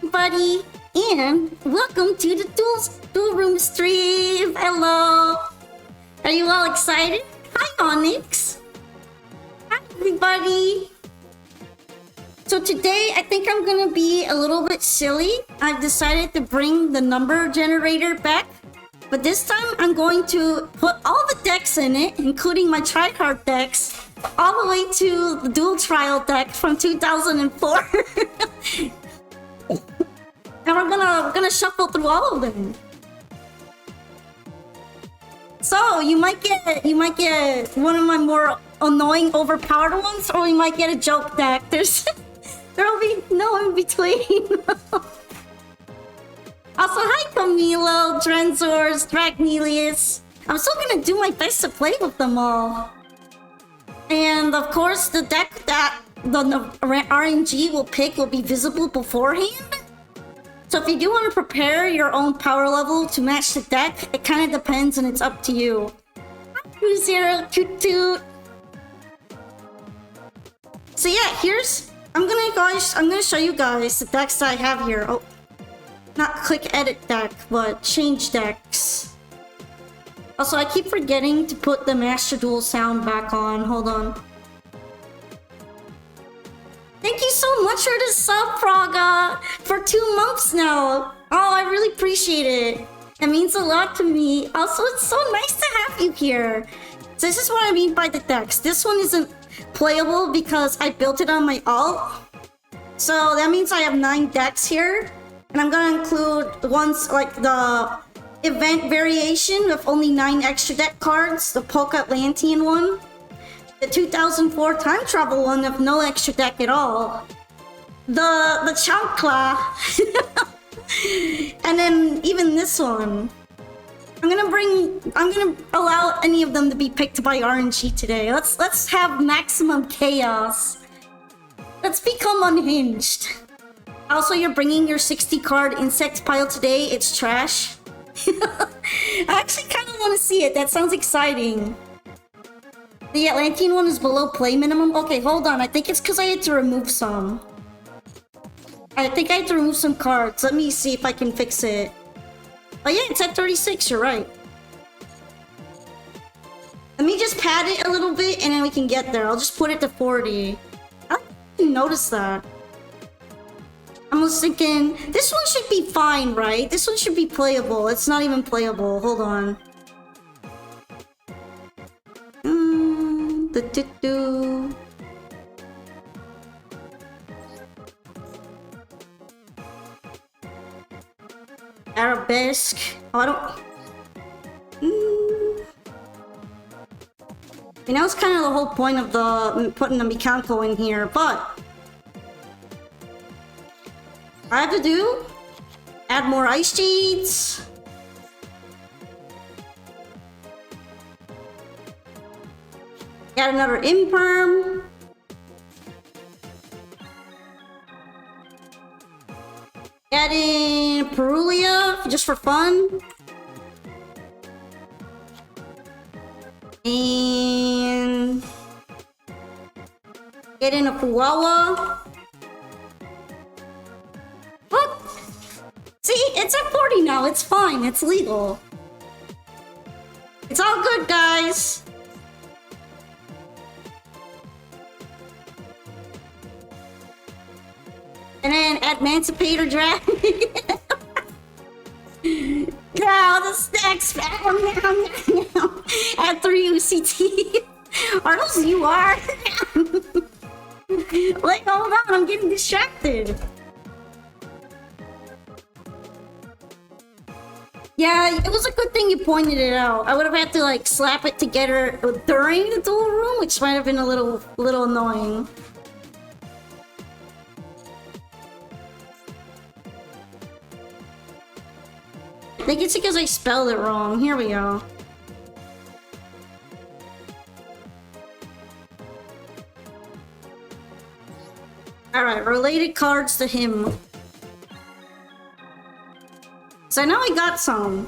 everybody, and welcome to the Duel Room stream. Hello. Are you all excited? Hi, Onyx. Hi, everybody. So today, I think I'm gonna be a little bit silly. I've decided to bring the number generator back. But this time, I'm going to put all the decks in it, including my tryhard decks, all the way to the Duel Trial deck from 2004. And we're gonna shuffle through all of them. So you might get one of my more annoying, overpowered ones, or you might get a joke deck. There'll be no in between. Also, hi Camilo, Drenzors, Dragnelius. I'm still gonna do my best to play with them all. And of course, the deck that the RNG will pick will be visible beforehand. So if you do want to prepare your own power level to match the deck, it kind of depends and it's up to you. 2022. So yeah, I'm gonna show you guys the decks that I have here. Oh, not click edit deck, but change decks. Also, I keep forgetting to put the Master Duel sound back on. Hold on. Thank you so much for the sub, Praga! For 2 months now! Oh, I really appreciate it. It means a lot to me. Also, it's so nice to have you here. So this is what I mean by the decks. This one isn't playable because I built it on my alt. So that means I have 9 decks here. And I'm gonna include ones like the event variation with only 9 extra deck cards, the Polka Atlantean one, the 2004 time travel one with no extra deck at all, the Chankla, and then even this one. I'm gonna allow any of them to be picked by RNG today. Let's have maximum chaos. Let's become unhinged. Also, you're bringing your 60 card insect pile today. It's trash. I actually kind of want to see it. That sounds exciting. The Atlantean one is below play minimum. Okay, hold on. I think it's because I had to remove some. I think I had to remove some cards. Let me see if I can fix it. Oh yeah, it's at 36. You're right. Let me just pad it a little bit and then we can get there. I'll just put it to 40. I didn't notice that. I was thinking, this one should be fine, right? This one should be playable. It's not even playable. Hold on. Arabesque. Oh, I don't... You know, it's kind of the whole point of the putting the mechanical in here, but I have to do add more ice sheets. Add another imperm. Add in Perulia just for fun. And get in a Puwawa. Look! See, it's at 40 now. It's fine. It's legal. It's all good, guys. And then Emancipator Dragon. Now the stacks at 3 UCT. Are those you are? Like, hold on, I'm getting distracted. Yeah, it was a good thing you pointed it out. I would have had to like slap it together during the duel room, which might have been a little annoying. I think it's because I spelled it wrong. Here we go. Alright, related cards to him. So I know I got some.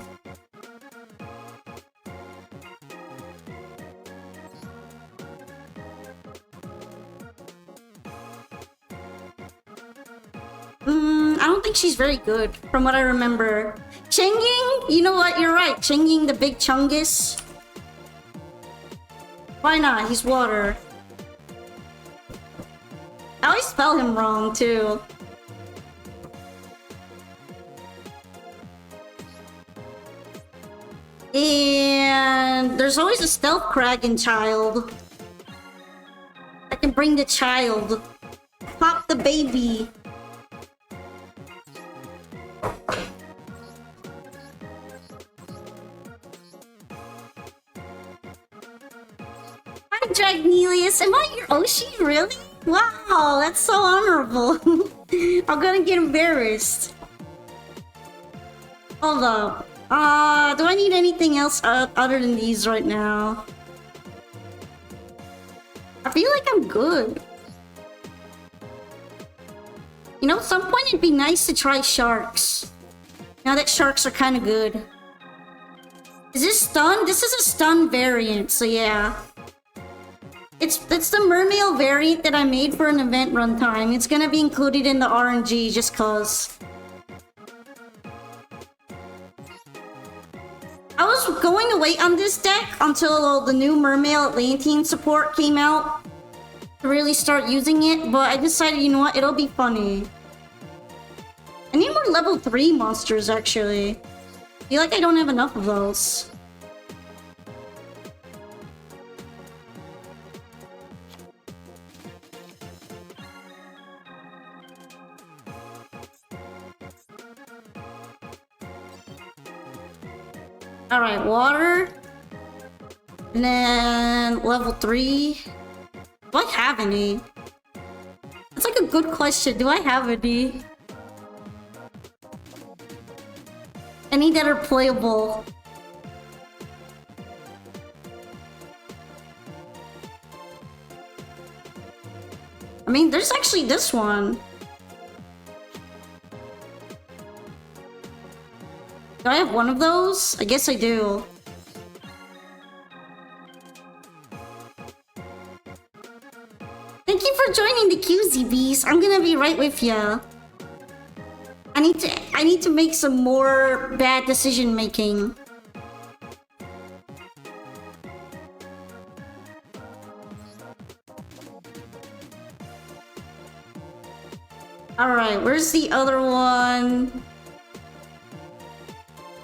actually is very good, from what I remember. Chengying? You know what? You're right. Chengying the big Chungus. Why not? He's water. I always spell him wrong, too. And there's always a stealth Kraken child. I can bring the child. Pop the baby. Hi, Dragnelius. Am I your Oshi? Really? Wow, that's so honorable. I'm gonna get embarrassed. Hold up. Do I need anything else other than these right now? I feel like I'm good. You know, at some point it'd be nice to try sharks. Now that sharks are kind of good. Is this stun? This is a stun variant, so yeah. It's the mermail variant that I made for an event runtime. It's gonna be included in the RNG just cause. I was going to wait on this deck until the new Mermail Atlantean support came out to really start using it, but I decided, you know what, it'll be funny. I need more level 3 monsters, actually. I feel like I don't have enough of those. Alright, water. And then level 3. Do I have any? That's like a good question. Do I have any? Any that are playable? I mean, there's actually this one. Do I have one of those? I guess I do. Thank you for joining the QZBs. I'm gonna be right with ya. I need to make some more bad decision making. Alright, where's the other one?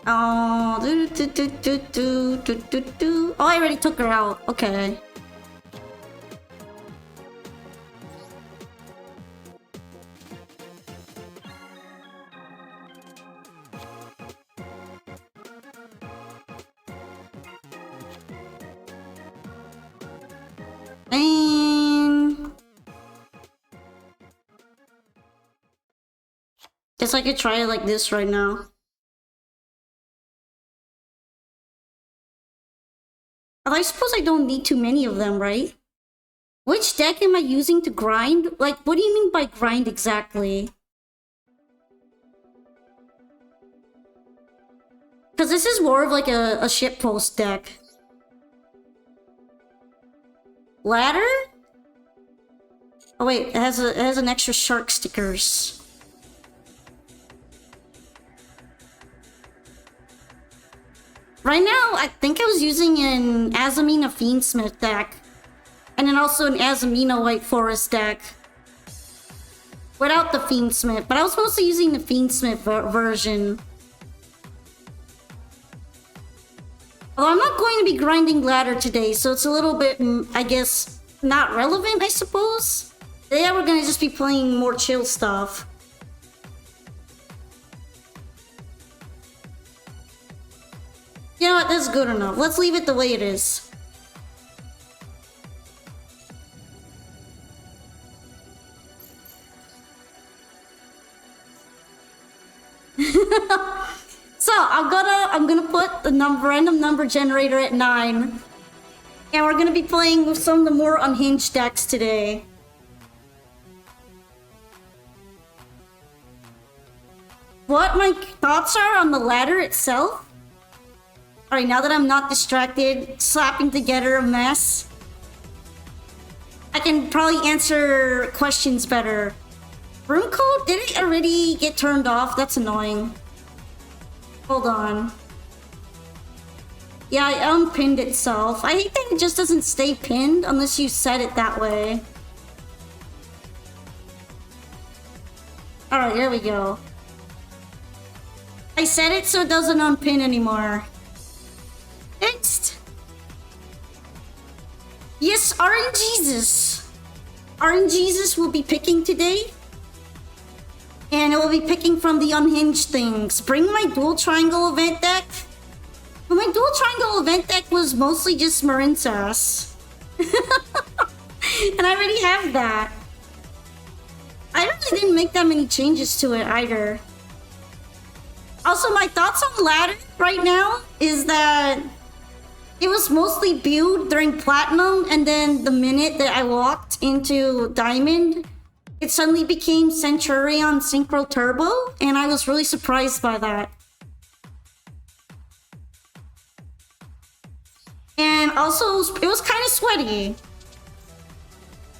Oh, Oh, I already took her out. Okay. And guess I could try it like this right now. I suppose I don't need too many of them, right? Which deck am I using to grind? Like, what do you mean by grind exactly? Because this is more of like a shitpost deck. Ladder? Oh wait, it has an extra shark stickers. Right now, I think I was using an Azamina Fiendsmith deck. And then also an Azamina White Forest deck. Without the Fiendsmith, but I was mostly using the Fiendsmith version. Although I'm not going to be grinding ladder today, so it's a little bit, I guess, not relevant, I suppose. Today we're gonna just be playing more chill stuff. You know what, that's good enough. Let's leave it the way it is. So I'm gonna put the random number generator at 9. And we're gonna be playing with some of the more unhinged decks today. What my thoughts are on the ladder itself? Alright, now that I'm not distracted, slapping together a mess, I can probably answer questions better. Room code? Did it already get turned off? That's annoying. Hold on. Yeah, it unpinned itself. I hate that it just doesn't stay pinned unless you set it that way. Alright, here we go. I set it so it doesn't unpin anymore. Fixed. Yes, RNGesus. RNGesus will be picking today. And it will be picking from the unhinged things. Bring my dual triangle event deck. But my dual triangle event deck was mostly just Marinsas. And I already have that. I really didn't make that many changes to it either. Also, my thoughts on ladder right now is that it was mostly built during Platinum, and then the minute that I walked into Diamond, it suddenly became Centurion Synchro Turbo, and I was really surprised by that. And also, it was kind of sweaty.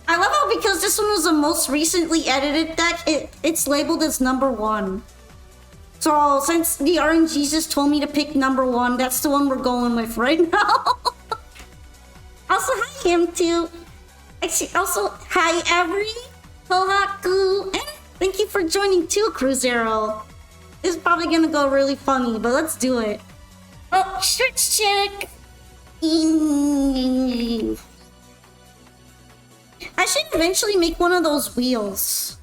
I love how because this one was the most recently edited deck, it's labeled as #1. So since the RNGesus told me to pick #1, that's the one we're going with right now. Also, hi him too. Actually, also hi Avery, Kohaku, and thank you for joining too, Cruzeiro. This is probably gonna go really funny, but let's do it. Oh, shirts check. I should eventually make one of those wheels.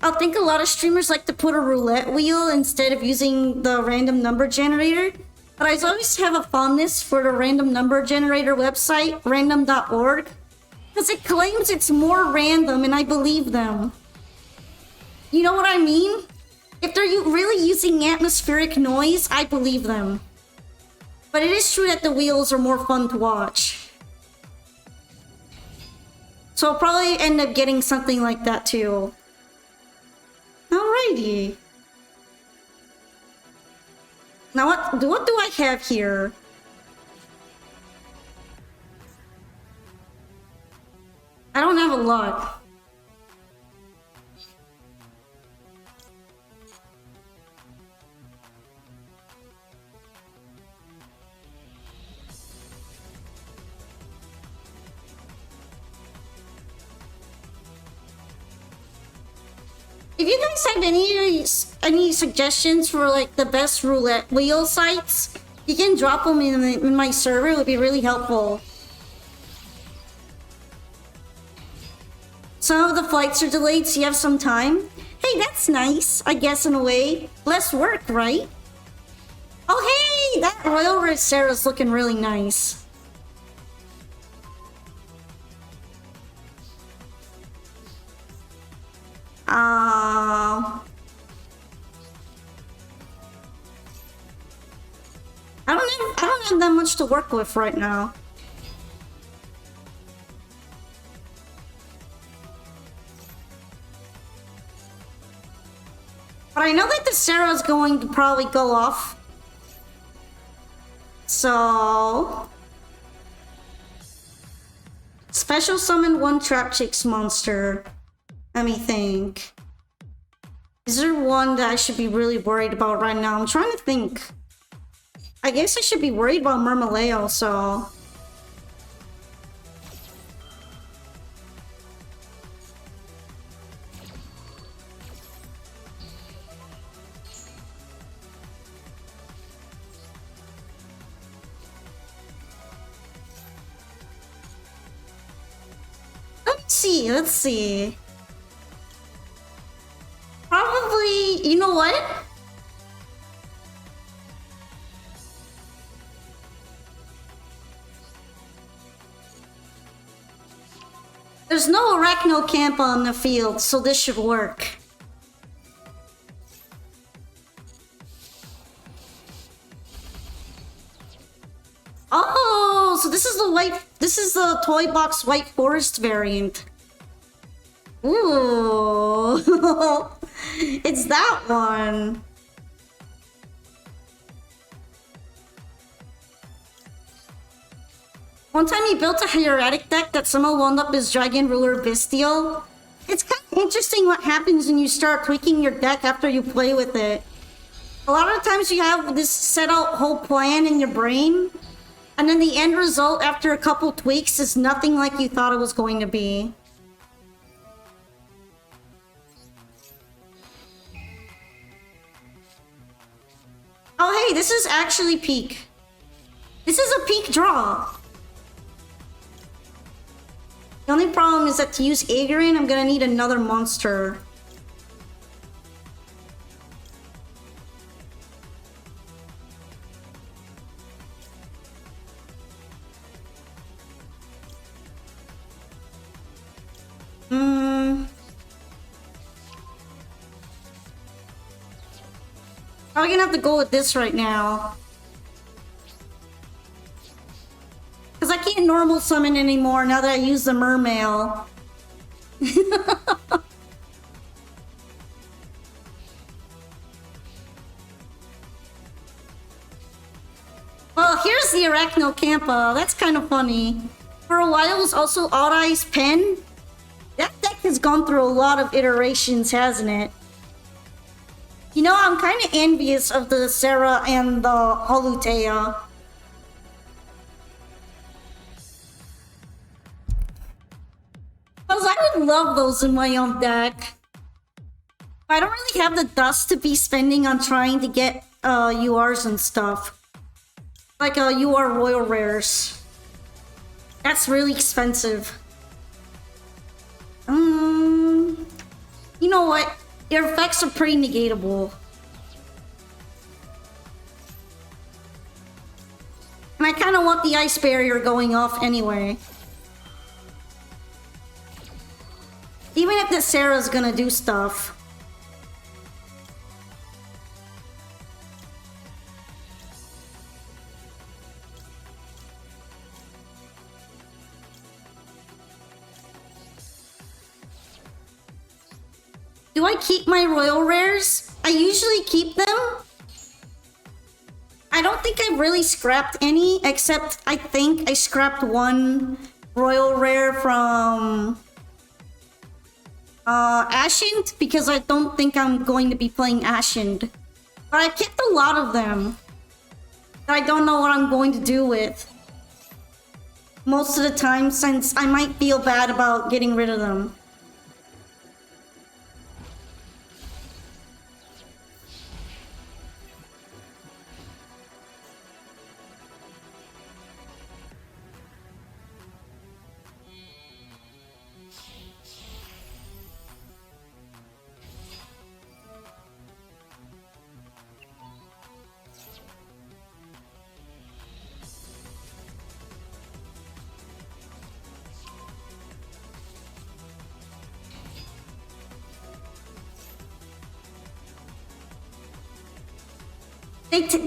I'll think a lot of streamers like to put a roulette wheel instead of using the random number generator. But I always have a fondness for the random number generator website, random.org, because it claims it's more random, and I believe them. You know what I mean? If they're really using atmospheric noise, I believe them. But it is true that the wheels are more fun to watch. So I'll probably end up getting something like that too. Alrighty. Now what do I have here? I don't have a lot. If you guys have any suggestions for like the best roulette wheel sites, you can drop them in my server. It would be really helpful. Some of the flights are delayed, so you have some time. Hey, that's nice, I guess, in a way. Less work, right? Oh, hey, that Royal Red Sarah's looking really nice. I don't have that much to work with right now. But I know that the Sarah's going to probably go off. So... Special summon one Trap Chicks monster. Let me think. Is there one that I should be really worried about right now? I'm trying to think. I guess I should be worried about Murmaleo, so... Let's see. Probably, you know what? There's no Arachno camp on the field, so this should work. Oh, so this is the Toy Box White Forest variant. Ooh. It's that one. One time he built a hieratic deck that somehow wound up as Dragon Ruler Bestial. It's kind interesting what happens when you start tweaking your deck after you play with it. A lot of times you have this set out whole plan in your brain, and then the end result after a couple tweaks is nothing like you thought it was going to be. Oh hey, this is actually peak. This is a peak draw. The only problem is that to use Aegerin, I'm gonna need another monster. Probably gonna have to go with this right now. Because I can't normal summon anymore now that I use the mermail. Well, here's the Arachnocampa. That's kind of funny. For a while, it was also Odd Eye's Pen. That deck has gone through a lot of iterations, hasn't it? You know, I'm kind of envious of the Sarah and the Holutea. Because I would love those in my own deck. I don't really have the dust to be spending on trying to get URs and stuff. Like UR Royal Rares. That's really expensive. You know what? Your effects are pretty negatable. And I kind of want the ice barrier going off anyway. Even if the Sarah's gonna do stuff. Do I keep my Royal Rares? I usually keep them. I don't think I've really scrapped any, except I think I scrapped one Royal Rare from Ashened, because I don't think I'm going to be playing Ashened. But I kept a lot of them that I don't know what I'm going to do with. Most of the time, since I might feel bad about getting rid of them.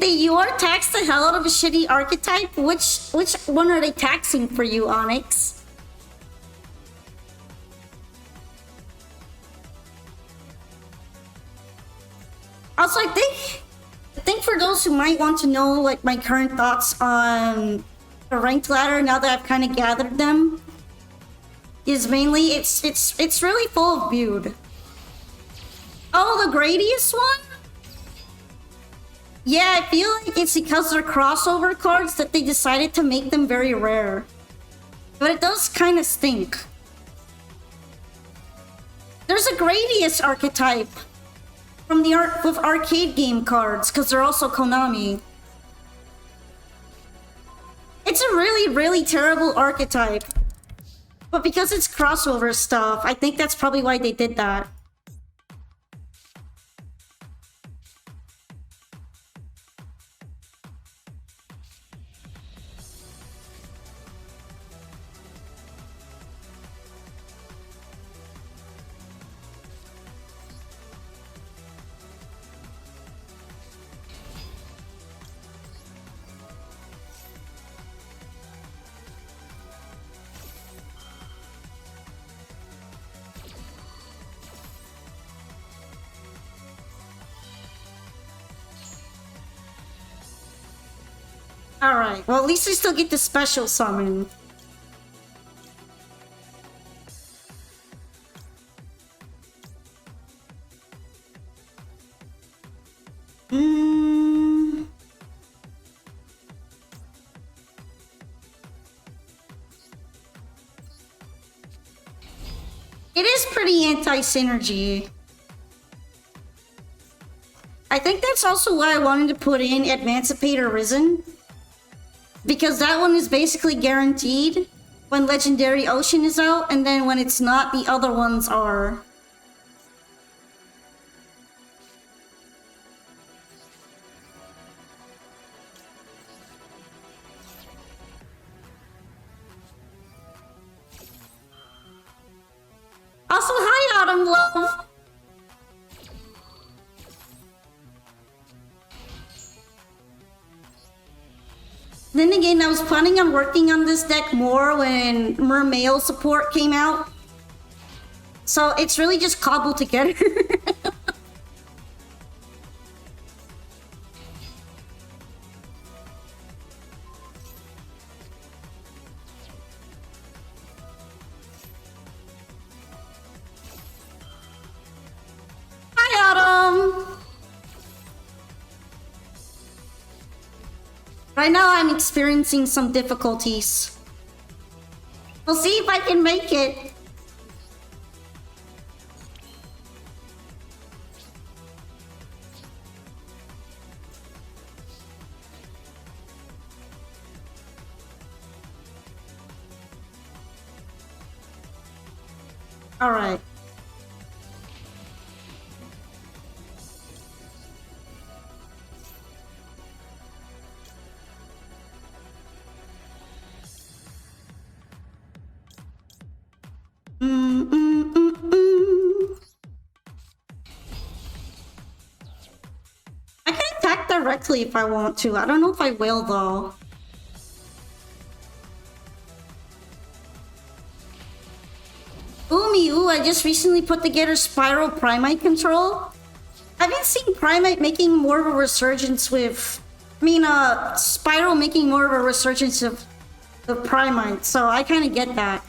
You are taxed the hell out of a shitty archetype? Which one are they taxing for you, Onyx? Also, I think for those who might want to know like my current thoughts on the ranked ladder now that I've kind of gathered them, is mainly it's really full of build. Oh, the Gradius one? Yeah, I feel like it's because they're crossover cards that they decided to make them very rare. But it does kind of stink. There's a Gradius archetype from the with arcade game cards, because they're also Konami. It's a really, really terrible archetype. But because it's crossover stuff, I think that's probably why they did that. Alright, well at least I still get the special summon. It is pretty anti-synergy. I think that's also why I wanted to put in Emancipate Arisen. Because that one is basically guaranteed when Legendary Ocean is out, and then when it's not, the other ones are. Also, hi, Autumn Love! Then again, I was planning on working on this deck more when Mermail support came out. So it's really just cobbled together. Hi, Autumn! Right now, I'm experiencing some difficulties. We'll see if I can make it. All right. I can attack directly if I want to. I don't know if I will, though. Ooh, I just recently put together Spiral Primate control. I've been seeing Primate making more of a resurgence with... Spiral making more of a resurgence of the Primate, so I kind of get that.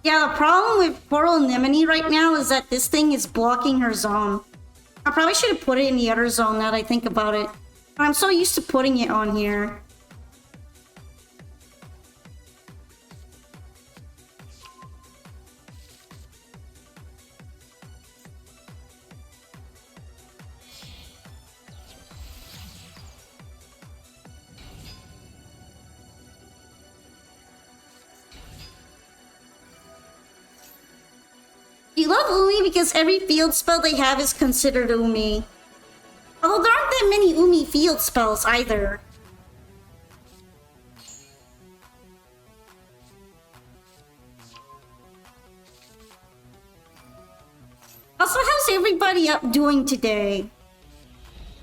Yeah, the problem with Portal Anemone right now is that this thing is blocking her zone. I probably should have put it in the other zone now that I think about it. But I'm so used to putting it on here. You love Umi because every field spell they have is considered Umi. Although there aren't that many Umi field spells either. Also, how's everybody up doing today?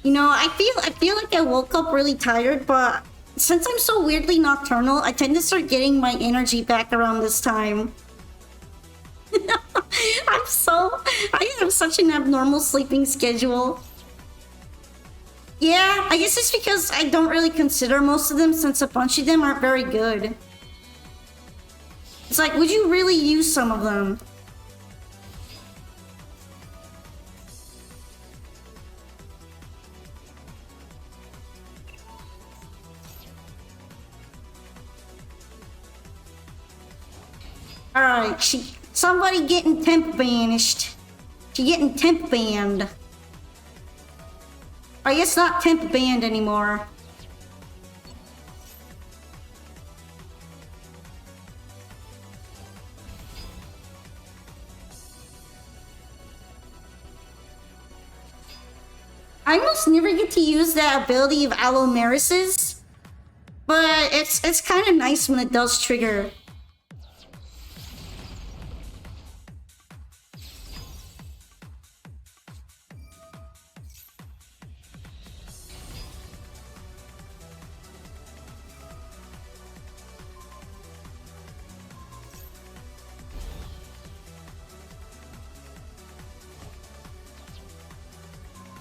You know, I feel like I woke up really tired, but since I'm so weirdly nocturnal, I tend to start getting my energy back around this time. I have such an abnormal sleeping schedule. Yeah, I guess it's because I don't really consider most of them since a bunch of them aren't very good. It's like, would you really use some of them? Alright, somebody getting temp banished. She getting temp banned. I guess not temp banned anymore. I almost never get to use that ability of Alomeris's, but it's kind of nice when it does trigger.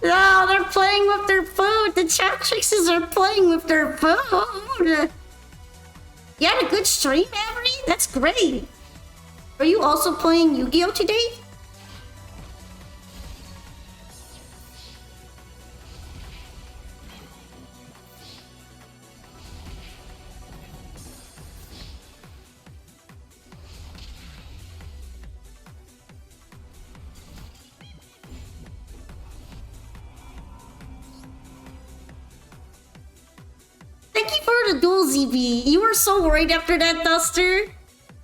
No, they're playing with their food. The Chatrixes are playing with their food. Yeah, You had a good stream, Avery? That's great. Are you also playing Yu-Gi-Oh today? Thank you for the duel, ZB. You were so worried after that, Duster.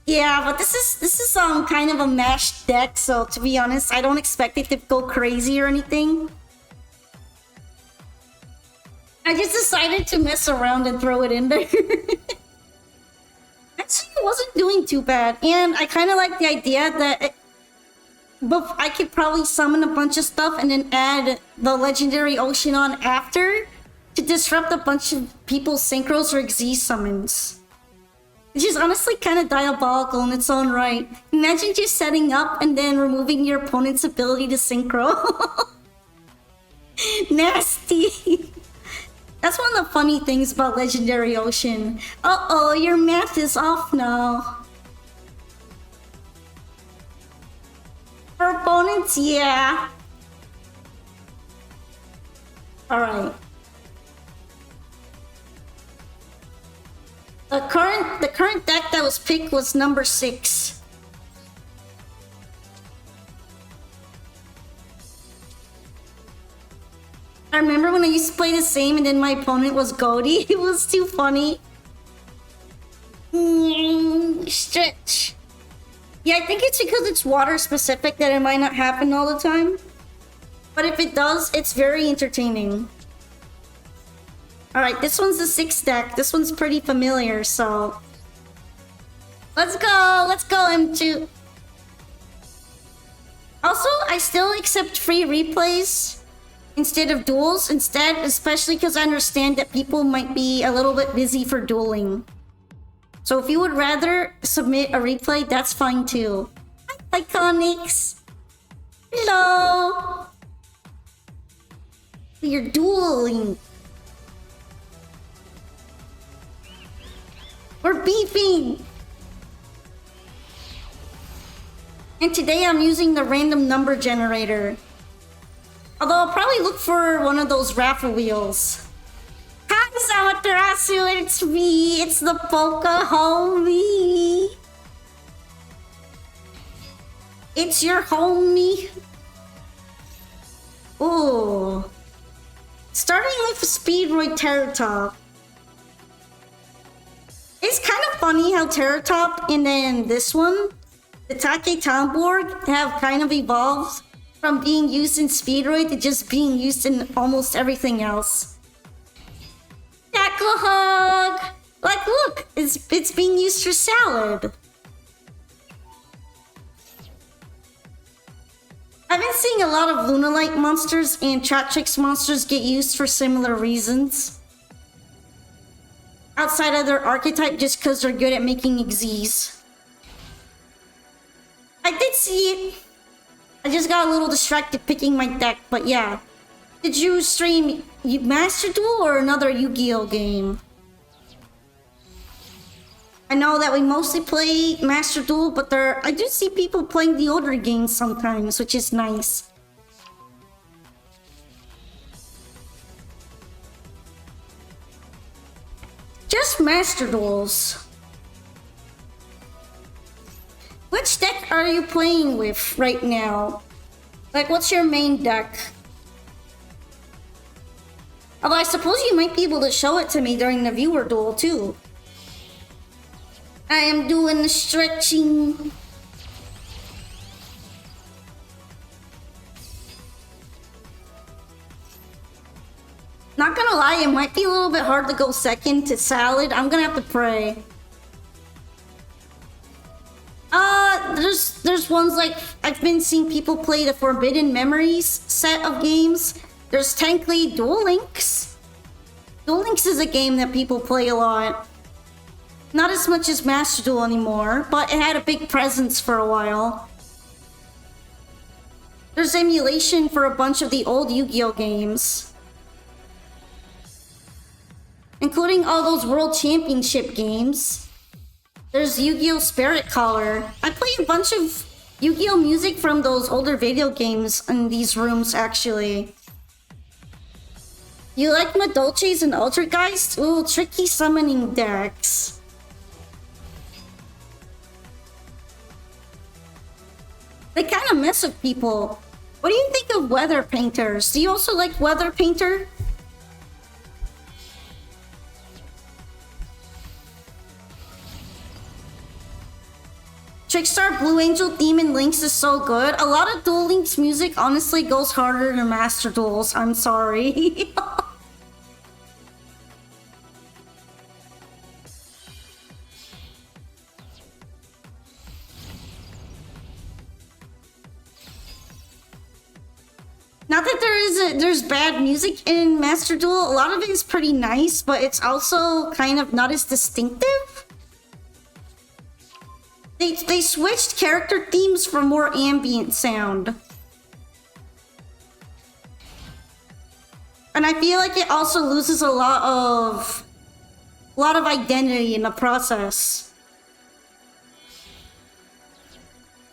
Yeah, but this is kind of a mashed deck, so to be honest, I don't expect it to go crazy or anything. I just decided to mess around and throw it in there. Actually, it wasn't doing too bad, and I kind of like the idea that but I could probably summon a bunch of stuff and then add the legendary ocean on after to disrupt a bunch of people's synchros or Xyz summons. Which is honestly kind of diabolical in its own right. Imagine just setting up and then removing your opponent's ability to synchro. Nasty. That's one of the funny things about Legendary Ocean. Uh-oh, your math is off now. For opponents, yeah. Alright. The current deck that was picked was number 6. I remember when I used to play the same and then my opponent was Goaty. It was too funny. Stretch. Yeah, I think it's because it's water specific that it might not happen all the time. But if it does, it's very entertaining. Alright, this one's the 6th deck. This one's pretty familiar, so... Let's go, M2. Also, I still accept free replays instead of duels. Instead, especially because I understand that people might be a little bit busy for dueling. So if you would rather submit a replay, that's fine too. Hi, Iconics. Hello. You're dueling. We're beefing! And today I'm using the random number generator. Although I'll probably look for one of those raffle wheels. Hi Samaterasu, it's me! It's the Polka homie! It's your homie! Ooh. Starting with Speedroid Terratop. It's kind of funny how Terratop and then this one, the Take Tamborg, have kind of evolved from being used in Speedroid to just being used in almost everything else. Tackle Hug! Like, look, it's being used for salad. I've been seeing a lot of Lunalite monsters and Chatrix monsters get used for similar reasons. Outside of their archetype just because they're good at making Xyz. I did see it. I just got a little distracted picking my deck, but yeah. Did you stream Master Duel or another Yu-Gi-Oh game? I know that we mostly play Master Duel, but I do see people playing the older games sometimes, which is nice. Just Master Duels. Which deck are you playing with right now? Like, what's your main deck? Although I suppose you might be able to show it to me during the viewer duel too. I am doing the stretching. Not gonna lie, it might be a little bit hard to go second to salad. I'm gonna have to pray. There's ones like I've been seeing people play the Forbidden Memories set of games. There's technically Duel Links. Duel Links is a game that people play a lot. Not as much as Master Duel anymore, but it had a big presence for a while. There's emulation for a bunch of the old Yu-Gi-Oh games, including all those World Championship games. There's Yu-Gi-Oh! Spirit Collar. I play a bunch of Yu-Gi-Oh! Music from those older video games in these rooms, actually. You like Madolches and Ultrageist? Ooh, tricky summoning decks. They kind of mess with people. What do you think of Weather Painters? Do you also like Weather Painter? Trickstar Blue Angel Demon Links is so good. A lot of Duel Links music honestly goes harder than Master Duels. I'm sorry. Not that there's bad music in Master Duel. A lot of it is pretty nice, but it's also kind of not as distinctive. They switched character themes for more ambient sound. And I feel like it also loses a lot of identity in the process.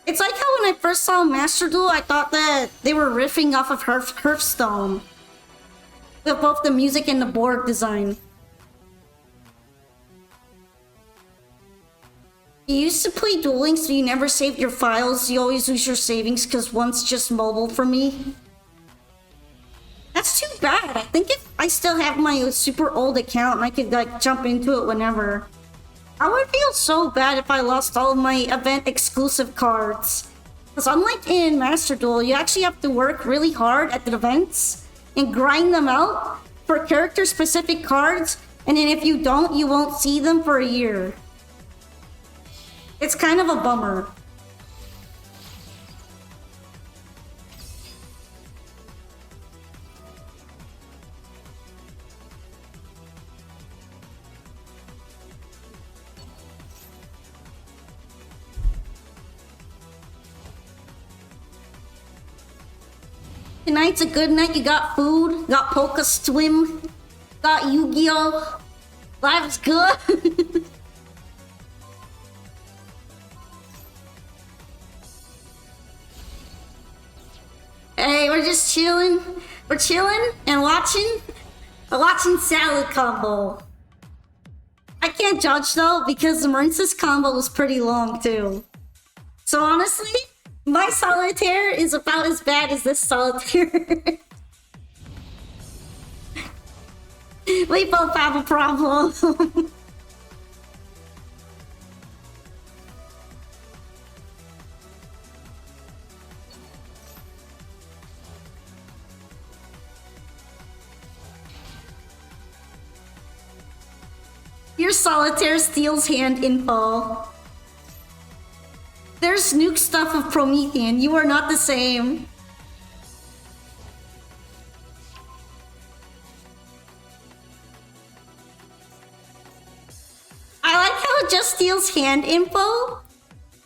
It's like how when I first saw Master Duel, I thought that they were riffing off of Hearthstone. With both the music and the board design. You used to play Duel Links, but you never saved your files. You always lose your savings because one's just mobile for me. That's too bad. I think if I still have my super old account, I could like jump into it whenever. I would feel so bad if I lost all of my event exclusive cards. Because unlike in Master Duel, you actually have to work really hard at the events and grind them out for character specific cards. And then if you don't, you won't see them for a year. It's kind of a bummer. Tonight's a good night. You got food, got Polka Swim, got Yu-Gi-Oh! Life's good. Hey, we're just chilling. We're chilling and watching Salad Combo. I can't judge though because the Marince's combo was pretty long too. So honestly, my solitaire is about as bad as this solitaire. We both have a problem. Your solitaire steals hand info. There's Nuke stuff of Promethean. You are not the same. I like how it just steals hand info.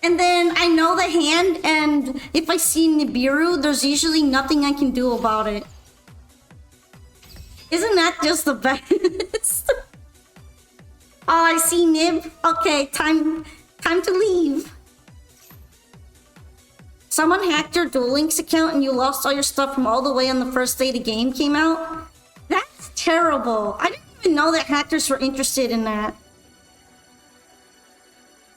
And then I know the hand, and if I see Nibiru, there's usually nothing I can do about it. Isn't that just the best? Oh, I see Nib. Okay, time to leave. Someone hacked your Duel Links account and you lost all your stuff from all the way on the first day the game came out? That's terrible. I didn't even know that hackers were interested in that.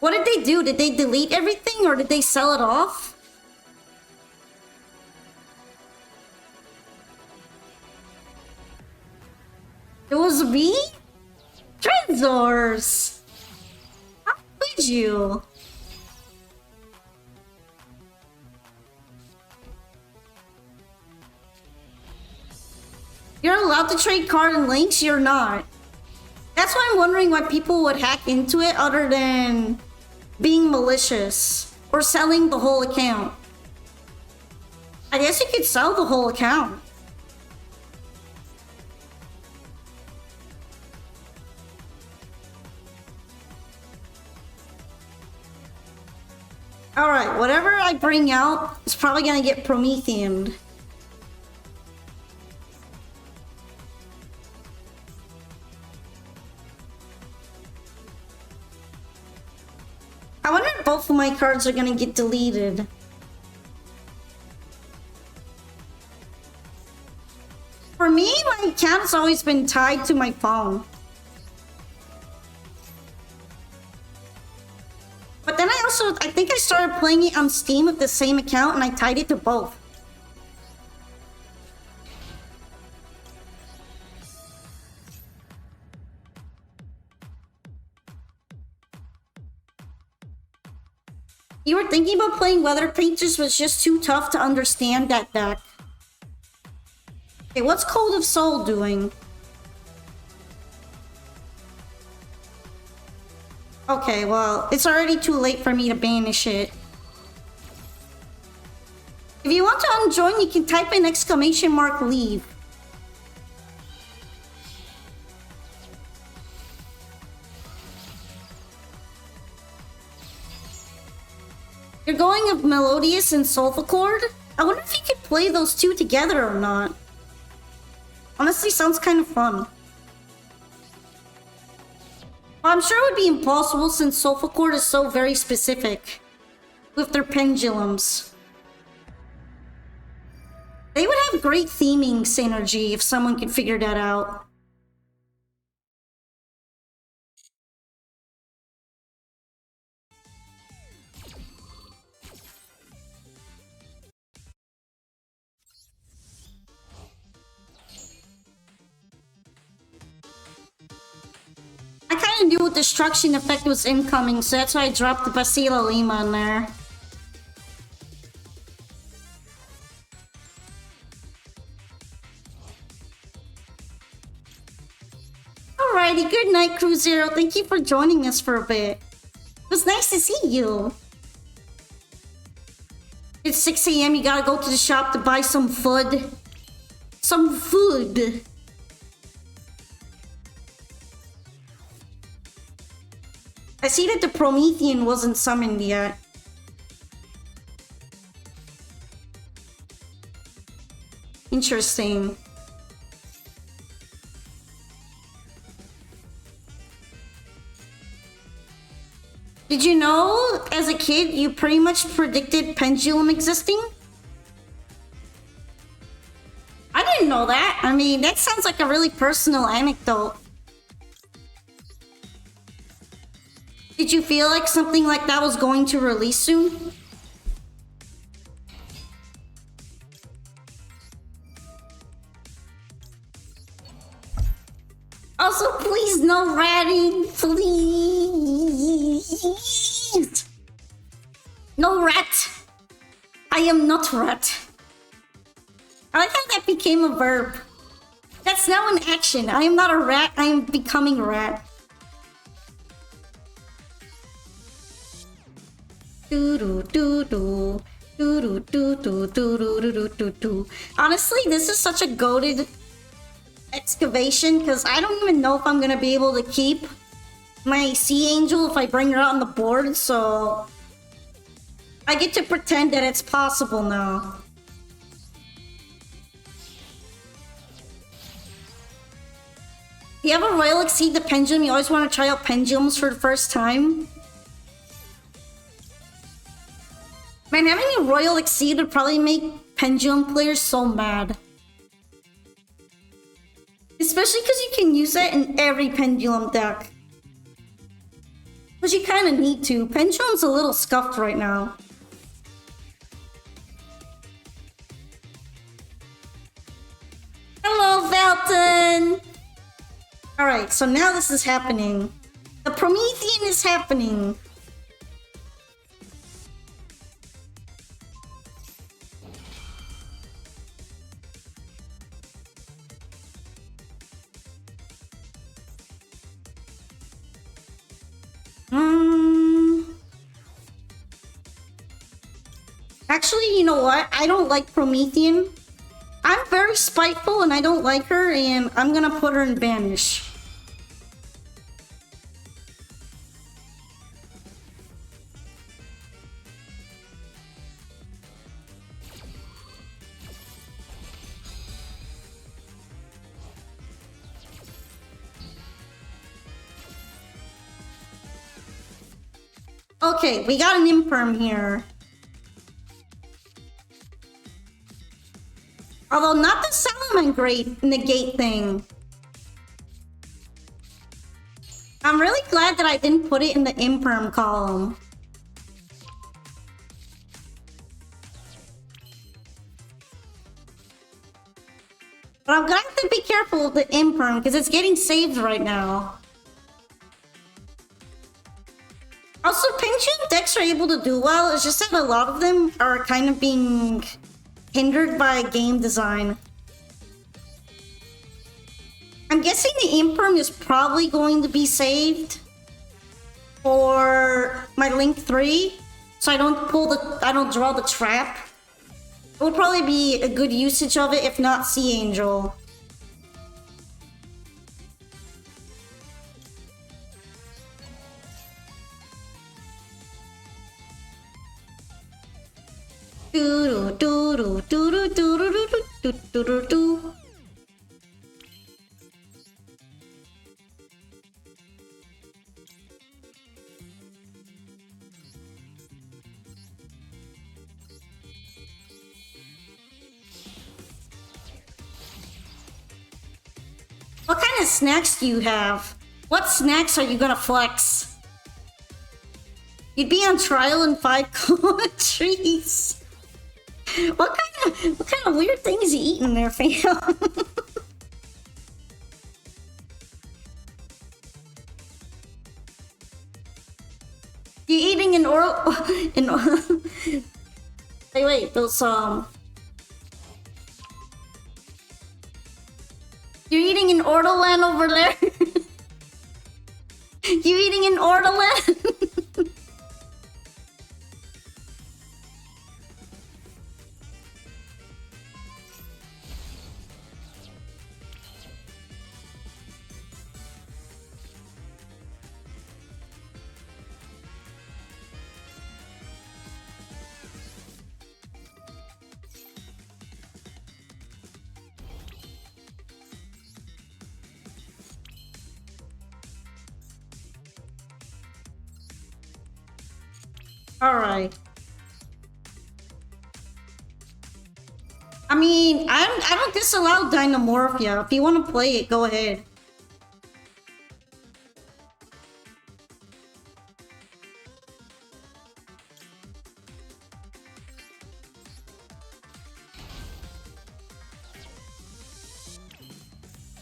What did they do? Did they delete everything or did they sell it off? It was me? Trezors! How could you? You're allowed to trade card and links? You're not. That's why I'm wondering why people would hack into it other than being malicious or selling the whole account. I guess you could sell the whole account. Alright, whatever I bring out is probably gonna get Promethean. like both of my cards are gonna get deleted. For me, my account has always been tied to my phone. But then I think I started playing it on Steam with the same account and I tied it to both. You were thinking about playing Weather Painters, was just too tough to understand that deck. Okay, what's Cold of Soul doing? Okay, well, it's already too late for me to banish it. If you want to unjoin, you can type in !leave. You're going of Melodious and Soulful Chord? I wonder if you could play those two together or not. Honestly, sounds kind of fun. Well, I'm sure it would be impossible since Soulful Chord is so very specific with their pendulums. They would have great theming synergy if someone could figure that out. I kind of knew a destruction effect was incoming, so that's why I dropped the Basila Lima in there. Alrighty, good night, Crew Zero. Thank you for joining us for a bit. It was nice to see you. It's 6 AM, you gotta go to the shop to buy some food. Some food. I see that the Promethean wasn't summoned yet. Interesting. Did you know, as a kid, you pretty much predicted Pendulum existing? I didn't know that. I mean, that sounds like a really personal anecdote. Did you feel like something like that was going to release soon? Also, please no ratting, please. No rat. I am not rat. I like how that became a verb. That's now an action. I am not a rat, I am becoming a rat. Honestly, this is such a goated excavation because I don't even know if I'm gonna be able to keep my Sea Angel if I bring her out on the board, so I get to pretend that it's possible now. You have a Royal Exceed the Pendulum, you always want to try out pendulums for the first time? Man, having a Royal Exceed would probably make Pendulum players so mad. Especially because you can use that in every Pendulum deck. But you kind of need to. Pendulum's a little scuffed right now. Hello, Velton! Alright, so now this is happening. The Promethean is happening. Actually, you know what? I don't like Promethean. I'm very spiteful and I don't like her, and I'm gonna put her in Banish. Okay, we got an imperm here. Although not the Salomon negate thing. I'm really glad that I didn't put it in the imperm column. But I'm gonna have to be careful with the imperm because it's getting saved right now. Also, Pinchy and Dex are able to do well. It's just that a lot of them are kind of being hindered by game design. I'm guessing the imperm is probably going to be saved for my Link 3, so I don't draw the trap. It would probably be a good usage of it, if not Sea Angel. What kind of snacks do you have? What snacks are you gonna flex? You'd be on trial in 5 countries. What kind of weird things you eating there, fam? You eating an oral? Wait, those You're eating an Ortolan over there? You eating an Ortolan? Alright. I mean, I don't disallow Dynamorphia. If you want to play it, go ahead.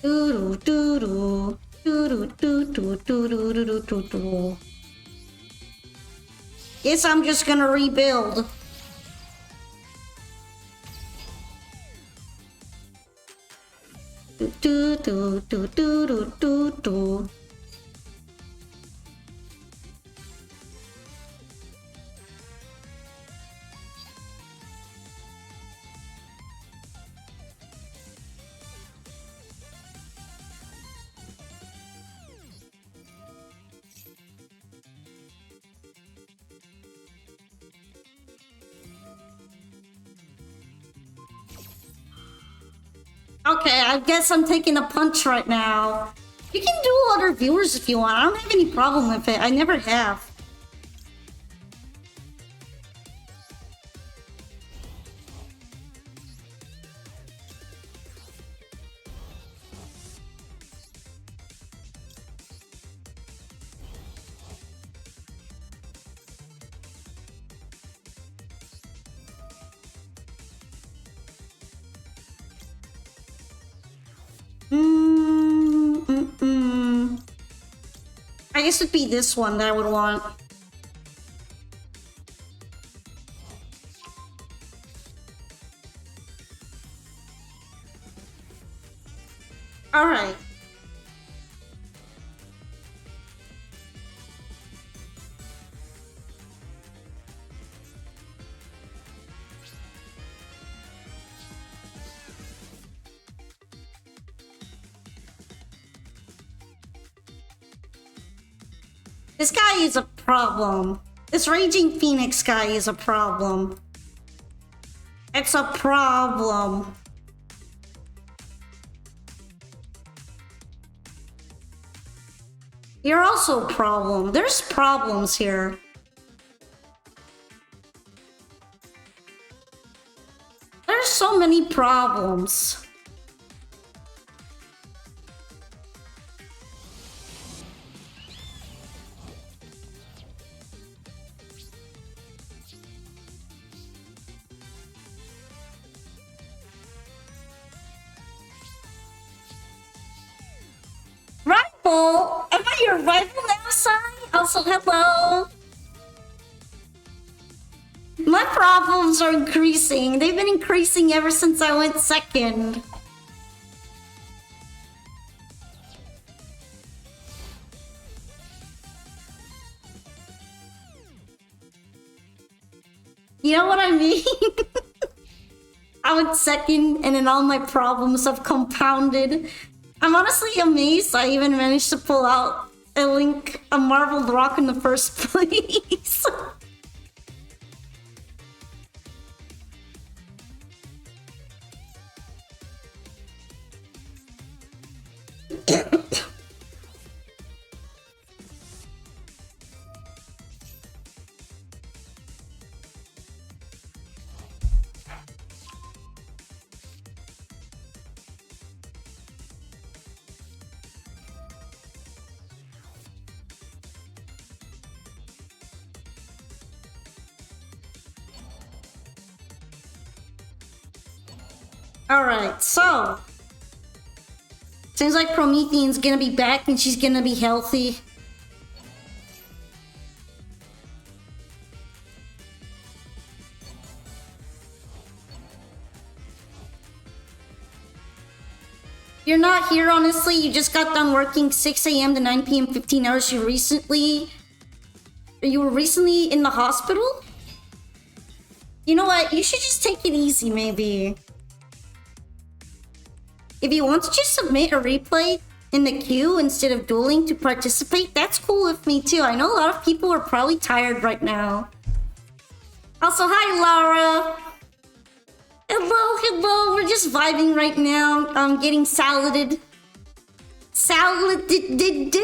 Doo doo doo doo doo doo doo doo doo doo doo. Guess I'm just gonna rebuild. Do do do do do do do. Okay, I guess I'm taking a punch right now. You can do other viewers if you want. I don't have any problem with it. I never have. I guess it'd be this one that I would want. Alright. This guy is a problem. This Raging Phoenix guy is a problem. It's a problem. You're also a problem. There's problems here. problems. Rival? Am I your rival now, Sai? Also, hello. My problems are increasing. They've been increasing ever since I went second. You know what I mean? I went second and then all my problems have compounded. I'm honestly amazed I even managed to pull out a marbled rock in the first place. Alright, so seems like Promethean's gonna be back and she's gonna be healthy. You're not here, honestly. You just got done working 6 a.m. to 9 p.m. 15 hours. You were recently in the hospital? You know what? You should just take it easy, maybe. If you want to just submit a replay in the queue instead of dueling to participate, that's cool with me too. I know a lot of people are probably tired right now. Also, hi Laura! Hello, we're just vibing right now. I'm getting saladed. Saladed.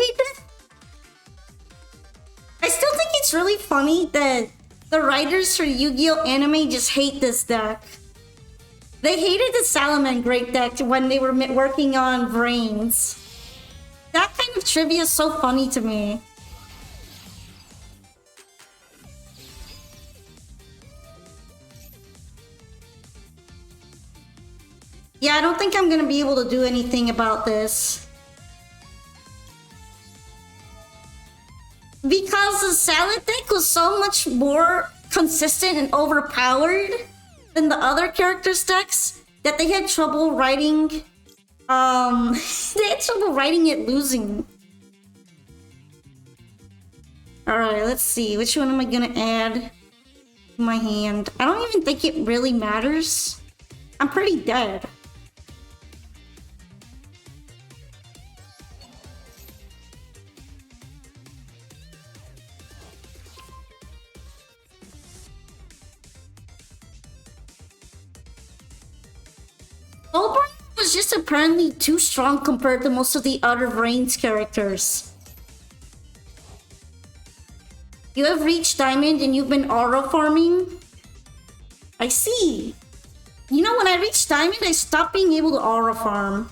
I still think it's really funny that the writers for Yu-Gi-Oh! Anime just hate this deck. They hated the Salamangreat deck when they were working on Brains. That kind of trivia is so funny to me. Yeah, I don't think I'm gonna be able to do anything about this. Because the Salad deck was so much more consistent and overpowered than the other characters' decks that they had trouble writing. They had trouble writing it losing. Alright, let's see. Which one am I gonna add to my hand? I don't even think it really matters. I'm pretty dead. Oberon was just apparently too strong compared to most of the other Reigns characters. You have reached Diamond and you've been aura farming? I see. You know, when I reached Diamond, I stopped being able to aura farm.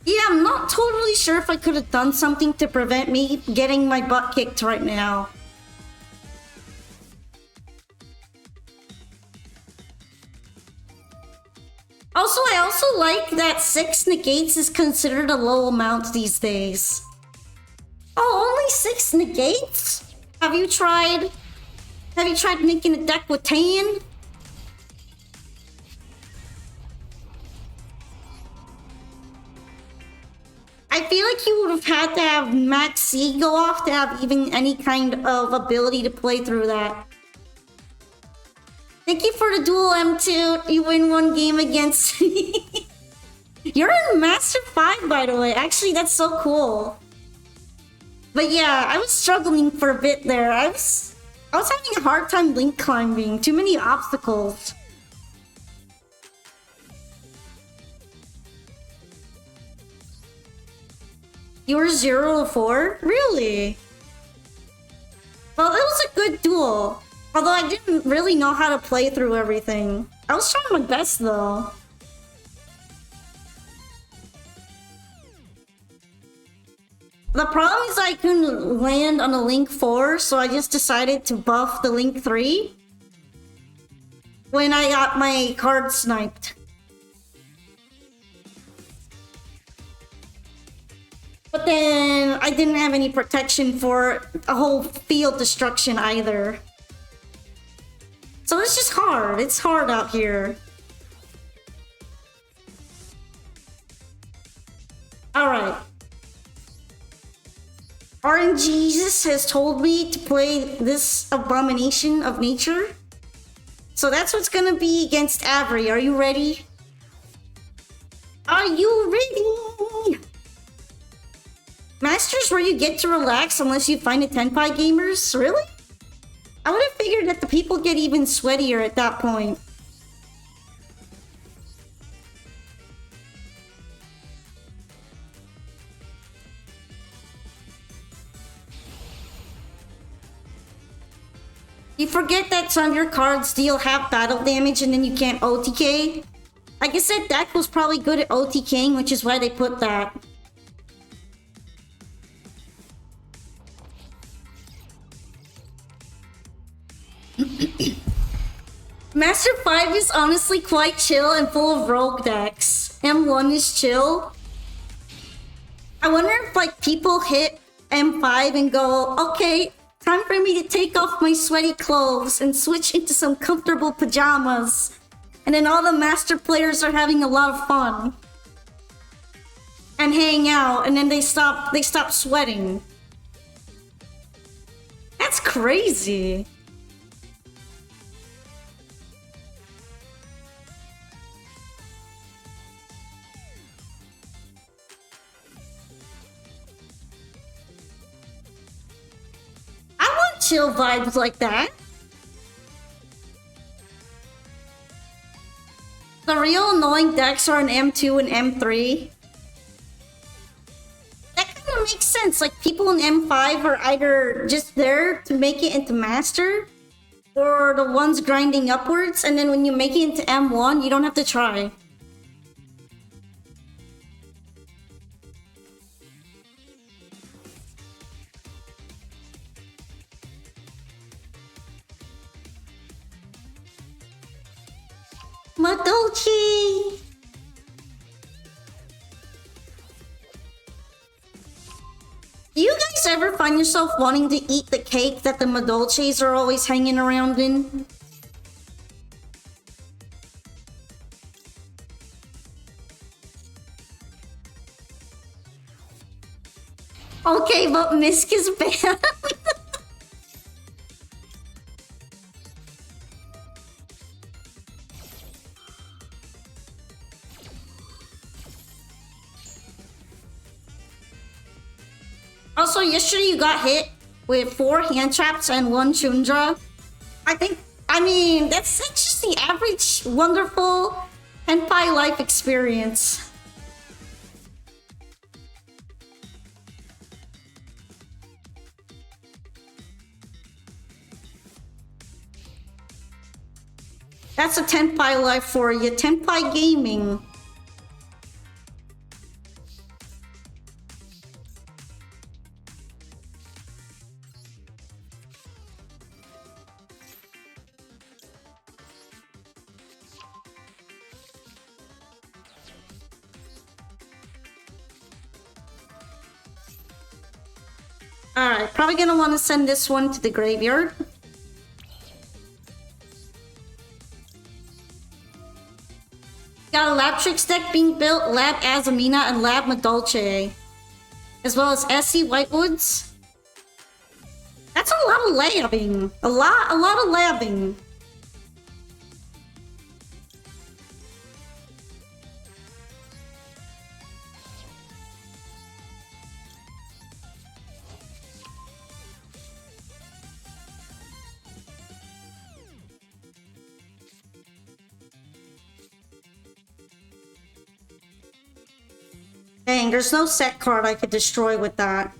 Yeah, I'm not totally sure if I could have done something to prevent me getting my butt kicked right now. Also, I also like that 6 negates is considered a low amount these days. Oh, only 6 negates? Have you tried making a deck with Tan? I feel like you would have had to have Max C go off to have even any kind of ability to play through that. Thank you for the Duel M2. You win one game against me. You're in Master 5, by the way. Actually, that's so cool. But yeah, I was struggling for a bit there. I was having a hard time link climbing. Too many obstacles. You were 0 to 4? Really? Well, it was a good duel. Although I didn't really know how to play through everything. I was trying my best though. The problem is I couldn't land on a Link 4, so I just decided to buff the Link 3 when I got my card sniped. But then I didn't have any protection for a whole field destruction either. So it's just hard. It's hard out here. Alright. RNGesus has told me to play this abomination of nature. So that's what's gonna be against Avery. Are you ready? Are you ready? Masters where you get to relax unless you find a Tenpai gamers? Really? I would have figured that the people get even sweatier at that point. You forget that some of your cards deal half battle damage and then you can't OTK? I guess that deck was probably good at OTKing, which is why they put that. Master 5 is honestly quite chill and full of rogue decks. M1 is chill. I wonder if like people hit M5 and go, okay, time for me to take off my sweaty clothes and switch into some comfortable pajamas. And then all the master players are having a lot of fun. And hang out, and then they stop sweating. That's crazy. I want chill vibes like that. The real annoying decks are an M2 and M3. That kind of makes sense. Like, people in M5 are either just there to make it into Master, or the ones grinding upwards, and then when you make it into M1, you don't have to try. Madolchi! Do you guys ever find yourself wanting to eat the cake that the Madolches are always hanging around in? Okay, but Misk is banned. Also, yesterday you got hit with 4 hand traps and 1 Chundra. I mean, that's just the average wonderful henpai life experience. That's a Tenpai life for you. Tenpai gaming. Alright, probably gonna want to send this one to the graveyard. Got a Lab Tricks deck being built, Lab Azamina and Lab Madolche. As well as SC Whitewoods. That's a lot of labbing. A lot of labbing. Dang, there's no set card I could destroy with that.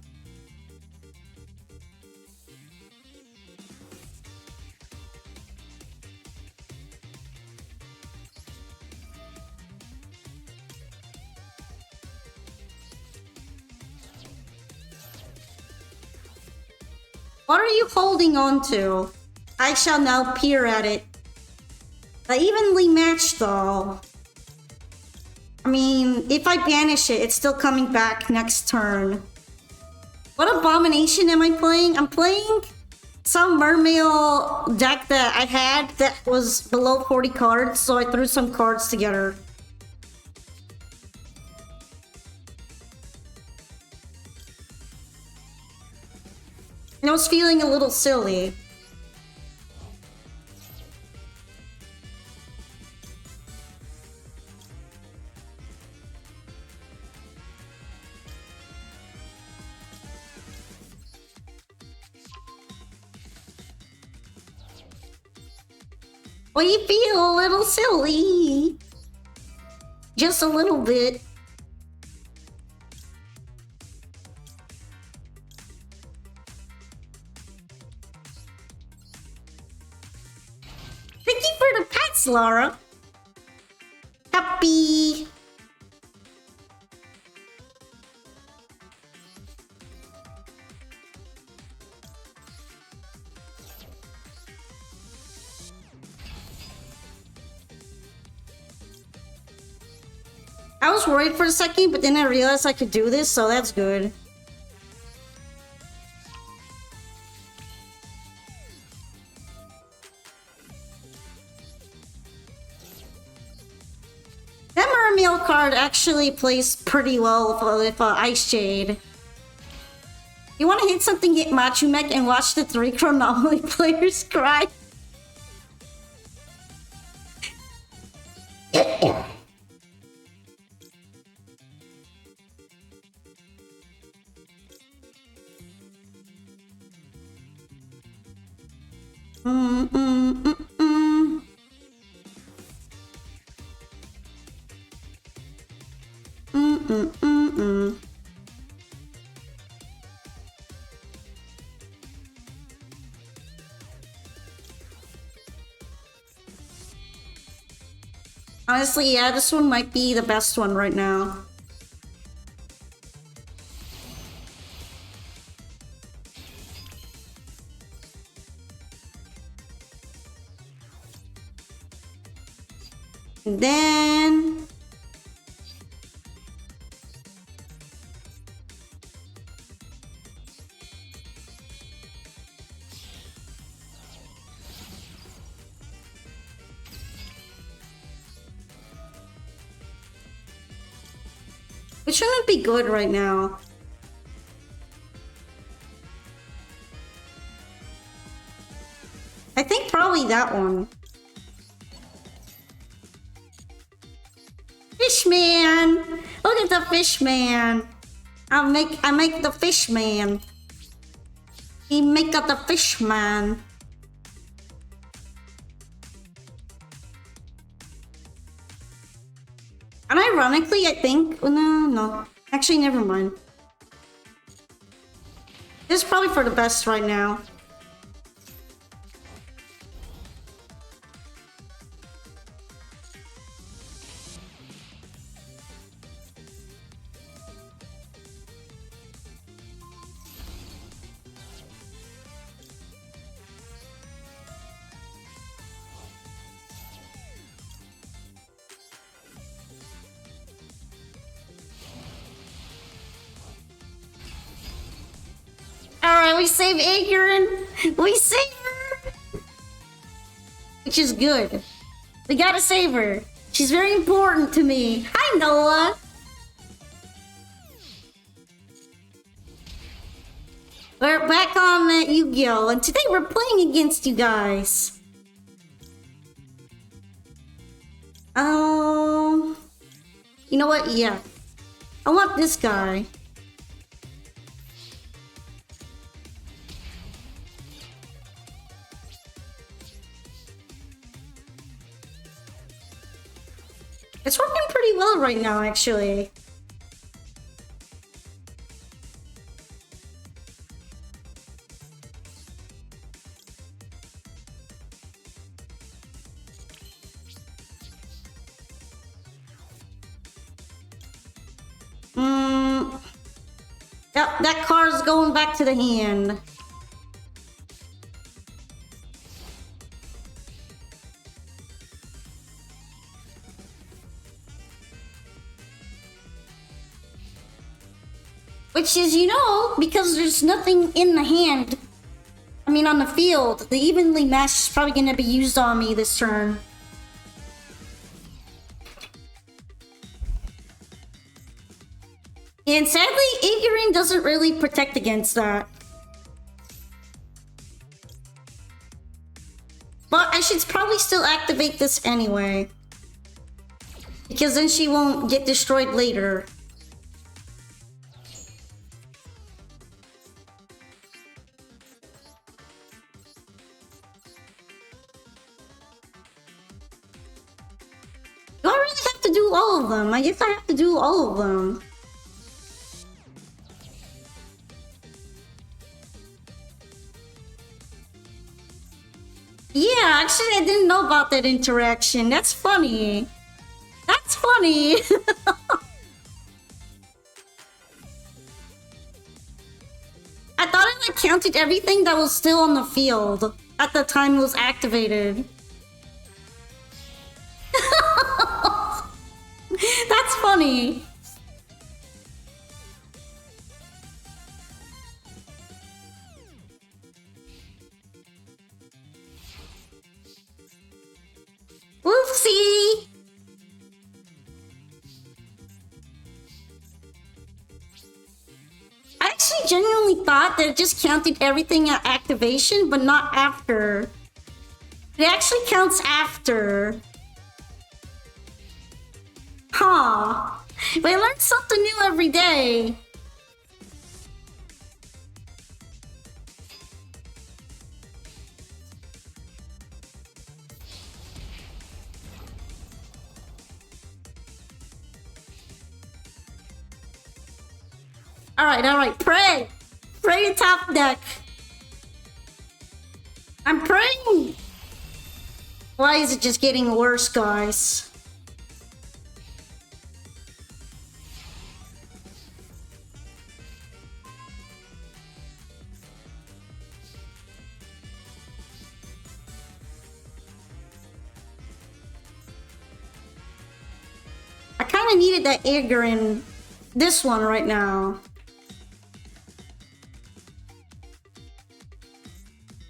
What are you holding on to? I shall now peer at it. Evenly matched though. I mean, if I banish it, it's still coming back next turn. What abomination am I playing? I'm playing some mermail deck that I had that was below 40 cards, so I threw some cards together. And I was feeling a little silly. Well, you feel a little silly. Just a little bit. Thank you for the pets, Laura. Happy. I was worried for a second, but then I realized I could do this, so that's good. That mermail card actually plays pretty well with Ice Jade. You want to hit something, get Machu Mech, and watch the 3 Chronomaly players cry? Honestly, yeah, this one might be the best one right now. And then... which one would be good right now? I think probably that one. Fishman! Look at the fishman! I make the fishman. He make up the fishman. And ironically, I think... oh, no. Actually, never mind. This is probably for the best right now. Alright, we save Aegerin. We save her. Which is good. We gotta save her. She's very important to me. Hi, Noah. We're back on Yu-Gi-Oh! And today we're playing against you guys. You know what? Yeah. I want this guy. It's working pretty well right now, actually. Yep, that card's going back to the hand. Which is, you know, because there's nothing in the hand. I mean, on the field. The evenly matched is probably going to be used on me this turn. And sadly, Ignorant doesn't really protect against that. But I should probably still activate this anyway. Because then she won't get destroyed later. Do I really have to do all of them? I guess I have to do all of them. Yeah, actually I didn't know about that interaction. That's funny. That's funny. I thought I like counted everything that was still on the field at the time it was activated. That's funny. Whoopsie! I actually genuinely thought that it just counted everything at activation, but not after. It actually counts after. Huh. But I learned something new every day. Alright, pray! Pray to top deck. I'm praying! Why is it just getting worse, guys? I kinda needed that Edgar in this one right now.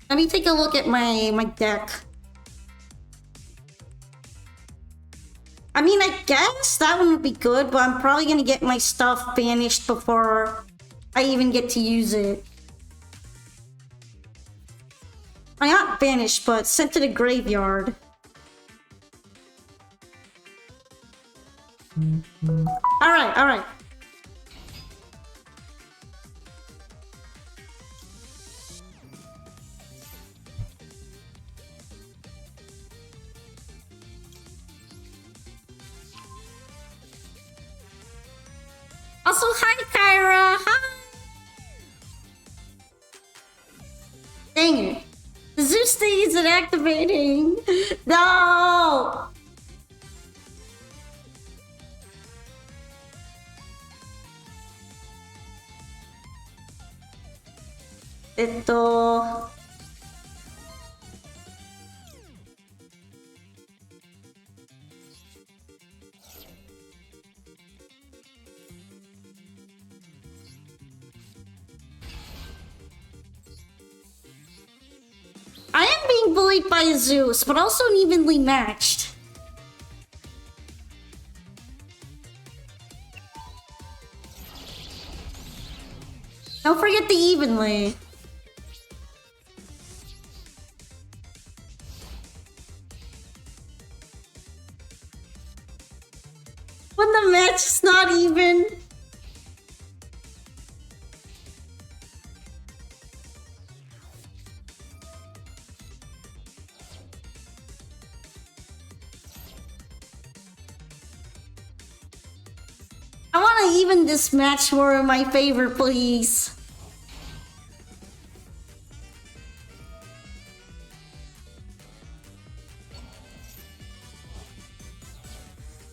Let me take a look at my deck. I mean, I guess that one would be good, but I'm probably gonna get my stuff banished before I even get to use it. I not banished, but sent to the graveyard. Alright. Also, hi, Kyra. Hi. Dang it. The Zeus thing isn't activating. No. Ito. I am being bullied by Zeus, but also evenly matched. Don't forget the evenly. When the match is not even. I want to even this match more in my favor, please.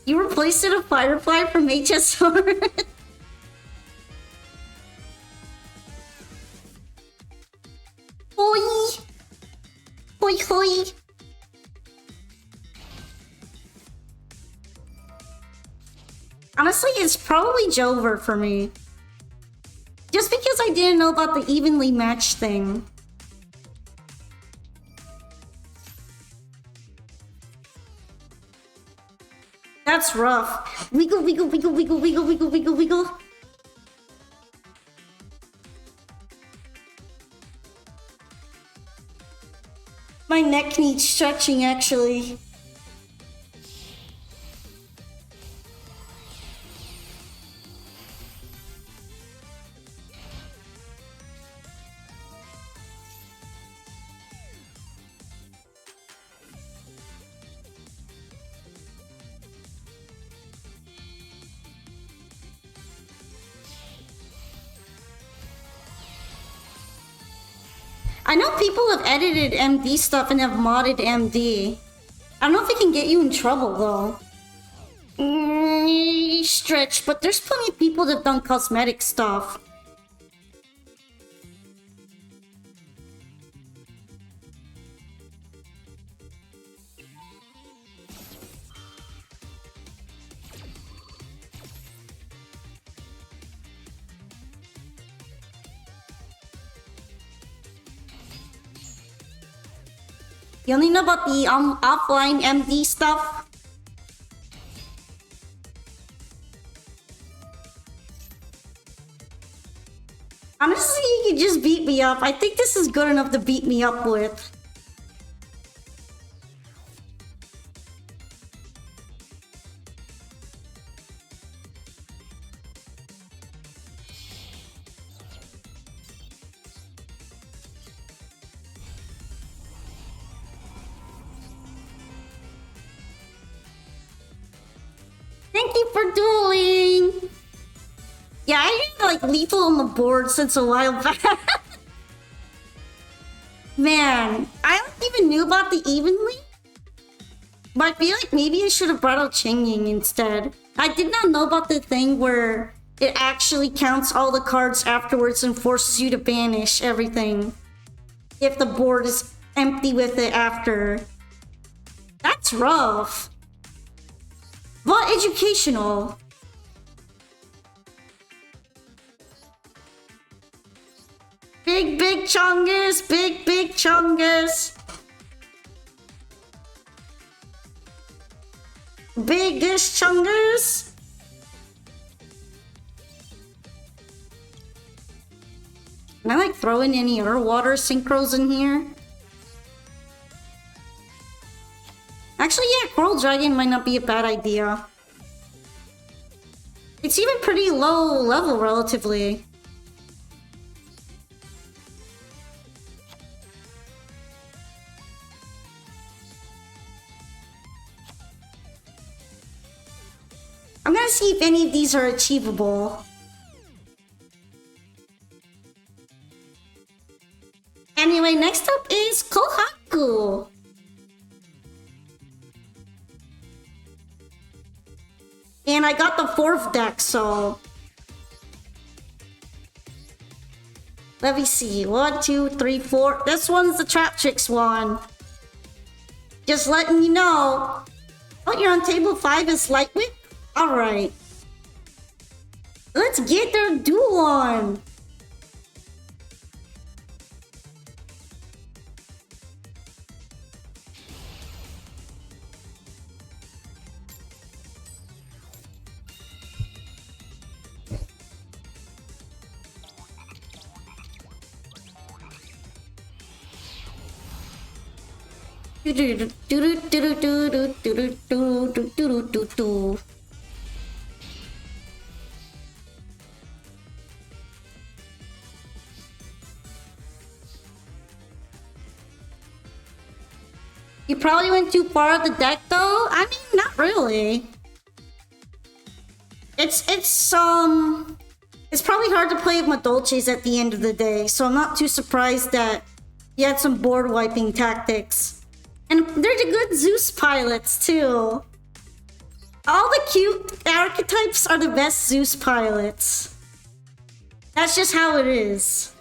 You replaced it a Firefly from HSR? Hoi hoi. Honestly, it's probably Jover for me. Just because I didn't know about the evenly matched thing. That's rough. Wiggle, wiggle, wiggle, wiggle, wiggle, wiggle, wiggle, wiggle. My neck needs stretching, actually. I know people have edited MD stuff and have modded MD. I don't know if it can get you in trouble though. Stretch, but there's plenty of people that have done cosmetic stuff. You only know about the offline MD stuff? Honestly, you could just beat me up. I think this is good enough to beat me up with. Thank you for dueling! Yeah, I had like lethal on the board since a while back. Man, I don't even knew about the evenly. But I feel like maybe I should have brought out Chingying instead. I did not know about the thing where it actually counts all the cards afterwards and forces you to banish everything if the board is empty with it after. That's rough. But educational. Big chungus, big chungus. Biggest chungus. Can I like throw in any other water synchros in here? Actually, yeah, Coral Dragon might not be a bad idea. It's even pretty low level relatively. I'm gonna see if any of these are achievable. Anyway, next up is Kohaku. And I got the 4th deck, so... Let me see. 1, 2, 3, 4. This one's the Trap Tricks one. Just letting you know. Oh, you're on table 5 is Lightweight? Alright. Let's get their Duel on. You probably went too far out the deck though? I mean, not really. It's probably hard to play with Madolches at the end of the day, so I'm not too surprised that you had some board wiping tactics. And they're the good Zeus pilots too. All the cute archetypes are the best Zeus pilots. That's just how it is.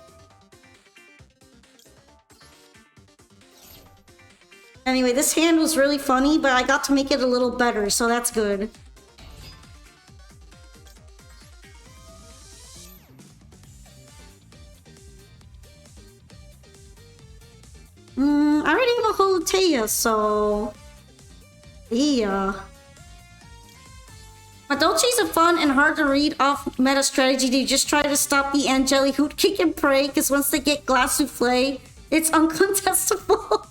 Anyway, this hand was really funny, but I got to make it a little better, so that's good. I already have a Holotea, so... yeah. Madolche's a fun and hard to read off meta strategy. They just try to stop the Angeli Hoot Kick and Pray, because once they get Glass Souffle, it's uncontestable.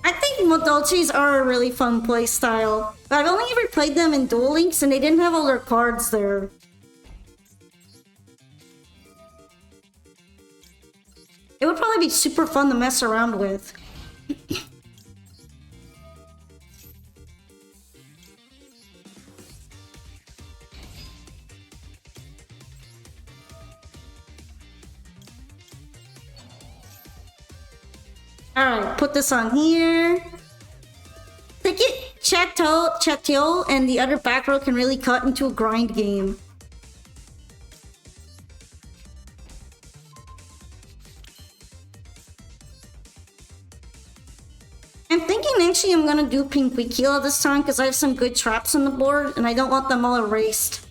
I think Madolches are a really fun playstyle. But I've only ever played them in Duel Links, and they didn't have all their cards there. It would probably be super fun to mess around with. Alright, put this on here. Take it, Chateau and the other back row can really cut into a grind game. I'm thinking actually I'm gonna do Pinguicula this time because I have some good traps on the board and I don't want them all erased.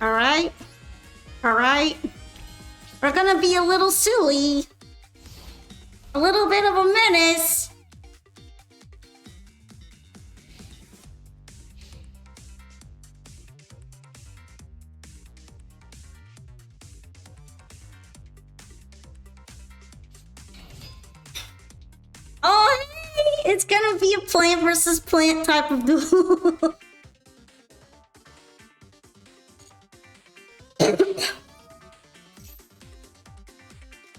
Alright. Alright. We're gonna be a little silly. A little bit of a menace. Oh, hey! It's gonna be a plant versus plant type of duel.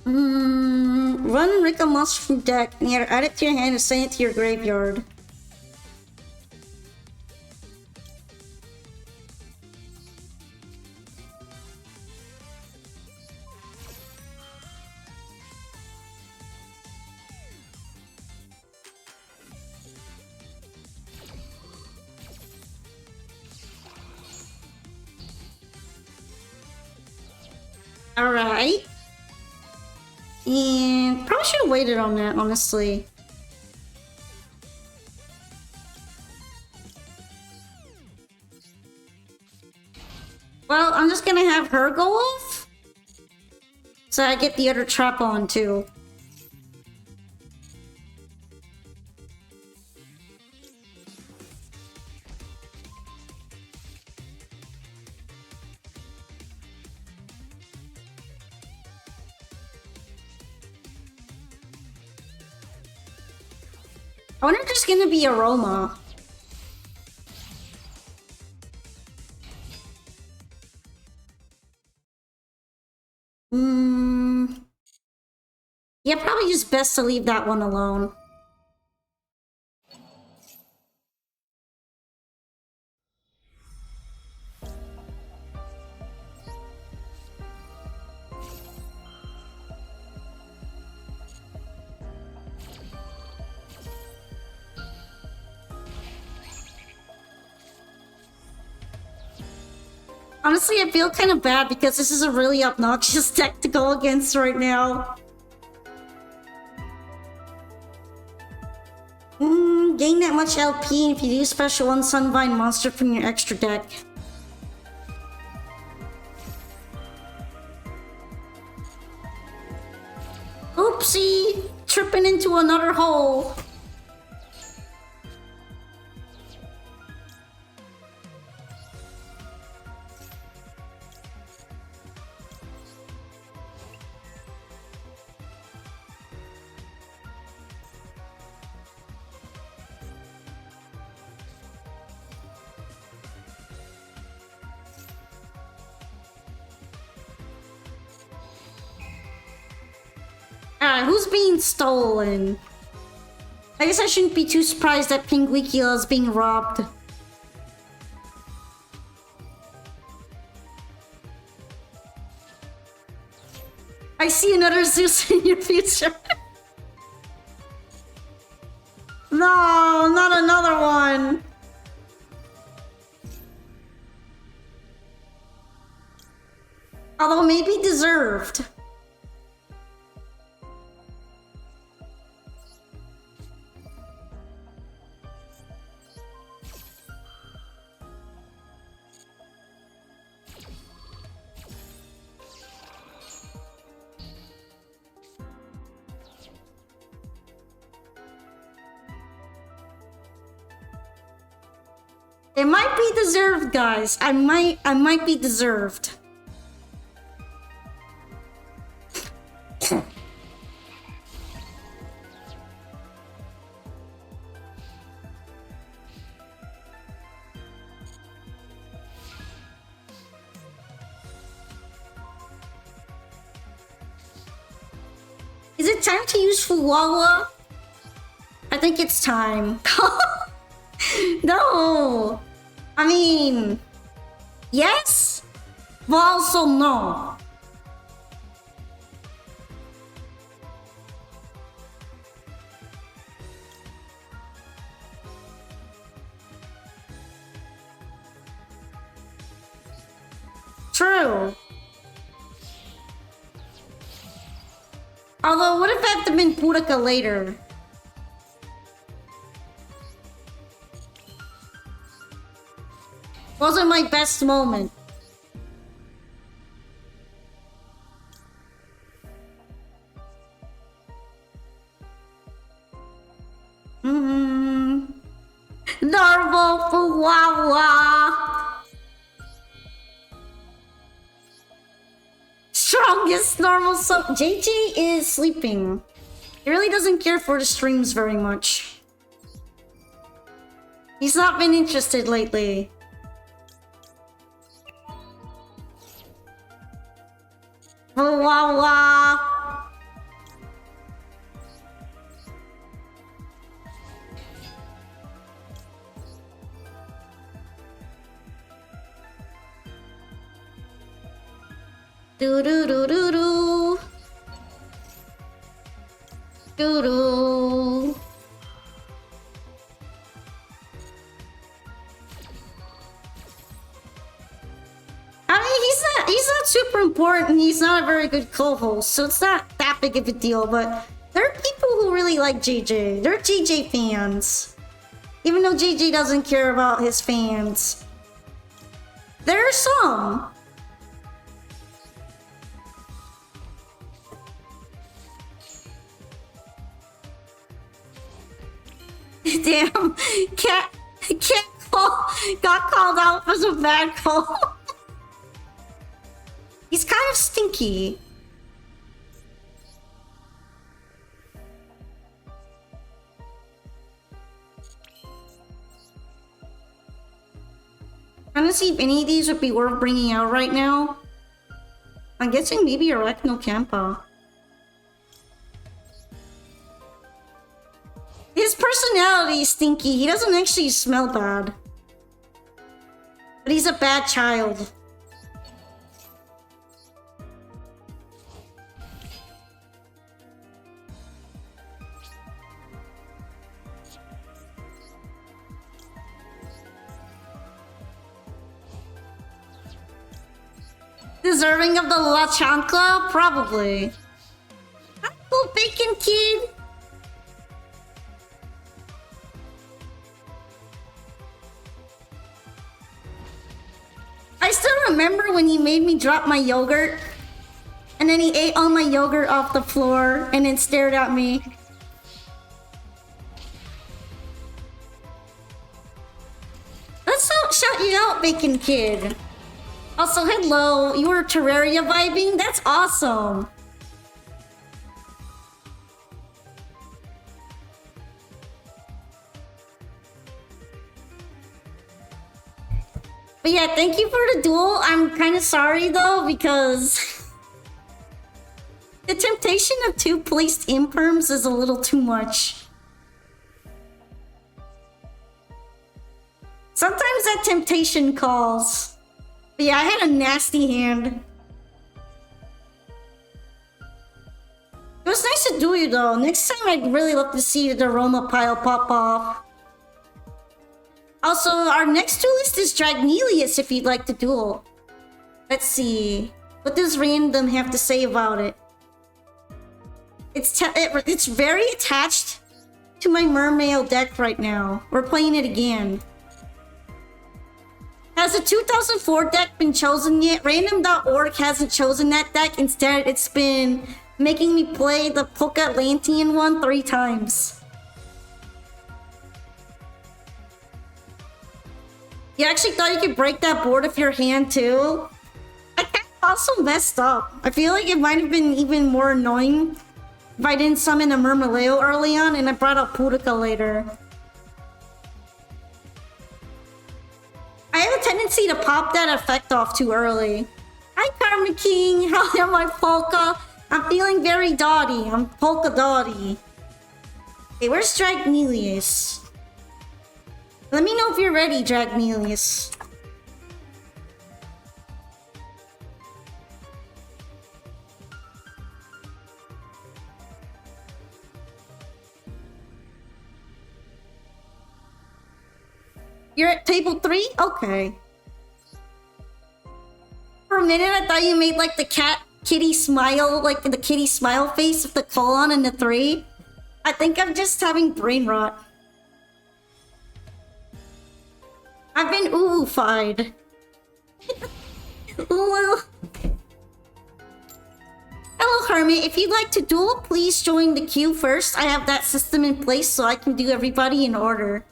Run Rika monster from deck, and either add it to your hand or send it to your graveyard. Alright. And probably should have waited on that, honestly. Well, I'm just gonna have her go off. So I get the other trap on too. I wonder if there's gonna be aroma. Yeah, probably just best to leave that one alone. Honestly, I feel kind of bad because this is a really obnoxious deck to go against right now. Gain that much LP if you do special one Sunvine monster from your extra deck. Oopsie! Tripping into another hole. Who's being stolen? I guess I shouldn't be too surprised that Pinguicula is being robbed. I see another Zeus in your future. No, not another one. Although maybe deserved. It might be deserved, guys. I might be deserved. Is it time to use Fuwawa? I think it's time. No! I mean... Yes? But also no. True. Although, what if I had to been Puraka later? Wasn't my best moment. Normal Fuwawa. Strongest normal so JJ is sleeping. He really doesn't care for the streams very much. He's not been interested lately. Fuwawa. Do do do do do. Do do. I mean, he's not super important. He's not a very good co-host, so it's not that big of a deal. But there are people who really like JJ. They're JJ fans, even though JJ doesn't care about his fans. There are some. Damn, cat call got called out for some bad call. He's kind of stinky. Trying to see if any of these would be worth bringing out right now. I'm guessing maybe Arachno Campa. His personality is stinky. He doesn't actually smell bad. But he's a bad child. Deserving of the La Chancla? Probably. Cool bacon kid. I still remember when he made me drop my yogurt. And then he ate all my yogurt off the floor and then stared at me. Let's shout you out, Bacon Kid. Also, hello. You were Terraria vibing? That's awesome. But yeah, thank you for the duel. I'm kind of sorry though, because the temptation of 2 placed imperms is a little too much. Sometimes that temptation calls. But yeah, I had a nasty hand. It was nice to do you though. Next time I'd really love to see the aroma pile pop off. Also, our next duelist is Dragnelius if you'd like to duel. Let's see. What does Random have to say about it? It's very attached to my Mermail deck right now. We're playing it again. Has the 2004 deck been chosen yet? Random.org hasn't chosen that deck. Instead, it's been making me play the Polka Atlantean one 3 times. You actually thought you could break that board with your hand too? I kind of also messed up. I feel like it might have been even more annoying if I didn't summon a Murmaleo early on and I brought up Pudica later. I have a tendency to pop that effect off too early. Hi Karma King, how am I Polka? I'm feeling very dotty. I'm polka dotty. Okay, where's Dragnelius? Let me know if you're ready, Dragnelius. You're at table 3? Okay. For a minute, I thought you made like the kitty smile, like the kitty smile face with the colon and the 3. I think I'm just having brain rot. I've been ooh-fied. Ooh. Hello, Hermit. If you'd like to duel, please join the queue first. I have that system in place so I can do everybody in order.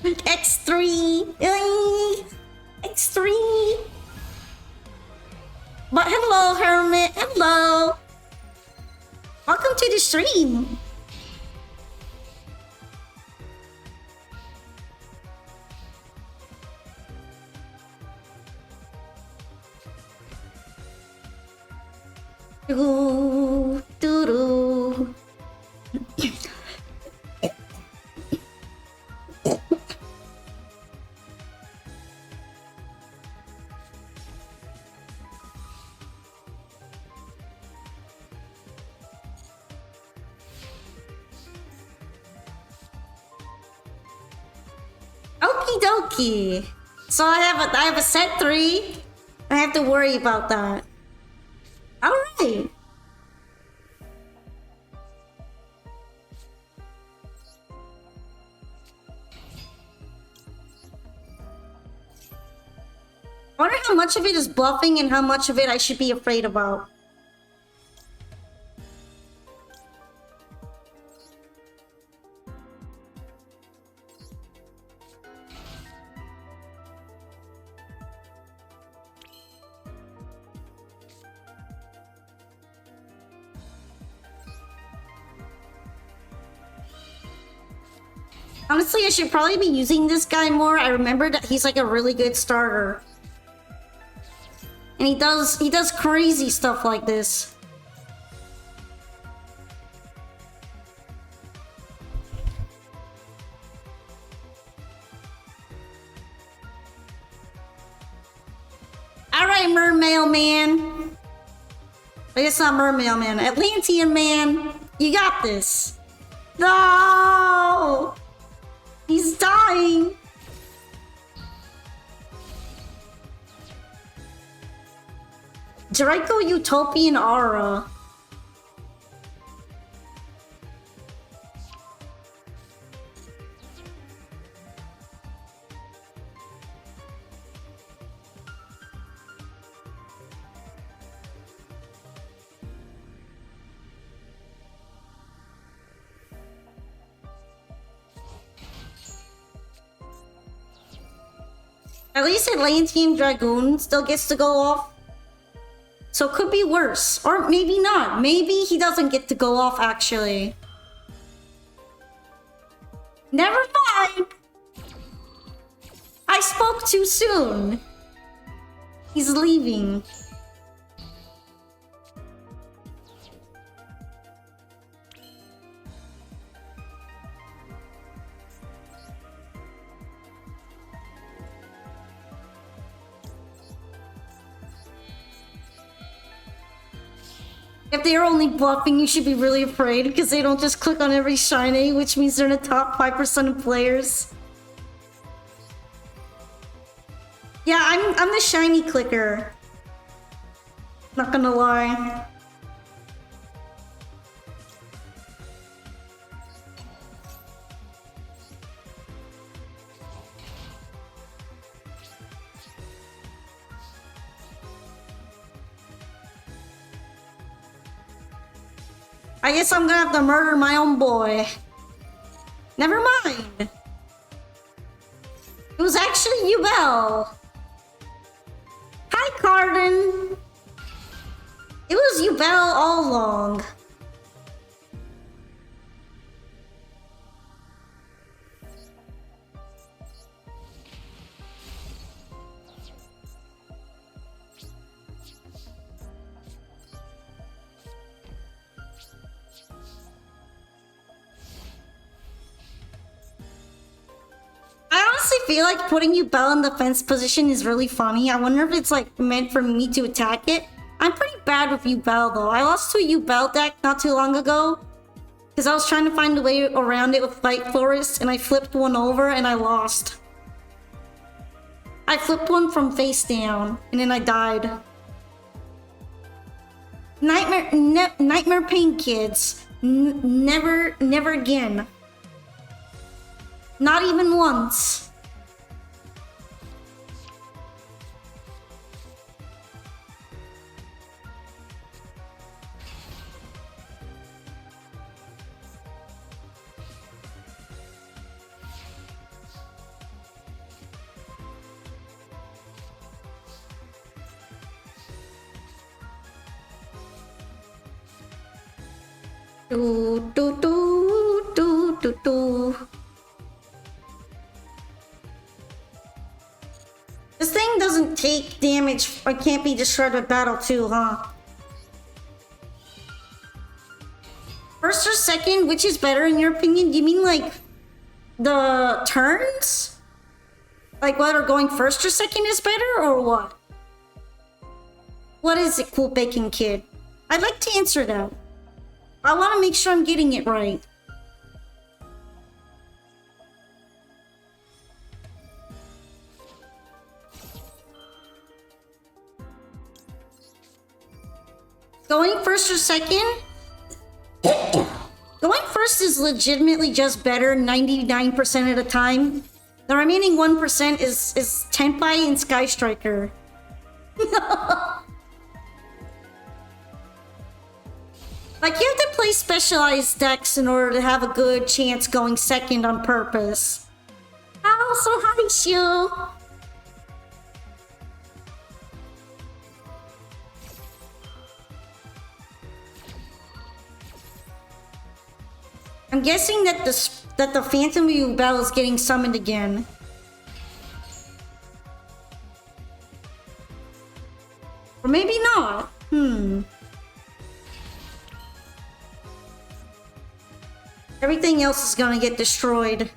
X3! X3! But hello, Hermit! Hello! Welcome to the stream! Doo, doo, doo. Okie dokie. So I have a set 3. I have to worry about that. Alright. I wonder how much of it is bluffing and how much of it I should be afraid about. Honestly, I should probably be using this guy more. I remember that he's like a really good starter. And he does crazy stuff like this. Alright, Mermail Man. But it's not Mermail Man. Atlantean Man. You got this. No! He's dying! Draco Utopian Aura. At least Atlantean Dragoon still gets to go off. So it could be worse. Or maybe not. Maybe he doesn't get to go off actually. Never mind. I spoke too soon. He's leaving. If they are only bluffing, you should be really afraid because they don't just click on every shiny, which means they're in the top 5% of players. Yeah, I'm the shiny clicker. Not gonna lie. I guess I'm gonna have to murder my own boy. Never mind. It was actually Ubel. Hi, Carden. It was Ubel all along. I honestly feel like putting Ubel in the fence position is really funny. I wonder if it's like meant for me to attack it. I'm pretty bad with Ubel though. I lost to a Ubel deck not too long ago because I was trying to find a way around it with Fight Forest and I flipped one over and I lost. I flipped one from face down and then I died. Nightmare Pain kids. Never again. Not even once. Do do do do do do. This thing doesn't take damage or can't be destroyed with battle too, huh? First or second, which is better in your opinion? Do you mean like the turns? Like whether going first or second is better or what? What is it, Cool Bacon Kid? I'd like to answer that. I want to make sure I'm getting it right. Going first or second? Going first is legitimately just better 99% of the time. The remaining 1% is Tenpai and Sky Striker. Like, you have to play specialized decks in order to have a good chance going second on purpose. Oh, so hi, Shu! I'm guessing that the Phantom Ubel is getting summoned again. Or maybe not. Everything else is gonna get destroyed.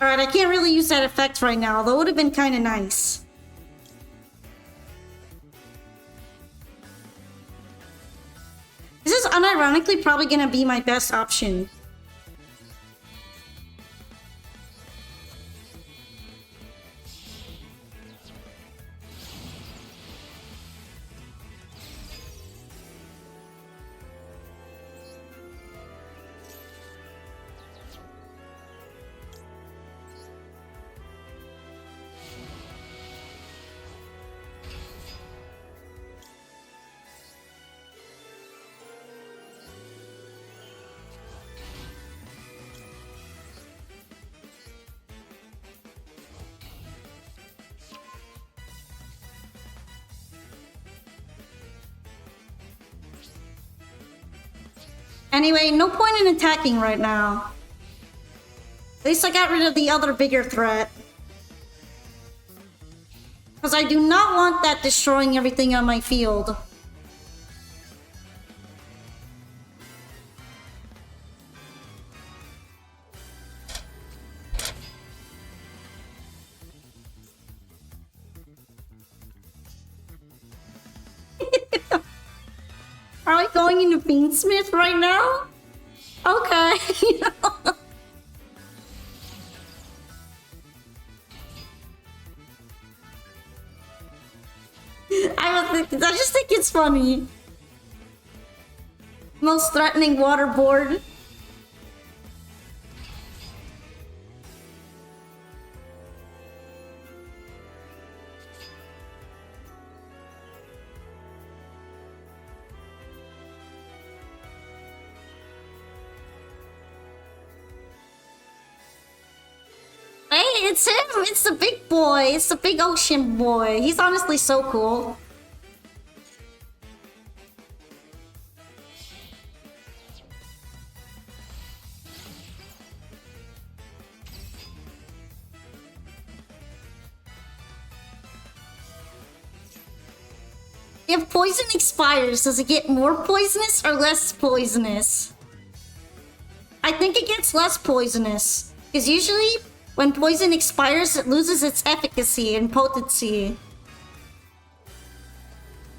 Alright, I can't really use that effect right now, although it would have been kind of nice. This is unironically probably gonna be my best option. Anyway, no point in attacking right now. At least I got rid of the other bigger threat. Because I do not want that destroying everything on my field. Are we going into Fiendsmith right now? Okay. I just think it's funny. Most threatening waterboard. Hey, it's him! It's the big boy! It's the big ocean boy! He's honestly so cool. If poison expires, does it get more poisonous or less poisonous? I think it gets less poisonous. Because usually, when poison expires, it loses its efficacy and potency.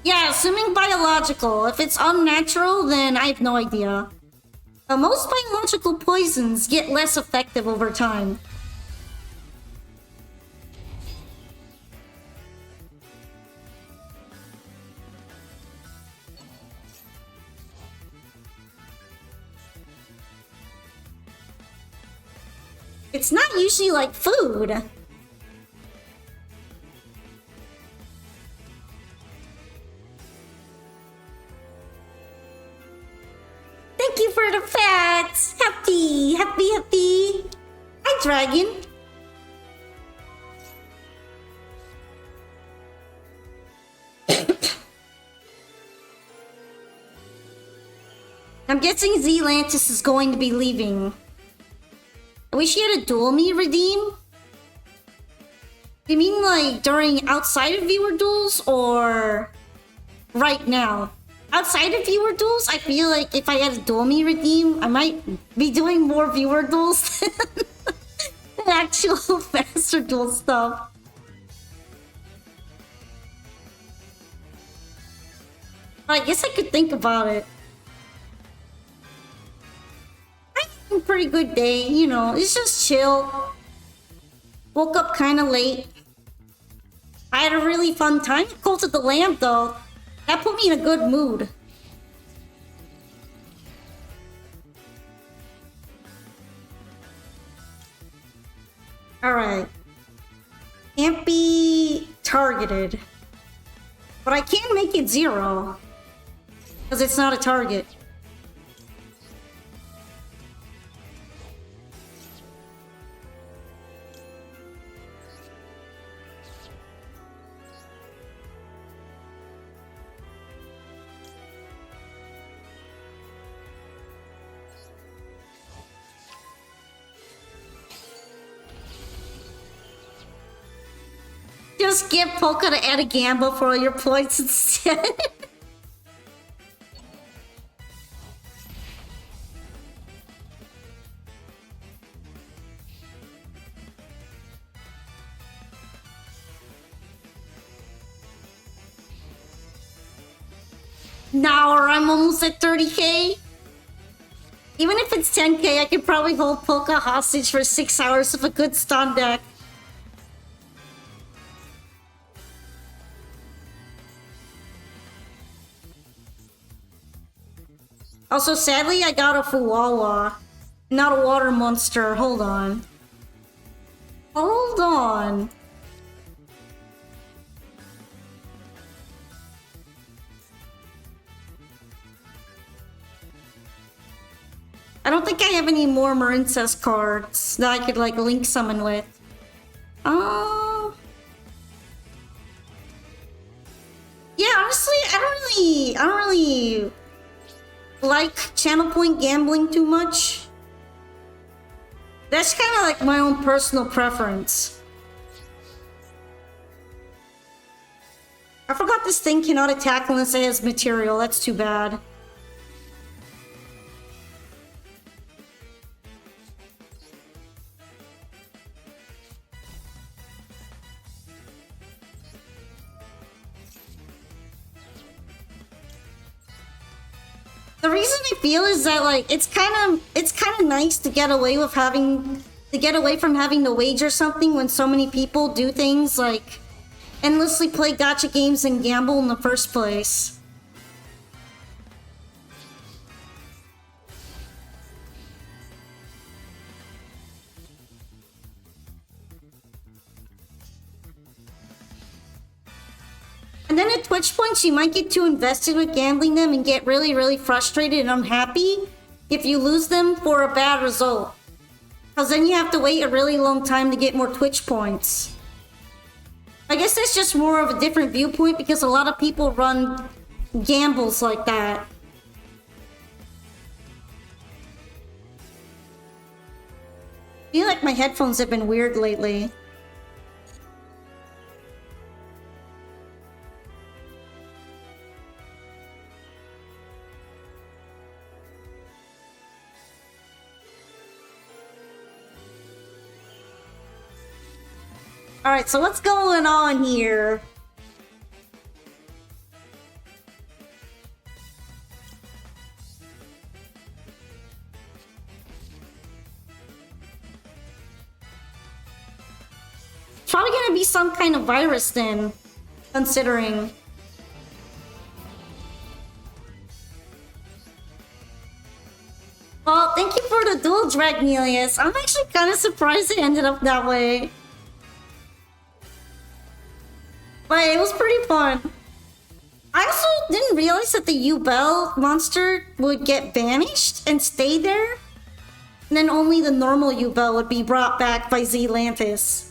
Yeah, assuming biological. If it's unnatural, then I have no idea. Most biological poisons get less effective over time. It's not usually like food. Thank you for the fats! Happy! Happy, happy! Hi, dragon! I'm guessing Zealantis is going to be leaving. I wish he had a duel me redeem. You mean like during outside of viewer duels or right now? Outside of viewer duels, I feel like if I had a duel me redeem, I might be doing more viewer duels than actual faster duel stuff. I guess I could think about it. Pretty good day, you know, it's just chill. Woke up kind of late. I had a really fun time at Cult of the Lamb though. That put me in a good mood. Alright. Can't be targeted. But I can make it 0. Because it's not a target. Just give Polka to add a gamble for all your points instead. Now, or I'm almost at 30k. Even if it's 10k, I could probably hold Polka hostage for 6 hours with a good stun deck. Also, sadly, I got a Fuwawa. Not a water monster. Hold on. Hold on. I don't think I have any more Marincess cards that I could, like, link summon with. Yeah, honestly, I don't really... like channel point gambling too much. That's kind of like my own personal preference. I forgot this thing cannot attack unless it has material. That's too bad. The reason I feel is that like it's kind of nice to get away with from having to wager something when so many people do things like endlessly play gacha games and gamble in the first place. And then at Twitch points, you might get too invested with gambling them and get really, really frustrated and unhappy if you lose them for a bad result. Because then you have to wait a really long time to get more Twitch points. I guess that's just more of a different viewpoint because a lot of people run gambles like that. I feel like my headphones have been weird lately. Alright, so what's going on here? It's probably gonna be some kind of virus then, considering. Well, thank you for the duel, Dragnelius. I'm actually kind of surprised it ended up that way. But it was pretty fun. I also didn't realize that the U-Bell monster would get banished and stay there. And then only the normal U-Bell would be brought back by Zealantis.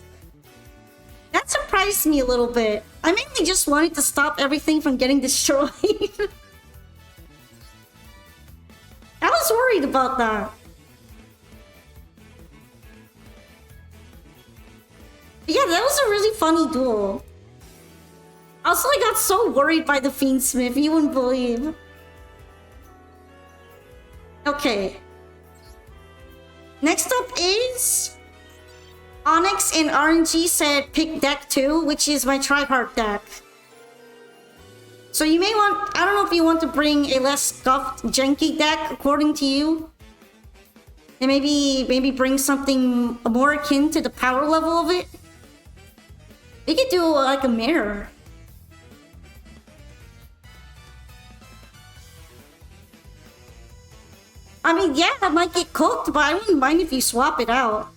That surprised me a little bit. I mainly just wanted to stop everything from getting destroyed. I was worried about that. But yeah, that was a really funny duel. Also, I got so worried by the Fiendsmith, you wouldn't believe. Okay. Next up is... Onyx and RNG said pick deck 2, which is my tryhard deck. So you may want... I don't know if you want to bring a less scuffed, janky deck, according to you. And maybe bring something more akin to the power level of it. You could do like a mirror. I mean, yeah, I might get cooked, but I wouldn't mind if you swap it out.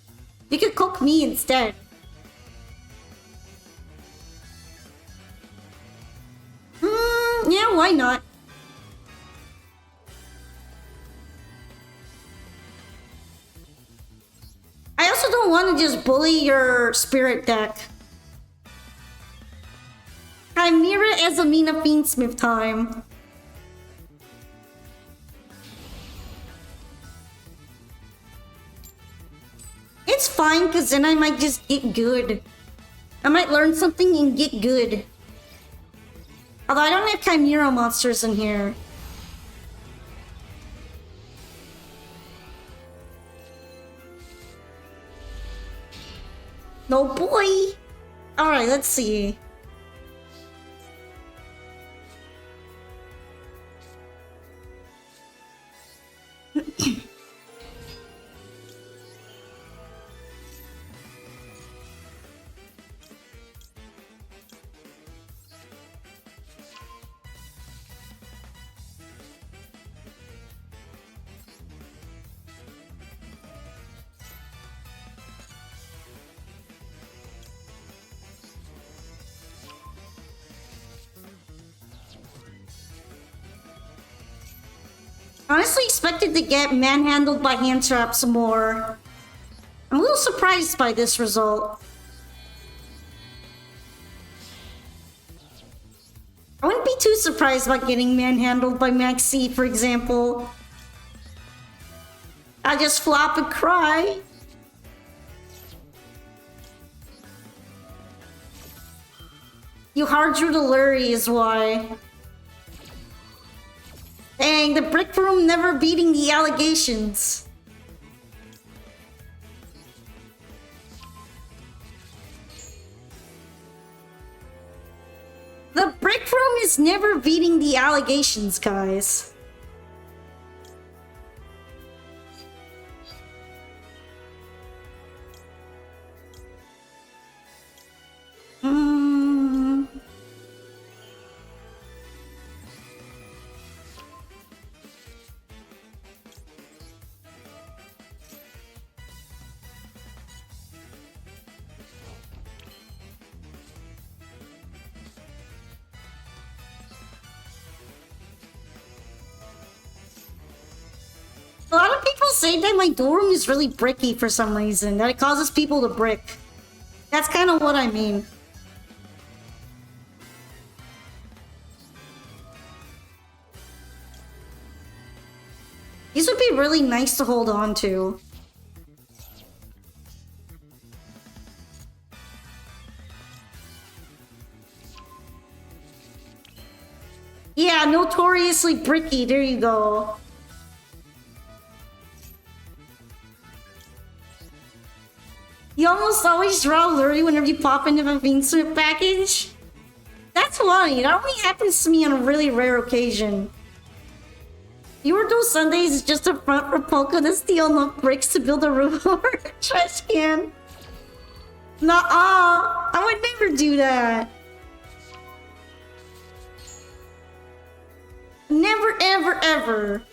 You could cook me instead. Yeah, why not? I also don't want to just bully your spirit deck. Chimera as Amina Fiendsmith time. It's fine, because then I might just get good. I might learn something and get good. Although I don't have Chimera monsters in here. No boy! Alright, let's see. Honestly expected to get manhandled by hand traps more. I'm a little surprised by this result. I wouldn't be too surprised about getting manhandled by Maxi, for example. I just flop and cry. You hard drew the Lurie is why. Dang, the brick room never beating the allegations. The brick room is never beating the allegations, guys. A lot of people say that my dorm is really bricky for some reason, that it causes people to brick. That's kind of what I mean. These would be really nice to hold on to. Yeah, notoriously bricky, there you go. You almost always draw Lurie whenever you pop into a Bean Sweep package? That's funny, that only happens to me on a really rare occasion. Viewer Duel Sundays is just a front for Poco to steal enough bricks to build a roof over a trash can. Nuh-uh, I would never do that. Never, ever, ever.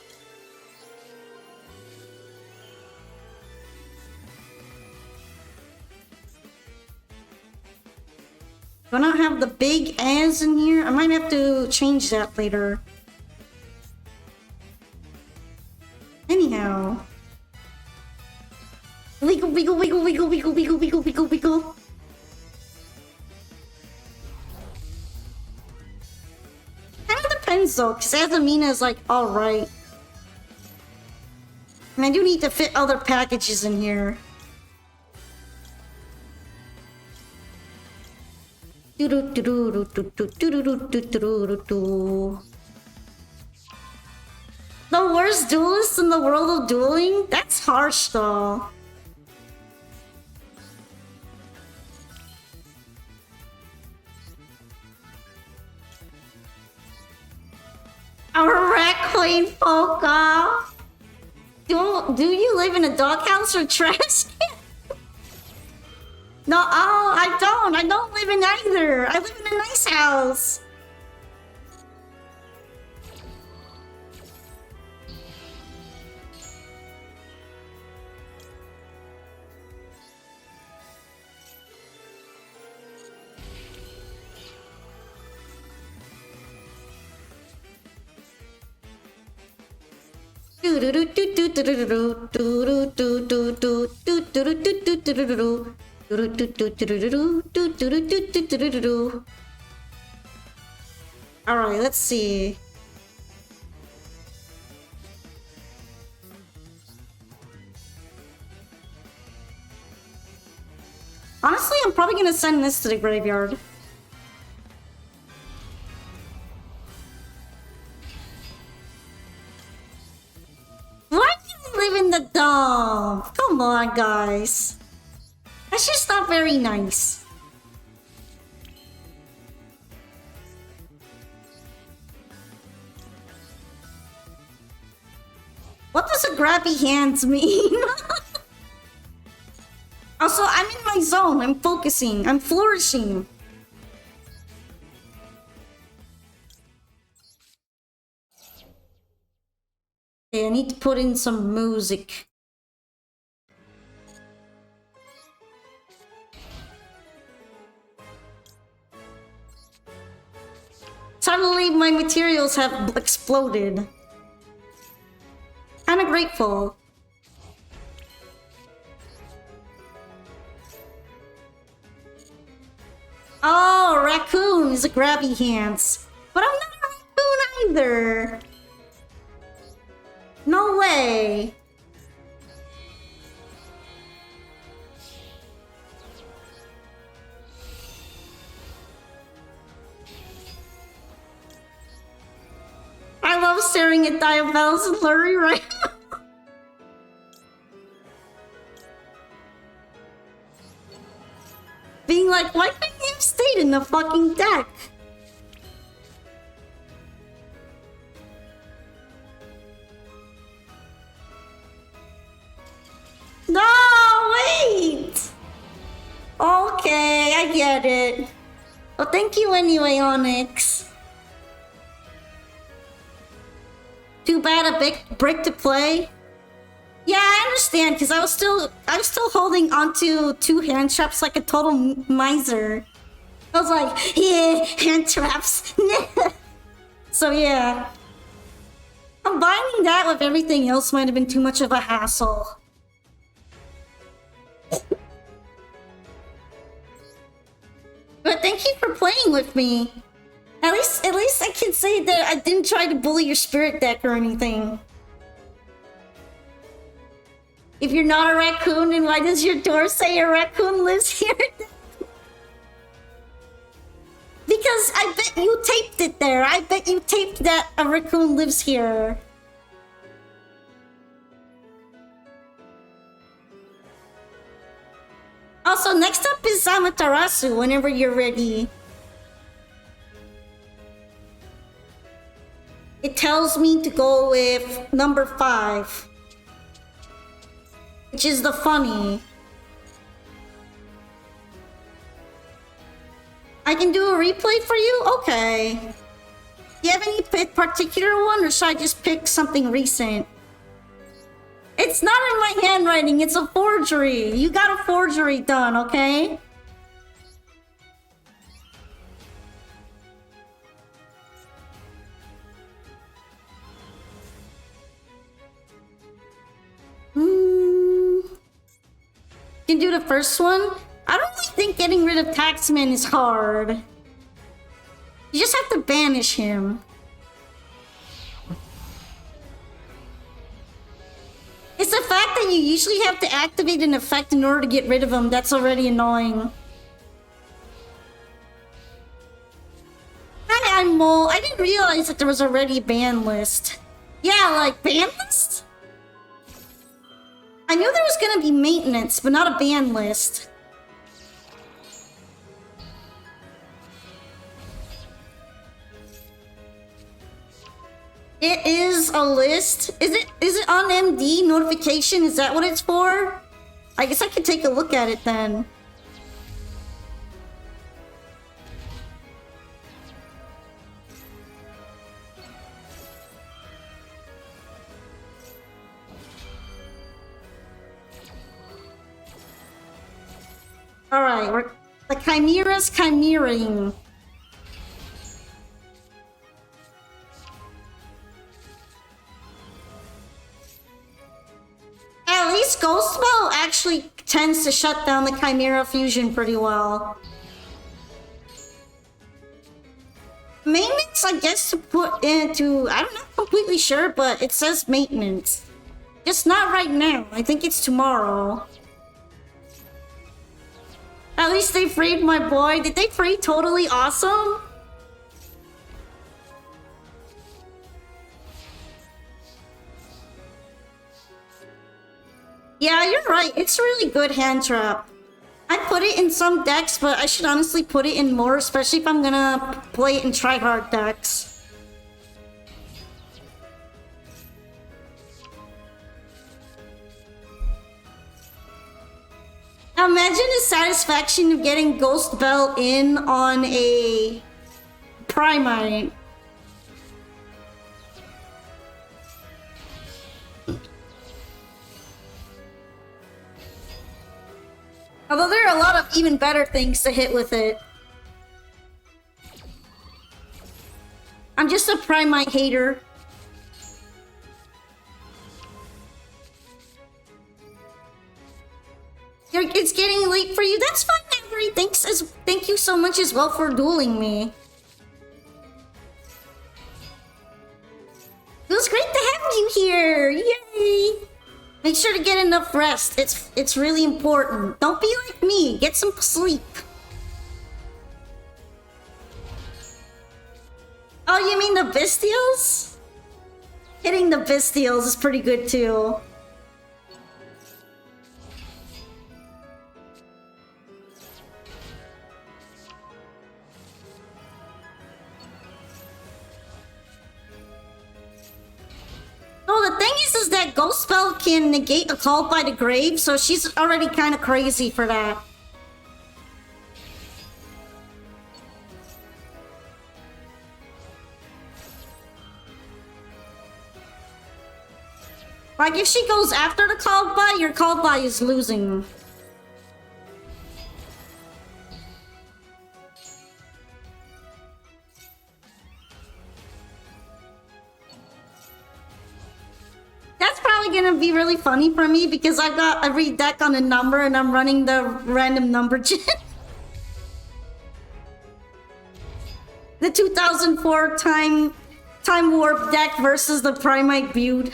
Do I not have the big as in here? I might have to change that later. Anyhow. Wiggle, wiggle, wiggle, wiggle, wiggle, wiggle, wiggle, wiggle, wiggle. Kind of depends though, because Azamina is like, alright. And I do need to fit other packages in here. The worst duelist in the world of dueling? That's harsh though. Our rat queen Polka. Do you live in a doghouse or trash can? No, oh, I don't. I don't live in either. I live in a nice house. Alright, let's see. Honestly, I'm probably gonna send this to the graveyard. Why do you live in the dump? Come on, guys. That's just not very nice. What does a grabby hands mean? Also, I'm in my zone. I'm focusing. I'm flourishing. Okay, I need to put in some music. Suddenly, my materials have exploded. Kinda grateful. Oh, raccoon is a grabby hands. But I'm not a raccoon either. No way. I love staring at Diabellus and Lurie right now. Being like, why couldn't you have stayed in the fucking deck? No, wait! Okay, I get it. Well, thank you anyway, Onyx. Too bad a big brick to play. Yeah, I understand, because I was still holding onto 2 hand traps like a total miser. I was like, yeah, hand traps. So yeah. Combining that with everything else might have been too much of a hassle. But thank you for playing with me. At least I can say that I didn't try to bully your spirit deck or anything. If you're not a raccoon, then why does your door say a raccoon lives here? Because I bet you taped it there. I bet you taped that a raccoon lives here. Also, next up is Amaterasu whenever you're ready. It tells me to go with number 5. Which is the funny. I can do a replay for you? Okay. Do you have any particular one, or should I just pick something recent? It's not in my handwriting, it's a forgery. You got a forgery done, okay? Can do the first one? I don't really think getting rid of Taxman is hard. You just have to banish him. It's the fact that you usually have to activate an effect in order to get rid of him that's already annoying. Hi, I'm Mole. I didn't realize that there was already a ban list. Yeah, like, ban list? I knew there was gonna be maintenance, but not a ban list. It is a list. Is it on MD notification? Is that what it's for? I guess I could take a look at it then. Alright, we're the Chimera's chimeraing. At least Ghost Spell actually tends to shut down the Chimera fusion pretty well. Maintenance, I guess, to put into... I'm not completely sure, but it says maintenance. Just not right now. I think it's tomorrow. At least they freed my boy. Did they free Totally Awesome? Yeah, you're right. It's a really good hand trap. I put it in some decks, but I should honestly put it in more, especially if I'm gonna play it in tryhard decks. Now imagine the satisfaction of getting Ghost Bell in on a Primite. Although there are a lot of even better things to hit with it. I'm just a Primite hater. It's getting late for you. That's fine, Avery. Thank you so much as well for dueling me. have you here! Yay! Make sure to get enough rest. It's really important. Don't be like me. Get some sleep. Oh, you mean the Bestials? Hitting the Bestials is pretty good too. No, the thing is that Ghost Spell can negate a call by the grave, so she's already kind of crazy for that. Like, if she goes after the called by, your called by is losing. That's probably gonna be really funny for me because I've got every deck on a number and I'm running the random number gen. The 2004 time warp deck versus the Primite build.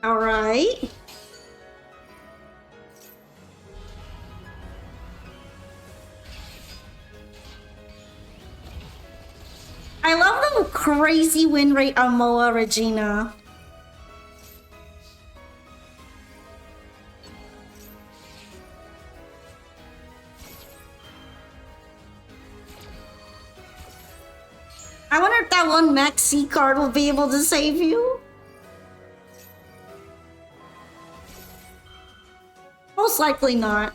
All right. I love the crazy win rate on Moa Regina. I wonder if that one Max C card will be able to save you. Most likely not.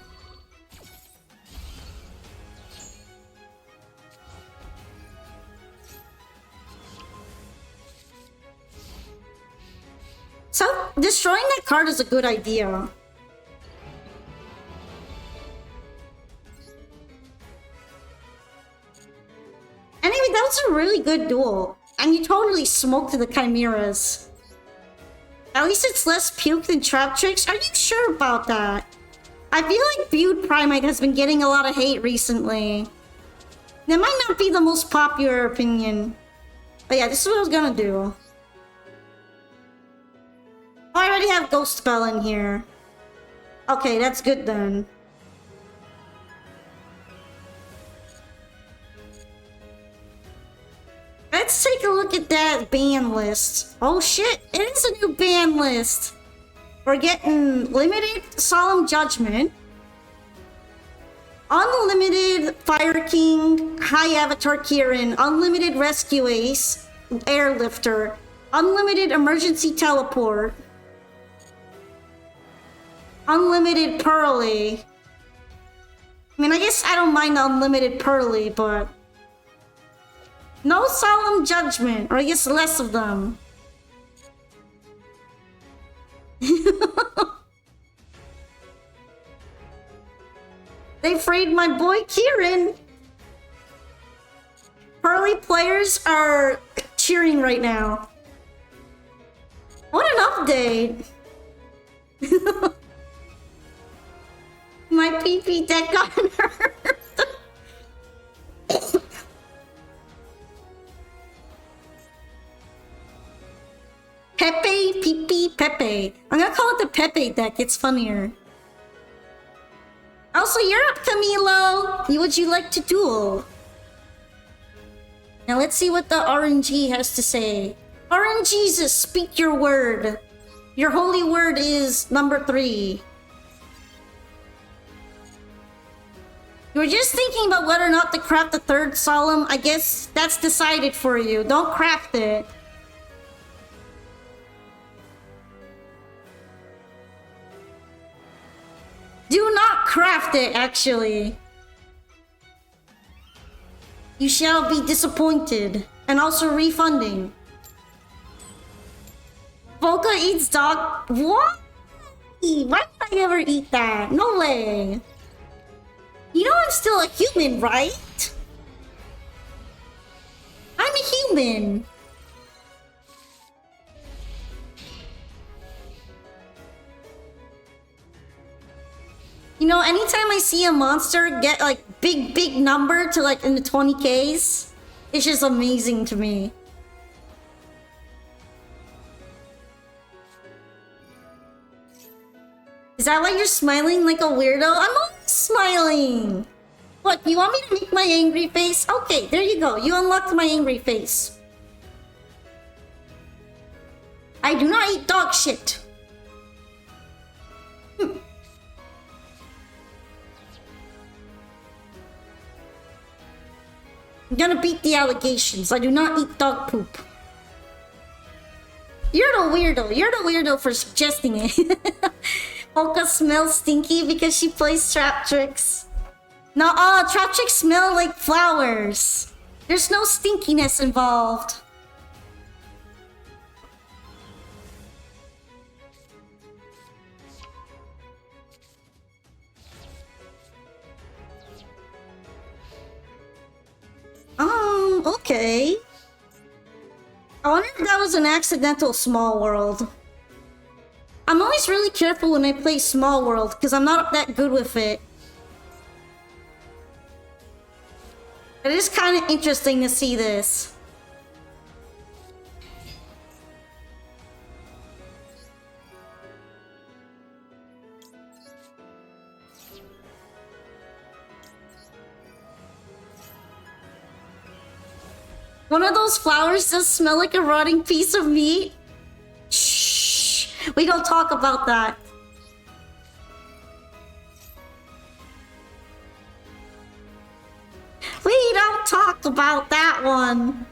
So, destroying that card is a good idea. Anyway, that was a really good duel. And you totally smoked the Chimeras. At least it's less puke than Trap Tricks. Are you sure about that? I feel like Butte Primite has been getting a lot of hate recently. That might not be the most popular opinion. But yeah, this is what I was gonna do. Oh, I already have Ghost Spell in here. Okay, that's good then. Let's take a look at that ban list. Oh shit, it is a new ban list. We're getting Limited Solemn Judgment, Unlimited Fire King, High Avatar Kirin, Unlimited Rescue Ace, Airlifter, Unlimited Emergency Teleport, Unlimited Pearly. I mean, I guess I don't mind Unlimited Pearly, but no Solemn Judgment, or I guess less of them. They freed my boy Kirin. Pearly players are cheering right now. What an update! My PP deck got hurt. Pepe, PP, Pepe. I'm gonna call it the Pepe deck, it's funnier. Also, you're up, Camilo! Would you like to duel? Now let's see what the RNG has to say. RNGesus, speak your word. Your holy word is number 3. You were just thinking about whether or not to craft the 3rd Solemn. I guess that's decided for you. Don't craft it. Do not craft it, actually. You shall be disappointed. And also refunding. Volca eats dog. What? Why did I ever eat that? No way. You know I'm still a human, right? human. You know, anytime I see a monster get like big number to like in the 20Ks, it's just amazing to me. Is that why you're smiling like a weirdo? I'm always smiling. What, you want me to make my angry face? Okay, there you go. You unlocked my angry face. I do not eat dog shit. I'm gonna beat the allegations. I do not eat dog poop. You're the weirdo. You're the weirdo for suggesting it. Polka smells stinky because she plays trap tricks. No, trap tricks smell like flowers. There's no stinkiness involved. Okay. I wonder if that was an accidental small world. I'm always really careful when I play small world because I'm not that good with it. It is kind of interesting to see this. One of those flowers does smell like a rotting piece of meat. Shh, we don't talk about that. We don't talk about that one.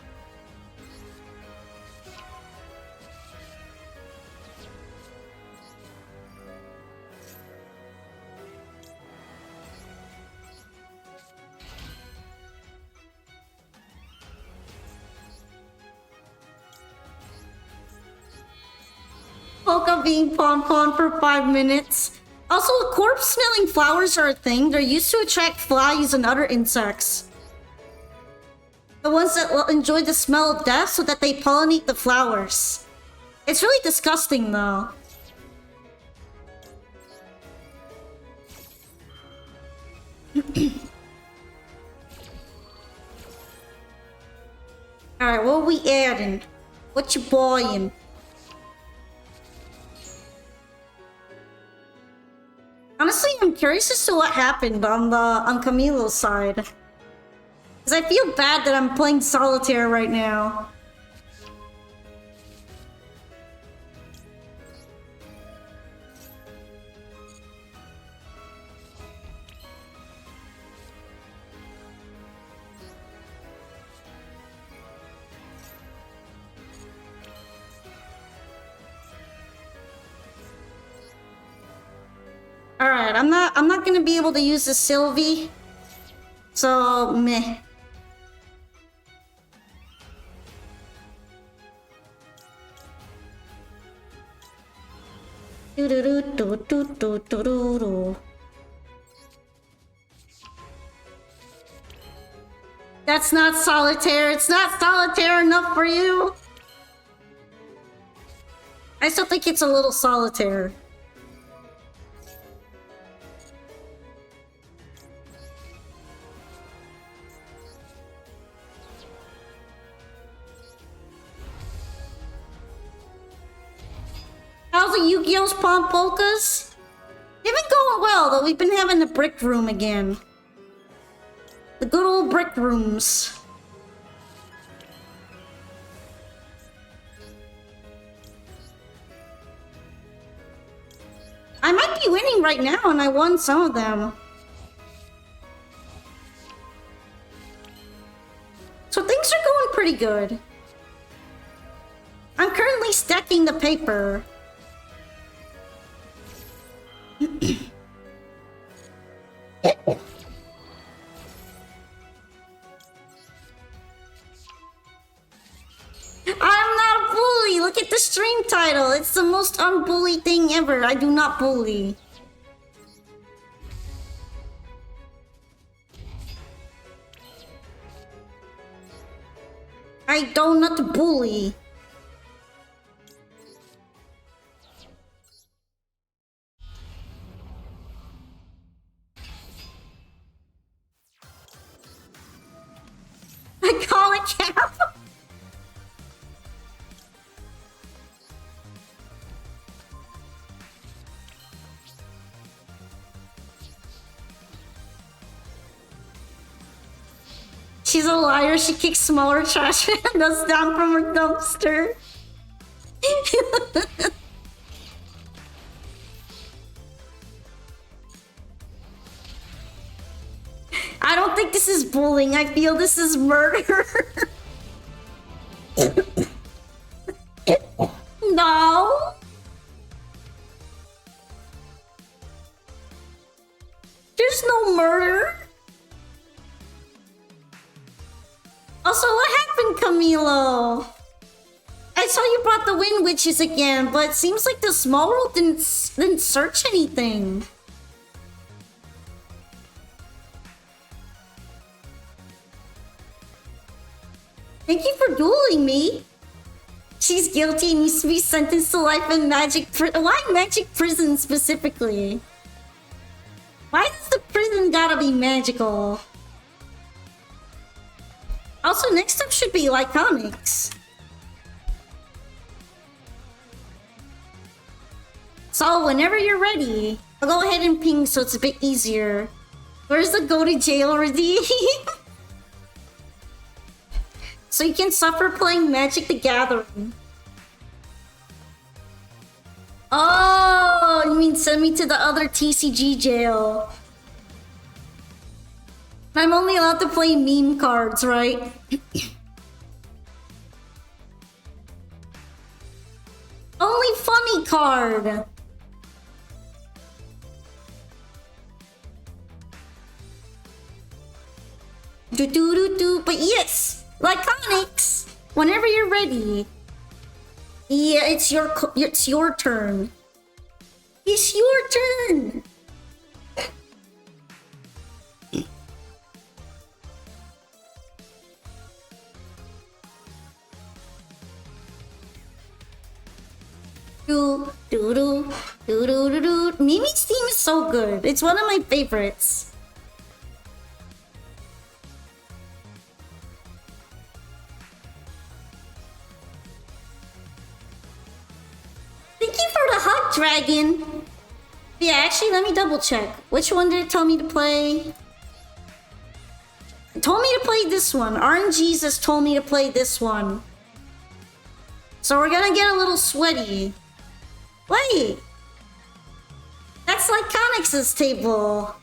Polka being pom-pom for 5 minutes. Also, corpse-smelling flowers are a thing. They're used to attract flies and other insects. The ones that will enjoy the smell of death so that they pollinate the flowers. It's really disgusting, though. Alright, what are we adding? What you buying? Honestly, I'm curious as to what happened on Camilo's side. Because I feel bad that I'm playing solitaire right now. Alright, I'm not gonna be able to use the Sylvie. So meh. That's not solitaire. It's not solitaire enough for you. I still think it's a little solitaire. How's the Yu-Gi-Oh's Pom Polkas? They've been going well, though. We've been having the brick room again. The good old brick rooms. I might be winning right now, and I won some of them. So things are going pretty good. I'm currently stacking the paper. I'm not a bully! Look at the stream title! It's the most unbully thing ever. I do not bully. I I don't not bully. I call it cap. She's a liar. She kicks smaller trash and does down from her dumpster. I don't think this is bullying. I feel this is murder. No. There's no murder. Also, what happened, Camilo? I saw you brought the Wind Witches again, but it seems like the small world didn't search anything. Thank you for dueling me. She's guilty and needs to be sentenced to life in magic why magic prison specifically? Why does the prison gotta be magical? Also, next up should be Lyconics. So, whenever you're ready, I'll go ahead and ping so it's a bit easier. Where's the go to jail redeem? So you can suffer playing Magic the Gathering. Oh, you mean send me to the other TCG jail? I'm only allowed to play meme cards, right? Only funny card. But yes, Lyconics, whenever you're ready. Yeah, it's your turn. It's your turn. Mimi's theme is so good. It's one of my favorites. Thank you for the hug, Dragon. Yeah, actually, let me double check. Which one did it tell me to play? It told me to play this one. RNGesus told me to play this one. So we're gonna get a little sweaty. Wait! That's Lyconics' table.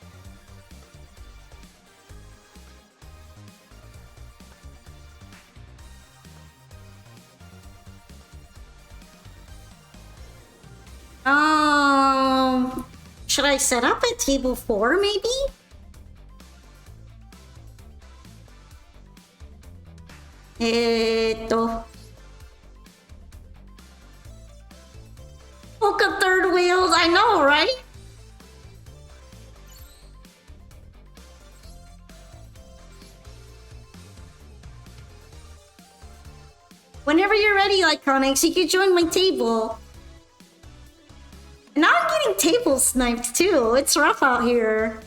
Should I set up at table 4 maybe? Polka third wheels, I know, right? Whenever you're ready, Lyconics, you can join my table. And now I'm getting table sniped too. It's rough out here.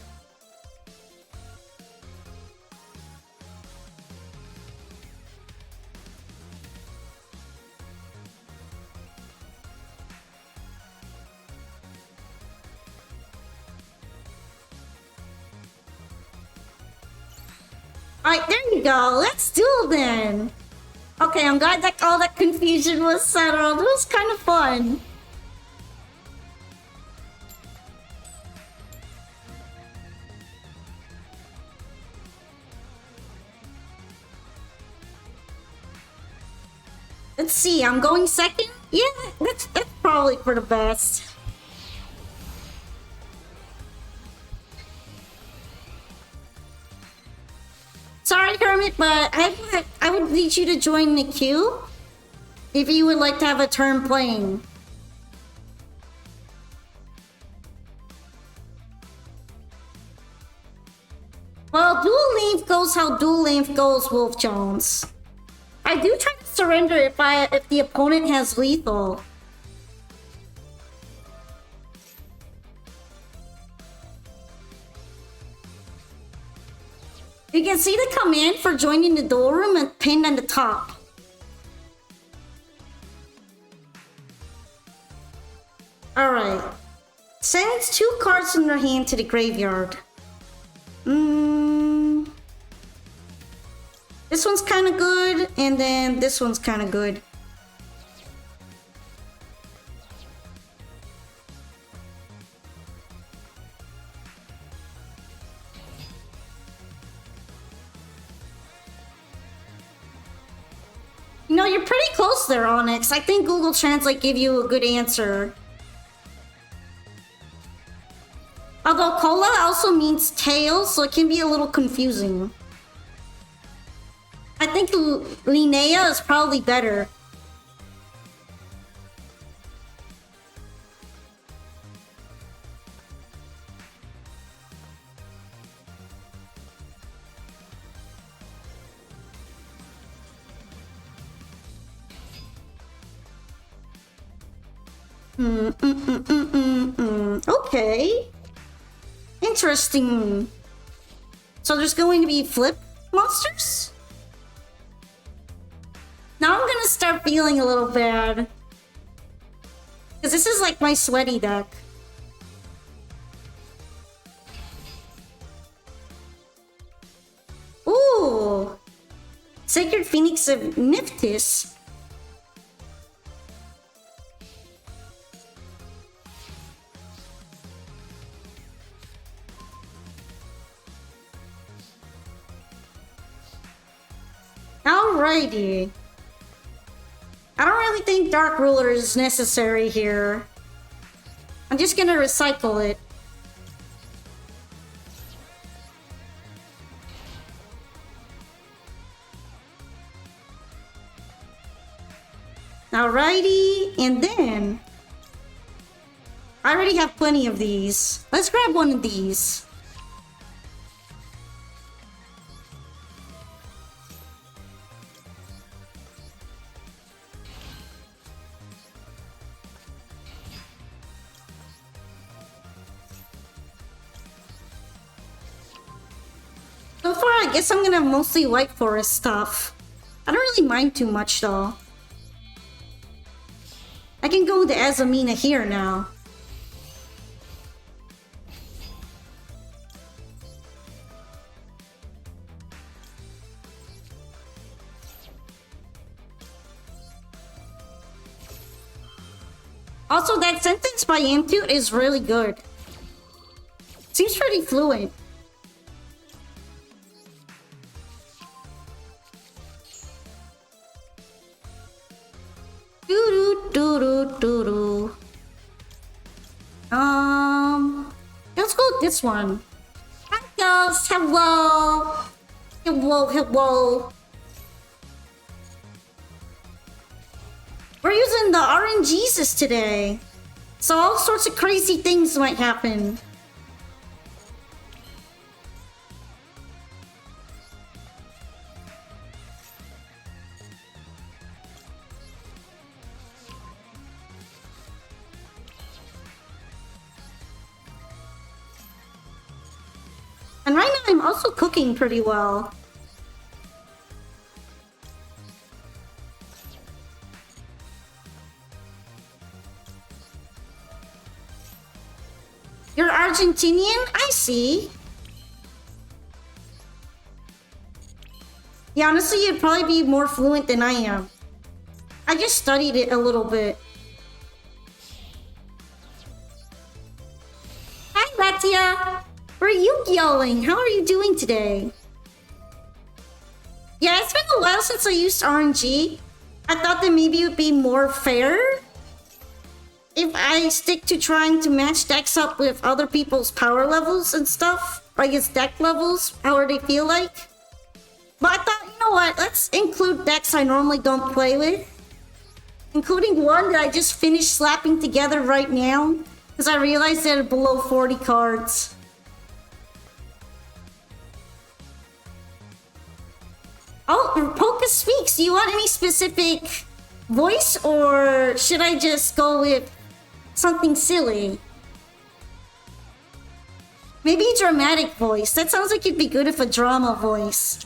Alright, there you go. Let's duel then. Okay, I'm glad that all that confusion was settled. It was kind of fun. Let's see, I'm going second? Yeah, that's probably for the best. Sorry, Hermit, but I would need you to join the queue if you would like to have a turn playing. Well, Duel Length goes how Duel Length goes, Wolf Jones. I do try to surrender if the opponent has lethal. You can see the command for joining the duel room and pinned on the top. Alright. Sends 2 cards in their hand to the graveyard. This one's kind of good, and then this one's kind of good. You know, you're pretty close there, Onyx. I think Google Translate gave you a good answer. Although cola also means tail, so it can be a little confusing. I think Linnea is probably better. Okay. Interesting. So there's going to be flip monsters? Now I'm gonna start feeling a little bad. Because this is like my sweaty deck. Ooh! Sacred Phoenix of Niftis. Alrighty. I don't really think Dark Ruler is necessary here. I'm just gonna recycle it. Alrighty, and then... I already have plenty of these. Let's grab one of these. So far, I guess I'm gonna mostly White Forest stuff. I don't really mind too much though. I can go to Azamina here now. Also, that sentence by Antute is really good. Seems pretty fluent. Doo-doo-doo-doo-doo-doo. Let's go with this one. Hi girls, hello. Hello, hello. We're using the RNGesus today. So all sorts of crazy things might happen. And right now I'm also cooking pretty well. You're Argentinian? I see. Yeah, honestly, you'd probably be more fluent than I am. I just studied it a little bit. Hi, Latia. Where are you yelling? How are you doing today? Yeah, it's been a while since I used RNG. I thought that maybe it would be more fair if I stick to trying to match decks up with other people's power levels and stuff. Or I guess deck levels, however they feel like. But I thought, you know what, let's include decks I normally don't play with. Including one that I just finished slapping together right now. Because I realized that it's below 40 cards. Oh, Poca speaks. Do you want any specific voice, or should I just go with something silly? Maybe a dramatic voice. That sounds like it'd be good if a drama voice.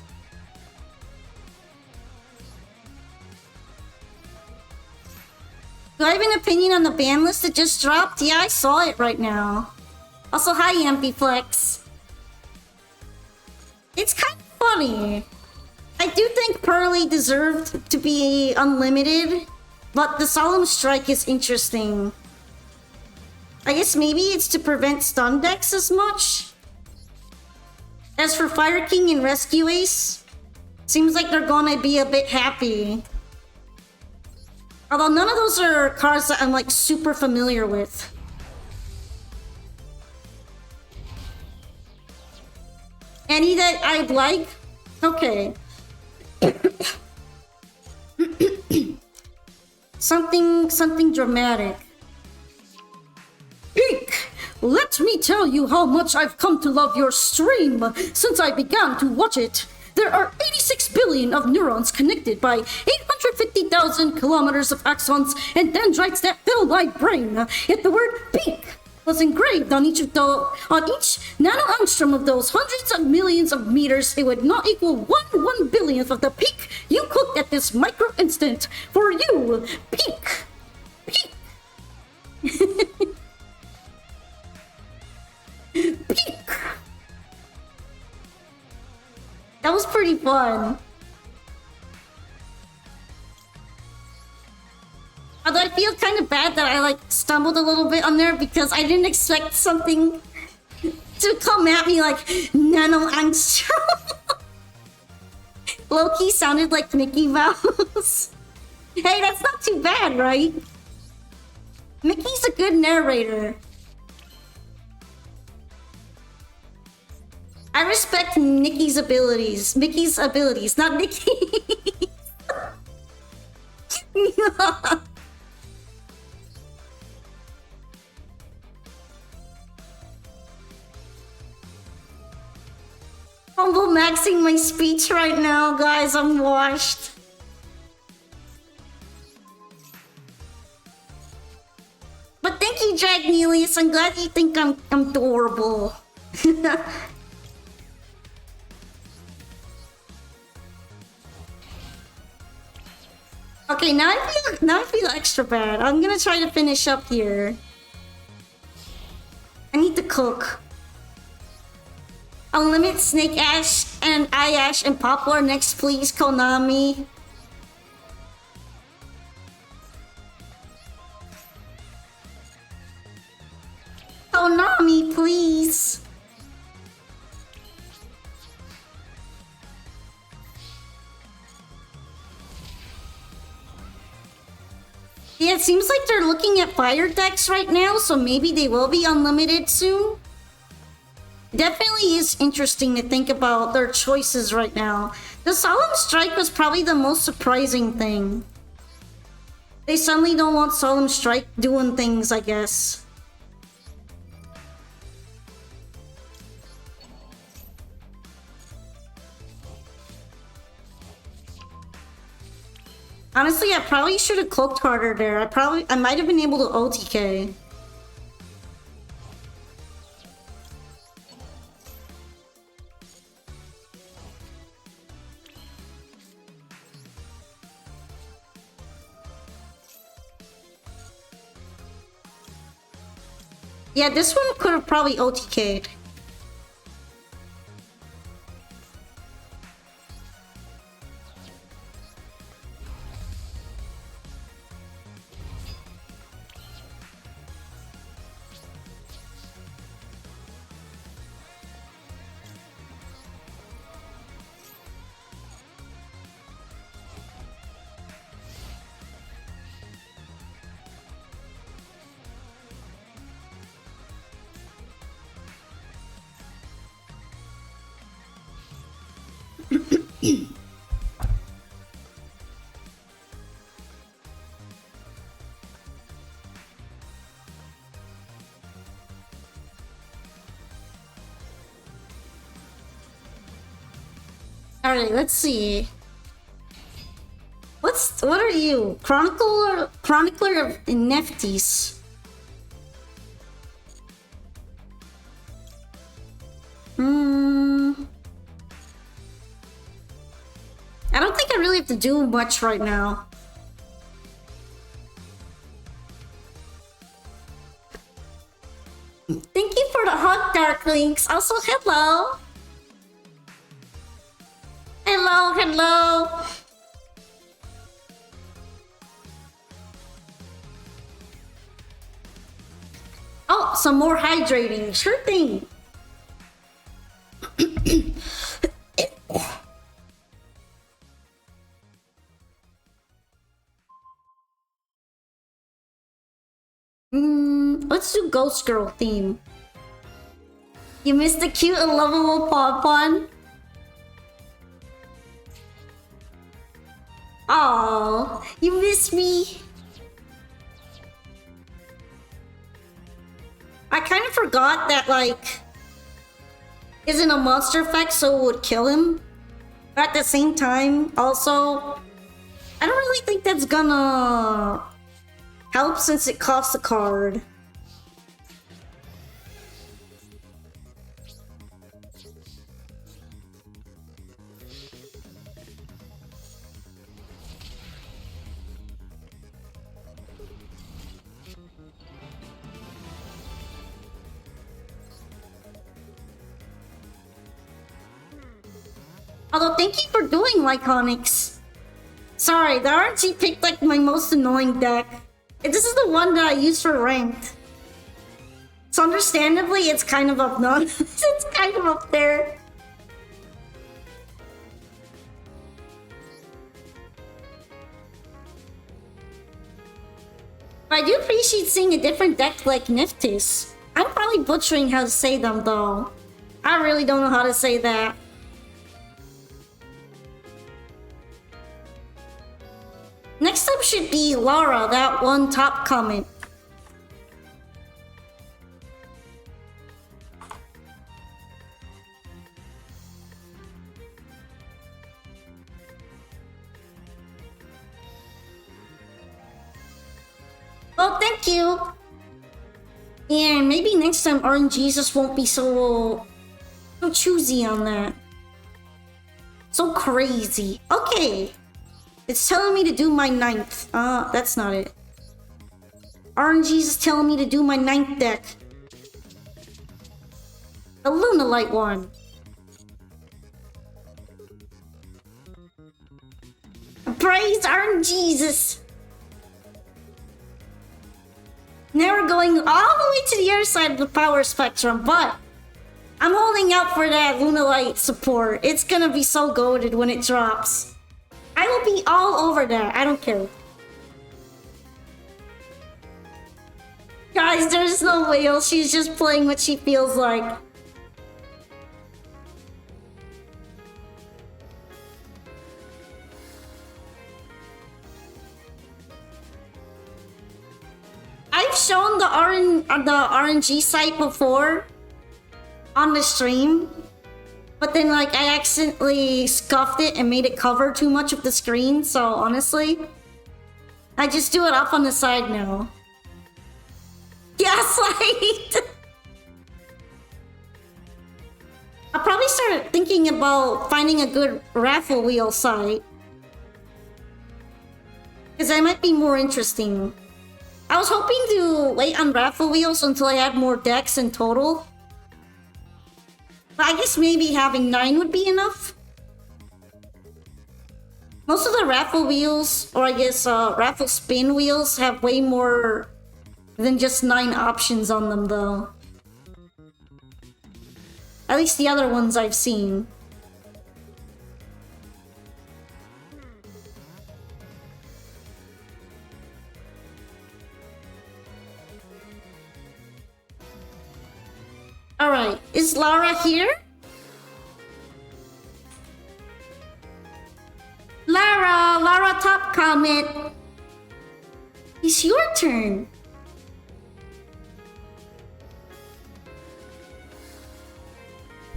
Do I have an opinion on the ban list that just dropped? Yeah, I saw it right now. Also, hi, Ampiflex. It's kind of funny. I do think Pearly deserved to be unlimited, but the Solemn Strike is interesting. I guess maybe it's to prevent stun decks as much. As for Fire King and Rescue Ace, seems like they're gonna be a bit happy. Although none of those are cards that I'm like super familiar with. Any that I'd like? Okay. something dramatic. Pink! Let me tell you how much I've come to love your stream since I began to watch it. There are 86 billion of neurons connected by 850,000 kilometers of axons and dendrites that fill my brain. Yet the word pink was engraved on each nanoangstrom of those hundreds of millions of meters. It would not equal 1/1 billionth of the pink you cooked at this micro instant. For you, pink. Pink. Pink. That was pretty fun. Although I feel kind of bad that I like stumbled a little bit on there because I didn't expect something to come at me like nano angstrom. Low-key sounded like Mickey Mouse. Hey, that's not too bad, right? Mickey's a good narrator. I respect Mickey's abilities, not Mickey. Humble maxing my speech right now, guys. I'm washed. But thank you, Drag Nelius. I'm glad you think I'm adorable. Okay, now I feel extra bad. I'm gonna try to finish up here. I need to cook. Unlimit Snake Ash and Eye Ash and Poplar next, please, Konami. Konami, please. Yeah, it seems like they're looking at fire decks right now, so maybe they will be unlimited soon. Definitely is interesting to think about their choices right now. The Solemn Strike was probably the most surprising thing. They suddenly don't want Solemn Strike doing things, I guess. Honestly, I probably should have cloaked harder there. I might have been able to OTK. Yeah, this one could have probably OTK'd. Alright, let's see. So what are you? Chronicler of Neftis. I don't think I really have to do much right now. Thank you for the hug, Darklinks. Also, hello. Hello, hello. Oh, some more hydrating. Sure thing. Let's do Ghost Girl theme. You missed the cute and lovable Pon. Oh, you miss me. I kind of forgot that, like, isn't a monster effect, so it would kill him. But at the same time, also, I don't really think that's gonna help since it costs a card. Although, thank you for doing Lyconics. Sorry, the RNG picked like my most annoying deck. This is the one that I use for ranked. So understandably, it's kind of obnoxious. It's kind of up there. But I do appreciate seeing a different deck like Niftis. I'm probably butchering how to say them though. I really don't know how to say that. Next up should be Lara, that one top comment. Well, thank you. And maybe next time RNG just won't be so choosy on that. So crazy. Okay. It's telling me to do my 9th. That's not it. RNG's is telling me to do my 9th deck. The Lunalight one. Praise RNG's. Now we're going all the way to the other side of the power spectrum, but I'm holding out for that Lunalight support. It's gonna be so goated when it drops. I will be all over that. I don't care. Guys, there's no whale. She's just playing what she feels like. I've shown the RNG site before on the stream. But then, like, I accidentally scuffed it and made it cover too much of the screen, so honestly, I just do it up on the side now. Gaslight! I'll probably start thinking about finding a good raffle wheel site. Because that might be more interesting. I was hoping to wait on raffle wheels until I had more decks in total. I guess maybe having 9 would be enough. Most of the raffle wheels, or I guess raffle spin wheels, have way more than just 9 options on them though. At least the other ones I've seen. Alright, is Lara here? Lara, top comment. It's your turn.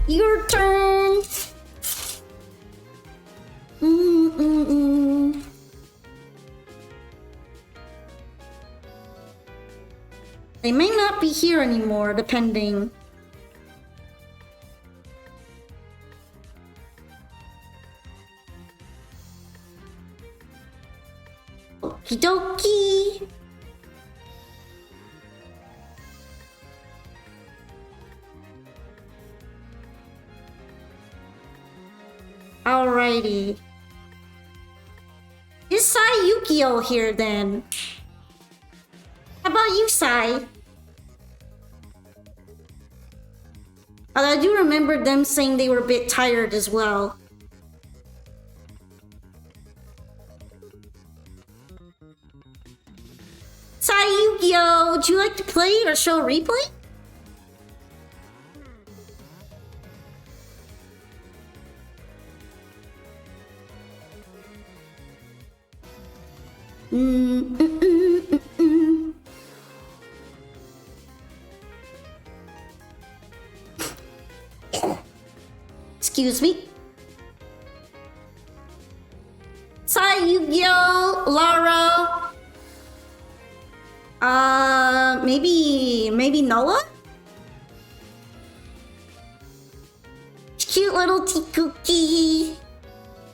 Your turn. They may not be here anymore, depending. Okie dokie. Alrighty. Is Sai Yukio here then? How about you, Sai? I do remember them saying they were a bit tired as well. Sai Yukio, would you like to play or show a replay? Excuse me. Sai Yu-Gi-Oh! Lara. Maybe Noah? Cute little Tikuki.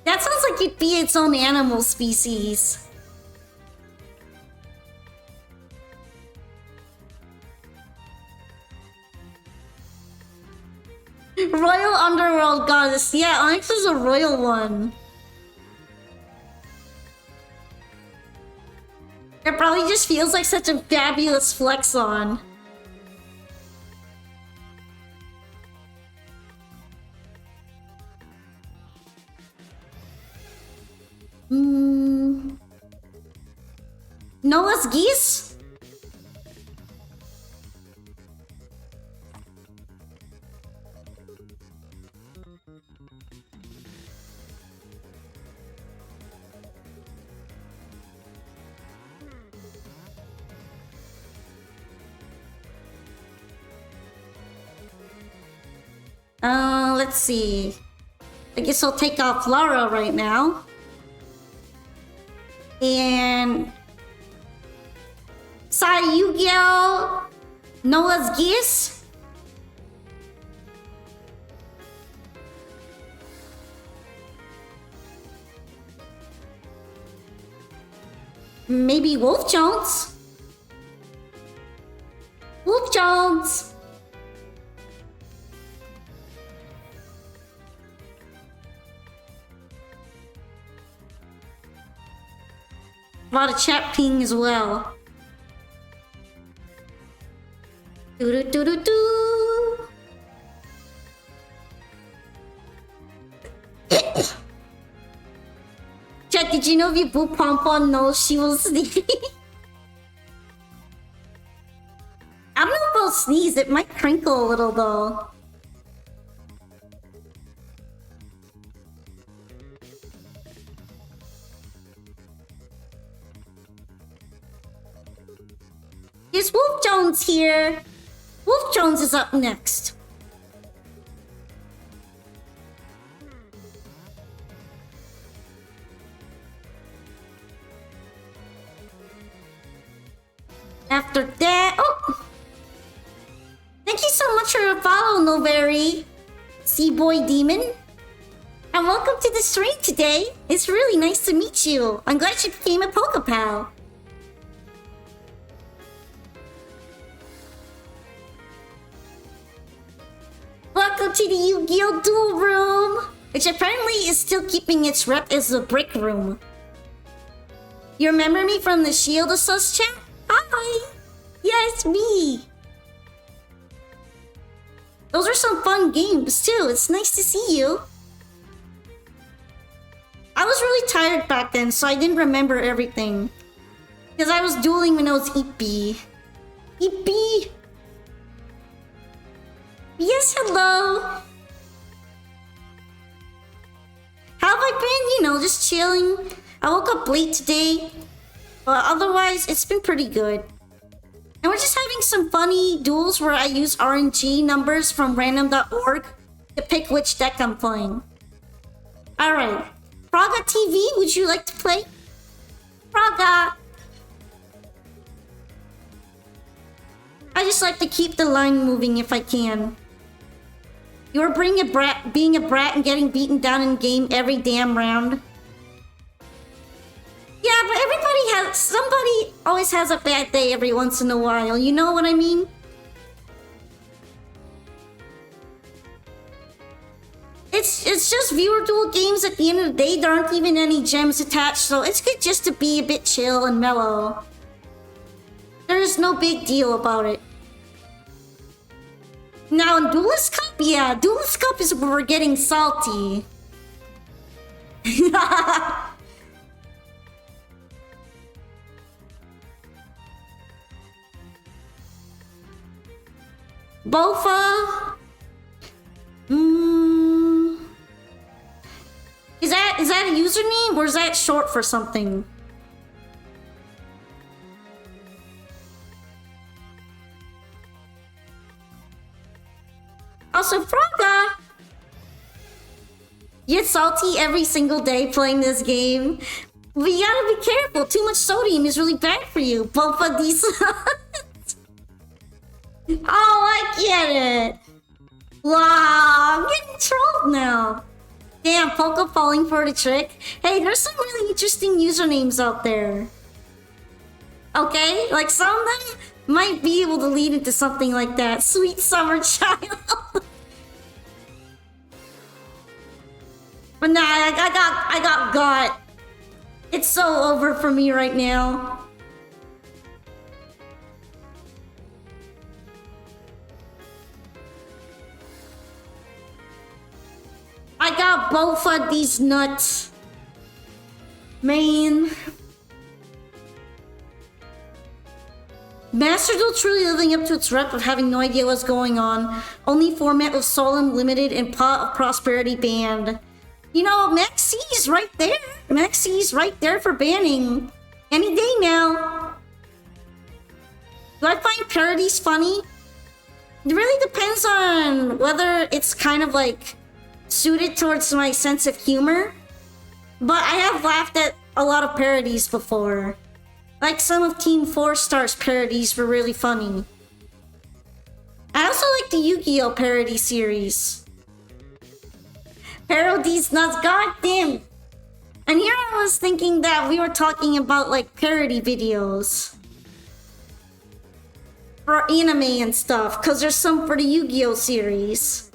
That sounds like it'd be its own animal species. Royal Underworld Goddess. Yeah, Onyx is a royal one. It probably just feels like such a fabulous flex on. Noah's geese? Let's see. I guess I'll take off Lara right now. And Sai Yu-Gi-Oh! Noah's geese. Maybe Wolf Jones. Wolf Jones. A lot of chat ping as well. Do do do do do. Chat, did you know if you put Pom Pom nose, she will sneeze? I don't know if I'll sneeze. It might crinkle a little though. Is Wolf Jones here? Wolf Jones is up next. After that, oh! Thank you so much for your follow, Noberry, Seaboy Demon. And welcome to the stream today. It's really nice to meet you. I'm glad you became a Pokepal. Welcome to the Yu-Gi-Oh! Duel Room, which apparently is still keeping its rep as the Brick Room. You remember me from the Shield of Sus chat? Hi! Yeah, it's me! Those are some fun games, too. It's nice to see you. I was really tired back then, so I didn't remember everything. Because I was dueling when I was EP. EP! Yes, hello! How have I been? You know, just chilling. I woke up late today. But otherwise, it's been pretty good. And we're just having some funny duels where I use RNG numbers from random.org to pick which deck I'm playing. Alright. Praga TV, would you like to play? Praga! I just like to keep the line moving if I can. You're being a brat and getting beaten down in game every damn round. Yeah, but somebody always has a bad day every once in a while, you know what I mean? It's just viewer duel games at the end of the day. There aren't even any gems attached, so it's good just to be a bit chill and mellow. There's no big deal about it. Now in Duelist Cup, yeah, Duelist Cup is where we're getting salty. Bofa. Is that a username or is that short for something? Also, Fraga! You get salty every single day playing this game. But you gotta be careful. Too much sodium is really bad for you. Bofa decent. Oh, I get it. Wow, I'm getting trolled now. Damn, Poco falling for the trick. Hey, there's some really interesting usernames out there. Okay, like some of them might be able to lead into something like that. Sweet summer child. But nah, I got. It's so over for me right now. I got both of these nuts. Man. Master Duel truly living up to its rep of having no idea what's going on. Only format of Solemn Limited and Pot of Prosperity banned. You know, Max C's right there. Max C's right there for banning. Any day now. Do I find parodies funny? It really depends on whether it's kind of like suited towards my sense of humor. But I have laughed at a lot of parodies before. Like some of Team 4 Star's parodies were really funny. I also like the Yu-Gi-Oh! Parody series. Parodies nuts, goddamn! And here I was thinking that we were talking about like parody videos. For anime and stuff, cause there's some for the Yu-Gi-Oh! Series.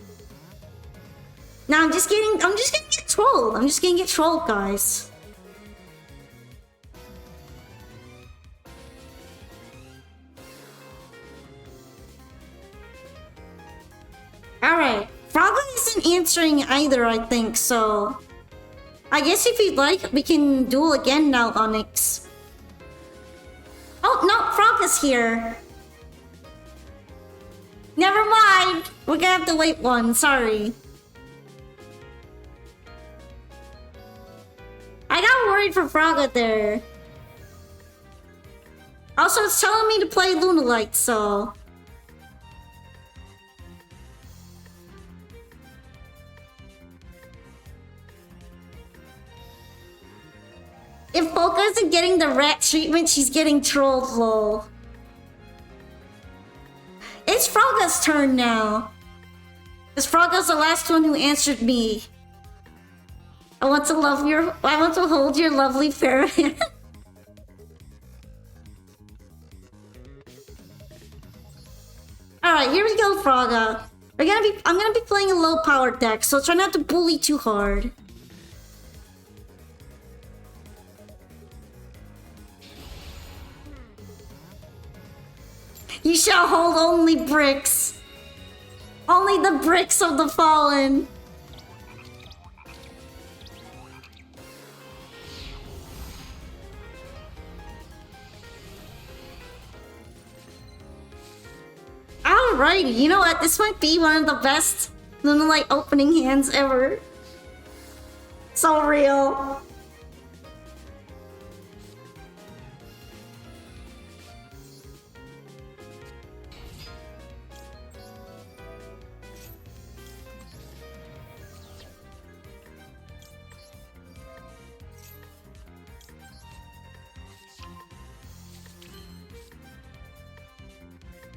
Now I'm just gonna get trolled. I'm just gonna get trolled, guys. Alright, Frogga isn't answering either, I think, so... I guess if you'd like, we can duel again now, Onyx. Oh, no, Frogga's here. Never mind! We're gonna have to wait one, sorry. I got worried for Frogga there. Also, it's telling me to play Lunalight, so... If Polka isn't getting the rat treatment, she's getting trolled, lol. It's Frogga's turn now. Because Frogga's the last one who answered me. I want to hold your lovely fair hand. Alright, here we go, Frogga. I'm gonna be playing a low power deck, so try not to bully too hard. You shall hold only bricks. Only the bricks of the fallen. Alrighty, you know what? This might be one of the best Lunalight opening hands ever. So real.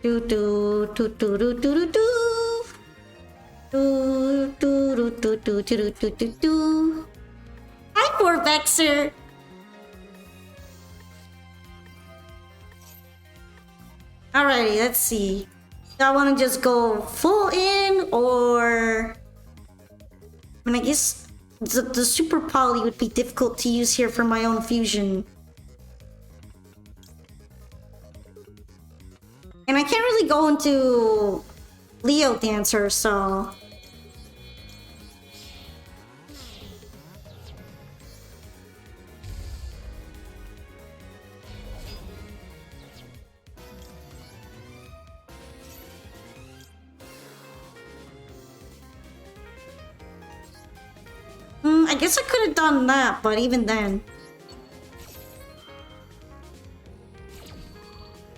Do do do do do do do do. Do do do do do do do do do. Hi, poor Vexer. Alrighty, let's see. Do I want to just go full in, or... I mean, I guess the super poly would be difficult to use here for my own fusion. And I can't really go into Leo Dancer, so... I guess I could have done that, but even then...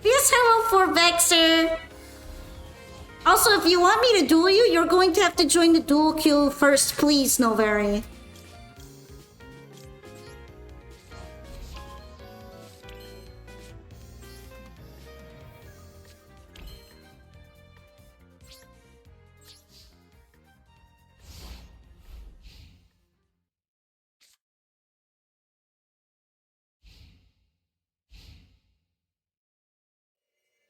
Yes, hello, for Vexer. Also, if you want me to duel you, you're going to have to join the duel queue first, please, Novari.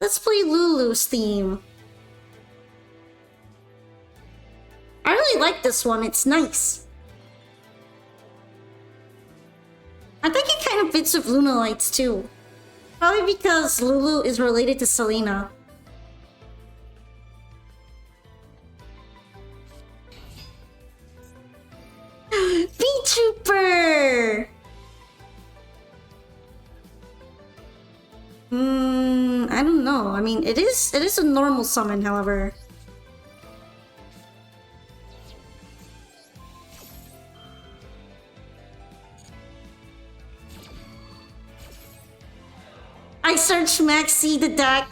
Let's play Lulu's theme. I really like this one, it's nice. I think it kind of fits with Luna Lights too. Probably because Lulu is related to Selena. V-Trooper! I don't know. I mean, it is a normal summon, however. I searched Maxi the deck.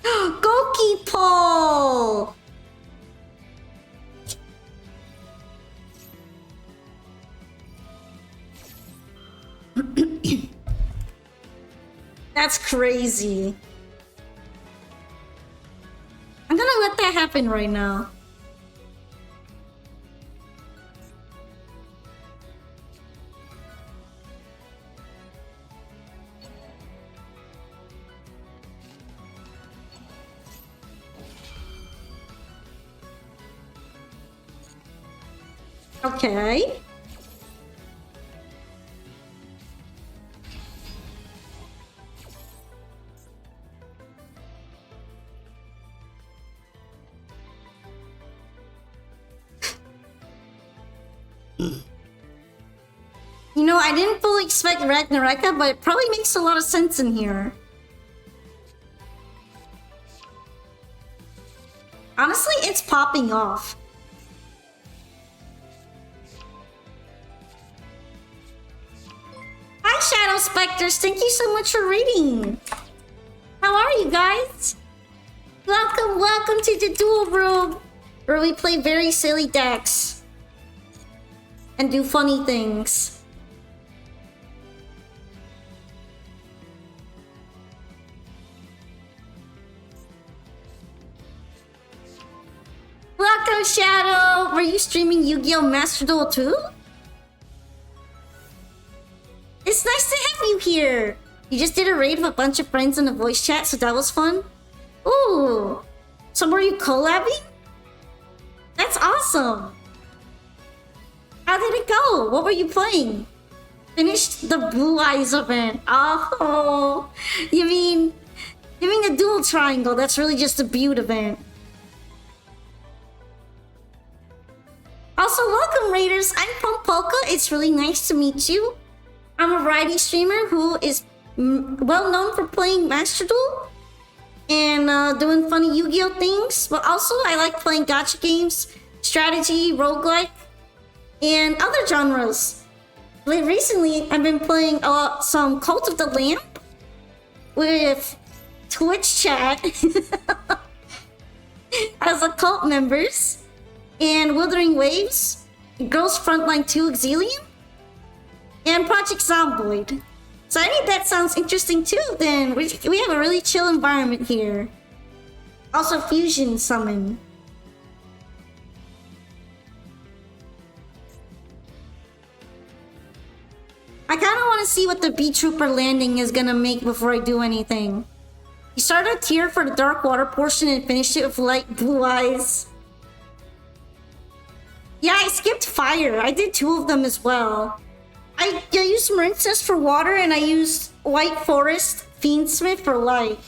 Goki Pole! That's crazy. I'm gonna let that happen right now. Okay. You know, I didn't fully expect Ragnaraka, but it probably makes a lot of sense in here. Honestly, it's popping off. Hi, Shadow Specters! Thank you so much for reading! How are you guys? Welcome, welcome to the Duel Room, where we play very silly decks and do funny things. Welcome, Shadow! Were you streaming Yu-Gi-Oh! Master Duel too? It's nice to have you here! You just did a raid with a bunch of friends in a voice chat, so that was fun? Ooh! So were you collabing? That's awesome! How did it go? What were you playing? Finished the Blue Eyes event. Oh! You mean the Dual Triangle, that's really just a Butte event. Also, welcome Raiders, I'm Pumpolka, it's really nice to meet you. I'm a variety streamer who is well known for playing Master Duel and doing funny Yu-Gi-Oh things, but also I like playing gacha games, strategy, roguelike, and other genres. Recently, I've been playing some Cult of the Lamp with Twitch chat as a cult members, and Withering Waves, Girls Frontline 2 Exilium. and Project Zomboid. So I think that sounds interesting too. Then we have a really chill environment here. Also, fusion summon. I kind of want to see what the B-Trooper landing is gonna make before I do anything. You started a tier for the Dark Water portion and finished it with light blue eyes. Yeah, I skipped fire. I did 2 of them as well. I used Marincess for water and I used White Forest Fiendsmith for light.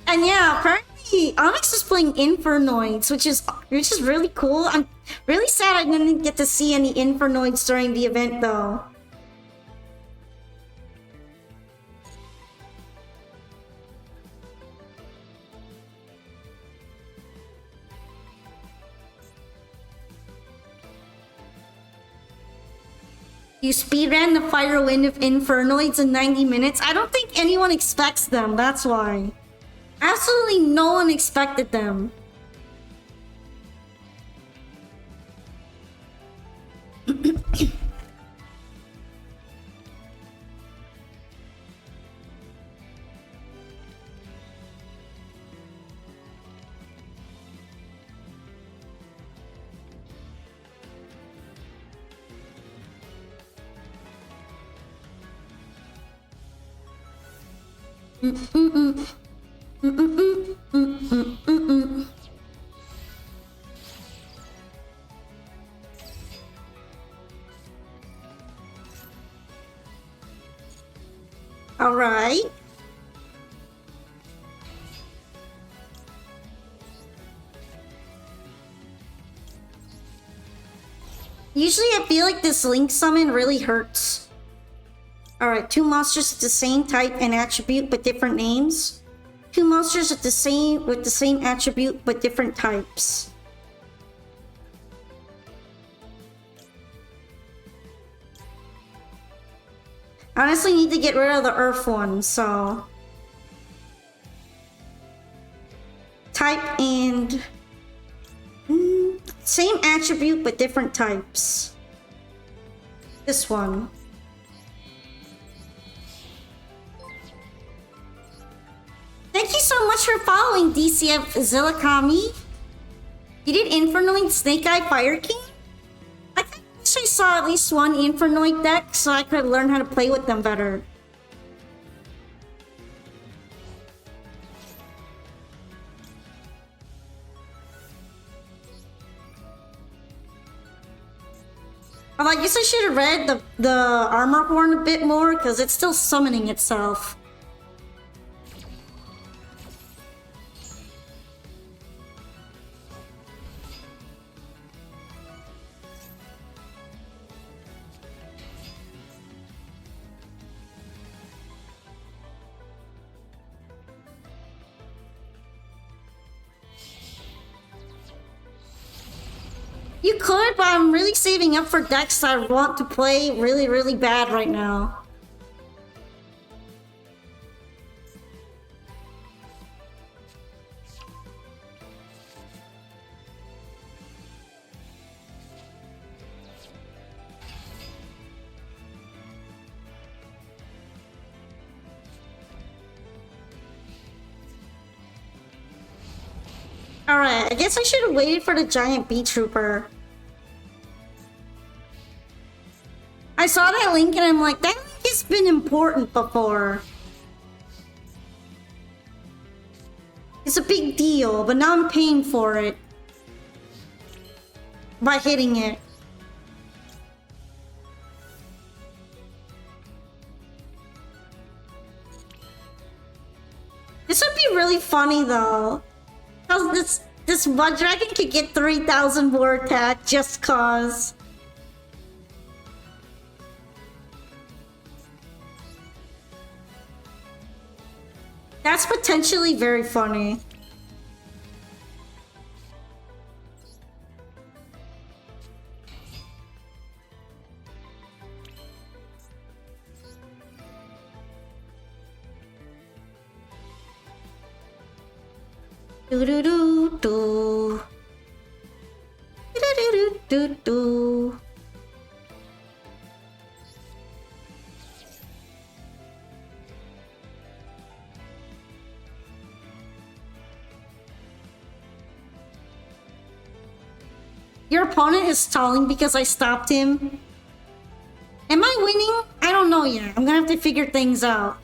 And yeah, apparently Onyx is playing Infernoids, which is really cool. I'm really sad I didn't get to see any Infernoids during the event though. You speedran the Fire Wind of Infernoids in 90 minutes? I don't think anyone expects them, that's why. Absolutely no one expected them. All right. Usually I feel like this Link summon really hurts. Alright, 2 monsters with the same type and attribute but different names. 2 monsters with the same attribute but different types. I honestly need to get rid of the Earth one, so... Type and... same attribute but different types. This one. Thank you so much for following DCF Zillakami. You did Infernoid Snake Eye Fire King? I think I wish I saw at least one Infernoid deck so I could learn how to play with them better. I guess I should have read the Armor Horn a bit more because it's still summoning itself. You could, but I'm really saving up for decks I want to play really, really bad right now. Alright, I guess I should have waited for the giant B-Trooper. I saw that link and I'm like, that link has been important before. It's a big deal, but now I'm paying for it. By hitting it. This would be really funny though. Cause this Mud Dragon could get 3,000 more attack just cause. That's potentially very funny. Do do do do. Do do do do do. Your opponent is stalling because I stopped him. Am I winning? I don't know yet. I'm gonna have to figure things out.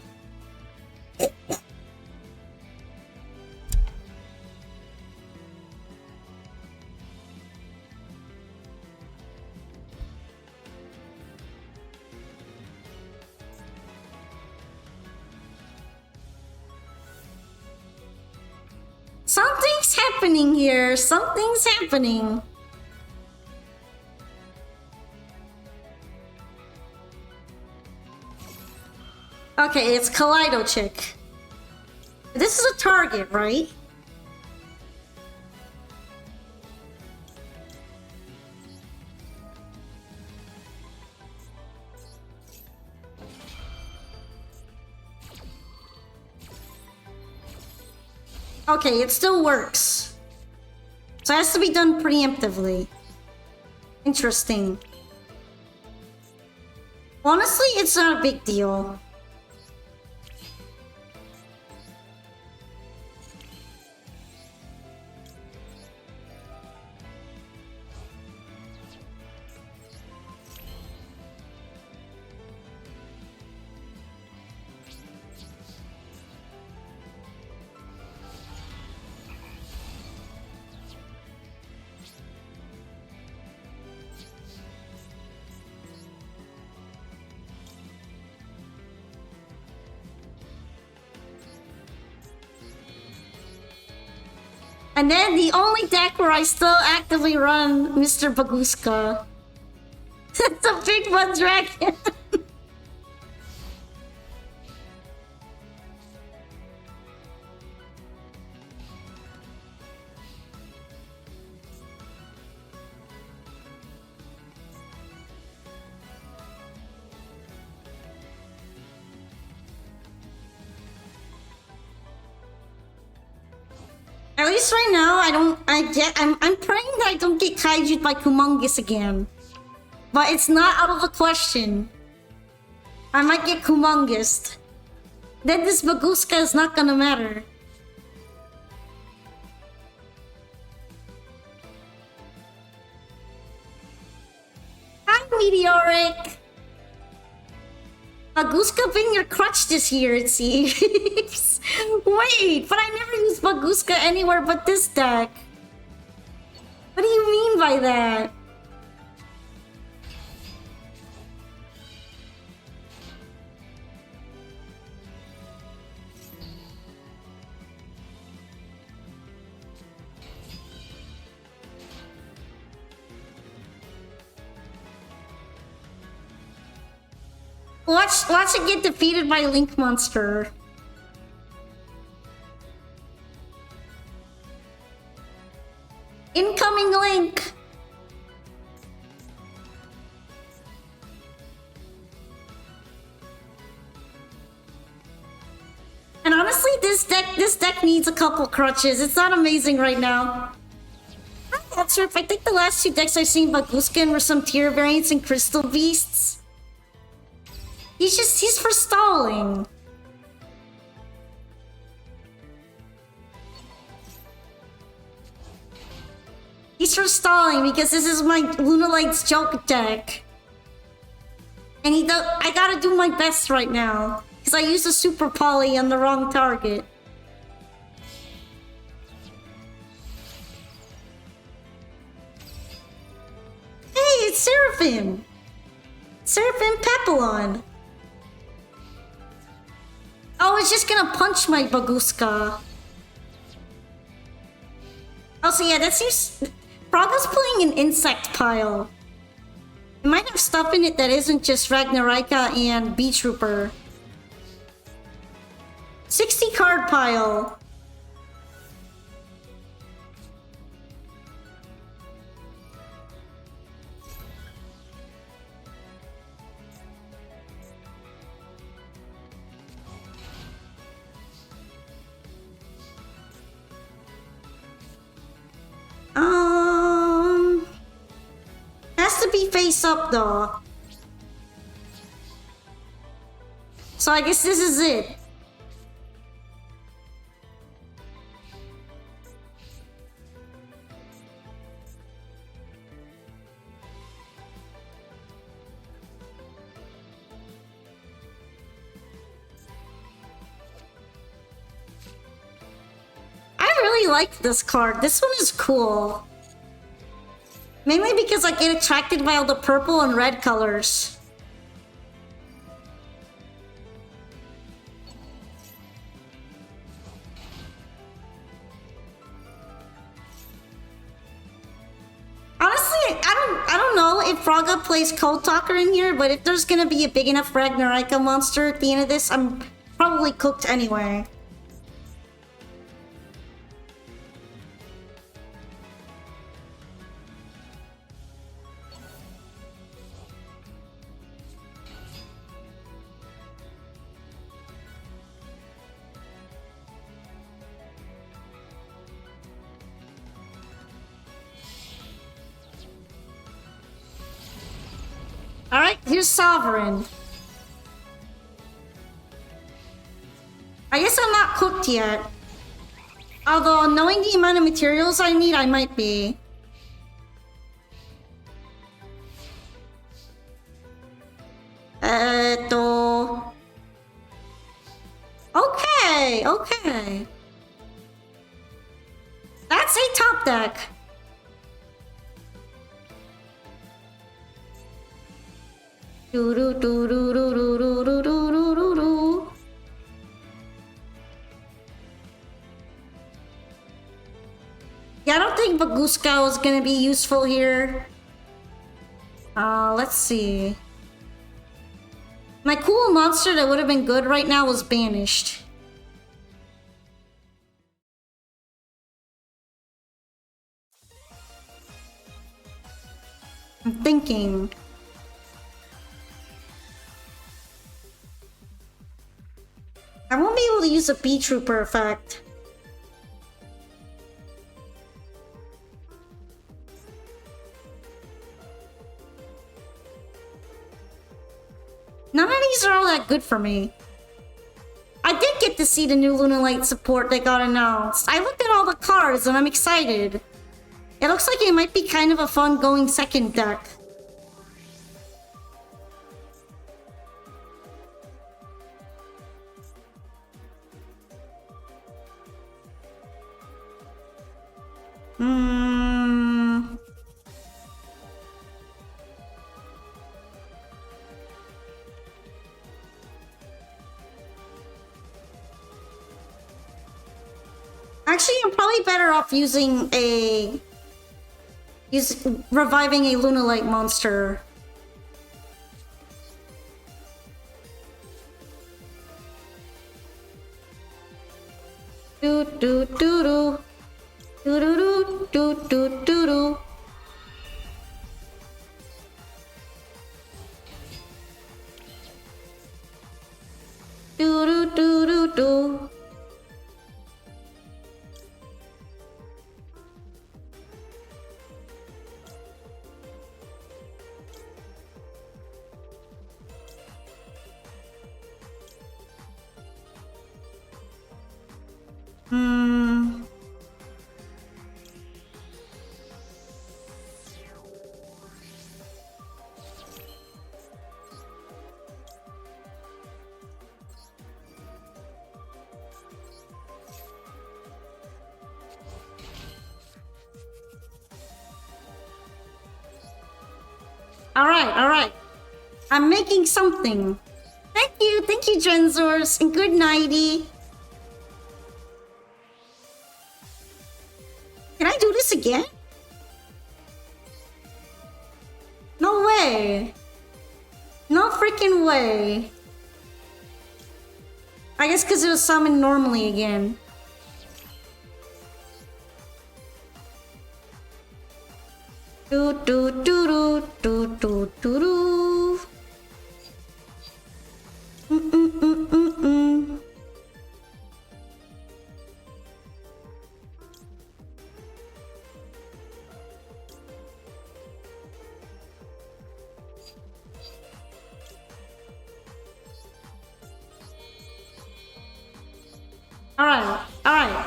Something's happening here. Something's happening. Okay, it's Kaleido Chick. This is a target, right? Okay, it still works. So it has to be done preemptively. Interesting. Honestly, it's not a big deal. And then the only deck where I still actively run Mr. Baguska. That's a big one dragon. At least right now, I'm praying that I don't get kaiju'd by Kumongous again. But it's not out of the question. I might get Kumongous. Then this Baguska is not gonna matter. Hi, Meteoric! Baguska been your crutch this year, it seems. Wait, but I never used Baguska anywhere but this deck. What do you mean by that? Watch it get defeated by Link Monster. Incoming Link! And honestly, this deck needs a couple crutches. It's not amazing right now. That's right. I think the last two decks I've seen Baguskin were some tier variants and Crystal Beasts. He's for stalling. He's for stalling because this is my Lunalight's joke deck. And I gotta do my best right now. Because I used a super poly on the wrong target. Hey, it's Seraphim! Seraphim Papillon! Oh, it's just gonna punch my Baguska. Also, yeah, that seems... Praga's playing an insect pile. It might have stuff in it that isn't just Ragnarika and Bee Trooper. 60 card pile. face up though. So I guess this is it. I really like this card. This one is cool. Mainly because I get attracted by all the purple and red colors. Honestly, I don't know if Fraga plays Cold Talker in here, but if there's gonna be a big enough Ragnarika monster at the end of this, I'm probably cooked anyway. Alright, here's Sovereign. I guess I'm not cooked yet. Although, knowing the amount of materials I need, I might be. Okay, okay. That's a top deck. Do do do do do do do do do do do. Yeah, I don't think Baguska is gonna be useful here. Let's see. My cool monster that would have been good right now was banished. I'm thinking. I won't be able to use a Bee Trooper effect. None of these are all that good for me. I did get to see the new Lunalight support that got announced. I looked at all the cards and I'm excited. It looks like it might be kind of a fun going second deck. Actually, I'm probably better off using reviving a Lunalight monster. Do do do do. Do do do do do do do. Do do do do do. Alright. I'm making something. Thank you, Genzors, and good nighty. Can I do this again? No way. No freaking way. I guess because it was summoned normally again. Do do do do do do do do. Alright, alright.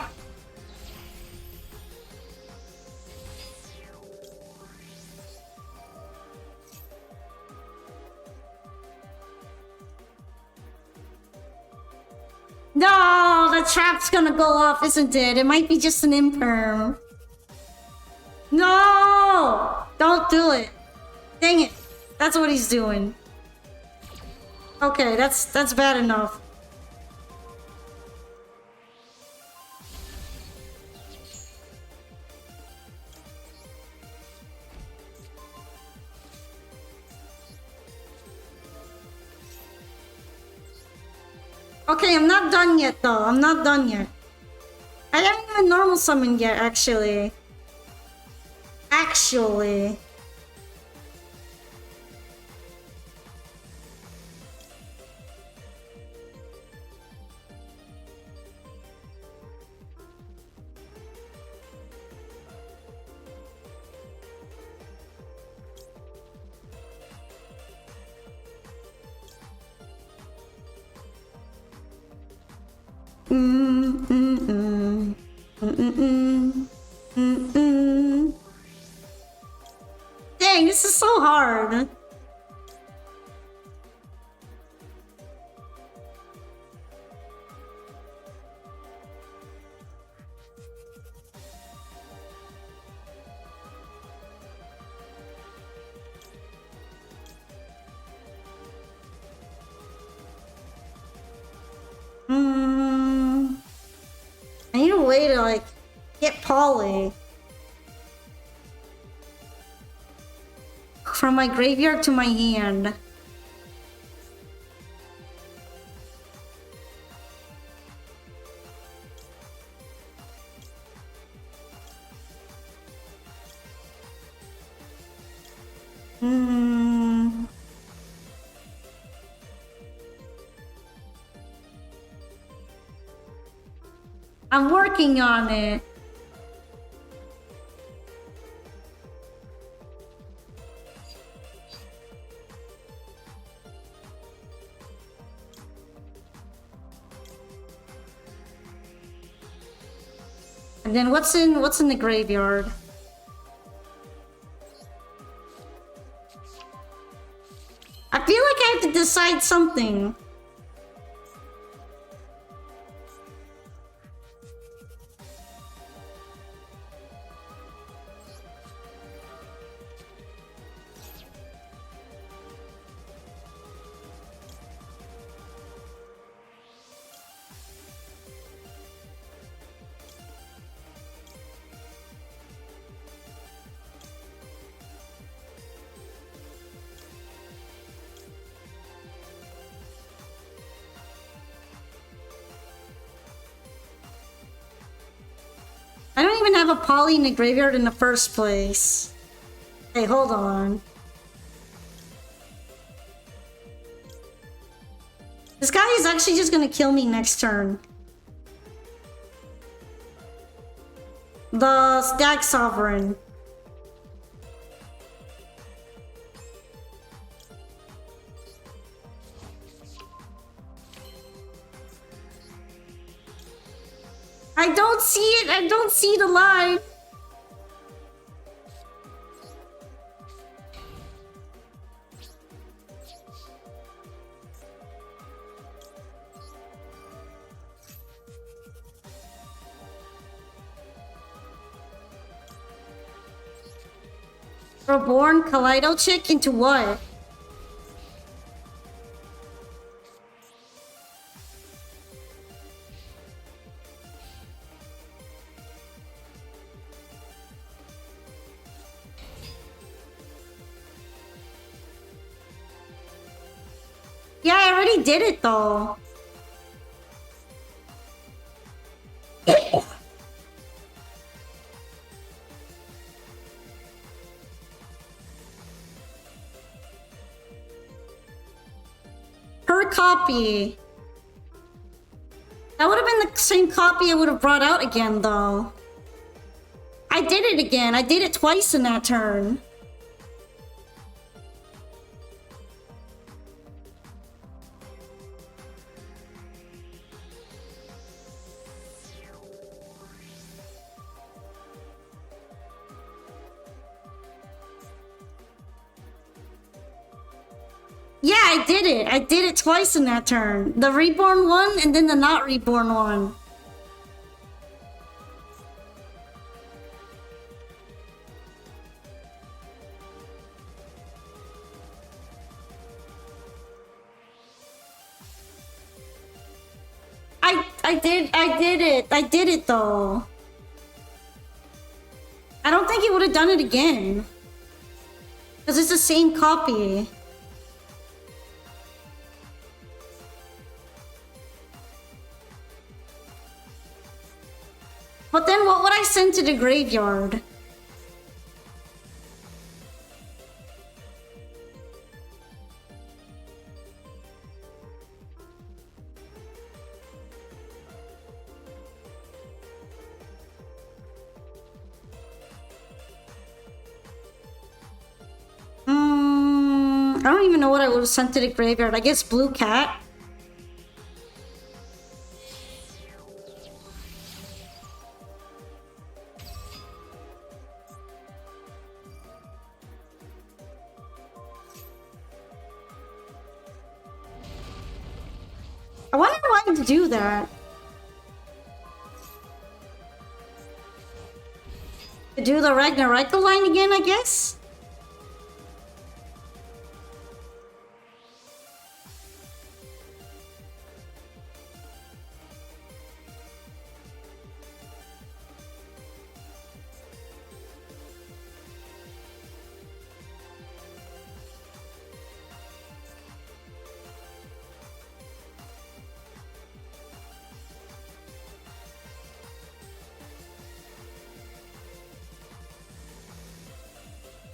No, the trap's gonna go off, isn't it? It might be just an imperm. No! Don't do it. Dang it. That's what he's doing. Okay, that's bad enough. Okay, I'm not done yet though. I'm not done yet. I haven't even normal summoned yet, actually. Actually. Dang, this is so hard. I need a way to like get Polly from my graveyard to my hand. I'm working on it. And then what's in the graveyard? I feel like I have to decide something. I don't even have a Poly in the graveyard in the first place. Hey, hold on. This guy is actually just gonna kill me next turn. The Stag Sovereign. I don't see it. I don't see the line. Reborn Kaleido Chick into what? Yeah, I already did it though. Per copy. That would have been the same copy I would have brought out again though. I did it again. I did it twice in that turn. Yeah, I did it. I did it twice in that turn. The reborn one and then the not reborn one. I did it though. I don't think he would have done it again. Because it's the same copy. But then what would I send to the graveyard? I don't even know what I would have sent to the graveyard. I guess Blue Cat. I wonder why to do that. To do the Ragnarok line again, I guess?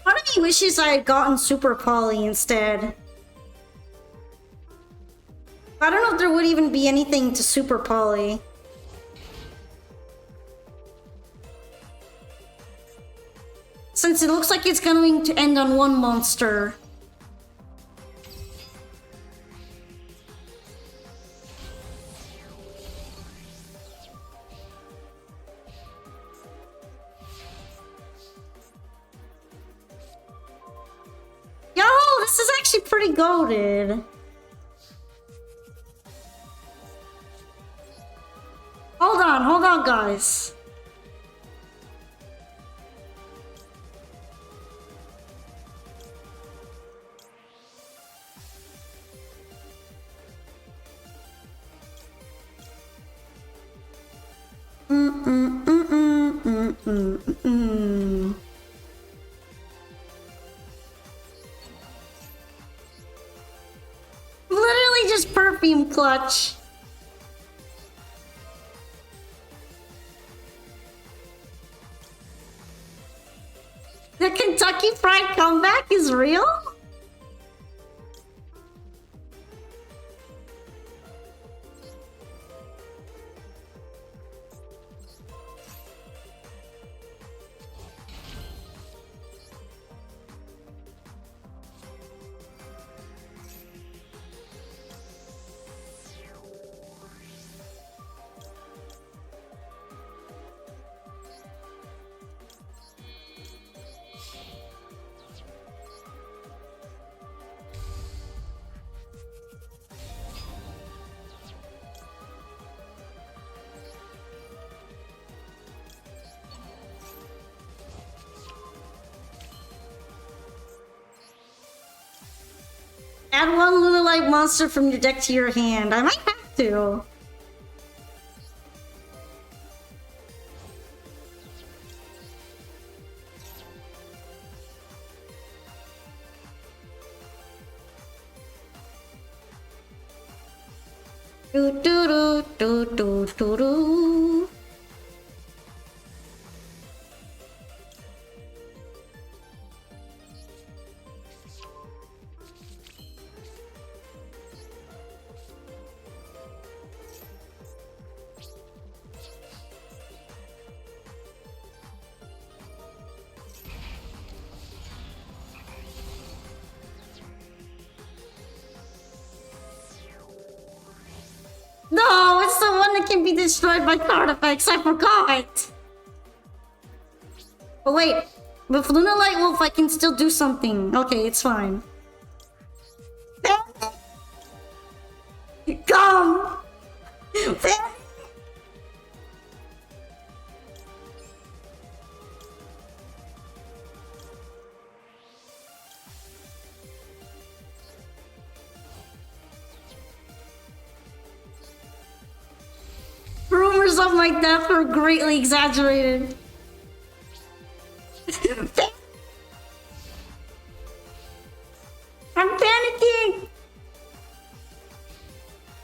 Part of me wishes I had gotten Super Poly instead. I don't know if there would even be anything to Super Poly. Since it looks like it's going to end on one monster. Yo, this is actually pretty goated. Hold on, guys. Literally just perfume clutch. The Kentucky Fried Comeback is real? Add one Lunalite monster from your deck to your hand. I might have to. Do do do do do do do. No, it's the one that can be destroyed by card effects. I forgot. Oh wait, with Lunalite Wolf, I can still do something. Okay, it's fine. Damn Rumors of my death were greatly exaggerated. I'm panicking!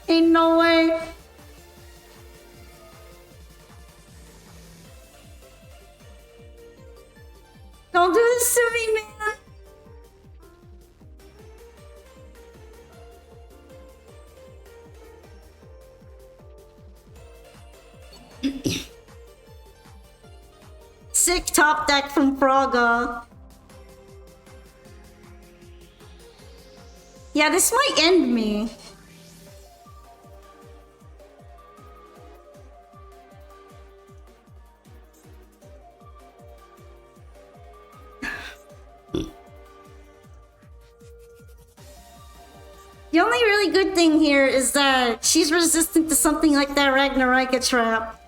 Ain't no way. Don't do this to me, man. Sick top deck from Fraga. Yeah, this might end me. The only really good thing here is that she's resistant to something like that Ragnarok trap.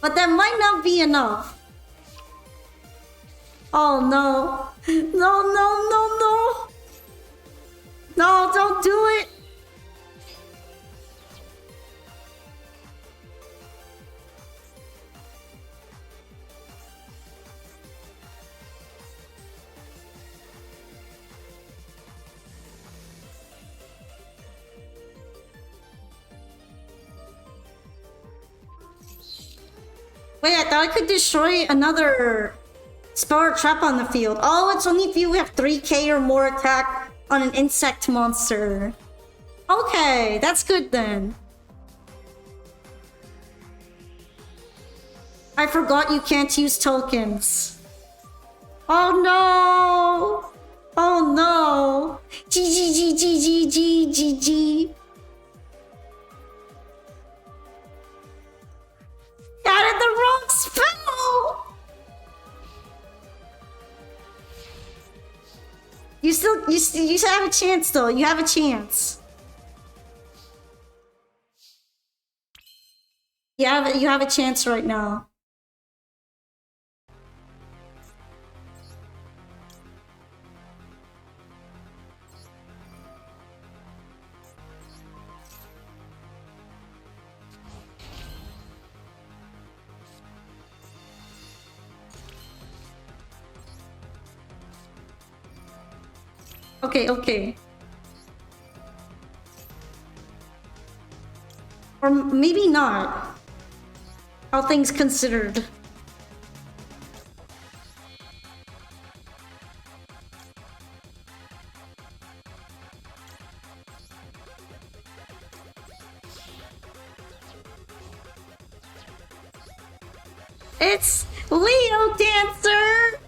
But that might not be enough. Oh no. No, no, no, no. No, don't do it. Wait, I thought I could destroy another spell or trap on the field. Oh, it's only if you have 3k or more attack on an insect monster. Okay, that's good then. I forgot you can't use tokens. Oh no! Oh no! GG. Added the wrong spell! You still have a chance though. You have a chance. You have a chance right now. Okay. Or maybe not. All things considered. It's Leo Dancer!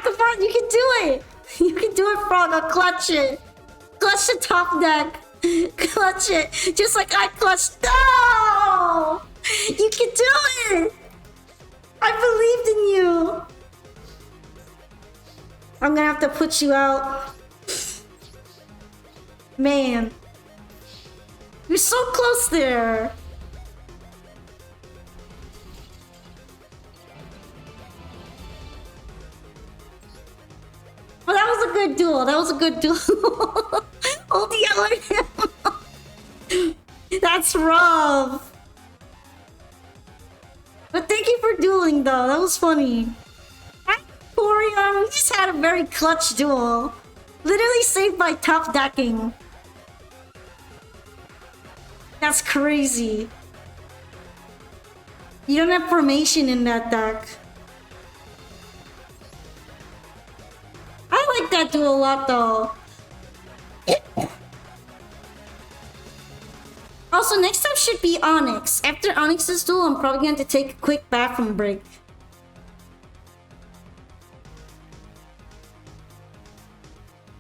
Come on, you can do it! You can do it, Fraga, clutch it! Clutch the top deck! Clutch it! Just like I clutched. No! You can do it! I believed in you! I'm gonna have to put you out. Man. You're so close there! Well, that was a good duel. Hold the other. That's rough. But thank you for dueling, though. That was funny. Hi, Corian. We just had a very clutch duel. Literally saved by top decking. That's crazy. You don't have formation in that deck. I like that duel a lot, though. Also, next time should be Onyx. After Onyx's duel, I'm probably going to take a quick bathroom break.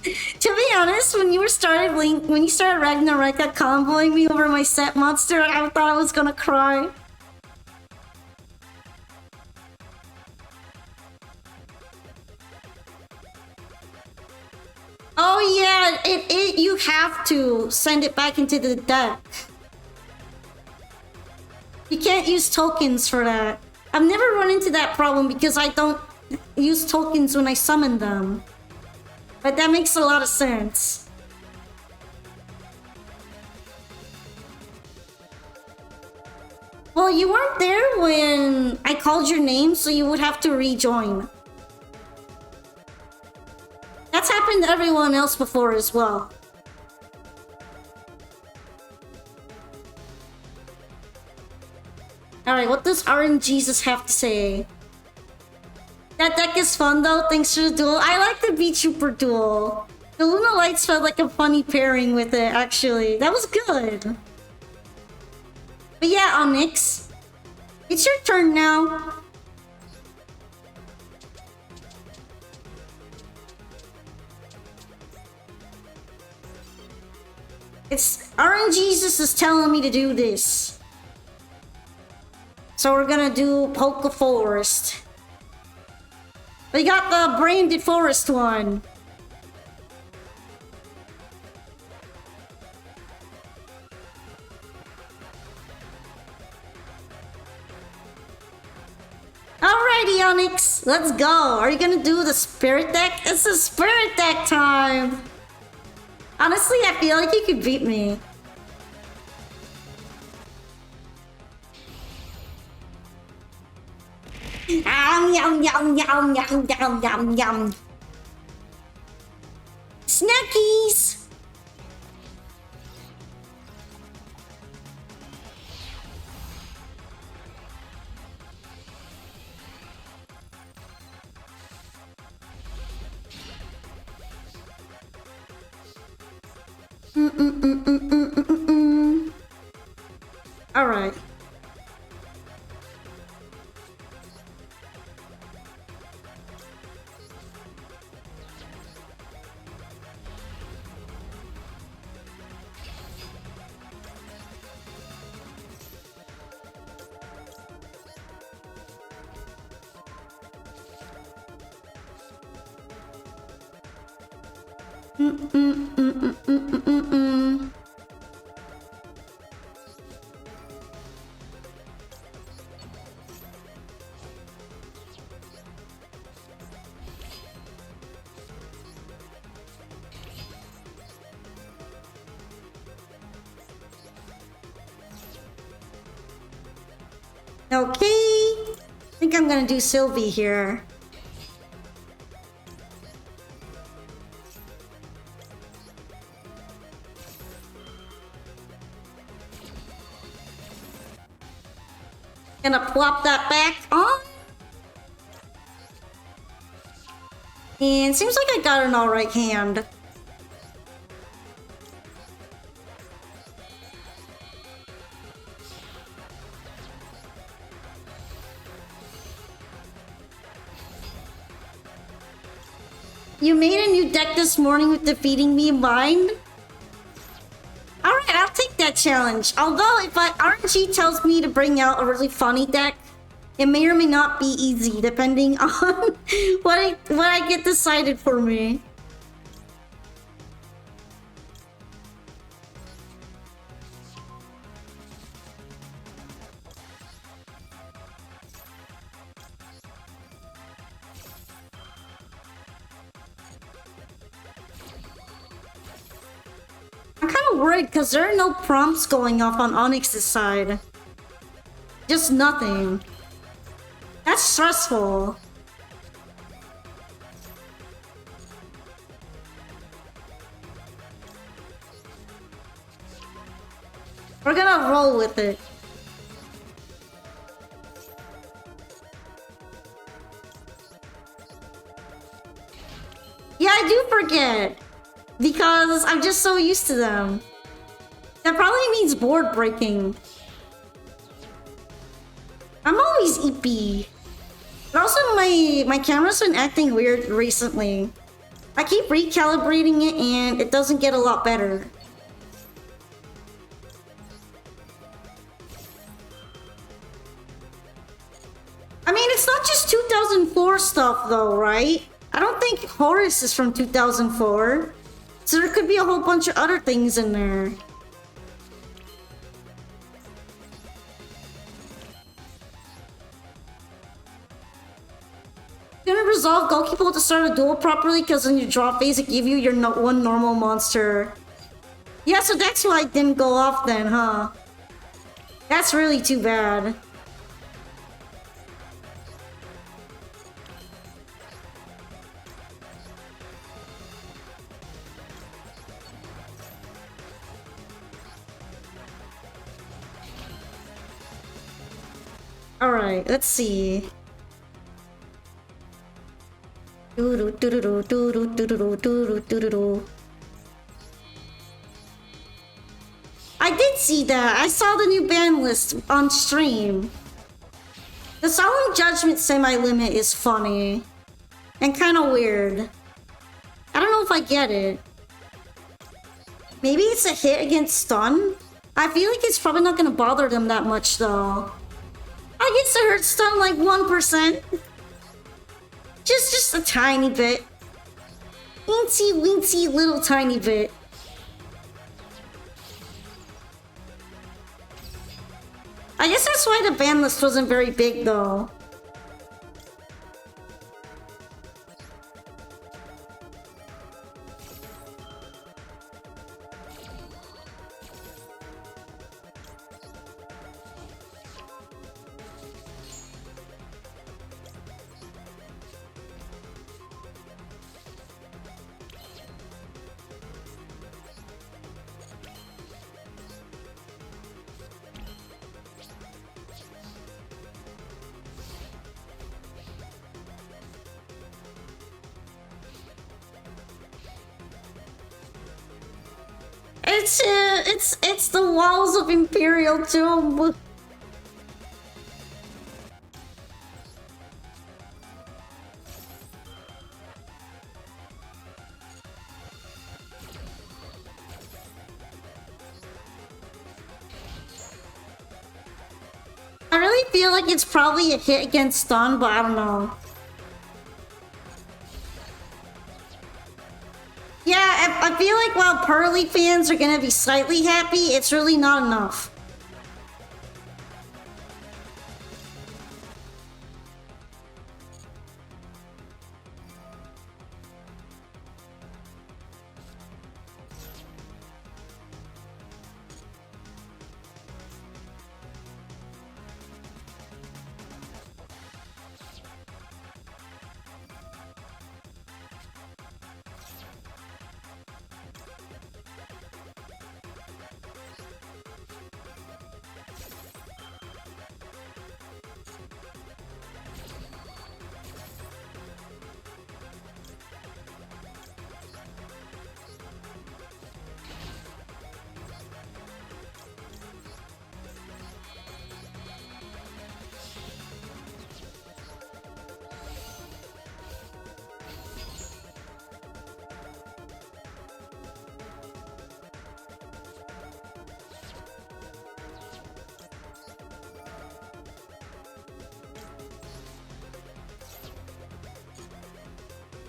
To be honest, when you started Ragnarok comboing me over my set monster, I thought I was gonna cry. Oh yeah, you have to send it back into the deck. You can't use tokens for that. I've never run into that problem because I don't use tokens when I summon them. But that makes a lot of sense. Well, you weren't there when I called your name, so you would have to rejoin. That's happened to everyone else before as well. Alright, what does RNGesus have to say? That deck is fun though, thanks for the duel. I like the Beat Trooper duel. The Luna Lights felt like a funny pairing with it, actually. That was good. But yeah, Onyx. It's your turn now. It's RNGesus is telling me to do this. So we're gonna do Polka Forest. We got the branded forest one. Alrighty, Onyx, let's go. Are you gonna do the spirit deck? It's a spirit deck time. Honestly, I feel like you could beat me. Yum, yum, yum, yum, yum, yum, yum, yum. Snackies! Alright. Okay, I think I'm gonna do Sylvie here. Gonna plop that back on. And seems like I got an alright hand. You made a new deck this morning with defeating me in mind? Alright, I'll take that challenge. Although, if RNG tells me to bring out a really funny deck, it may or may not be easy, depending on what I get decided for me. I'm kind of worried because there are no prompts going off on Onyx's side. Just nothing. That's stressful. We're gonna roll with it. Yeah, I do forget. Because I'm just so used to them. That probably means board breaking. I'm always EP. But also my camera's been acting weird recently. I keep recalibrating it and it doesn't get a lot better. I mean, it's not just 2004 stuff though, right? I don't think Horus is from 2004. So there could be a whole bunch of other things in there. Gonna resolve goalkeeper to start a duel properly because in your draw phase it give you your one normal monster. Yeah, so that's why it didn't go off then, huh? That's really too bad. Alright, let's see. I did see that. I saw the new ban list on stream. The Solemn Judgment semi-limit is funny. And kind of weird. I don't know if I get it. Maybe it's a hit against stun? I feel like it's probably not going to bother them that much though. I guess it hurts stun like 1%. Just a tiny bit. Weensy weensy little tiny bit. I guess that's why the ban list wasn't very big though. It's the walls of Imperial Tomb. I really feel like it's probably a hit against stun, but I don't know. Yeah, I feel like while Pearly fans are gonna be slightly happy, it's really not enough.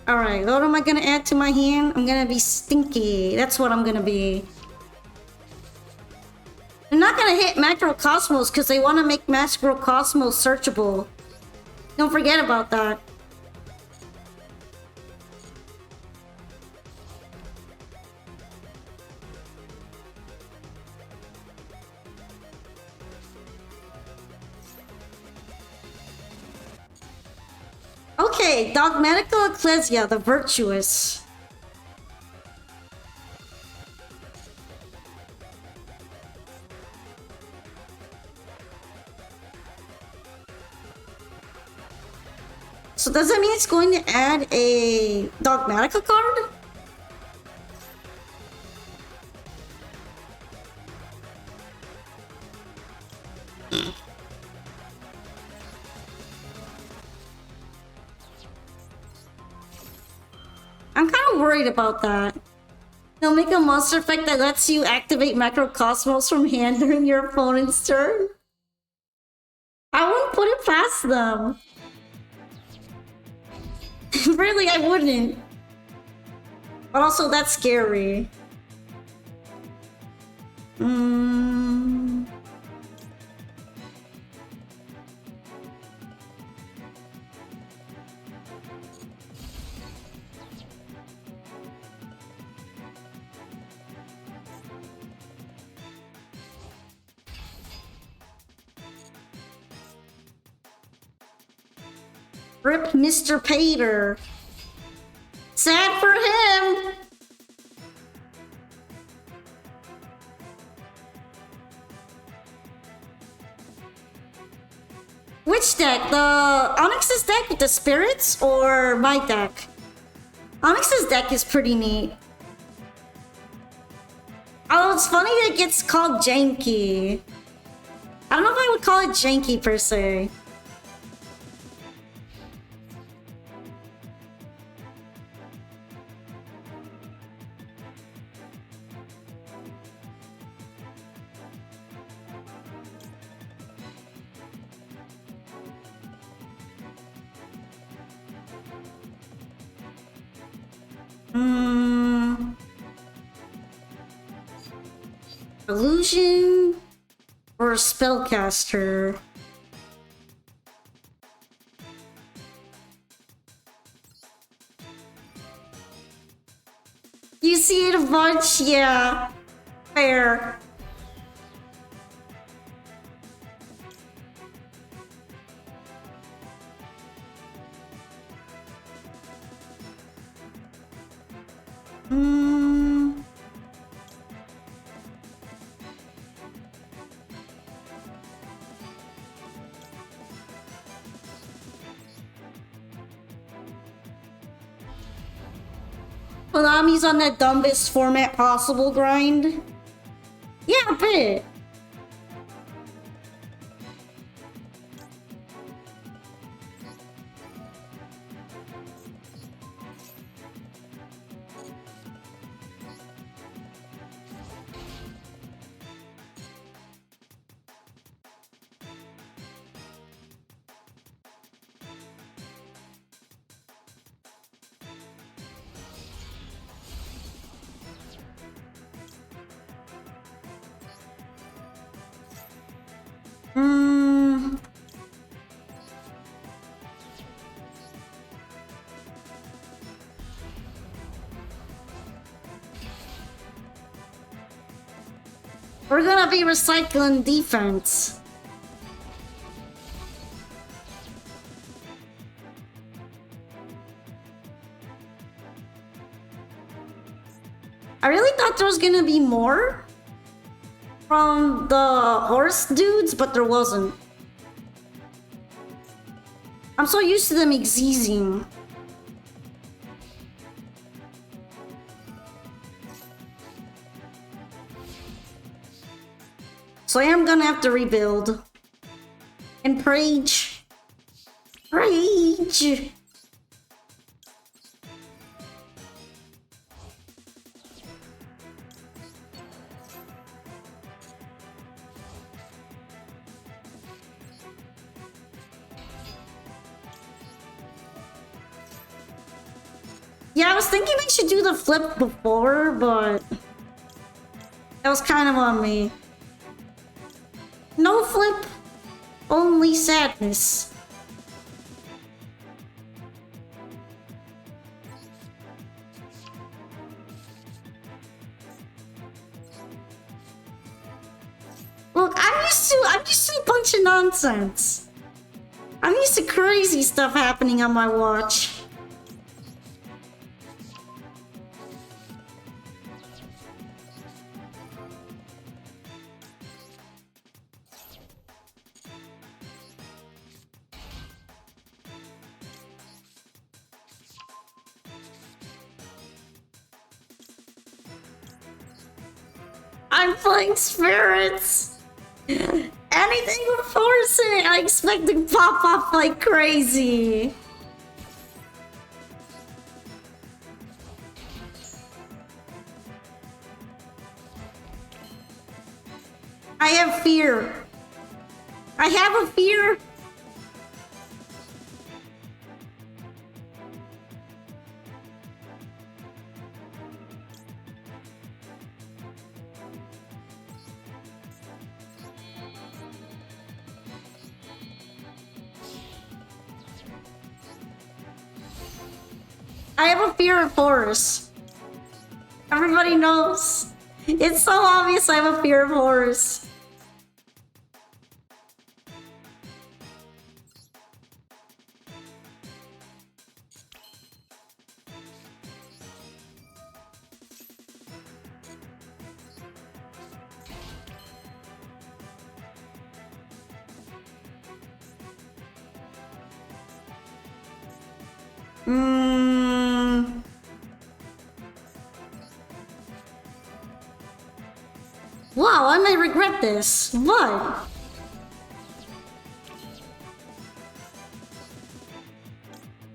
Alright, what am I gonna add to my hand? I'm gonna be stinky. That's what I'm gonna be. They're not gonna hit Macrocosmos because they want to make Macrocosmos searchable. Don't forget about that. Okay, Dogmatical Ecclesia, the Virtuous. So does that mean it's going to add a Dogmatica card? I'm kind of worried about that. They'll make a monster effect that lets you activate Macrocosmos from hand during your opponent's turn. I wouldn't put it past them. Really, I wouldn't. But also, that's scary. Rip Mr. Pater. Sad for him. Which deck? The Onyx's deck with the spirits or my deck? Onyx's deck is pretty neat. Oh, it's funny that it gets called janky. I don't know if I would call it janky per se. Illusion or spellcaster? You see it a bunch? Yeah. Fair. Konami's on that dumbest format possible grind? Yeah, a bit. We're gonna be recycling defense. I really thought there was gonna be more from the horse dudes, but there wasn't. I'm so used to them exeasing. So I am gonna have to rebuild. And rage. Rage! Yeah, I was thinking I should do the flip before, but that was kind of on me. No flip, only sadness. Look, I'm used to a bunch of nonsense. I'm used to crazy stuff happening on my watch. I'm playing spirits. Anything with force in it, I expect to pop off like crazy. I have fear. I have a fear. I have a fear of horrors. Everybody knows. It's so obvious I have a fear of horrors. Wow, I might regret this. What?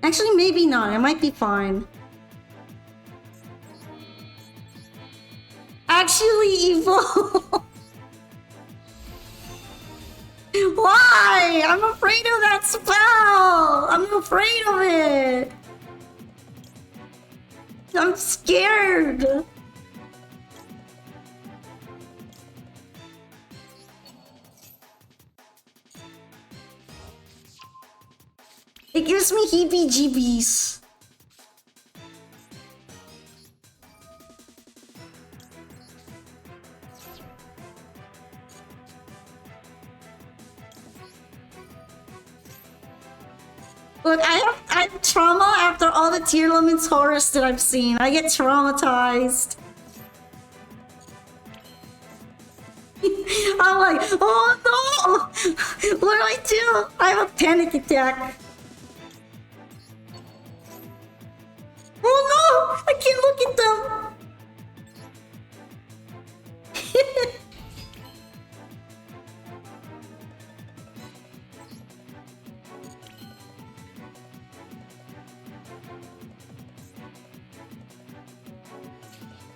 Actually, maybe not. I might be fine. Actually, evil. Why? I'm afraid of that spell. I'm afraid of it. I'm scared. It gives me heebie-jeebies. Look, I have trauma after all the Tier Limits horrors that I've seen. I get traumatized. I'm like, oh no! What do I do? I have a panic attack. Oh no! I can't look at them!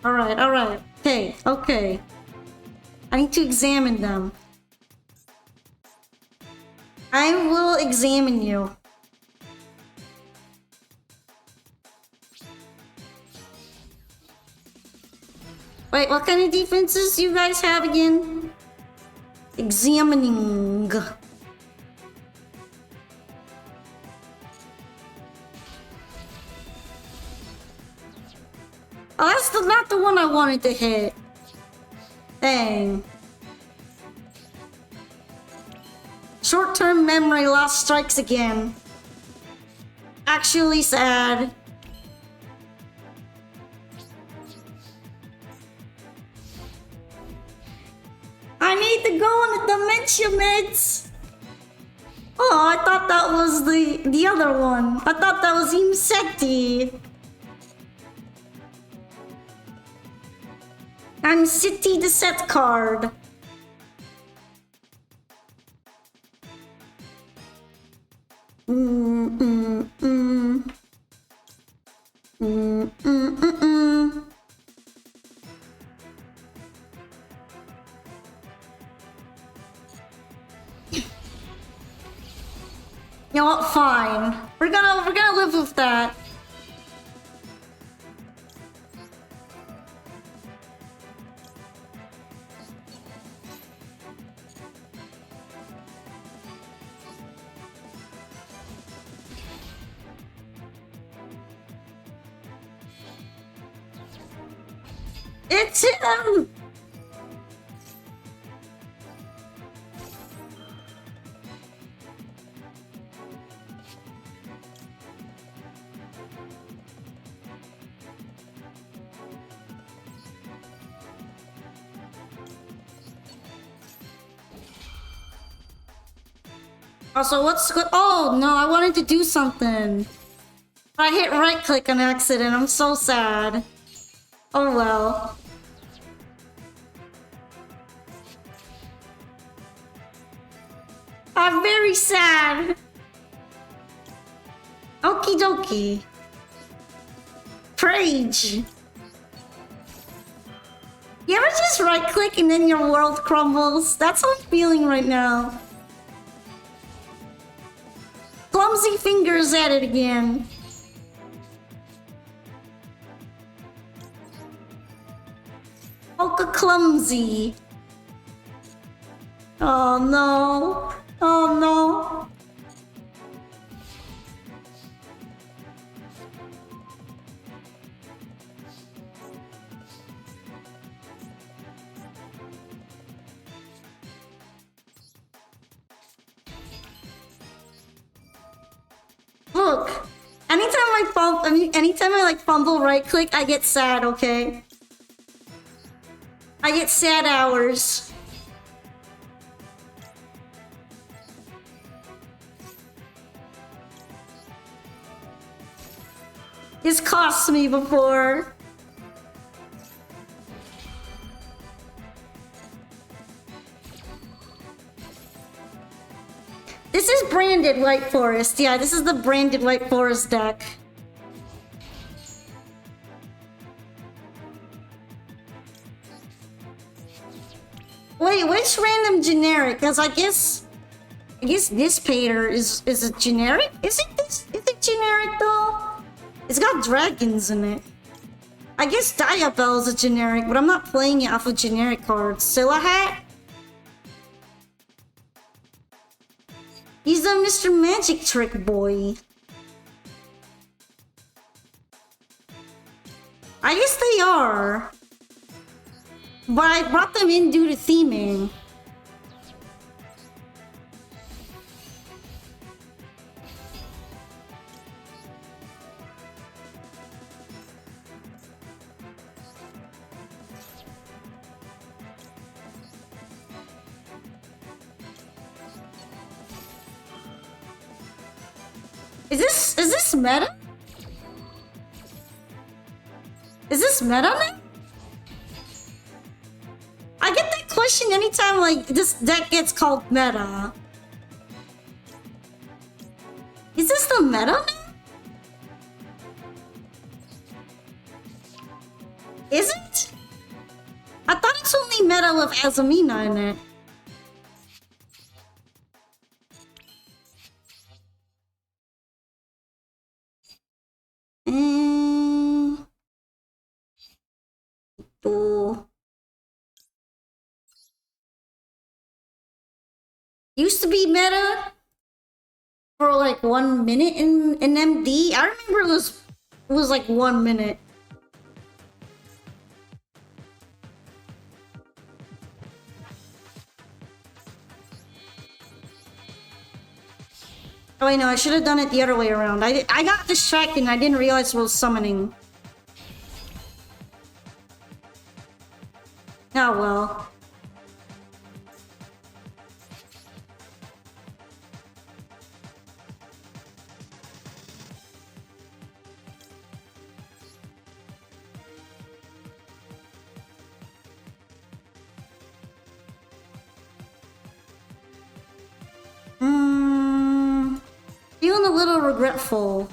Alright, alright. Okay, okay. I need to examine them. I will examine you. Wait, what kind of defenses you guys have again? Examining. Oh, that's not the one I wanted to hit. Dang. Short-term memory loss strikes again. Actually sad. I need to go on the dementia meds. Oh, I thought that was the other one. I thought that was Imseti. I'm City the set card. You know what? Fine. We're gonna live with that. It's him! Also, what's good? Oh, no, I wanted to do something. I hit right click on accident. I'm so sad. Oh well. I'm very sad. Okie dokie. Rage. You ever just right click and then your world crumbles? That's what I'm feeling right now. Clumsy fingers at it again. Polka clumsy. Oh no. Oh no. Look, anytime I like fumble right click, I get sad, okay? I get sad hours. It's cost me before. This is branded White Forest. Yeah, this is the branded White Forest deck. Wait, which random generic? Because I guess this painter is a generic? Is it generic though? It's got dragons in it. I guess Diabell is a generic, but I'm not playing it off of generic cards. Silahat? He's a Mr. Magic Trick boy. I guess they are. But I brought them in due to theming. Is this meta? Is this meta now? I get that question anytime like this deck gets called meta. Is this the meta now? Is it? I thought it's only meta with Azamina in it. Used to be meta for like 1 minute in MD. I remember it was like 1 minute. Oh wait, no, I should have done it the other way around. I got distracted and I didn't realize it was summoning. Oh well. Feeling a little regretful.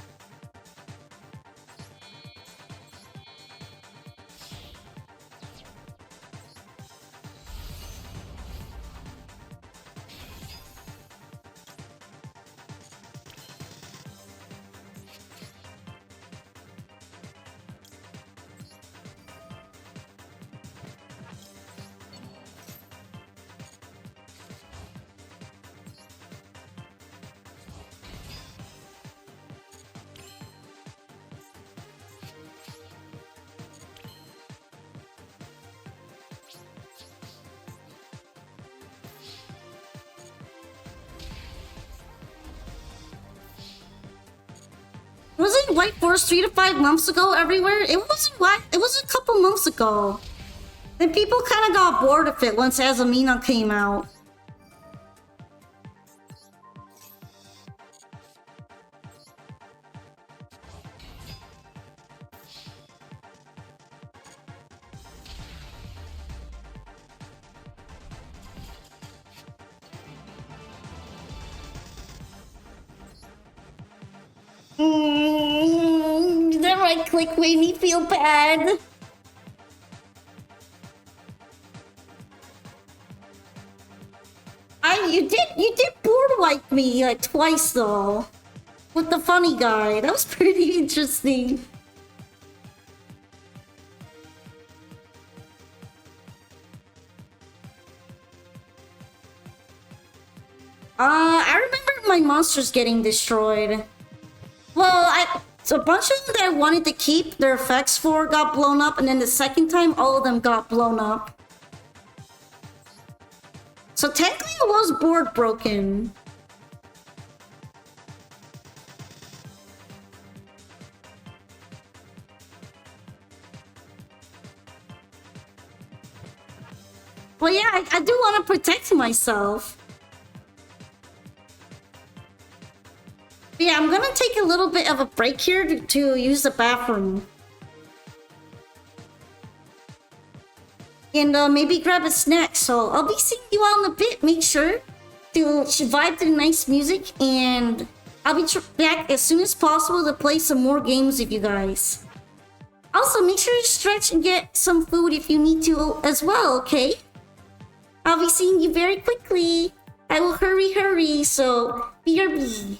Wasn't White Forest 3 to 5 months ago everywhere? It wasn't what? It was a couple months ago. Then people kind of got bored of it once Azamina came out. That right click made me feel bad. You did board wipe me like twice though. With the funny guy. That was pretty interesting. I remember my monsters getting destroyed. Well, so a bunch of them that I wanted to keep their effects for got blown up, and then the second time, all of them got blown up. So technically, it was board broken. Well, yeah, I do want to protect myself. But yeah, I'm gonna take a little bit of a break here to use the bathroom. And maybe grab a snack. So I'll be seeing you all in a bit. Make sure to vibe to the nice music. And I'll be back as soon as possible to play some more games with you guys. Also, make sure to stretch and get some food if you need to as well, okay? I'll be seeing you very quickly. I will hurry, so BRB.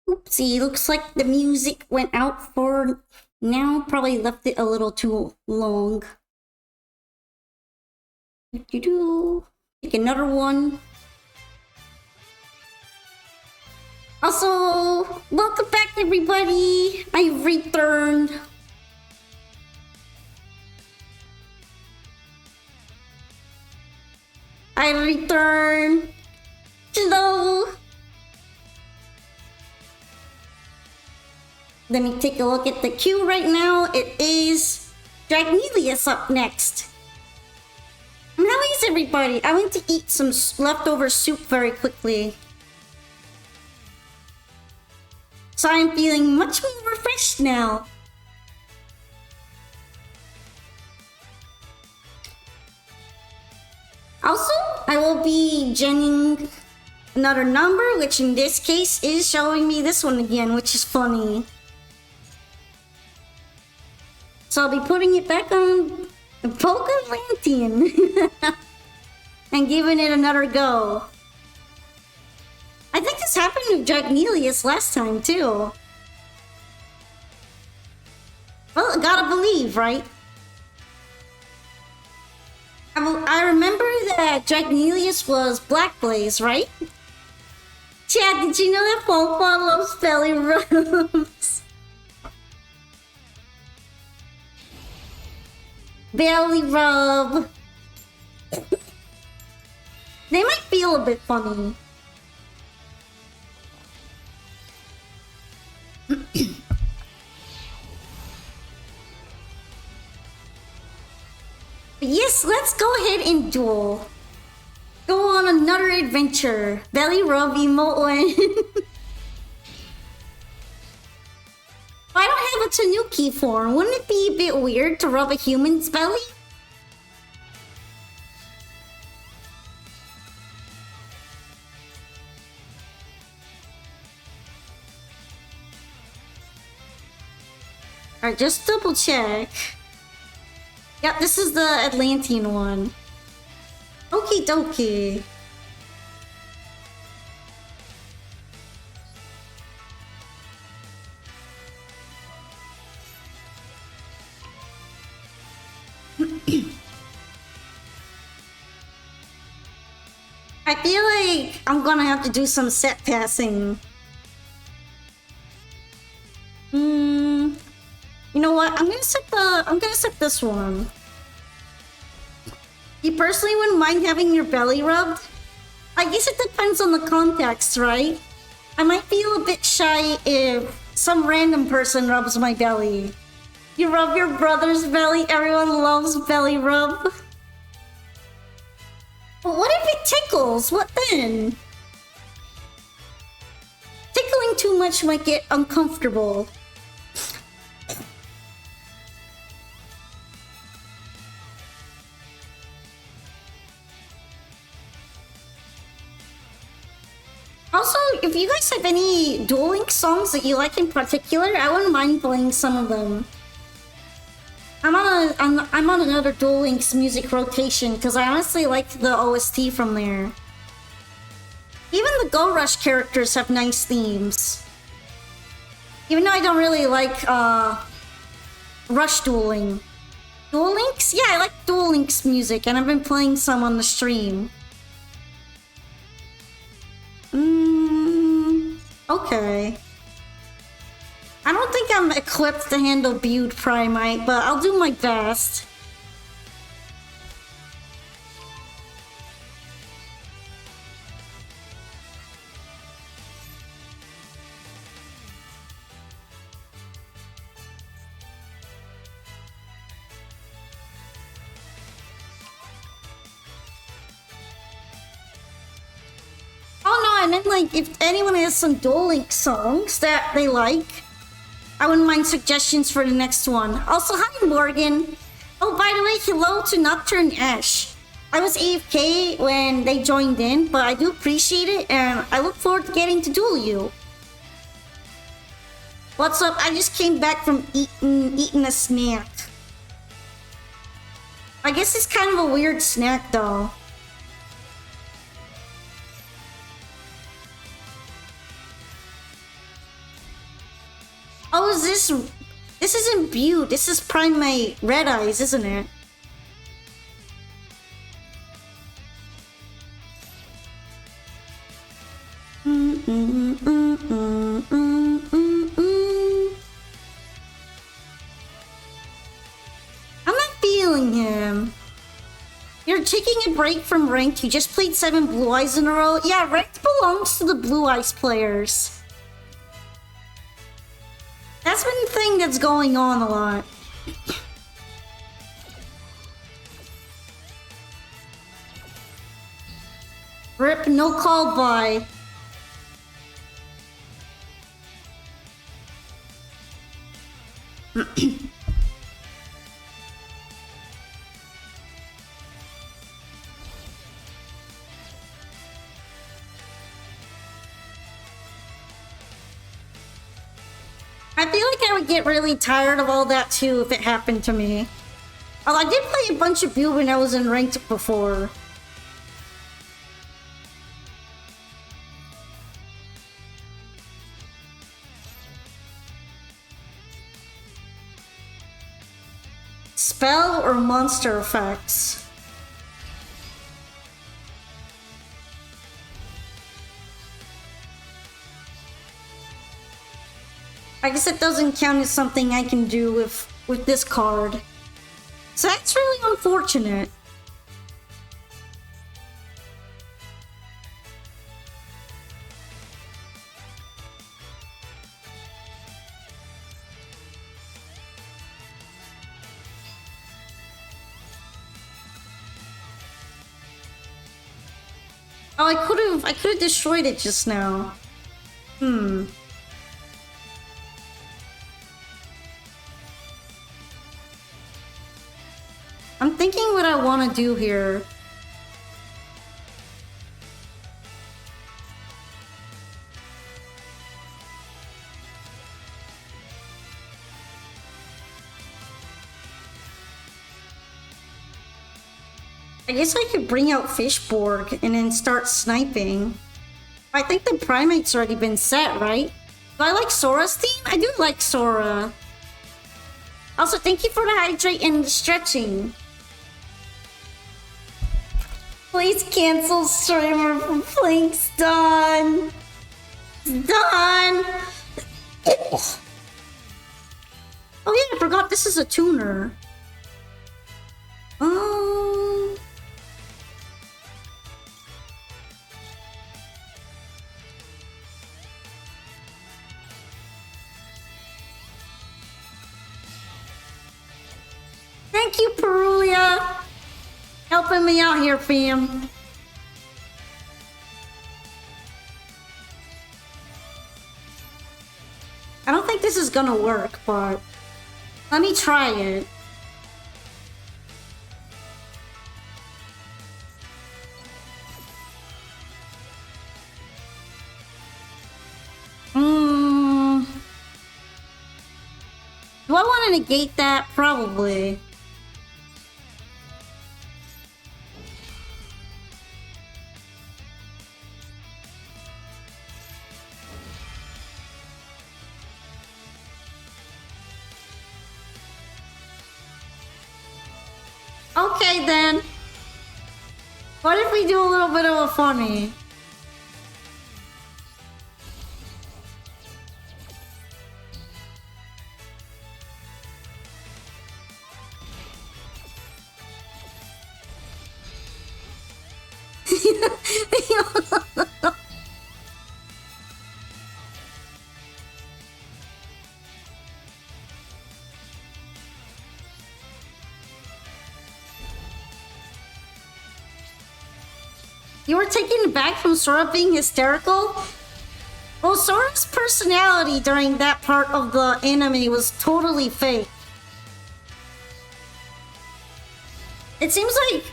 Oopsie, looks like the music went out for now. Probably left it a little too long. Do-do-do. Take another one. Also, welcome back everybody. I returned. Hello. Let me take a look at the queue right now. It is Dragnelius up next. And how is everybody? I went to eat some leftover soup very quickly. So I'm feeling much more refreshed now. Also, I will be genning another number, which in this case is showing me this one again, which is funny. So I'll be putting it back on the Pokelantian and giving it another go. I think this happened with Dragnelius last time too. Well, I gotta believe, right? I remember that Dragnelius was Black Blaze, right? Chad, did you know that Pawpaw loves belly rubs? Belly rub. They might feel a bit funny. Yes, let's go ahead and duel. Go on another adventure. Belly rub emote win. I don't have a tanooke form. Wouldn't it be a bit weird to rub a human's belly? Alright, just double check. Yep, this is the Atlantean one. Okie dokie. I feel like I'm gonna have to do some set passing. You know what? I'm gonna set this one. You personally wouldn't mind having your belly rubbed? I guess it depends on the context, right? I might feel a bit shy if some random person rubs my belly. You rub your brother's belly, everyone loves belly rub. But what if it tickles? What then? Tickling too much might get uncomfortable. Also, if you guys have any Duel Link songs that you like in particular, I wouldn't mind playing some of them. I'm on another Duel Links music rotation because I honestly like the OST from there. Even the Go Rush characters have nice themes. Even though I don't really like Rush dueling. Duel Links? Yeah, I like Duel Links music and I've been playing some on the stream. Okay. I don't think I'm equipped to handle Butte Primite, but I'll do my best. I meant like if anyone has some Duel Link songs that they like, I wouldn't mind suggestions for the next one. Also, hi Morgan. Oh, by the way, hello to Nocturne Ash. I was AFK when they joined in, but I do appreciate it and I look forward to getting to duel you. What's up? I just came back from eating a snack. I guess it's kind of a weird snack though. is this? This isn't Butte. This is Primate Red Eyes, isn't it? I'm not feeling him. You're taking a break from ranked. You just played 7 Blue Eyes in a row. Yeah, ranked belongs to the Blue Eyes players. That's been the thing that's going on a lot. Rip, no call by. I feel like I would get really tired of all that too if it happened to me. Oh, I did play a bunch of Butte when I was in ranked before. Spell or monster effects? I guess it doesn't count as something I can do with this card. So that's really unfortunate. Oh, I could have destroyed it just now. I'm thinking what I want to do here. I guess I could bring out Fishborg and then start sniping. I think the Primate's already been set, right? Do I like Sora's team? I do like Sora. Also, thank you for the hydrate and the stretching. Please cancel streamer from Flink's done. It's done. Oh yeah, I forgot this is a tuner. Thank you, Perulia. Helping me out here, fam. I don't think this is gonna work, but let me try it. Do I want to negate that? Probably. Okay then. What if we do a little bit of a funny? You were taken aback from Sora being hysterical? Well, Sora's personality during that part of the anime was totally fake. It seems like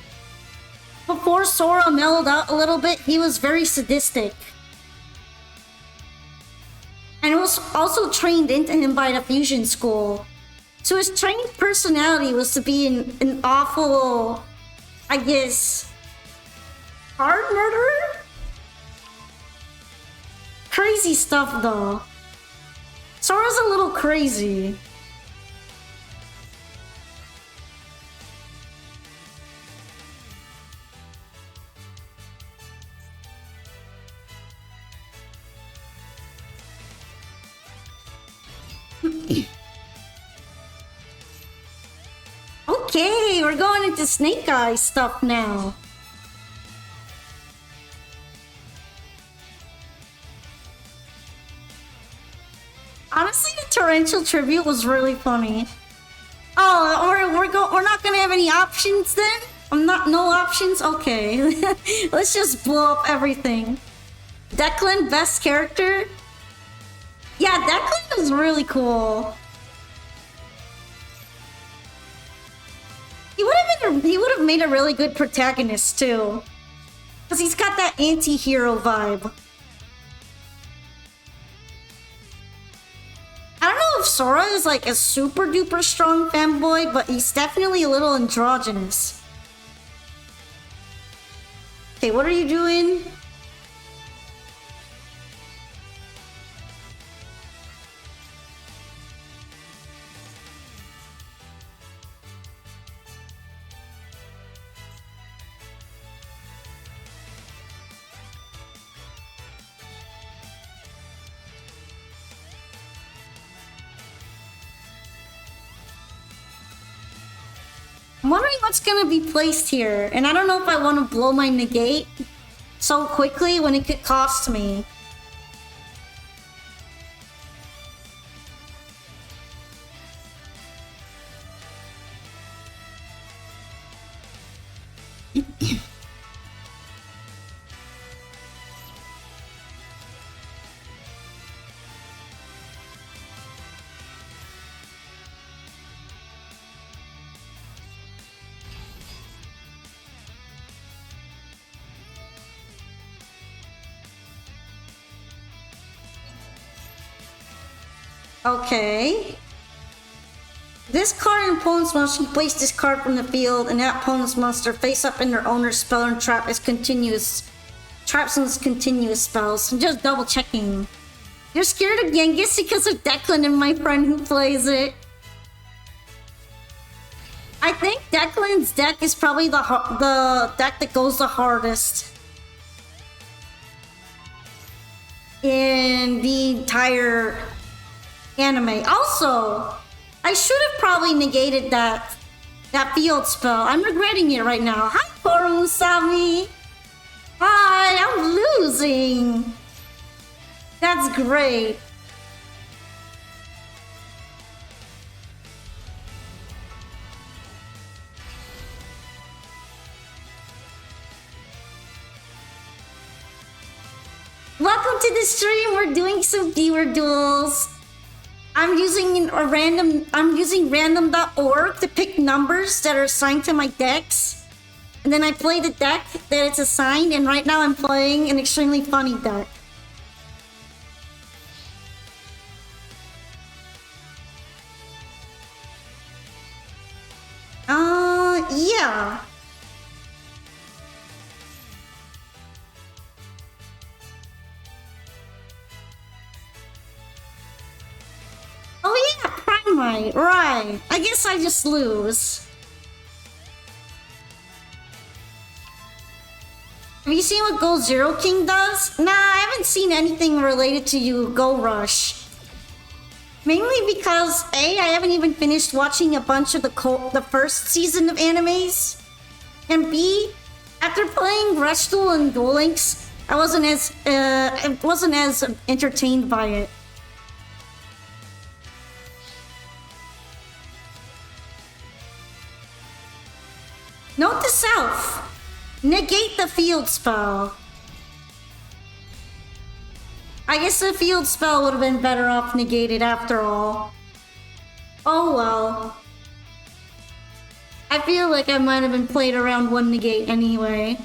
before Sora mellowed out a little bit, he was very sadistic. And it was also trained into him by the fusion school. So his trained personality was to be an awful, I guess, hard murderer? Crazy stuff though. Sora's a little crazy. Okay, we're going into Snake Eyes stuff now. Honestly, the torrential tribute was really funny. Oh, we're not gonna have any options then? No options? Okay. Let's just blow up everything. Declan, best character? Yeah, Declan was really cool. He would have made a really good protagonist too. Because he's got that anti-hero vibe. I don't know if Sora is like a super duper strong fanboy, but he's definitely a little androgynous. Okay, what are you doing? I'm wondering what's gonna be placed here, and I don't know if I want to blow my negate so quickly when it could cost me. Okay. This card in opponent's monster, you place this card from the field, and that opponent's monster face up in their owner's spell and trap is continuous. Traps and continuous spells. I'm just double checking. You're scared of Genghis because of Declan and my friend who plays it. I think Declan's deck is probably the deck that goes the hardest in the entire anime. Also, I should have probably negated that field spell. I'm regretting it right now. Hi, Toru Usami. Hi, I'm losing. That's great. Welcome to the stream. We're doing some viewer duels. I'm using random.org to pick numbers that are assigned to my decks. And then I play the deck that it's assigned, and right now I'm playing an extremely funny deck. Yeah. Oh yeah, Primite, right. I guess I just lose. Have you seen what Gold Zero King does? Nah, I haven't seen anything related to you, Go Rush. Mainly because A, I haven't even finished watching a bunch of the first season of animes. And B, after playing Rush Duel and Duel Links, I wasn't as entertained by it. Note to self. Negate the field spell. I guess the field spell would have been better off negated after all. Oh well. I feel like I might have been played around one negate anyway.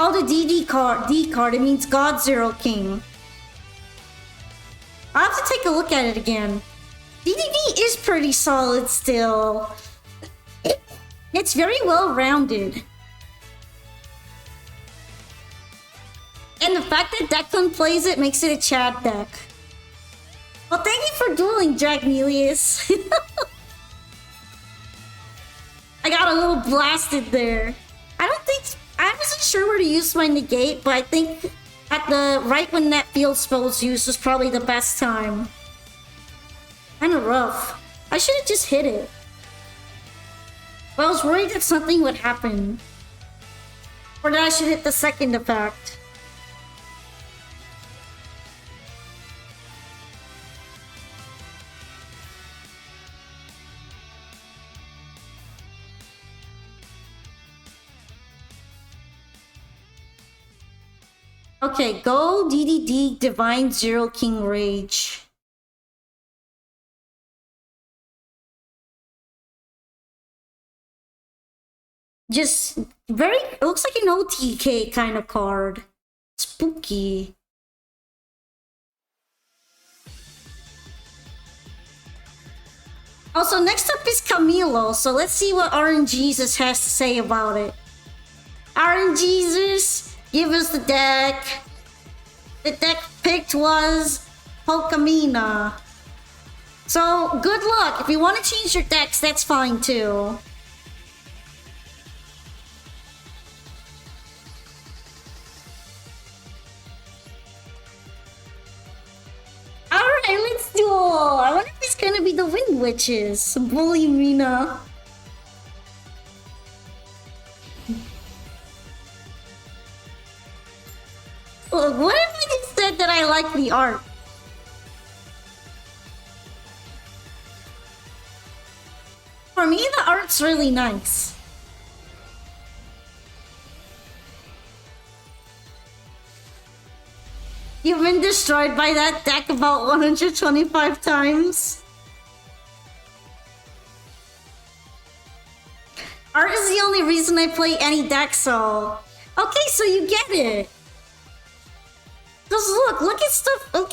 Oh, the D card, it means God Zero King. I'll have to take a look at it again. DDD is pretty solid still. It's very well rounded. And the fact that Declan plays it makes it a Chad deck. for dueling, Dragnelius. I got a little blasted there. I wasn't sure where to use my negate, but I think at the right when that field spell was used was probably the best time. Kinda rough. I should have just hit it. But I was worried that something would happen. Or that I should hit the second effect. Okay, go DDD Divine Zero King Rage. Just very, it looks like an OTK kind of card. Spooky. Also, next up is Camilo, so let's see what RNGesus has to say about it. RNGesus, give us the deck. The deck picked was Pokemina. So, good luck. If you want to change your decks, that's fine too. Alright, let's duel. I wonder if it's gonna be the Wind Witches. Bully Mina. Look, what if I just said that I like the art? For me, the art's really nice. You've been destroyed by that deck about 125 times. Art is the only reason I play any deck, so... Okay, so you get it. Just look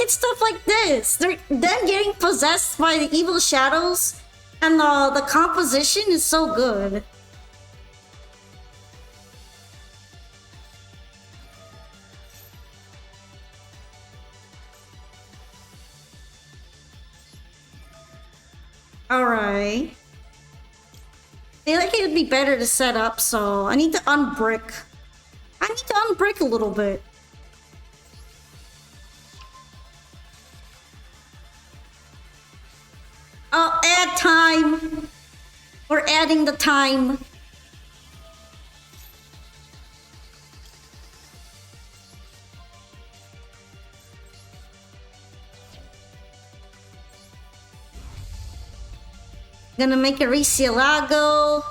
at stuff like this. Them getting possessed by the evil shadows, and the composition is so good. Alright. I feel like it would be better to set up, so I need to unbrick. I need to unbrick a little bit. Oh, add time. We're adding the time. Gonna make a Ricielago.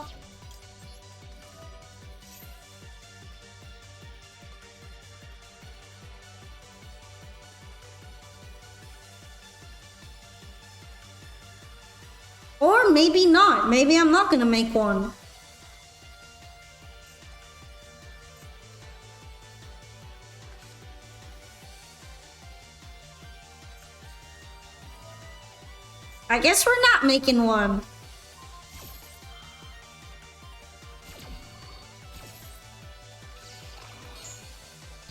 Or maybe not. Maybe I'm not gonna make one. I guess we're not making one.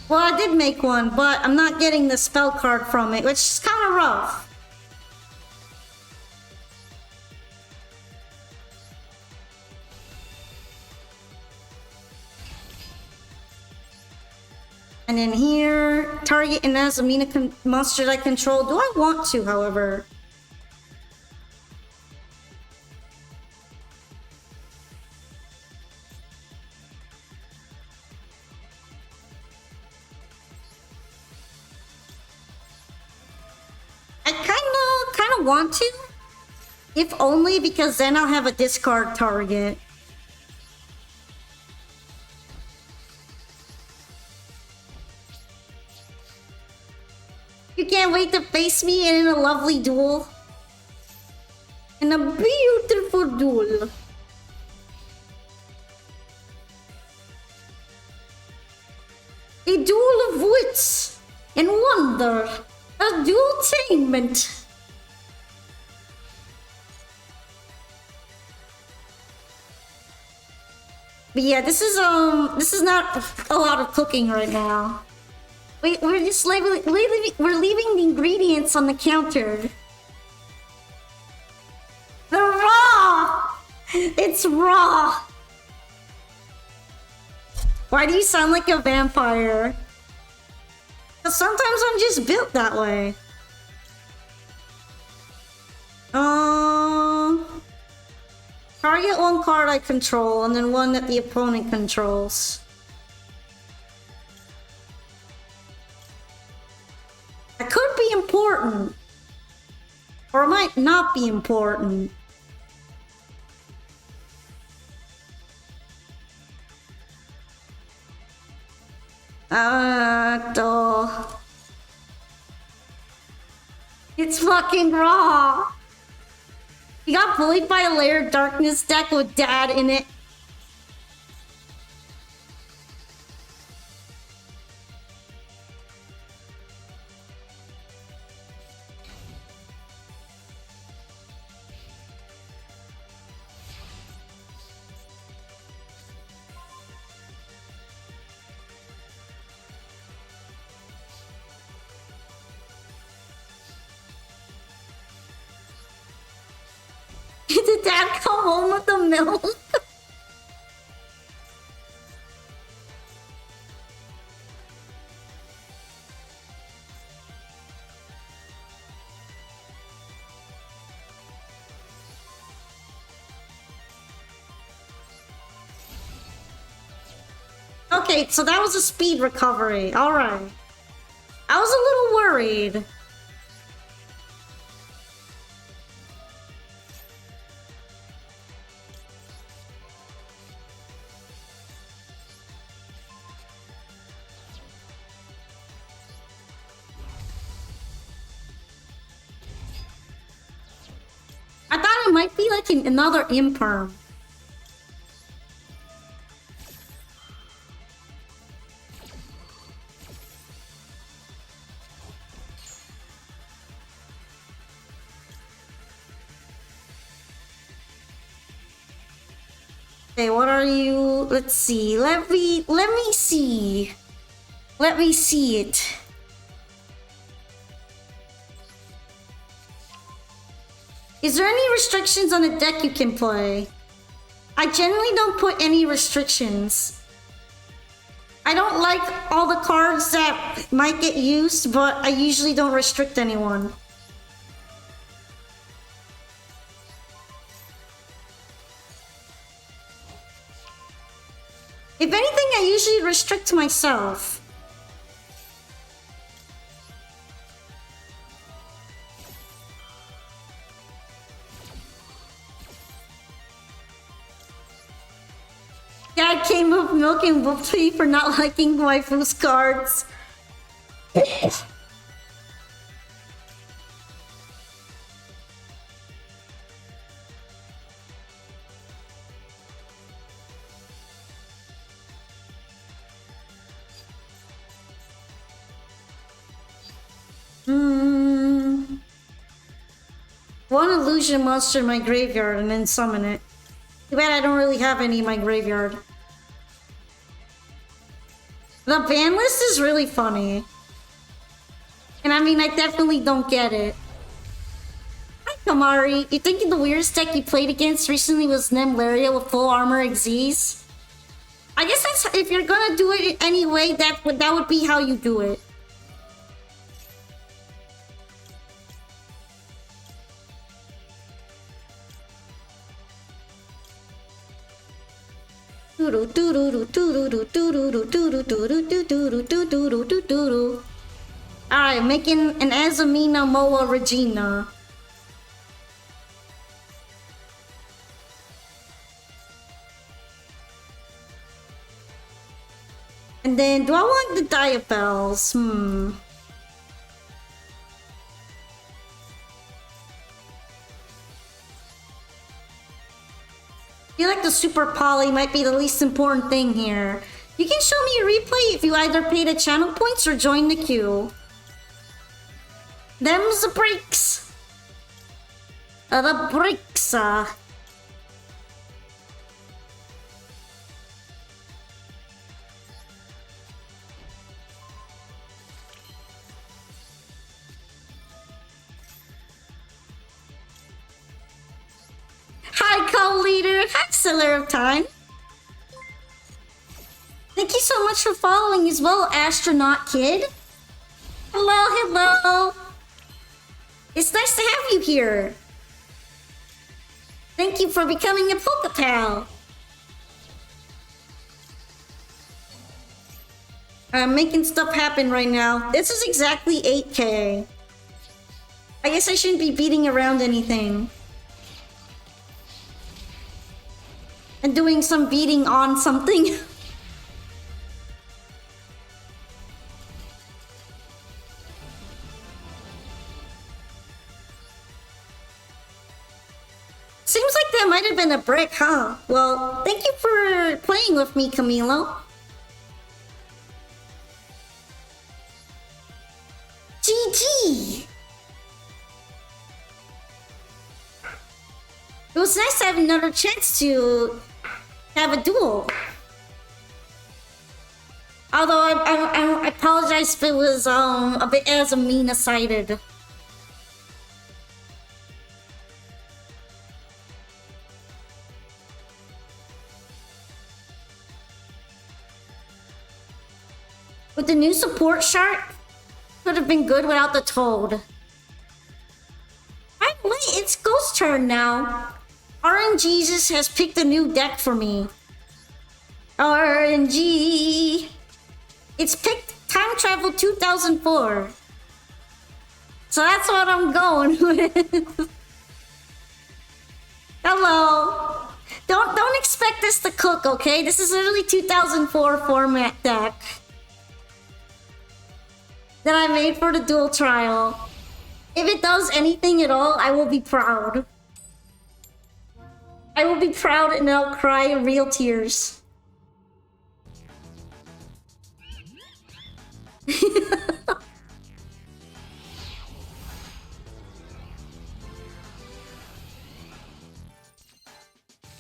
Well, I did make one, but I'm not getting the spell card from it, which is kind of rough. And then here, target an Azumina monster I control. Do I want to, however? I kind of want to. If only because then I'll have a discard target. You can't wait to face me in a lovely duel. In a beautiful duel. A duel of wits and wonder. A duel-tainment. But yeah, this is not a lot of cooking right now. We're just leaving the ingredients on the counter. It's raw. Why do you sound like a vampire? 'Cause sometimes I'm just built that way. Target one card I control and then one that the opponent controls. That could be important. Or it might not be important. Duh. It's fucking raw. You got bullied by a Layered Darkness deck with Dad in it. Did Dad come home with the milk? Okay, so that was a speed recovery. Alright. I was a little worried. I thought it might be like another imperm. Okay, what are you? Let's see. Let me see. Let me see it. Is there any restrictions on the deck you can play? I generally don't put any restrictions. I don't like all the cards that might get used, but I usually don't restrict anyone. If anything, I usually restrict myself. Dad came with milk and whooped me for not liking waifu's cards. One illusion monster in my graveyard and then summon it. Too bad I don't really have any in my graveyard. The ban list is really funny. And I mean, I definitely don't get it. Hi, Kamari. You thinking the weirdest deck you played against recently was Nemlaria with full armor Xyz? I guess that's, if you're gonna do it anyway, that would be how you do it. Alright, making an Azamina Moa Regina. And then, do I want the Diabells? I feel like the Super Poly might be the least important thing here. You can show me a replay if you either pay the channel points or join the queue. Them's the breaks. The breaks. Hi, co-leader. Hi, Seller of Time. Thank you so much for following as well, Astronaut Kid. Hello, hello. It's nice to have you here. Thank you for becoming a Pokepal. I'm making stuff happen right now. This is exactly 8K. I guess I shouldn't be beating around anything. And doing some beating on something. Seems like that might have been a brick, huh? Well, thank you for playing with me, Camilo. GG! It was nice to have another chance to have a duel. Although I apologize if it was a bit as Amina-sided. With the new support shark, could have been good without the toad. By the way, it's Ghost's turn now. RNGesus has picked a new deck for me. RNG. It's picked Time Travel 2004. So that's what I'm going with. Hello. Don't expect this to cook, okay? This is literally 2004 format deck that I made for the duel trial. If it does anything at all, I will be proud. I will be proud and I'll cry real tears.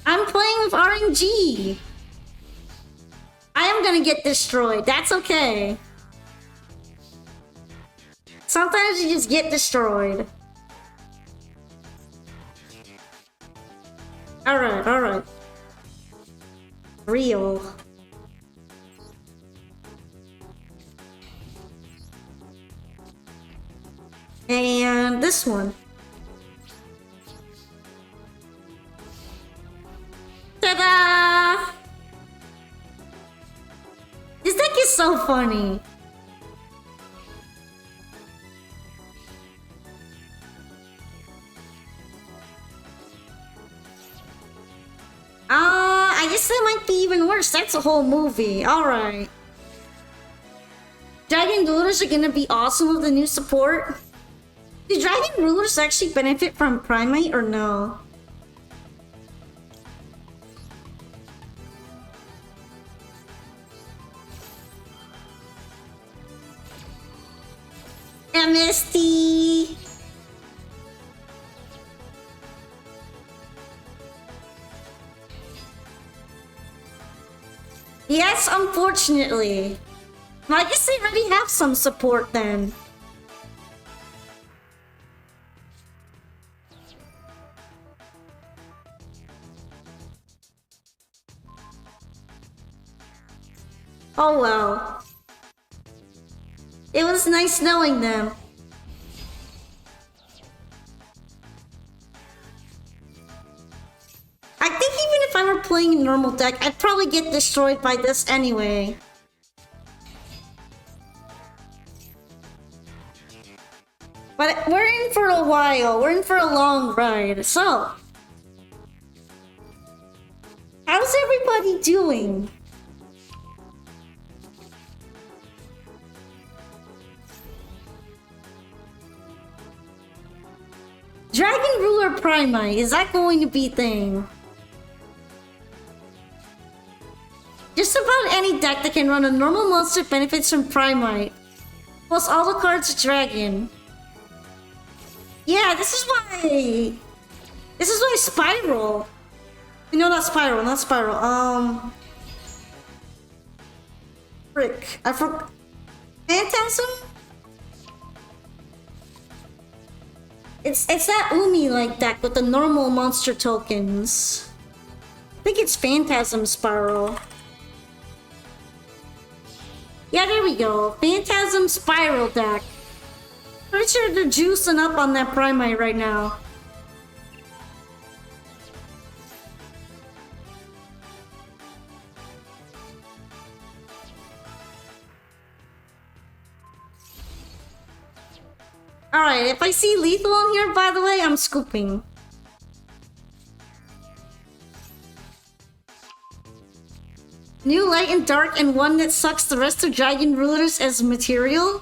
I'm playing with RNG. I am gonna get destroyed. That's okay. Sometimes you just get destroyed. Alright, alright. Real. And this one. Ta-da! This deck is so funny. I guess that might be even worse. That's a whole movie. Alright. Dragon Rulers are gonna be awesome with the new support. Do Dragon Rulers actually benefit from Primate or no? MST! Yes, unfortunately. Well, I guess they already have some support then. Oh well. It was nice knowing them. I think even if I were playing a normal deck, I'd probably get destroyed by this anyway. But we're in for a while. We're in for a long ride. So, how's everybody doing? Dragon Ruler Primate, is that going to be a thing? Just about any deck that can run a normal monster benefits from Primate. Plus all the cards are Dragon. Yeah, this is why Spiral. No, not Spiral. Frick. I forgot. Phantasm? It's that Umi like deck with the normal monster tokens. think it's Phantasm Spiral. Yeah, there we go. Phantasm Spiral deck. Pretty sure they're juicing up on that Primite right now. Alright, if I see lethal on here, by the way, I'm scooping. New light and dark and one that sucks the rest of dragon rulers as material?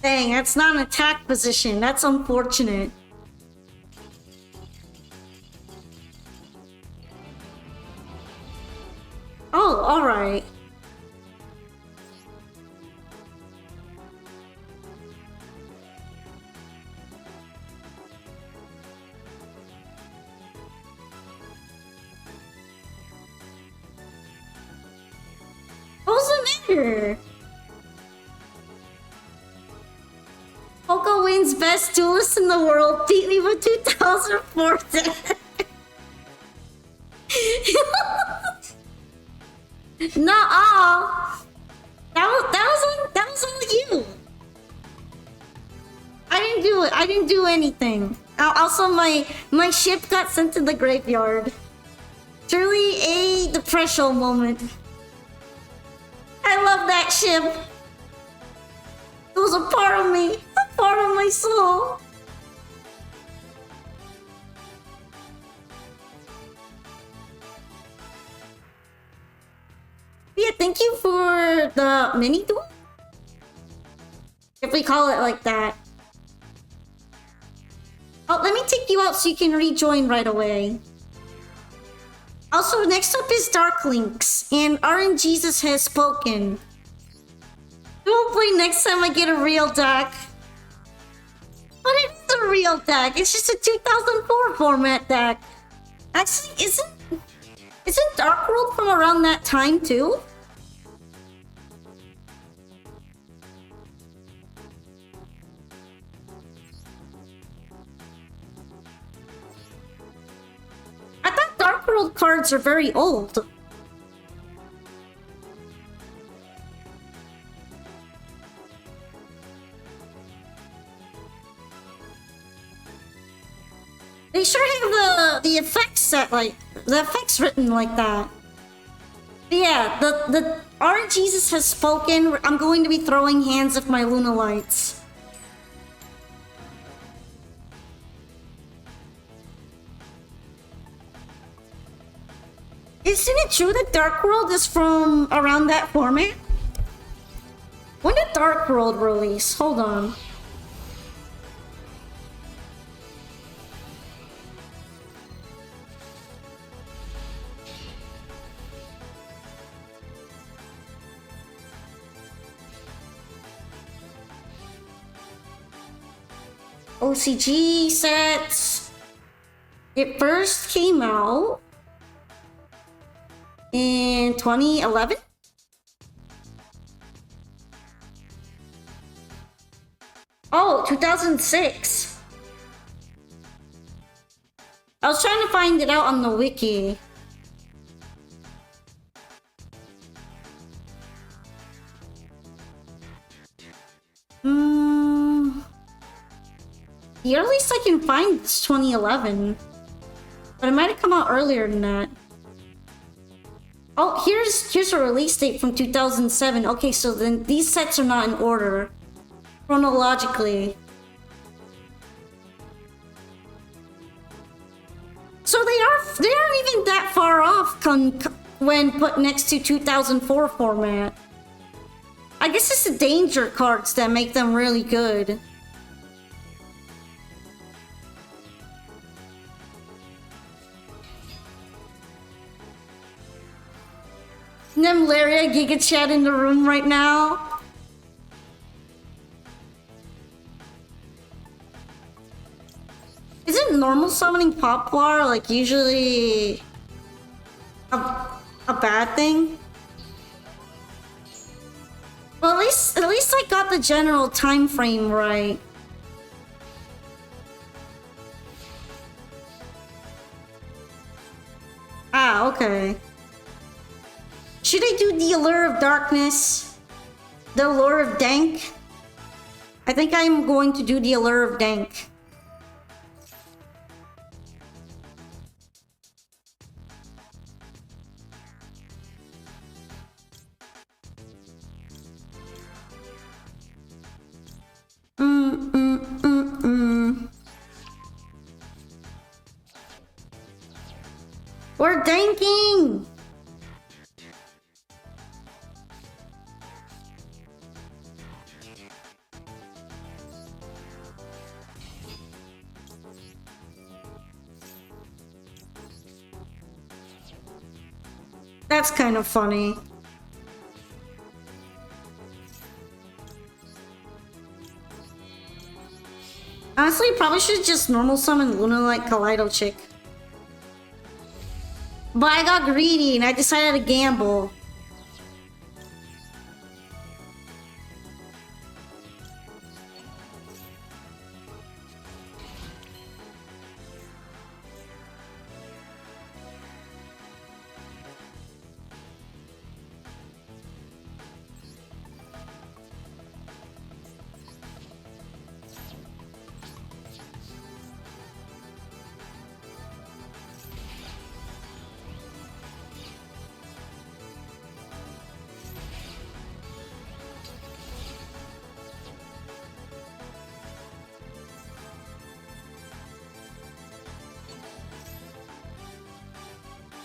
Dang, that's not an attack position. That's unfortunate. Oh, alright. What's the matter? Poco wins best duelist in the world. Beat me with 2004 deck. Nuh-uh. That was all you. I didn't do it. I didn't do anything. Also, my ship got sent to the graveyard. Truly a depression moment. I love that ship. It was a part of me, a part of my soul. Yeah, thank you for the mini duel. If we call it like that. Oh, let me take you out so you can rejoin right away. Also, next up is Dark Links, and RNGesus has spoken. Hopefully next time I get a real deck. But it's a real deck. It's just a 2004 format deck. Actually, isn't Dark World from around that time too? I thought Dark World cards are very old. They sure have the effects set like the effects written like that. But yeah, the RNGesus has spoken. I'm going to be throwing hands of my Luna Lights. Isn't it true that Dark World is from around that format? When did Dark World release? Hold on. OCG sets. It first came out in 2011. Oh, 2006. I was trying to find it out on the wiki. The earliest I can find is 2011. But it might have come out earlier than that. Oh, here's a release date from 2007. Okay, so then these sets are not in order. Chronologically. So they aren't even that far off when put next to 2004 format. I guess it's the danger cards that make them really good. Nemlaria Giga Chat in the room right now. Isn't normal summoning Poplar like usually A, a bad thing? Well, at least I got the general time frame right. Ah, okay. Should I do the Allure of Darkness? The Allure of Dank? I think I'm going to do the Allure of Dank. We're danking! That's kind of funny. Honestly, probably should just normal summon Luna like Kaleido Chick. But I got greedy and I decided to gamble.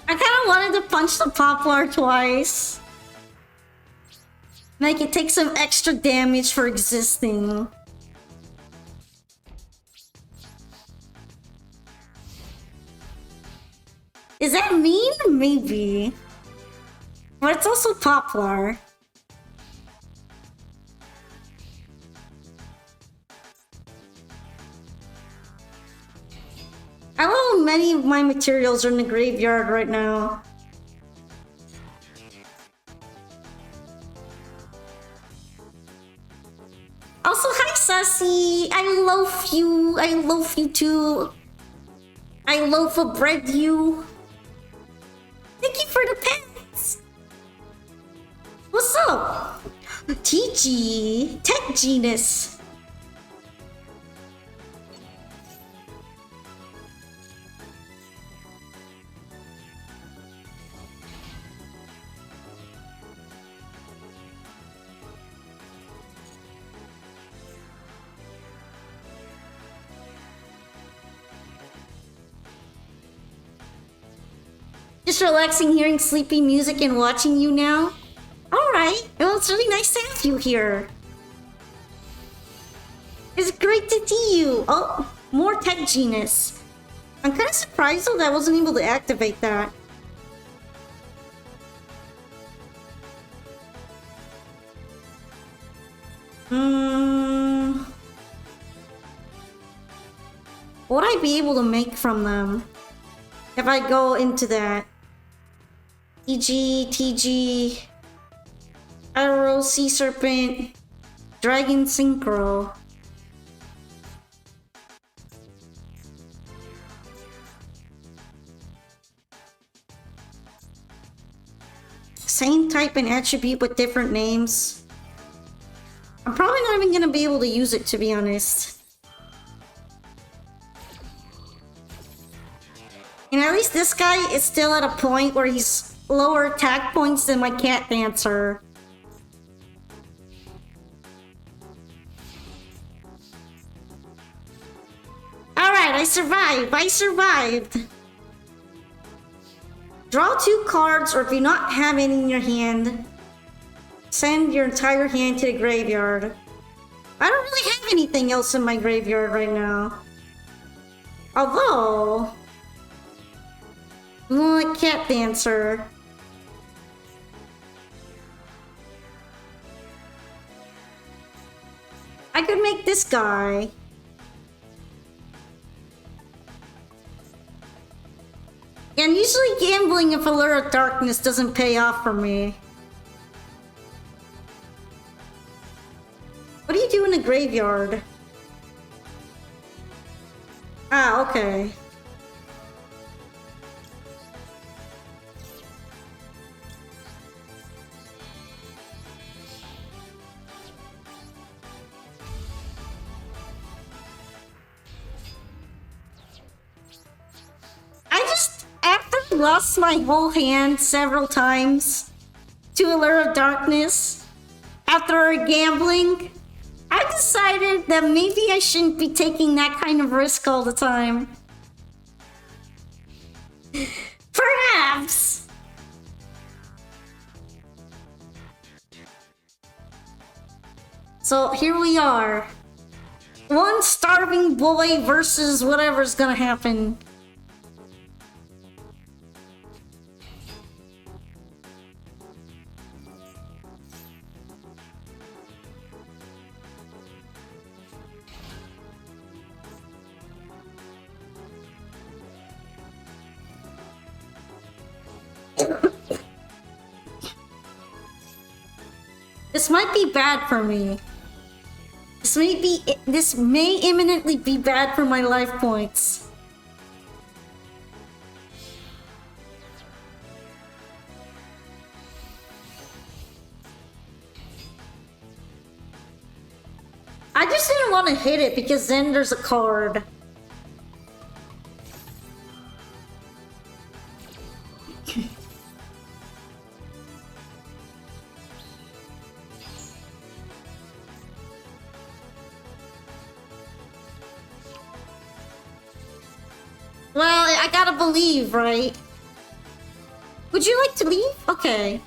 I kind of wanted to punch the poplar twice. Make it take some extra damage for existing. Is that mean? Maybe. But it's also poplar. I love how many of my materials are in the graveyard right now. Also, hi Sassy! I love you! I love you too! I love a bread you! Thank you for the pets! What's up? TG! Tech Genus! Just relaxing, hearing sleepy music and watching you now? Alright, well it's really nice to have you here. It's great to see you! Oh, more Tech Genus. I'm kind of surprised though that I wasn't able to activate that. What would I be able to make from them? If I go into that. TG, Arrow, Sea Serpent, Dragon Synchro. Same type and attribute but different names. I'm probably not even gonna be able to use it, to be honest. And at least this guy is still at a point where he's lower attack points than my Cat Dancer. Alright, I survived! Draw 2 cards, or if you not have any in your hand, send your entire hand to the graveyard. I don't really have anything else in my graveyard right now. Although... like Cat Dancer. I could make this guy. And use usually gambling if Allure of Darkness doesn't pay off for me. What do you do in a graveyard? Ah, okay. After I lost my whole hand several times to Allure of Darkness, after gambling, I decided that maybe I shouldn't be taking that kind of risk all the time. Perhaps! So here we are. One starving boy versus whatever's gonna happen. This might be bad for me. This may imminently be bad for my life points. I just didn't want to hit it because then there's a card. Well, I gotta believe, right? Would you like to leave? Okay.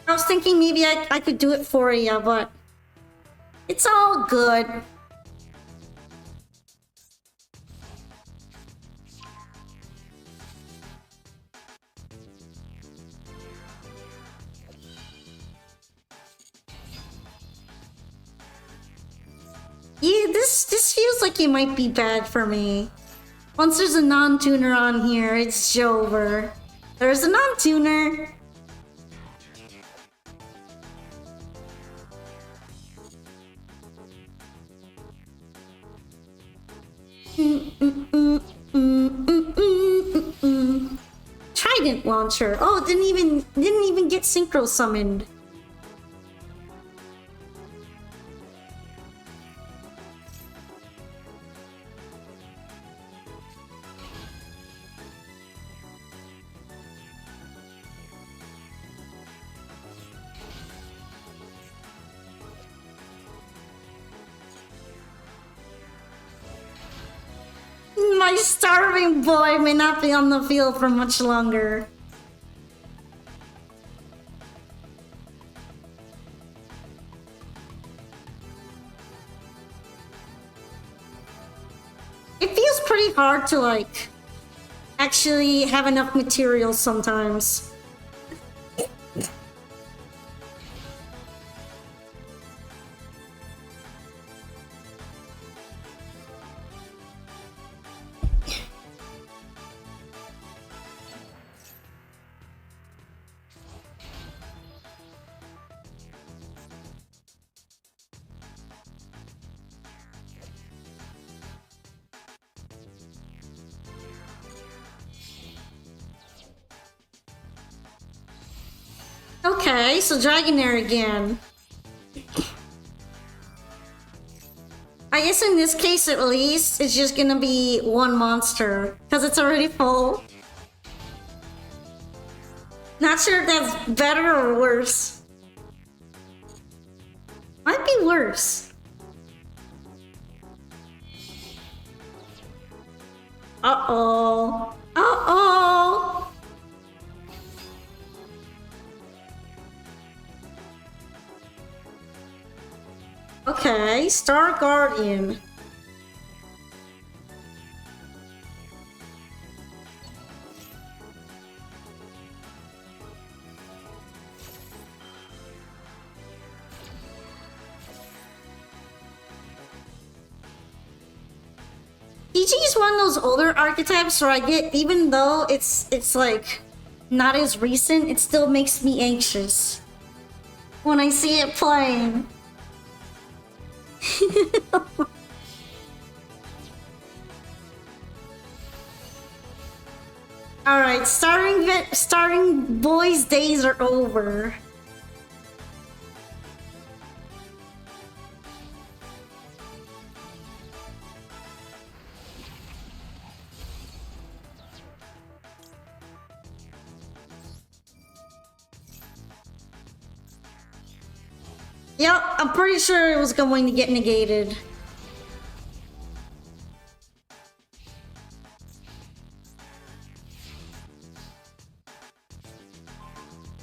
I was thinking maybe I could do it for you, but it's all good. Yeah, this feels like it might be bad for me. Once there's a non-tuner on here, it's over. There's a non-tuner. Trident launcher. Oh, didn't even get synchro summoned. My starving boy may not be on the field for much longer. It feels pretty hard to, like, actually have enough material sometimes. Okay, so Dragonair again. I guess in this case at least, it's just gonna be one monster, because it's already full. Not sure if that's better or worse. Might be worse. Uh-oh. Uh-oh! Okay, Star Guardian. EG is one of those older archetypes where I get, even though it's like not as recent, it still makes me anxious when I see it playing. Alright, starting boys' days are over. Yep, I'm pretty sure it was going to get negated.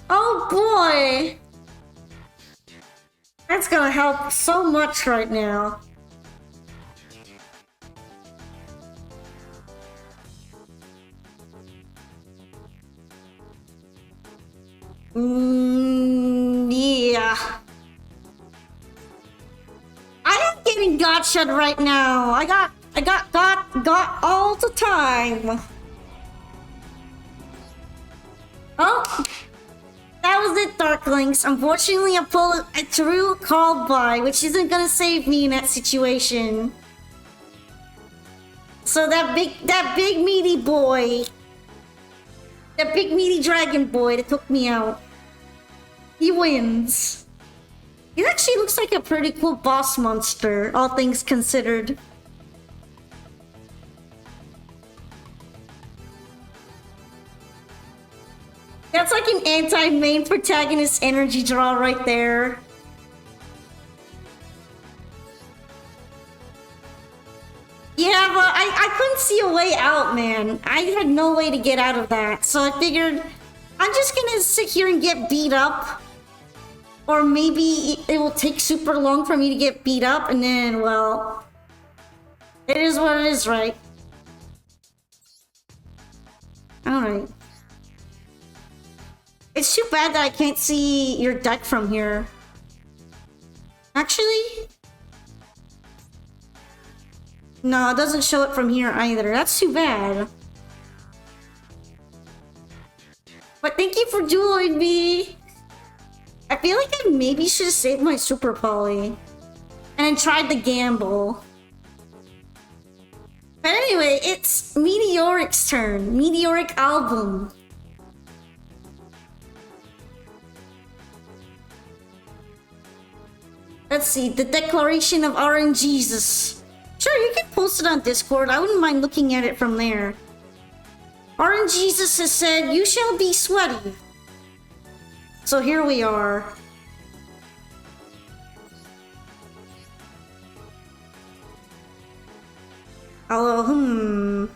Oh boy! That's gonna help so much right now. Yeah. I am getting gotcha'd right now. I got all the time. Oh, that was it, Darklings. Unfortunately, I threw a call by, which isn't gonna save me in that situation. So that big meaty boy, that big meaty dragon boy that took me out, he wins. He actually looks like a pretty cool boss monster, all things considered. That's like an anti-main protagonist energy draw right there. Yeah, but I couldn't see a way out, man. I had no way to get out of that. So I figured I'm just gonna sit here and get beat up. Or maybe it will take super long for me to get beat up, and then, well, it is what it is, right? Alright. It's too bad that I can't see your deck from here. Actually? No, it doesn't show it from here either. That's too bad. But thank you for dueling me! I feel like I maybe should have saved my Super Poly. And tried the gamble. But anyway, it's Meteoric's turn. Meteoric album. Let's see, the Declaration of RNGesus. Sure, you can post it on Discord. I wouldn't mind looking at it from there. RNGesus has said, "You shall be sweaty." So here we are. Hello,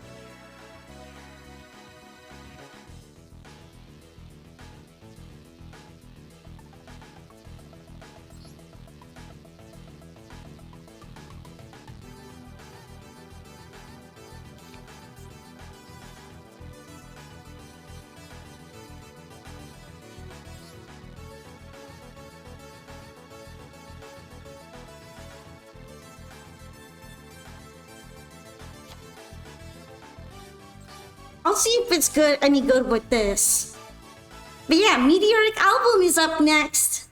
I'll see if it's any good with this. But yeah, Meteoric album is up next.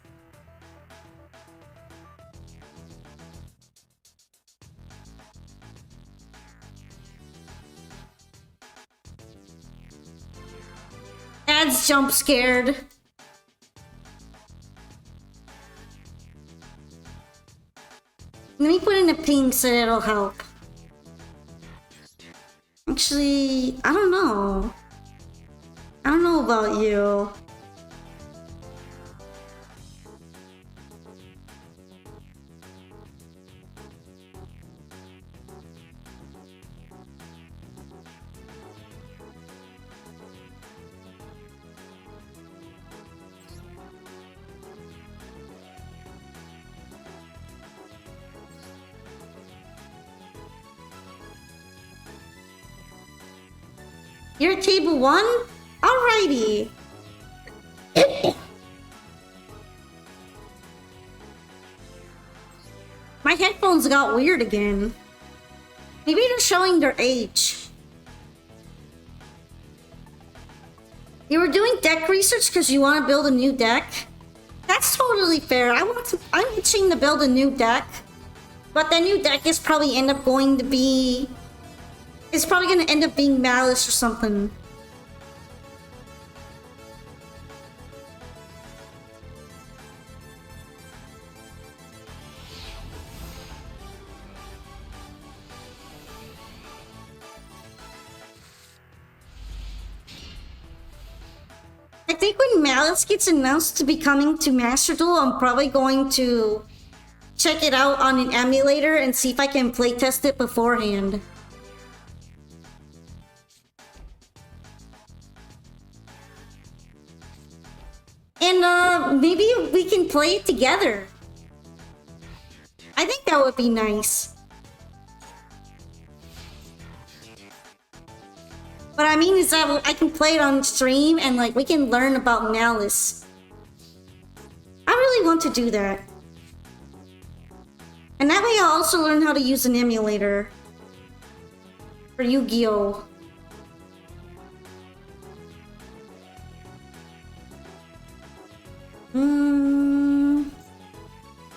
Ad's jump scared. Let me put in a ping so it'll help. Actually, I don't know. I don't know about you. You're at table 1? Alrighty. My headphones got weird again. Maybe they're showing their age. You were doing deck research because you want to build a new deck? That's totally fair. I'm itching to build a new deck. But the new deck is probably end up going to be... It's probably going to end up being Malice or something. I think when Malice gets announced to be coming to Master Duel, I'm probably going to check it out on an emulator and see if I can playtest it beforehand. And maybe we can play it together. I think that would be nice. What I mean is that I can play it on stream and like we can learn about Malice. I really want to do that. And that way I'll also learn how to use an emulator for Yu-Gi-Oh!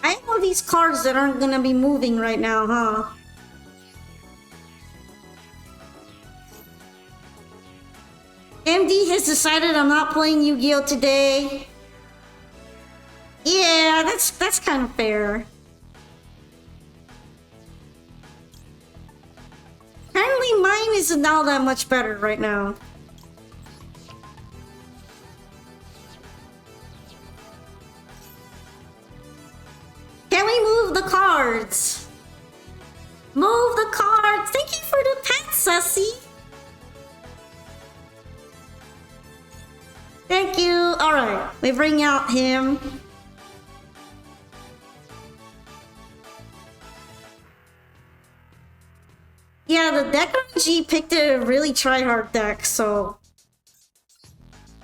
I have all these cards that aren't gonna be moving right now, huh? MD has decided I'm not playing Yu-Gi-Oh! Today. Yeah, that's kind of fair. Apparently mine isn't all that much better right now. Can we move the cards? Move the cards! Thank you for the pet, Sussy! Thank you! Alright, we bring out him. Yeah, the deck RNG picked a really try-hard deck, so...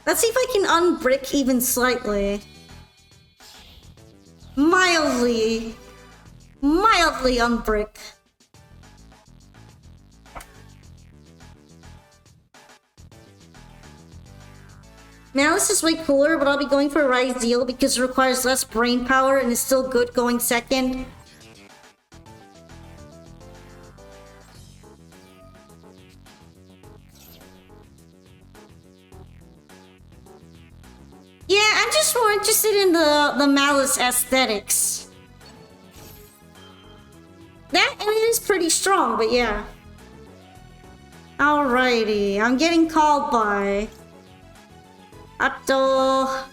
Let's see if I can unbrick even slightly. Mildly unbrick. Malice is way cooler, but I'll be going for Rise Deal because it requires less brain power and is still good going second. Yeah, I'm just more interested in the Malice aesthetics. That and it is pretty strong, but yeah. Alrighty, I'm getting called by Atto.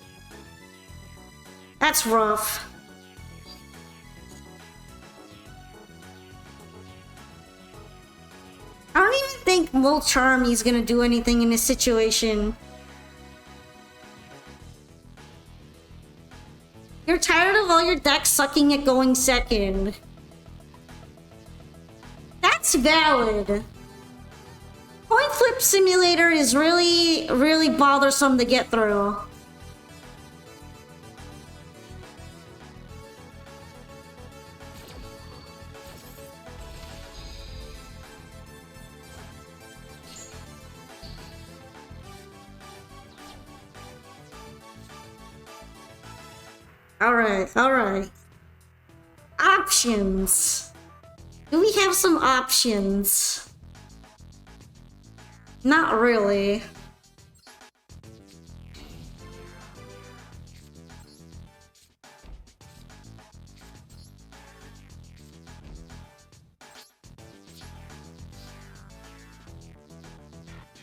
That's rough. I don't even think Molt Charmy is gonna do anything in this situation. You're tired of all your decks sucking at going second. That's valid. Coin Flip Simulator is really bothersome to get through. Alright. Options. Do we have some options? Not really.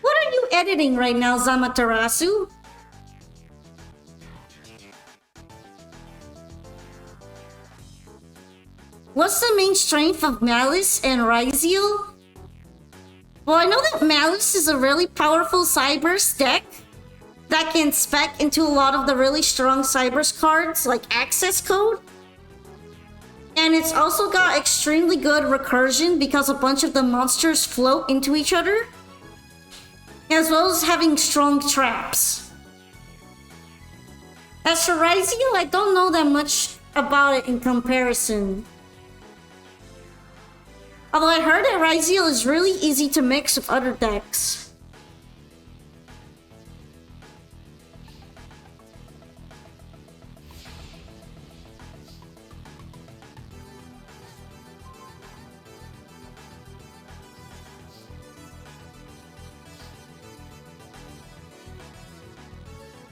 What are you editing right now, Zamaterasu? What's the main strength of Malice and Ryziel? Well, I know that Malice is a really powerful Cyberse deck that can spec into a lot of the really strong Cyberse cards, like Access Code. And it's also got extremely good recursion because a bunch of the monsters float into each other, as well as having strong traps. As for Ryziel, I don't know that much about it in comparison. Although I heard that Ryzeal is really easy to mix with other decks.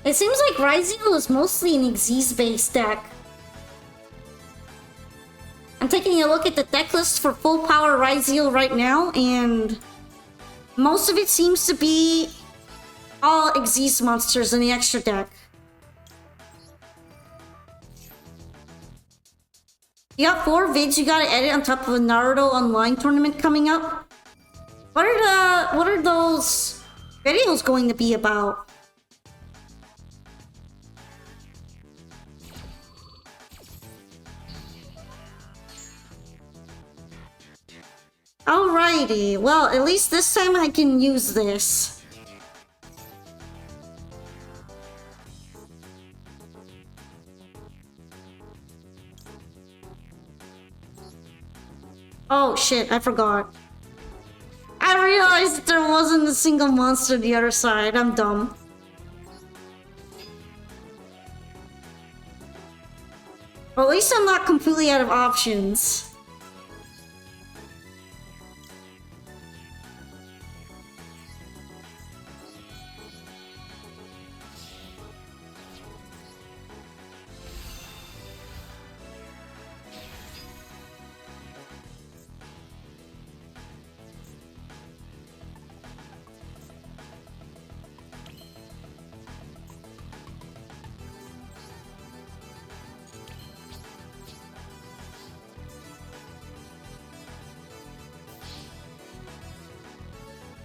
It seems like Ryzeal is mostly an Xyz-based deck. I'm taking a look at the deck list for full power Ryzeal right now, and most of it seems to be all Xyz monsters in the extra deck. You got 4 vids you gotta edit on top of a Naruto online tournament coming up. What are those videos going to be about? Alrighty, well, at least this time I can use this. Oh shit, I forgot. I realized that there wasn't a single monster on the other side. I'm dumb. Well, at least I'm not completely out of options.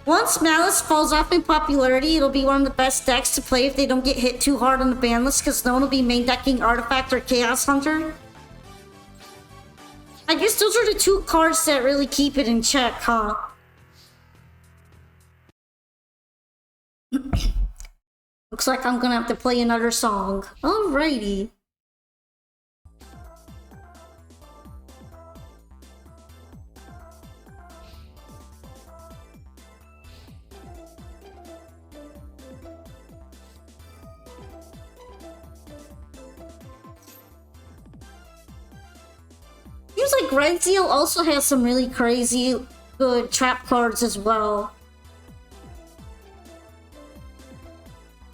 Once Malice falls off in popularity, it'll be one of the best decks to play if they don't get hit too hard on the ban list, because no one will be main decking Artifact or Chaos Hunter. I guess those are the 2 cards that really keep it in check, huh? Looks like I'm gonna have to play another song. Alrighty. Seems like Ryzeal also has some really crazy good trap cards as well.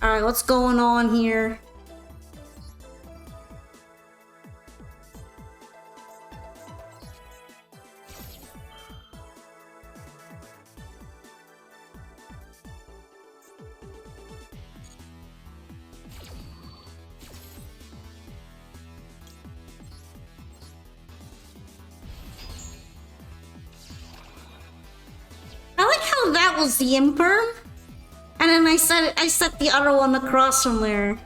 Alright, what's going on here? I like how that was the imperm, and then I set the other one across from there.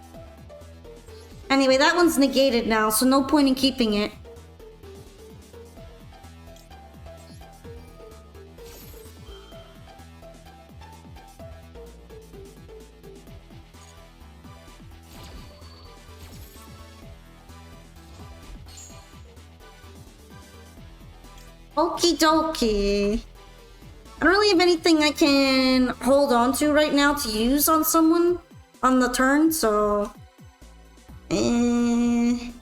Anyway, that one's negated now, so no point in keeping it. Okie dokie. I don't really have anything I can hold on to right now to use on someone on the turn, so... Am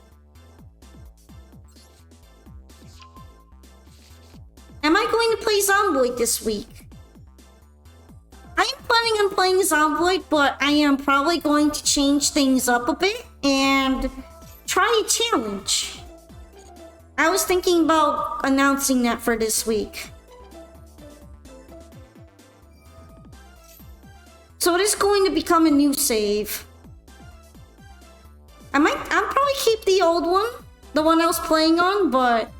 I going to play Zomboid this week? I am planning on playing Zomboid, but I am probably going to change things up a bit and try a challenge. I was thinking about announcing that for this week. So it is going to become a new save. I'll probably keep the old one, the one I was playing on, but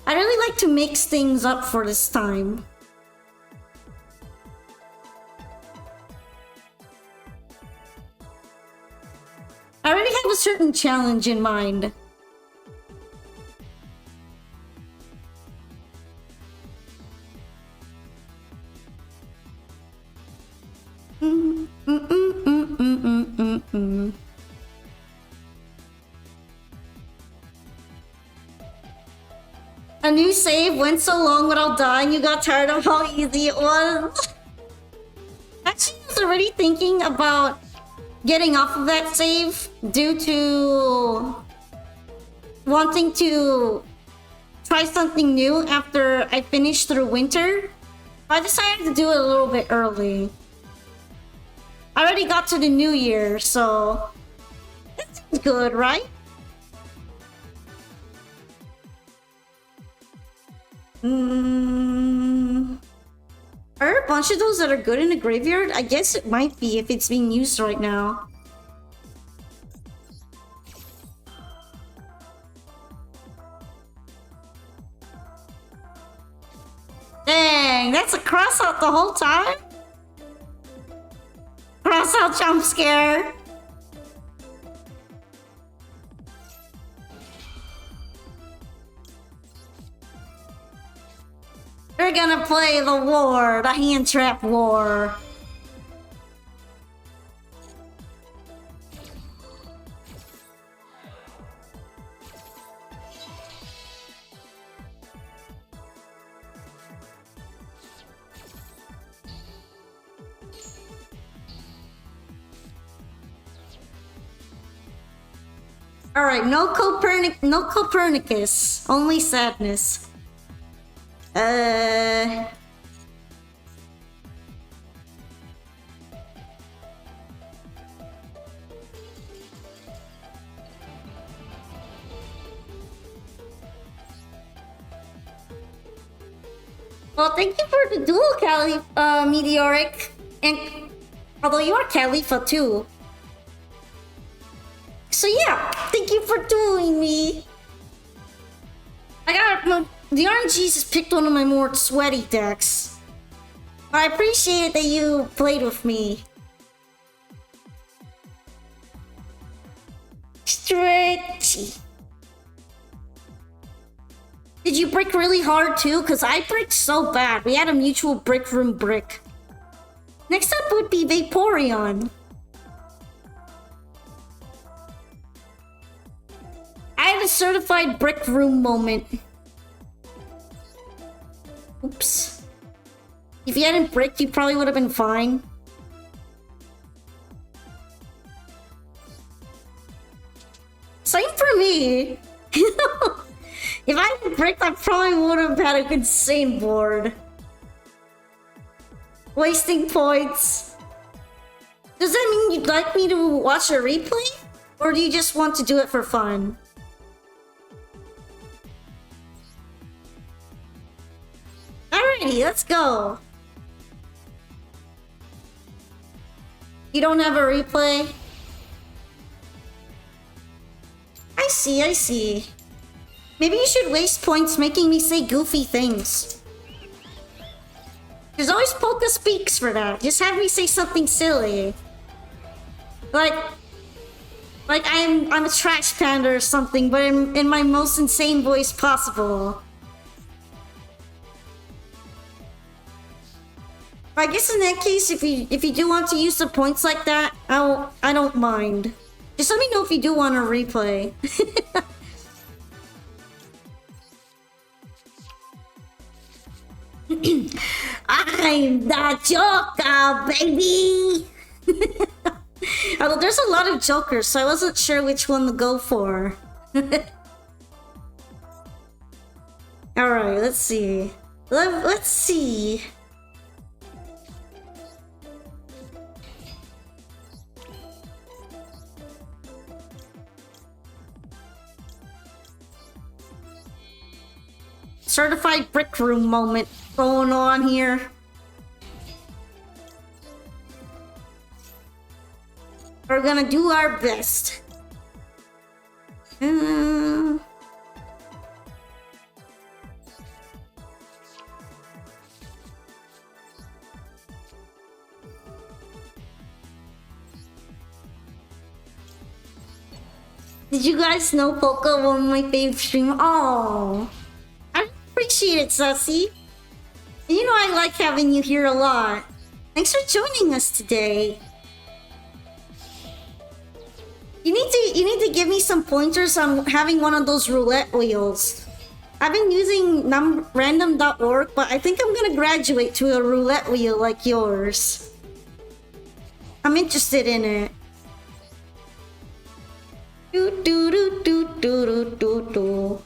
I really like to mix things up for this time. I already have a certain challenge in mind. A new save went so long without dying, you got tired of how easy it was. Actually, I was already thinking about getting off of that save due to wanting to try something new after I finished through winter. I decided to do it a little bit early. I already got to the new year, so that's good, right? Are there a bunch of those that are good in the graveyard? I guess it might be if it's being used right now. Dang, that's a cross out the whole time? Cross out jump scare. We're gonna play the war, the hand trap war. Alright, no Copernicus, only sadness. Well, thank you for the duel, Meteoric. And although you are Khalifa too. So yeah, thank you for dueling me. The RNGs just picked one of my more sweaty decks. But I appreciate that you played with me. Stretchy. Did you brick really hard too? Because I bricked so bad. We had a mutual brick room brick. Next up would be Vaporeon. I had a certified brick room moment. Oops. If you hadn't bricked, you probably would have been fine. Same for me. If I hadn't bricked, I probably would have had an insane board. Wasting points. Does that mean you'd like me to watch a replay? Or do you just want to do it for fun? Alrighty, let's go. You don't have a replay? I see. Maybe you should waste points making me say goofy things. There's always Polka Speaks for that. Just have me say something silly. Like I'm a trash panda or something, but in my most insane voice possible. I guess in that case, if you do want to use the points like that, I don't mind. Just let me know if you do want to replay. I'm the Joker, baby! Although there's a lot of Jokers, so I wasn't sure which one to go for. Alright, let's see. Let's see. Certified brick room moment going on here. We're gonna do our best. Did you guys know Polka won my fave stream? Oh, I appreciate it, Sussy. And you know I like having you here a lot. Thanks for joining us today. You need to give me some pointers on having one of those roulette wheels. I've been using random.org, but I think I'm gonna graduate to a roulette wheel like yours. I'm interested in it. Do do do do do do do do.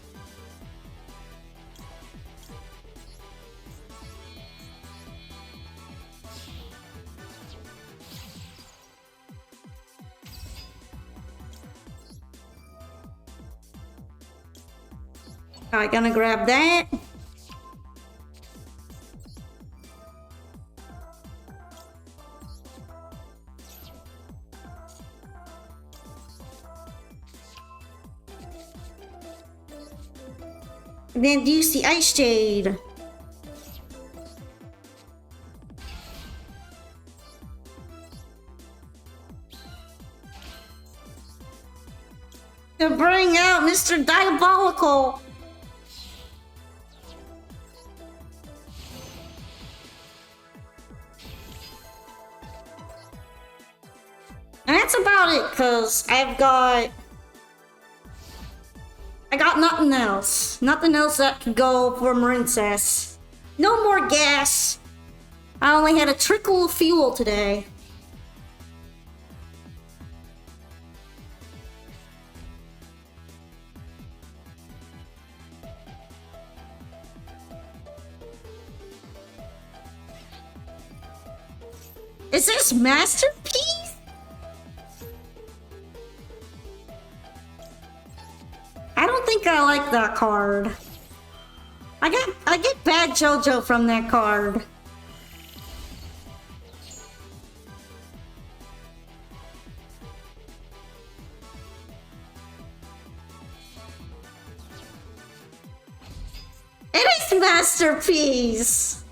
Alright, gonna grab that. And then use the Ice Jade. To bring out Mr. Diabolical. And that's about it, cause I got nothing else. Nothing else that could go for Marincess. No more gas. I only had a trickle of fuel today. Is this Masterpiece? I don't think I like that card. I get bad JoJo from that card. It is Masterpiece.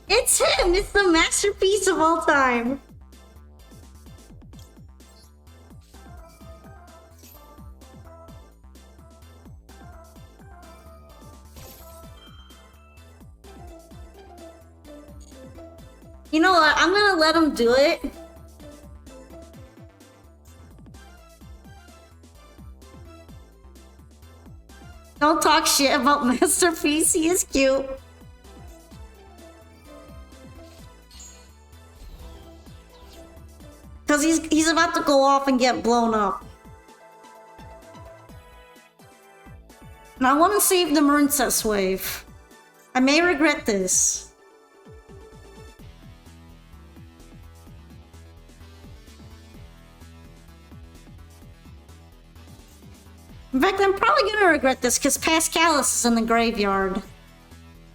It's him. It's the masterpiece of all time. You know what? I'm gonna let him do it. Don't talk shit about Masterpiece. He is cute. Because he's about to go off and get blown up. And I want to save the Marincess wave. I may regret this. In fact, I'm probably gonna regret this because Pascalis is in the graveyard.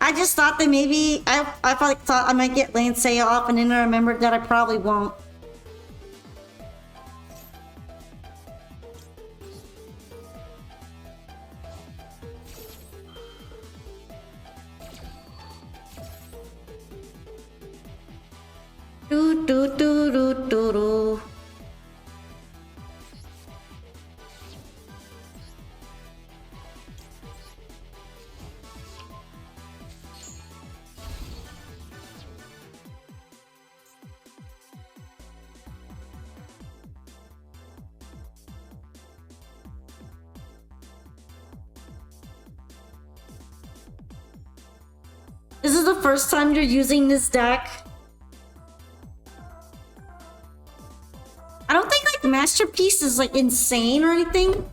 I just thought that maybe I thought I might get Lancea off, and then I remembered that I probably won't. Do do do do do do. This is the first time you're using this deck. I don't think like Masterpiece is like insane or anything.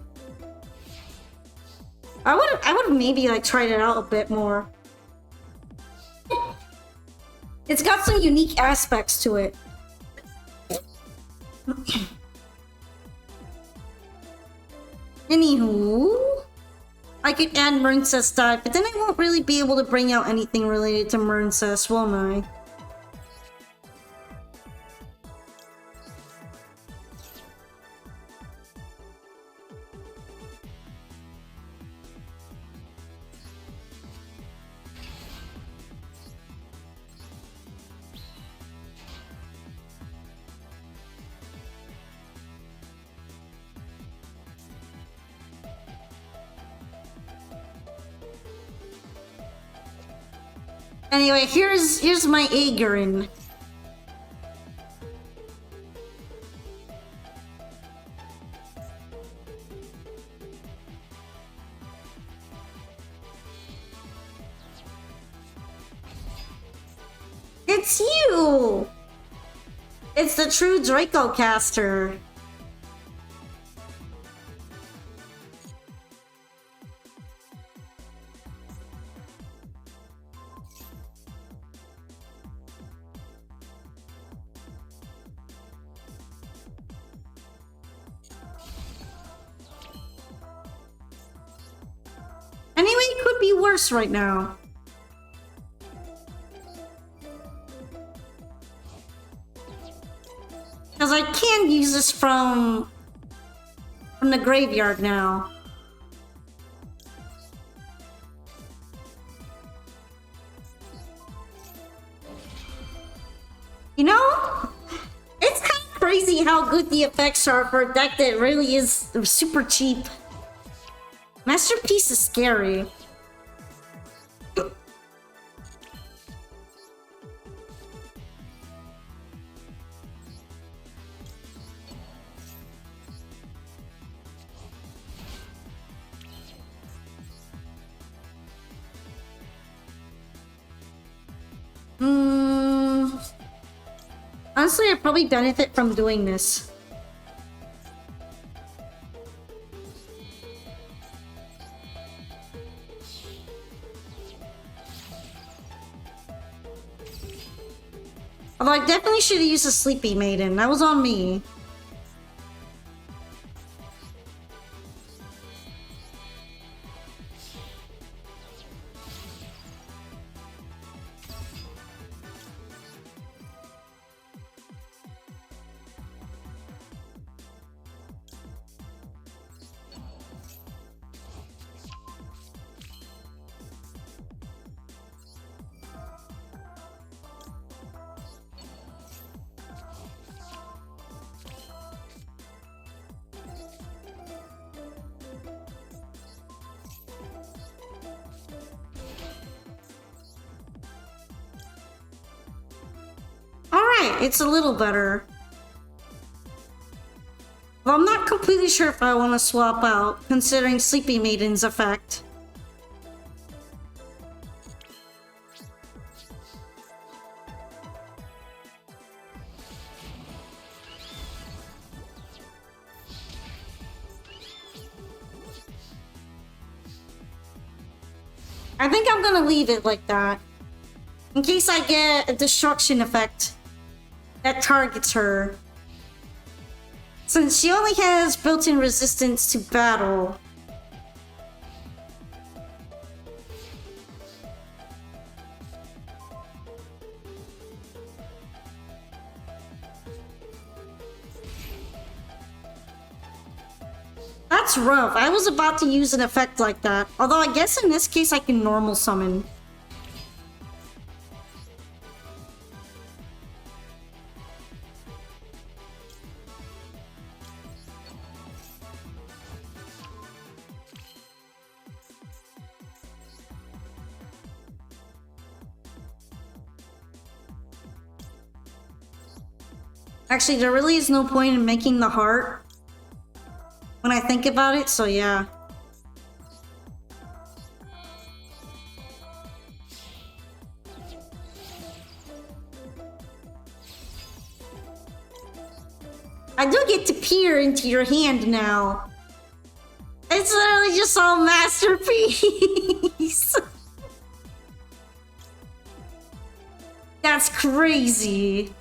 I would maybe like tried it out a bit more. It's got some unique aspects to it. Anywho, I could add Marincess dive, but then I won't really be able to bring out anything related to Marincess, won't I? Anyway, here's my Aegerin. It's you! It's the true Draco caster. Anyway, it could be worse right now. Because I can use this from the graveyard now. You know, it's kind of crazy how good the effects are for a deck that really is super cheap. Masterpiece is scary. Honestly, I probably benefit from doing this. Although I definitely should have used a Sleepy Maiden. That was on me. It's a little better. Well, I'm not completely sure if I want to swap out, considering Sleepy Maiden's effect. I think I'm gonna leave it like that, in case I get a destruction effect that targets her. Since she only has built-in resistance to battle. That's rough. I was about to use an effect like that. Although I guess in this case I can normal summon. Actually, there really is no point in making the heart when I think about it, so yeah. I do get to peer into your hand now. It's literally just all masterpiece. That's crazy.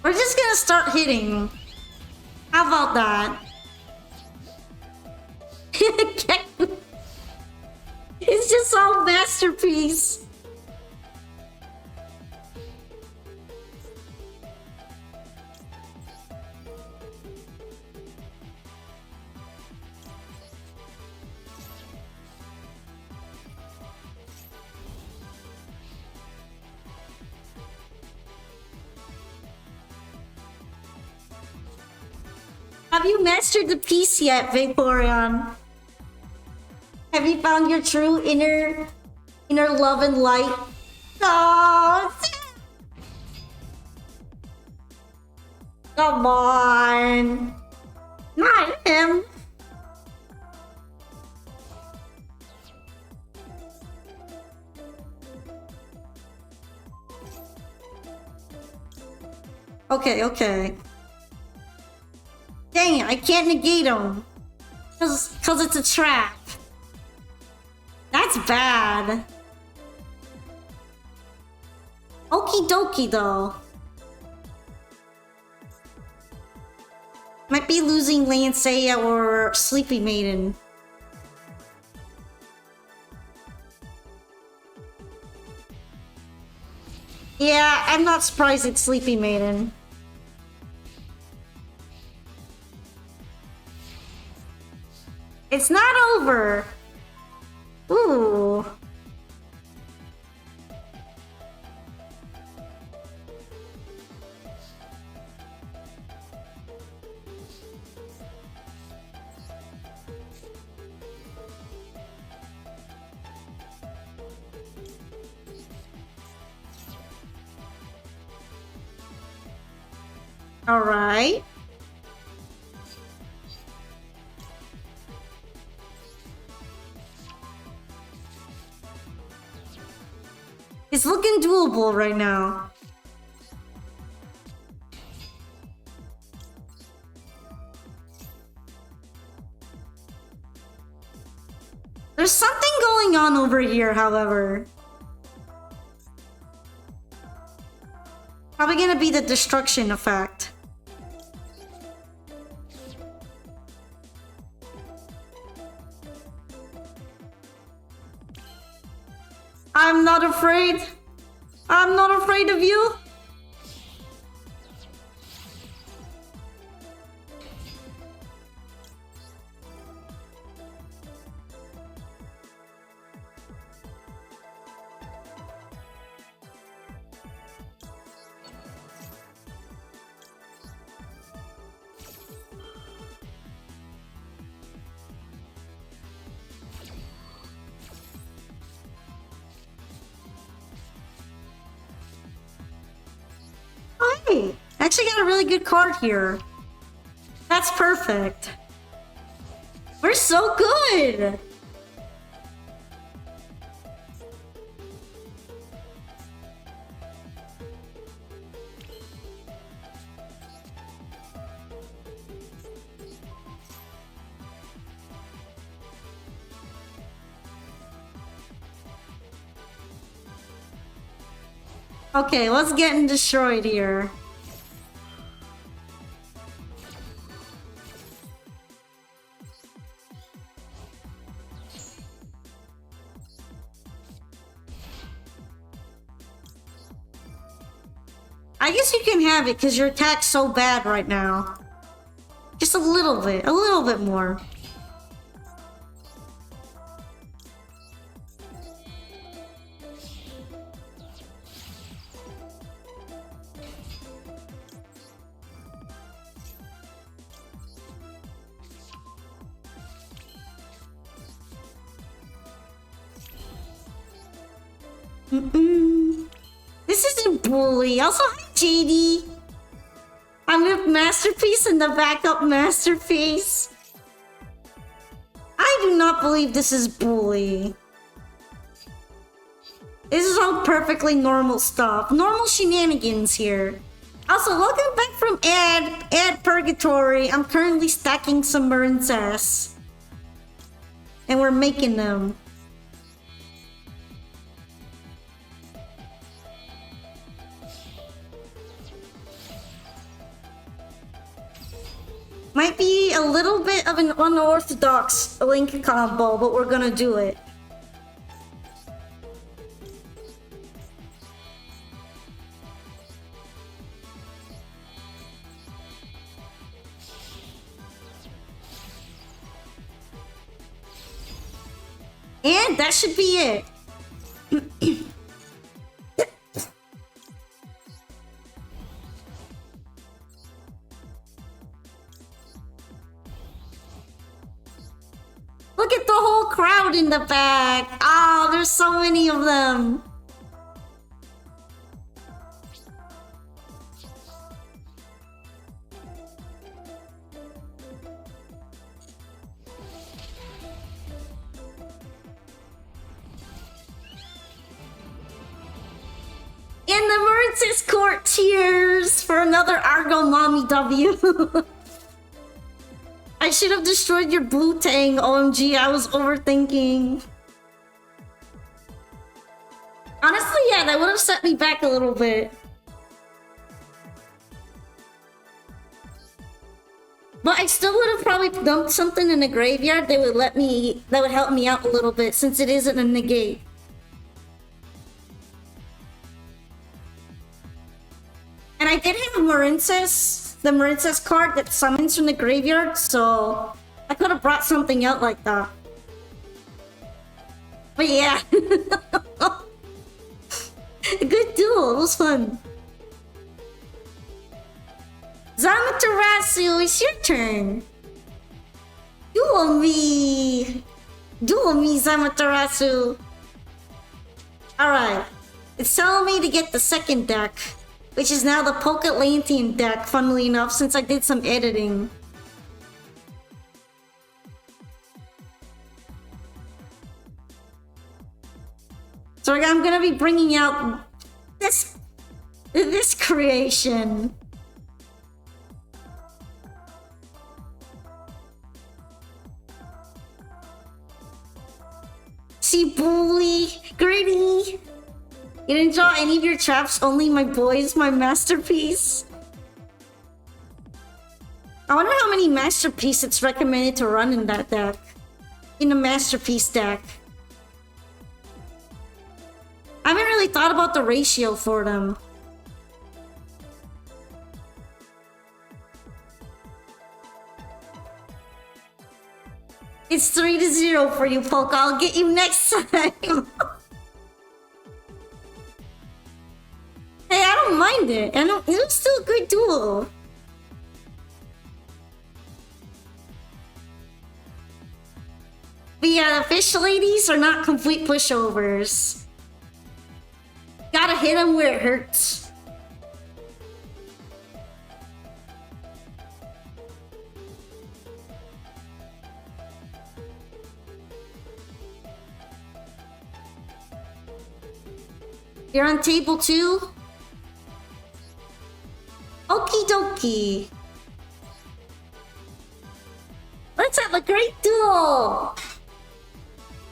We're just gonna start hitting. How about that? It's just all masterpiece. Have you mastered the piece yet, Vaporeon? Have you found your true inner love and light? Oh, come on. Not him. Okay, okay. Dang it, I can't negate him. Cause it's a trap. That's bad. Okie dokie though. Might be losing Lancea or Sleepy Maiden. Yeah, I'm not surprised it's Sleepy Maiden. It's not over. Ooh. All right. It's looking doable right now. There's something going on over here, however. Probably gonna be the destruction effect. I'm not afraid. I'm not afraid of you. Hey, I actually got a really good card here. That's perfect. We're so good. Okay, what's getting destroyed here? I guess you can have it because your attack's so bad right now. Just a little bit more. This isn't bully. Also, hi JD. I'm with Masterpiece and the backup Masterpiece. I do not believe this is bully. This is all perfectly normal stuff. Normal shenanigans here. Also, welcome back from Ad Purgatory. I'm currently stacking some Princess. And we're making them. Might be a little bit of an unorthodox link combo, but we're gonna do it. And that should be it. look at the whole crowd in the back. Ah, there's so many of them. And the Mertz's Court cheers for another Argo Mommy W. I should have destroyed your blue tang, OMG, I was overthinking. Honestly, yeah, that would have set me back a little bit. But I still would have probably dumped something in the graveyard that would help me out a little bit since it isn't a negate. And I did have the Marincess card that summons from the graveyard, so I could have brought something out like that. But yeah. Good duel, it was fun. Zamaterasu, it's your turn. Duel me, Zamaterasu. Alright, it's telling me to get the second deck, which is now the Pokelantian deck, funnily enough, since I did some editing. So I'm gonna be bringing out this creation. See, bully, gritty. You didn't draw any of your traps, only my boys, my masterpiece. I wonder how many masterpiece it's recommended to run in that deck. In the masterpiece deck. I haven't really thought about the ratio for them. It's 3-0 for you, Polka. I'll get you next time. Hey, I don't mind it. It was still a good duel. But yeah, the fish ladies are not complete pushovers. Gotta hit them where it hurts. You're on table 2? Okie dokie. Let's have a great duel.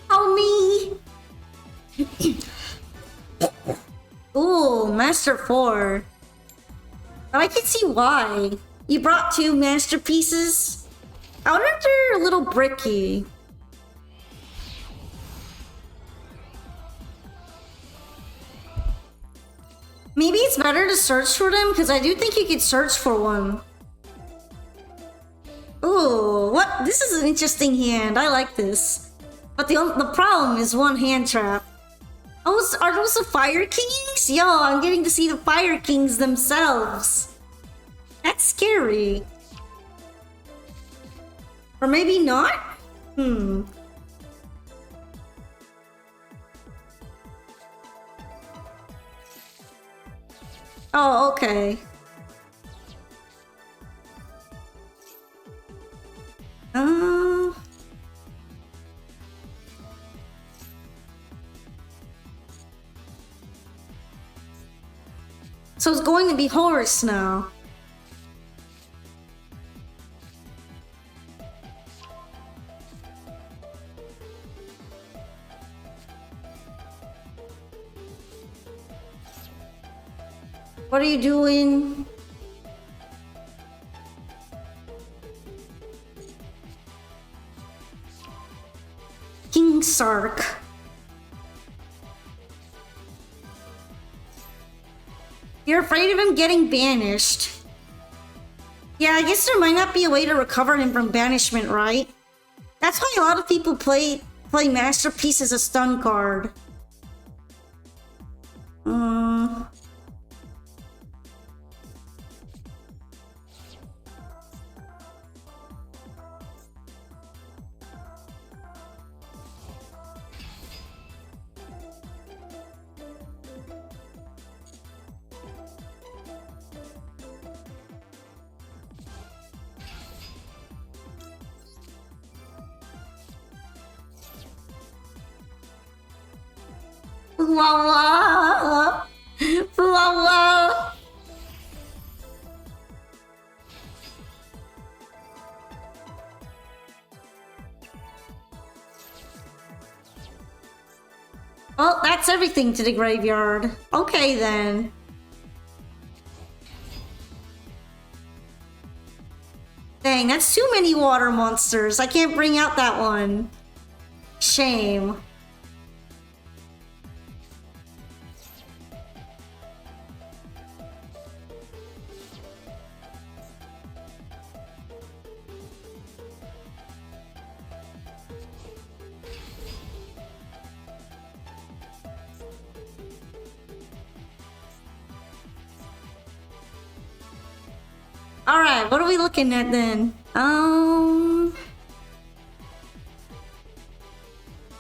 Homie. Ooh, Master 4. But I can see why. You brought 2 masterpieces. I wonder if they're a little bricky. Maybe it's better to search for them, because I do think you could search for one. Ooh, what? This is an interesting hand. I like this. But the problem is one hand trap. Oh, are those the Fire Kings? Yo, I'm getting to see the Fire Kings themselves. That's scary. Or maybe not? Oh, okay. So it's going to be horse now. What are you doing? King Sark. You're afraid of him getting banished. Yeah, I guess there might not be a way to recover him from banishment, right? That's why a lot of people play Masterpiece as a stun card. Fuwawa! Fuwawa! Well, that's everything to the graveyard. Okay, then. Dang, that's too many water monsters. I can't bring out that one. Shame. Alright, what are we looking at then? I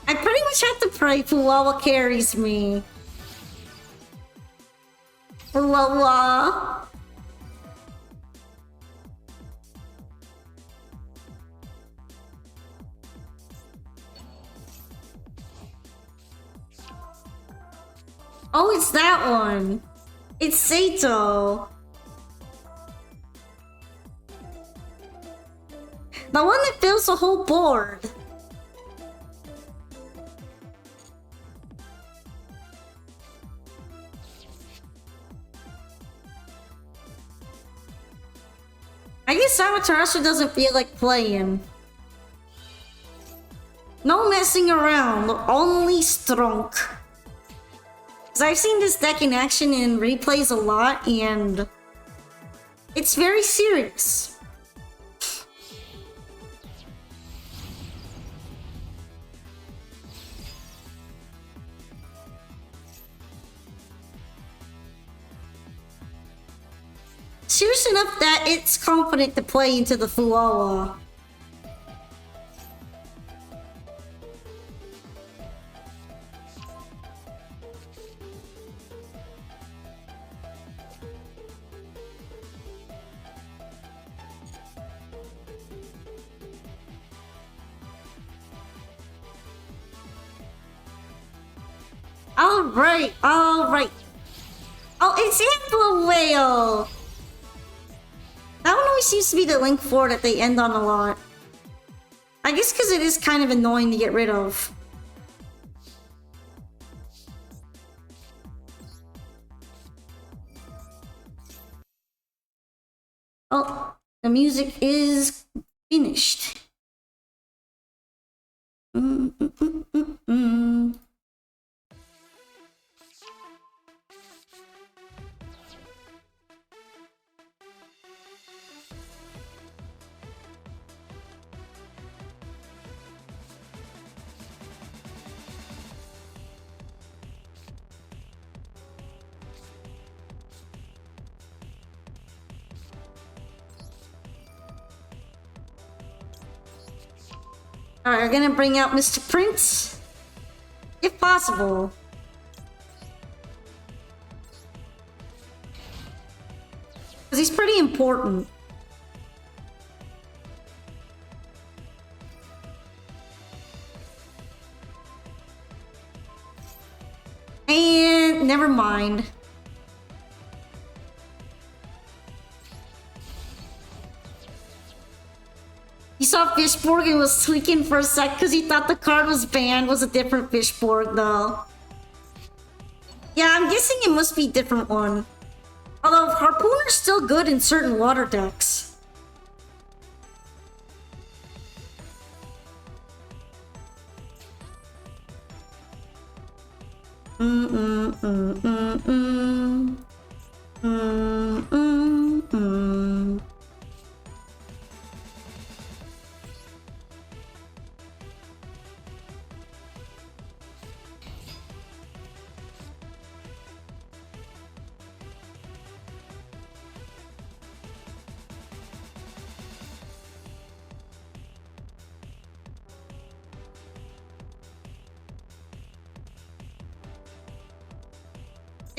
pretty much have to pray Fuwawa carries me. Fuwawa. Oh, it's that one. It's Sato. The one that fills the whole board. I guess Amaterasu doesn't feel like playing. No messing around, only strong. Because I've seen this deck in action in replays a lot, and it's very serious. Serious enough that it's confident to play into the Fuwawa. Alright, alright. Oh, it's Ample Whale! That one always seems to be the link for that they end on a lot. I guess because it is kind of annoying to get rid of. Oh, the music is finished. Alright, we're gonna bring out Mr. Prince. If possible. Because he's pretty important. And never mind. He saw Fishborg and was tweaking for a sec because he thought the card was banned was a different Fishborg though. Yeah, I'm guessing it must be a different one. Although Harpooner's still good in certain water decks.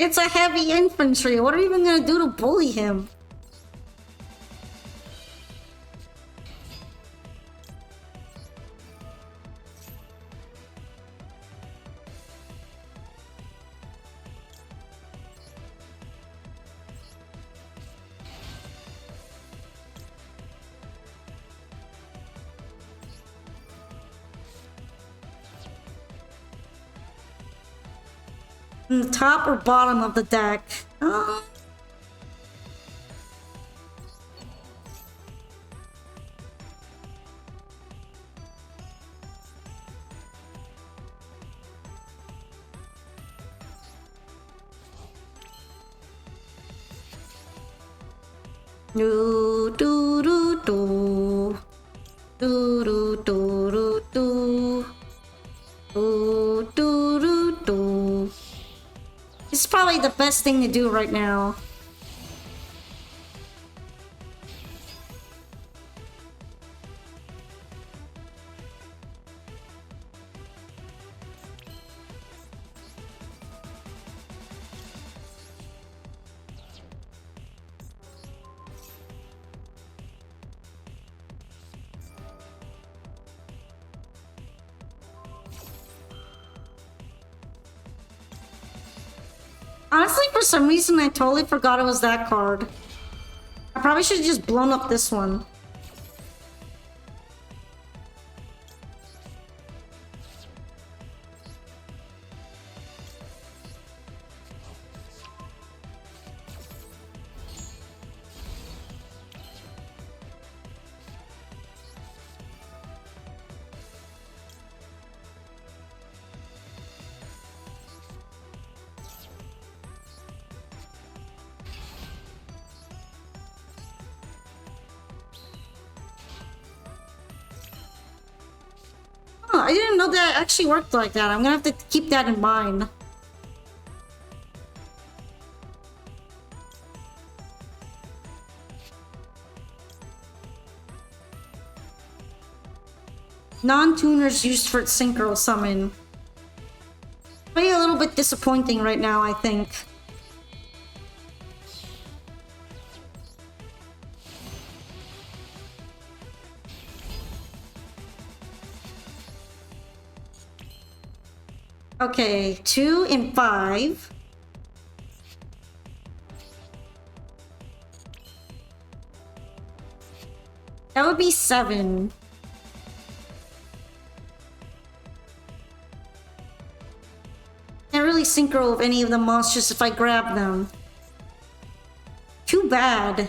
It's a heavy infantry. What are we even gonna do to bully him? In the top or bottom of the deck? Do do do do do do do do do do do do. It's probably the best thing to do right now. Honestly, for some reason, I totally forgot it was that card. I probably should have just blown up this one. I didn't know that actually worked like that. I'm gonna have to keep that in mind. Non-tuners used for synchro summon. Maybe a little bit disappointing right now, I think. Okay, 2 and 5. That would be 7. Can't really synchro with any of the monsters if I grab them. Too bad.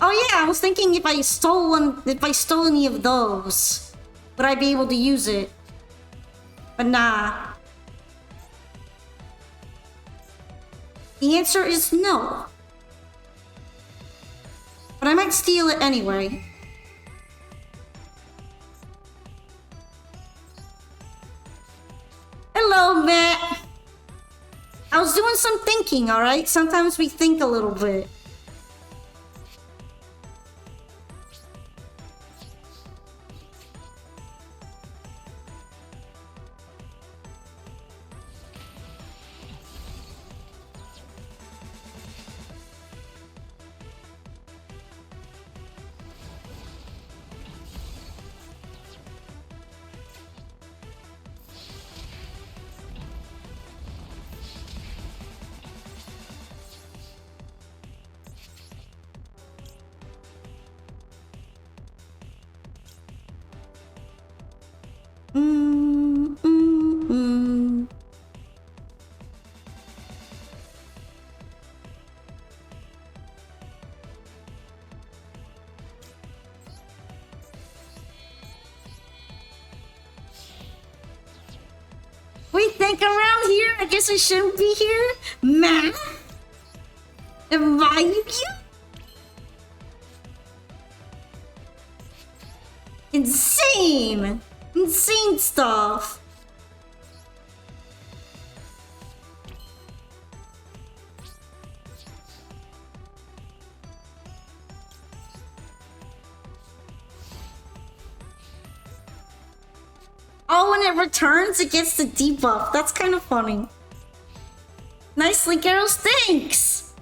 Oh yeah, I was thinking if I stole any of those, would I be able to use it? But nah. The answer is no. But I might steal it anyway. Hello, Matt. I was doing some thinking, alright? Sometimes we think a little bit. We think around here? I guess I shouldn't be here? Matt? Invited you? Insane! Insane stuff! Oh, when it returns, it gets the debuff. That's kind of funny. Nice Link Arrows, thanks!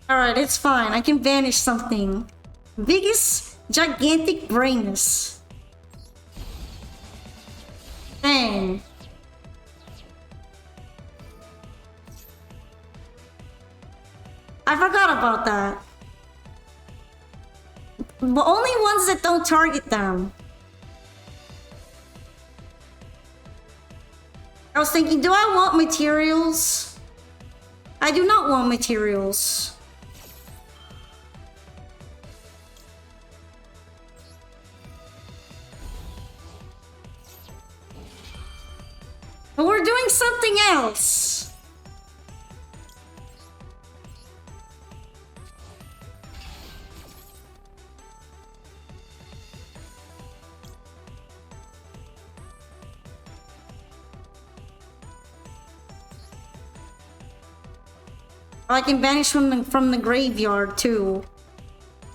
Alright, it's fine. I can banish something. Biggest gigantic brainless. Dang. I forgot about that. But only ones that don't target them. I was thinking, do I want materials? I do not want materials. But we're doing something else. I can banish from the graveyard too.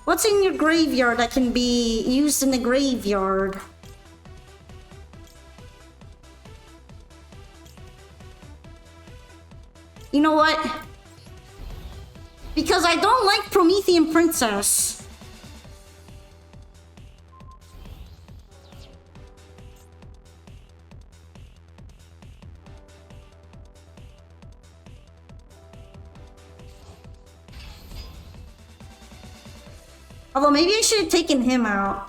What's in your graveyard that can be used in the graveyard? You know what? Because I don't like Promethean Princess. Although maybe I should have taken him out.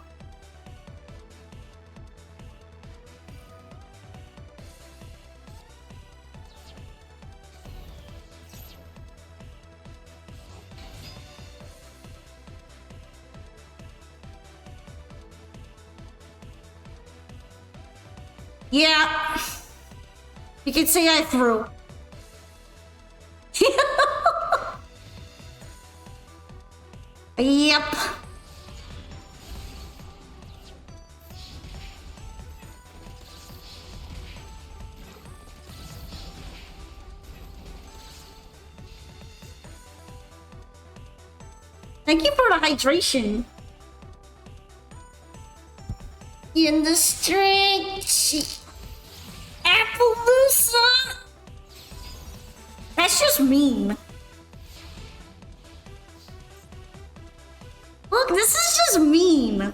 Yeah. You could say I threw. Yep. Thank you for the hydration. In the street, Appaloosa. That's just mean. Look, this is just mean.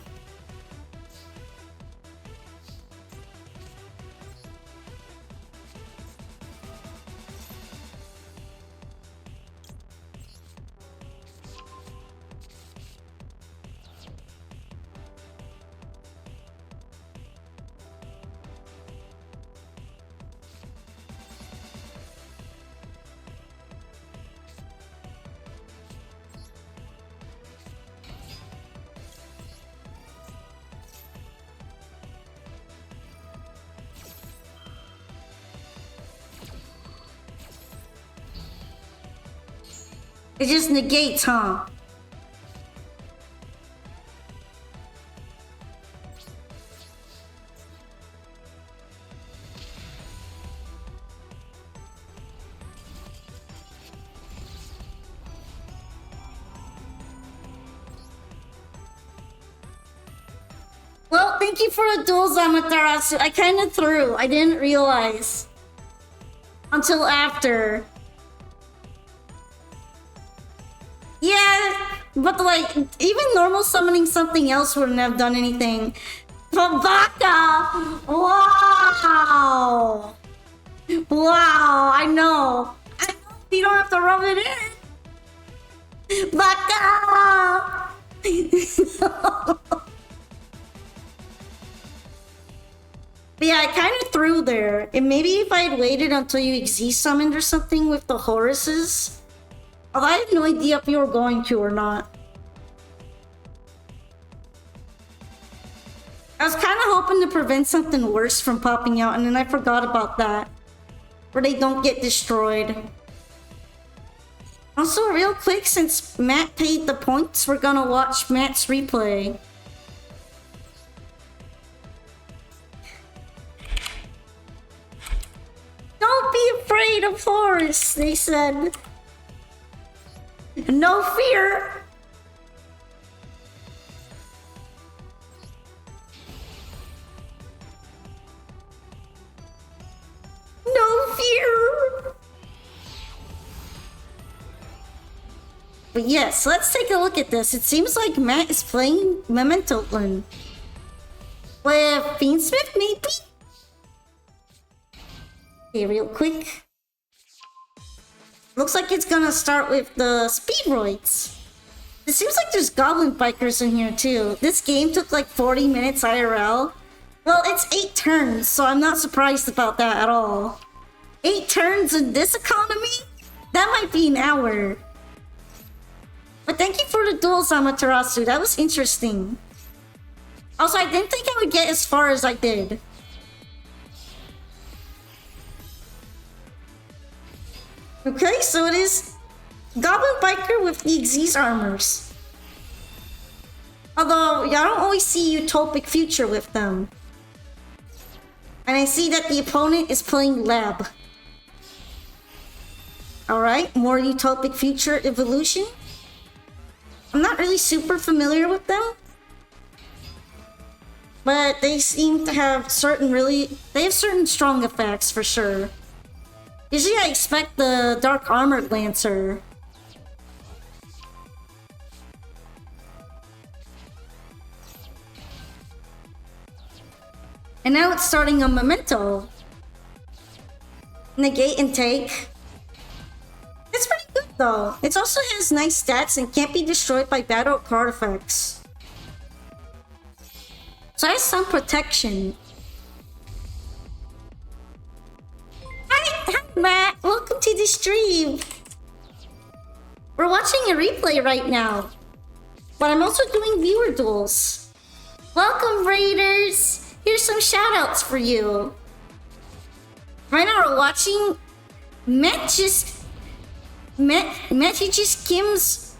It just negates, huh? Well, thank you for the duels, Amaterasu. I kind of threw. I didn't realize. Until after. Yeah, but like, even normal summoning something else wouldn't have done anything. Baka! Wow! Wow, I know. You don't have to rub it in. Baka! But yeah, I kind of threw there. And maybe if I had waited until you X-summoned or something with the Horuses. Although I had no idea if you were going to or not. I was kind of hoping to prevent something worse from popping out, and then I forgot about that. Where they don't get destroyed. Also, real quick, since Matt paid the points, we're gonna watch Matt's replay. Don't be afraid of Horus, they said. No fear. No fear. But yes, let's take a look at this. It seems like Matt is playing Memento Lin. With Fiendsmith, maybe? Okay, real quick. Looks like it's gonna start with the Speedroids. It seems like there's Goblin Bikers in here too. This game took like 40 minutes IRL. Well, it's 8 turns, so I'm not surprised about that at all. 8 turns in this economy? That might be an hour. But thank you for the duel, Amaterasu. That was interesting. Also, I didn't think I would get as far as I did. Okay, so it is Goblin Biker with the Xyz armors. Although, I don't always see Utopic Future with them. And I see that the opponent is playing Lab. Alright, more Utopic Future Evolution. I'm not really super familiar with them. But they seem to have they have certain strong effects for sure. Usually I expect the Dark Armored Lancer. And now it's starting on Memento. Negate and take. It's pretty good though. It also has nice stats and can't be destroyed by battle card effects. So it has some protection. Hi Matt, welcome to the stream. We're watching a replay right now. But I'm also doing viewer duels. Welcome Raiders! Here's some shoutouts for you. Right now we're watching Kim's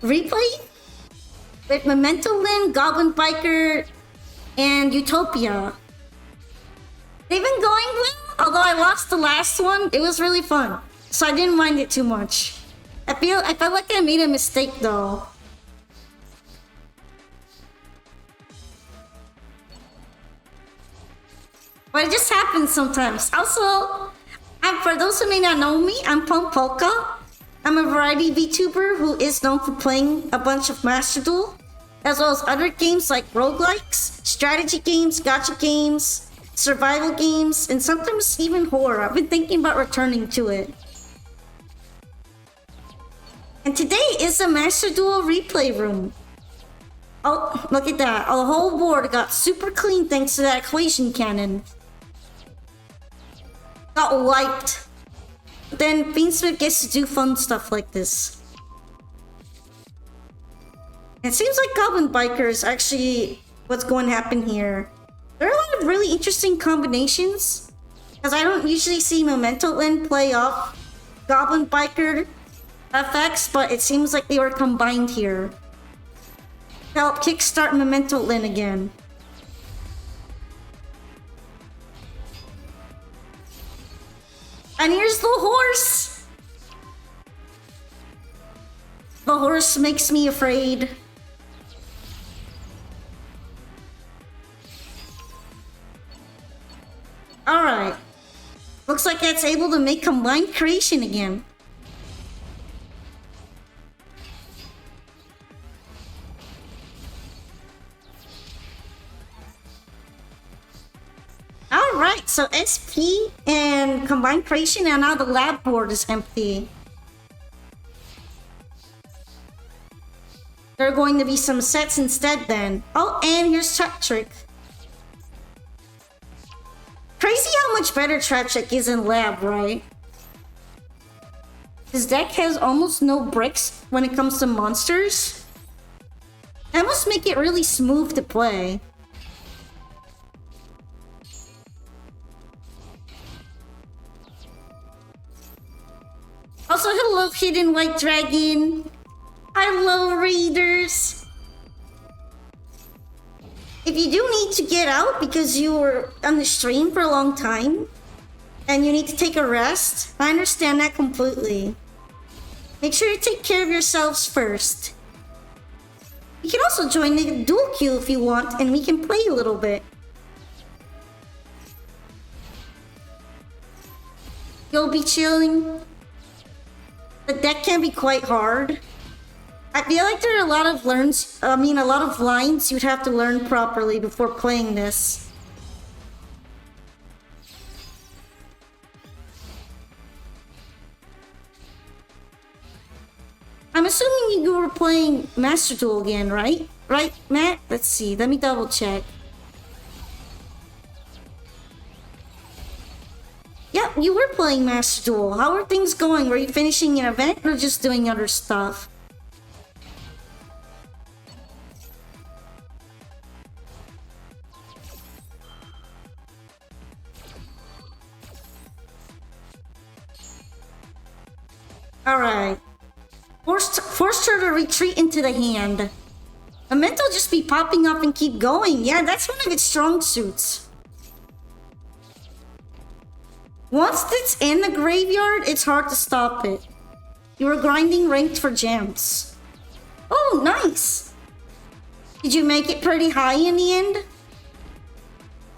replay with Memento Lin, Goblin Biker, and Utopia. They've been going well, although I lost the last one. It was really fun, so I didn't mind it too much. I felt like I made a mistake though. But it just happens sometimes. Also, for those who may not know me, I'm Pump Polka. I'm a variety VTuber who is known for playing a bunch of Master Duel, as well as other games like roguelikes, strategy games, gacha games, survival games, and sometimes even horror. I've been thinking about returning to it. And today is a Master Duel replay room. Oh, look at that. The whole board got super clean thanks to that equation cannon. Got wiped. Then Fiendsmith gets to do fun stuff like this. It seems like Goblin Biker is actually what's going to happen here. There are a lot of really interesting combinations, because I don't usually see Memento Lin play off Goblin Biker effects, but it seems like they were combined here to help kickstart Memento Lin again. And here's the horse! The horse makes me afraid. Alright. Looks like it's able to make combined creation again. Alright, so SP and combined creation, and now the lab board is empty. There are going to be some sets instead then. Oh, and here's Trap Trick. Crazy how much better Trap Trick is in lab, right? His deck has almost no bricks when it comes to monsters. That must make it really smooth to play. Also, hello, Hidden White Dragon. Hello, Raiders. If you do need to get out because you were on the stream for a long time and you need to take a rest, I understand that completely. Make sure you take care of yourselves first. You can also join the duel queue if you want, and we can play a little bit. You'll be chilling. The deck can be quite hard. I feel like there are a lot of a lot of lines you'd have to learn properly before playing this. I'm assuming you were playing Master Duel again, right? Right, Matt? Let's see. Let me double check. Yeah, you were playing Master Duel. How are things going? Were you finishing an event or just doing other stuff? Alright. Forced her to retreat into the hand. A mental just be popping up and keep going. Yeah, that's one of its strong suits. Once it's in the graveyard, it's hard to stop it. You were grinding ranked for gems. Oh, nice! Did you make it pretty high in the end?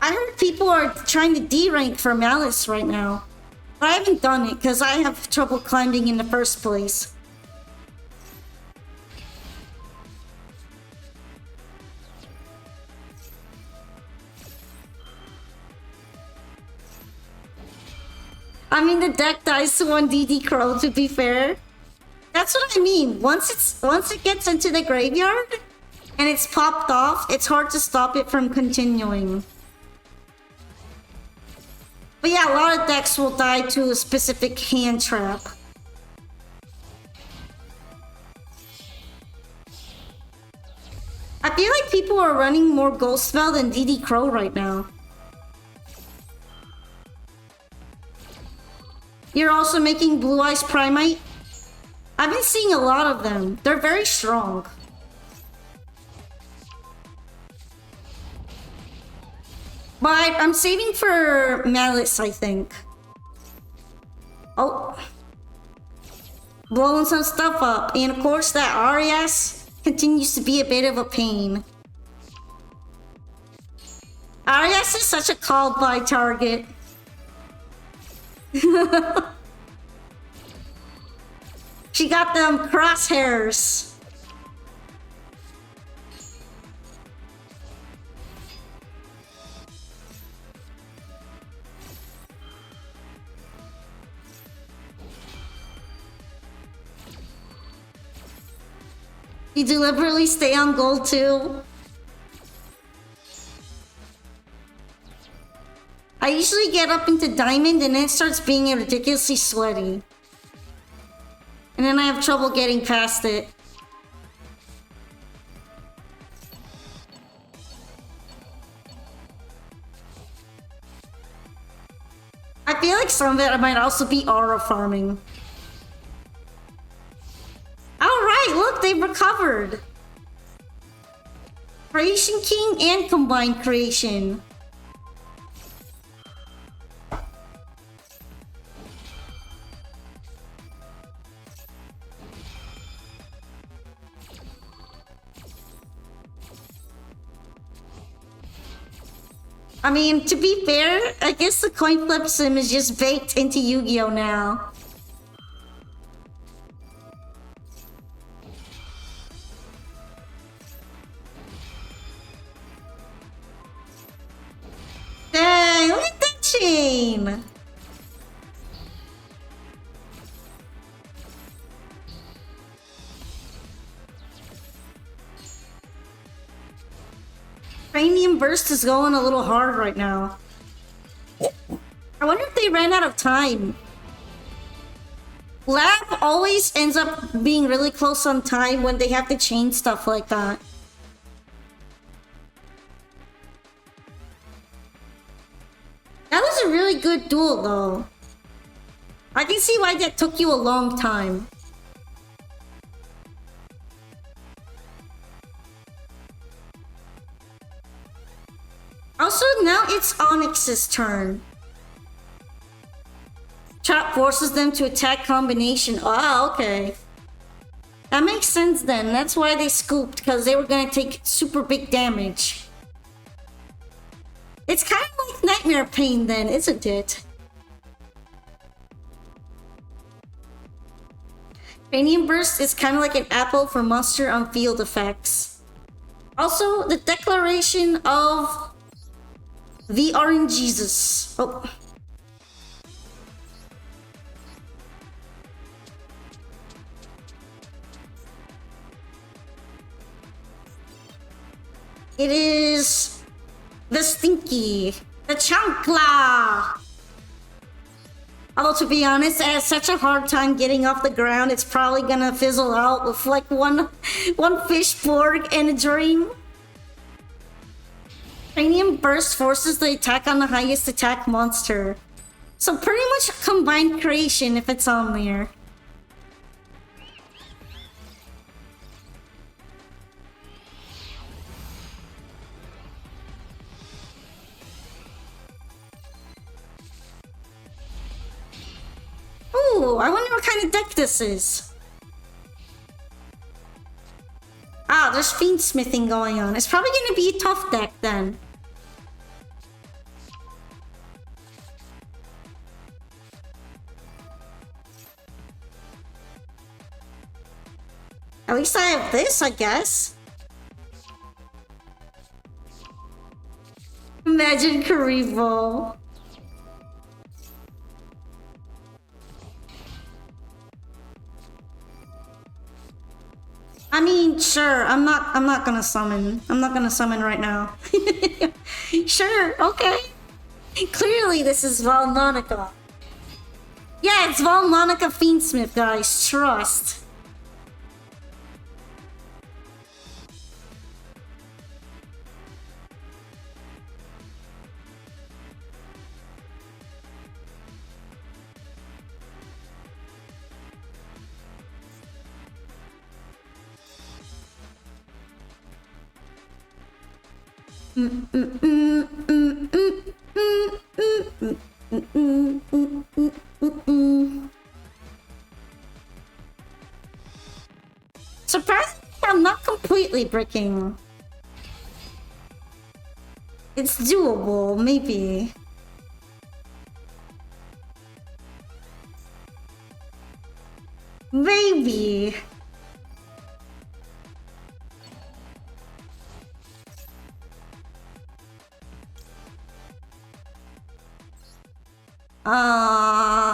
I heard people are trying to D-rank for Malice right now. But I haven't done it because I have trouble climbing in the first place. I mean, the deck dies to one DD Crow, to be fair. That's what I mean. Once it gets into the graveyard and it's popped off, it's hard to stop it from continuing. But yeah, a lot of decks will die to a specific hand trap. I feel like people are running more Ghost Spell than DD Crow right now. You're also making Blue Eyes Primite? I've been seeing a lot of them. They're very strong. But I'm saving for Malice, I think. Oh. Blowing some stuff up. And of course that Arias continues to be a bit of a pain. Arias is such a called by target. She got them crosshairs. You deliberately stay on gold too? I usually get up into diamond and then it starts being ridiculously sweaty. And then I have trouble getting past it. I feel like some of it might also be aura farming. Alright, look, they've recovered. Creation King and Combined Creation. I mean, to be fair, I guess the coin flip sim is just baked into Yu-Gi-Oh! Now. Dang, look at that chain! Cranium Burst is going a little hard right now. I wonder if they ran out of time. Lab always ends up being really close on time when they have to chain stuff like that. That was a really good duel though. I can see why that took you a long time. Also, now it's Onyx's turn. Trap forces them to attack combination. Oh, okay. That makes sense then. That's why they scooped, because they were going to take super big damage. It's kind of like Nightmare Pain then, isn't it? Cranium Burst is kind of like an apple for monster on field effects. Also, the declaration of the Orange Jesus. Oh. It is the Stinky, the Chancla. Although to be honest, I had such a hard time getting off the ground, it's probably gonna fizzle out with like one fish pork and a dream. Cranium Burst forces the attack on the highest attack monster. So pretty much a combined creation if it's on there. Ooh, I wonder what kind of deck this is. Ah, there's fiend smithing going on. It's probably gonna be a tough deck then. At least I have this, I guess. Imagine Karibo. I mean, sure, I'm not gonna summon. I'm not gonna summon right now. Sure, okay. Clearly this is Valmonica. Yeah, it's Valmonica Fiendsmith, guys. Trust. Surprisingly, I'm not completely bricking. It's doable, maybe. Maybe.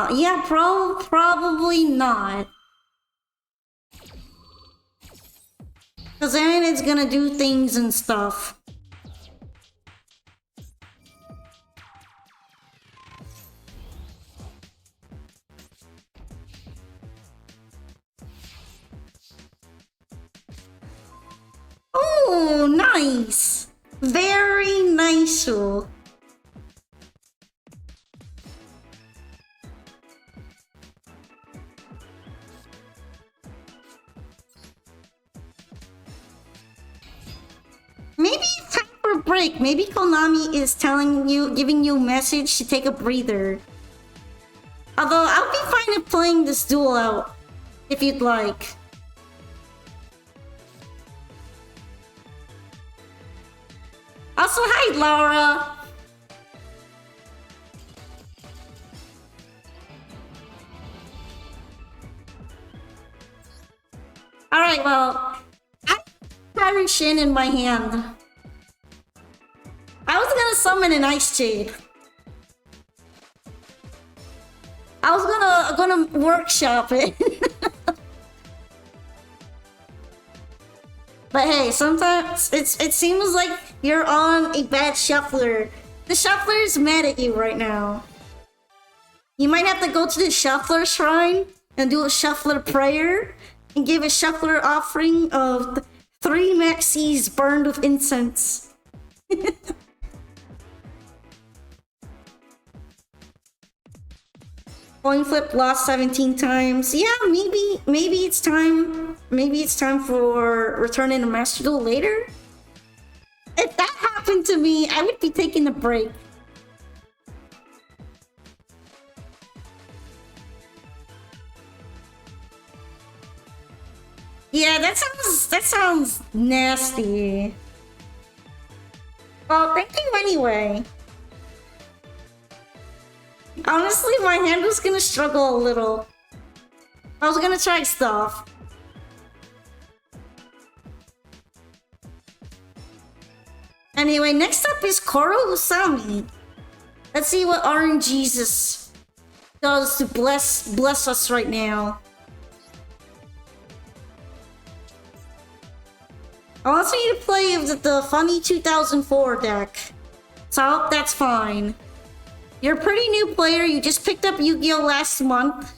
Yeah, probably not. Cause then it's gonna do things and stuff. Oh, nice! Very nice. Maybe it's time for a break. Maybe Konami is telling you, giving you a message to take a breather. Although, I'll be fine with playing this duel out, if you'd like. Also, hi, Laura! Alright, well, I have Fire Shin in my hand. I was gonna summon an Ice Jade. I was gonna workshop it. But hey, sometimes it seems like you're on a bad shuffler. The shuffler is mad at you right now. You might have to go to the shuffler shrine and do a shuffler prayer and give a shuffler offering of 3 maxis burned with incense. Coin flip lost 17 times. Yeah, maybe it's time. Maybe it's time for returning to Master Duel later. If that happened to me, I would be taking a break. Yeah, that sounds nasty. Well, thank you anyway. Honestly, my hand was gonna struggle a little. I was gonna try stuff. Anyway, next up is Koro Usami. Let's see what RNGesus does to bless us right now. I want you to play the funny 2004 deck. So I hope that's fine. You're a pretty new player, you just picked up Yu-Gi-Oh! Last month.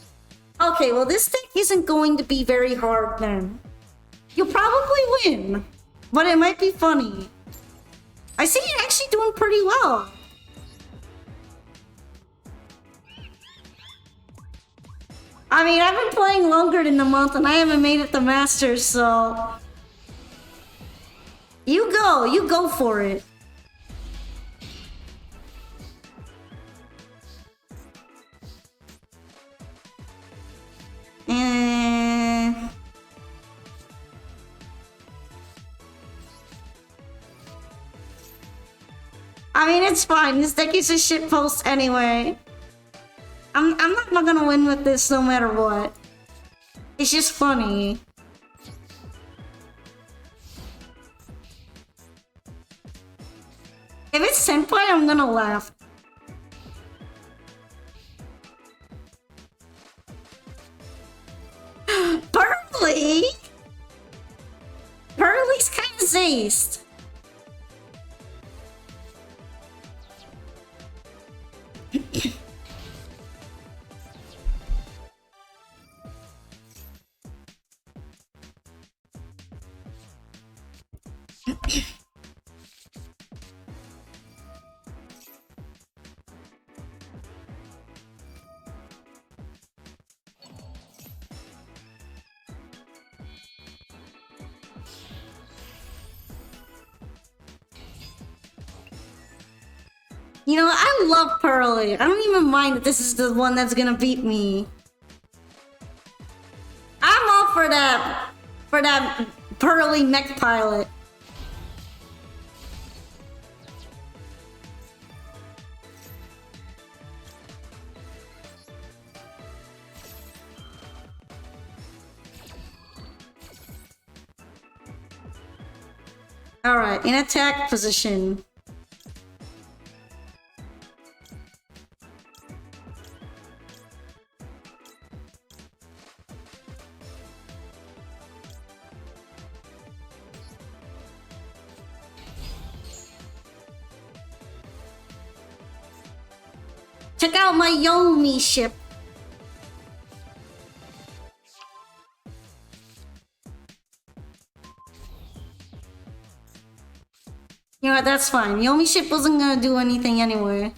Okay, well this deck isn't going to be very hard then. You'll probably win, but it might be funny. I see you're actually doing pretty well. I mean, I've been playing longer than a month and I haven't made it the Masters, so... You go for it. I mean, it's fine. This deck is a shitpost anyway. I'm not gonna win with this no matter what. It's just funny. If it's Senpai, I'm gonna laugh. Pearly? Pearly's kinda zazed. You know, I love Pearly. I don't even mind that this is the one that's gonna beat me. I'm all for that Pearly mech pilot. Alright, in attack position. Check out my Yomi ship. You know what, that's fine. Yomi ship wasn't gonna do anything anyway.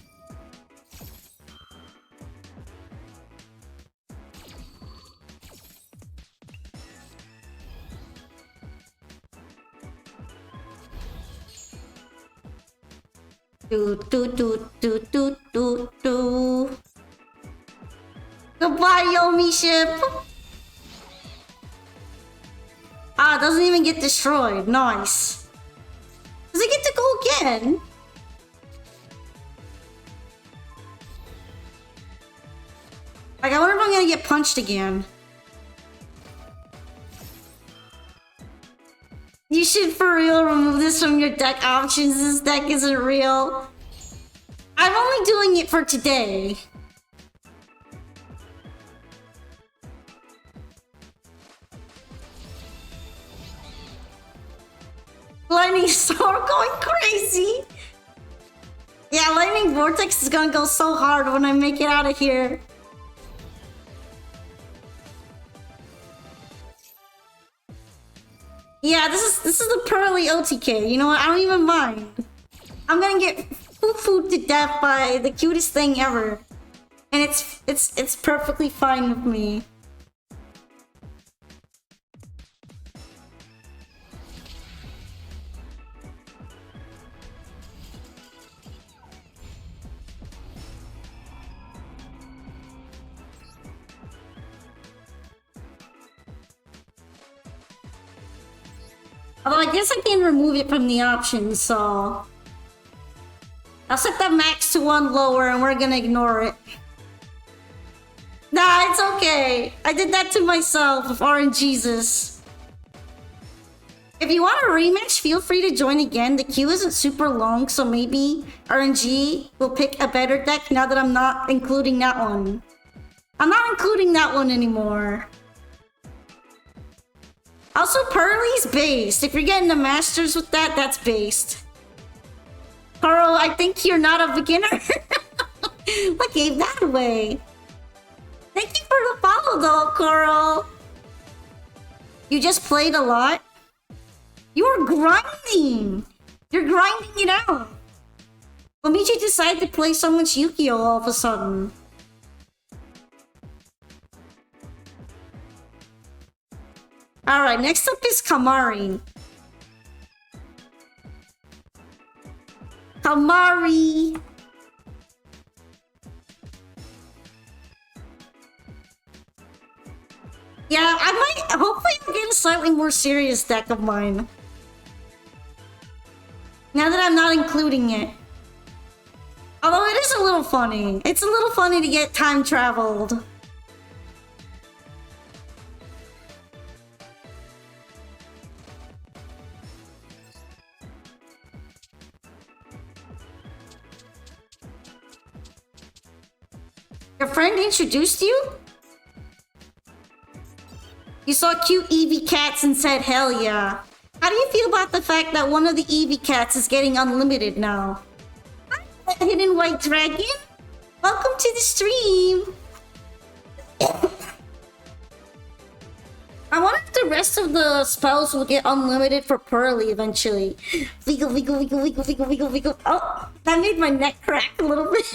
Goodbye, Yomi ship. Ah, it doesn't even get destroyed. Nice. Does it get to go again? Like, I wonder if I'm gonna get punched again. You should for real remove this from your deck options. This deck isn't real. I'm only doing it for today. Lightning Storm going crazy. Yeah, Lightning Vortex is gonna go so hard when I make it out of here. Yeah, this is the Pearly OTK. You know what? I don't even mind. I'm gonna get foo-fooed to death by the cutest thing ever. And it's perfectly fine with me. Although I guess I can remove it from the options, so... I'll set the max to 1 lower and we're gonna ignore it. Nah, it's okay. I did that to myself with RNGesus. If you want a rematch, feel free to join again. The queue isn't super long, so maybe RNG will pick a better deck now that I'm not including that one. I'm not including that one anymore. Also, Pearly's based. If you're getting the Masters with that, that's based. Carl, I think you're not a beginner. What gave that away? Thank you for the follow though, Carl. You just played a lot? You were grinding! You're grinding it out! What made you decide to play so much Yu-Gi-Oh all of a sudden? Alright, next up is Kamari. Kamari! Yeah, I might... Hopefully I'll get a slightly more serious deck of mine. Now that I'm not including it. Although it is a little funny. It's a little funny to get time traveled. Your friend introduced you? You saw cute Eevee cats and said, hell yeah. How do you feel about the fact that one of the Eevee cats is getting unlimited now? Hi, Hidden White Dragon. Welcome to the stream. I wonder if the rest of the spells will get unlimited for Pearly eventually. Wiggle, wiggle, wiggle, wiggle, wiggle, wiggle, wiggle. Oh, that made my neck crack a little bit.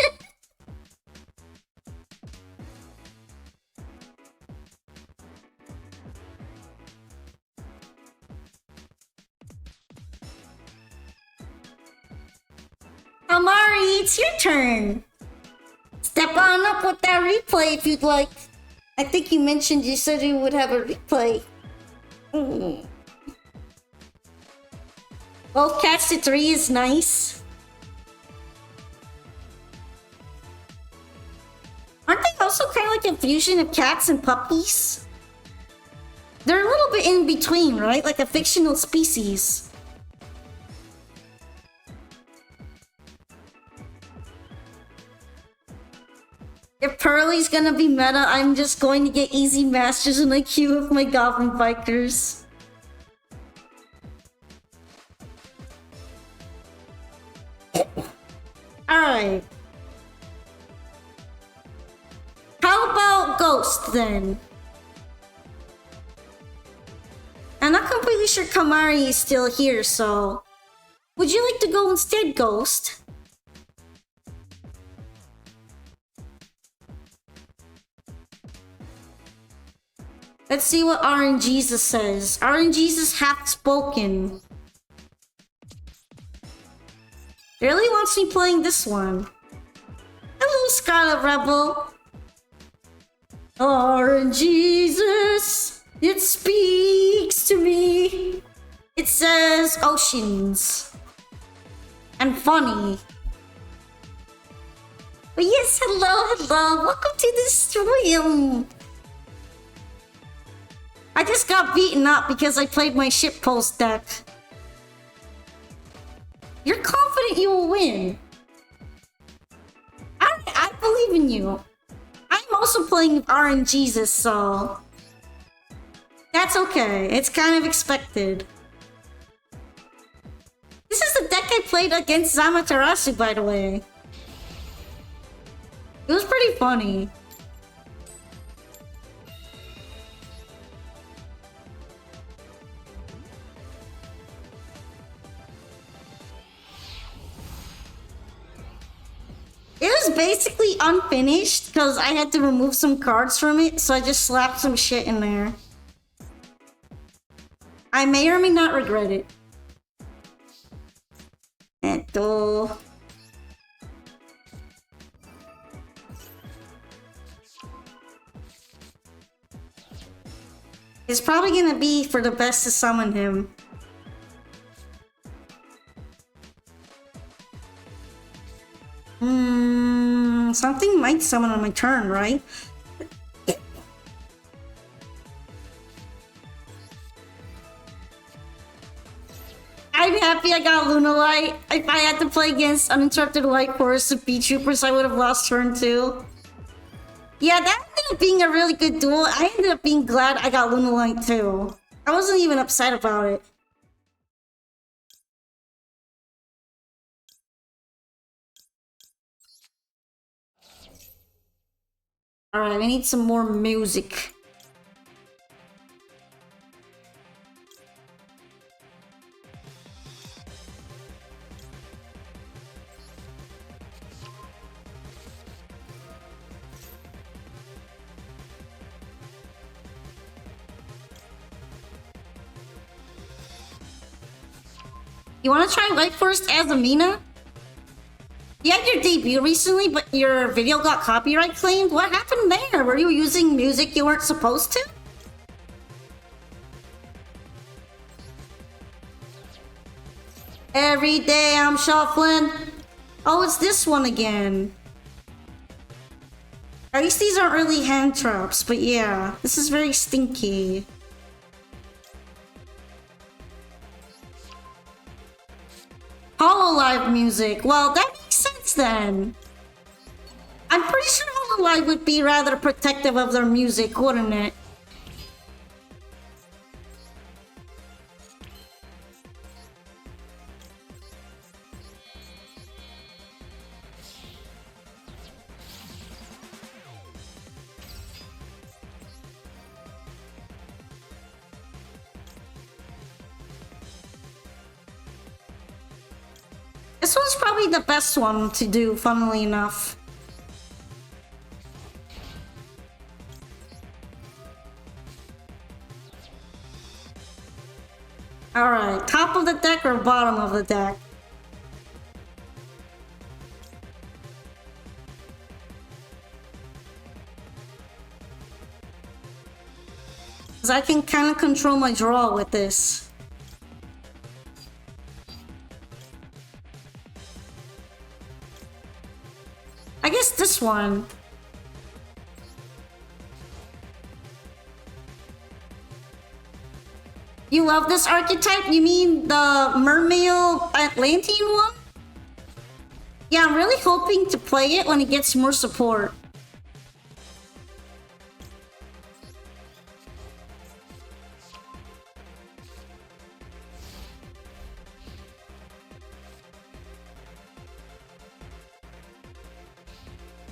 Amari, it's your turn. Step on up with that replay if you'd like. I think you mentioned you said you would have a replay. Well, Cats to 3 is nice. Aren't they also kind of like a fusion of cats and puppies? They're a little bit in between, right? Like a fictional species. If Pearly's gonna be meta, I'm just going to get easy masters in the queue with my Goblin Bikers. Alright. How about Ghost then? I'm not completely sure Kamari is still here, so... Would you like to go instead, Ghost? Let's see what RNGesus says. RNGesus hath spoken. Really wants me playing this one. Hello, Scarlet Rebel. RNGesus, it speaks to me. It says oceans. And funny. But yes, hello. Welcome to the stream. I just got beaten up because I played my shitpost deck. You're confident you will win. I believe in you. I'm also playing RNGesus, so... That's okay. It's kind of expected. This is the deck I played against Zamaterasu, by the way. It was pretty funny. It was basically unfinished because I had to remove some cards from it, so I just slapped some shit in there. I may or may not regret it. It's probably gonna be for the best to summon him. Something might summon on my turn, right? happy I got Lunalight. If I had to play against Uninterrupted Light Force of Bee Troopers, I would have lost turn 2. Yeah, that ended up being a really good duel. I ended up being glad I got Lunalight too. I wasn't even upset about it. Alright, I need some more music. You want to try Light Force as Amina? You had your debut recently, but your video got copyright claimed? What happened there? Were you using music you weren't supposed to? Every day I'm shuffling. Oh, it's this one again. At least these aren't really hand traps, but yeah, this is very stinky. Hololive music. Well, that makes sense then. I'm pretty sure Hololive would be rather protective of their music, wouldn't it? This one's probably the best one to do, funnily enough. Alright, top of the deck or bottom of the deck? Because I can kind of control my draw with this. I guess this one. You love this archetype? You mean the Mermaid Atlantean one? Yeah, I'm really hoping to play it when it gets more support.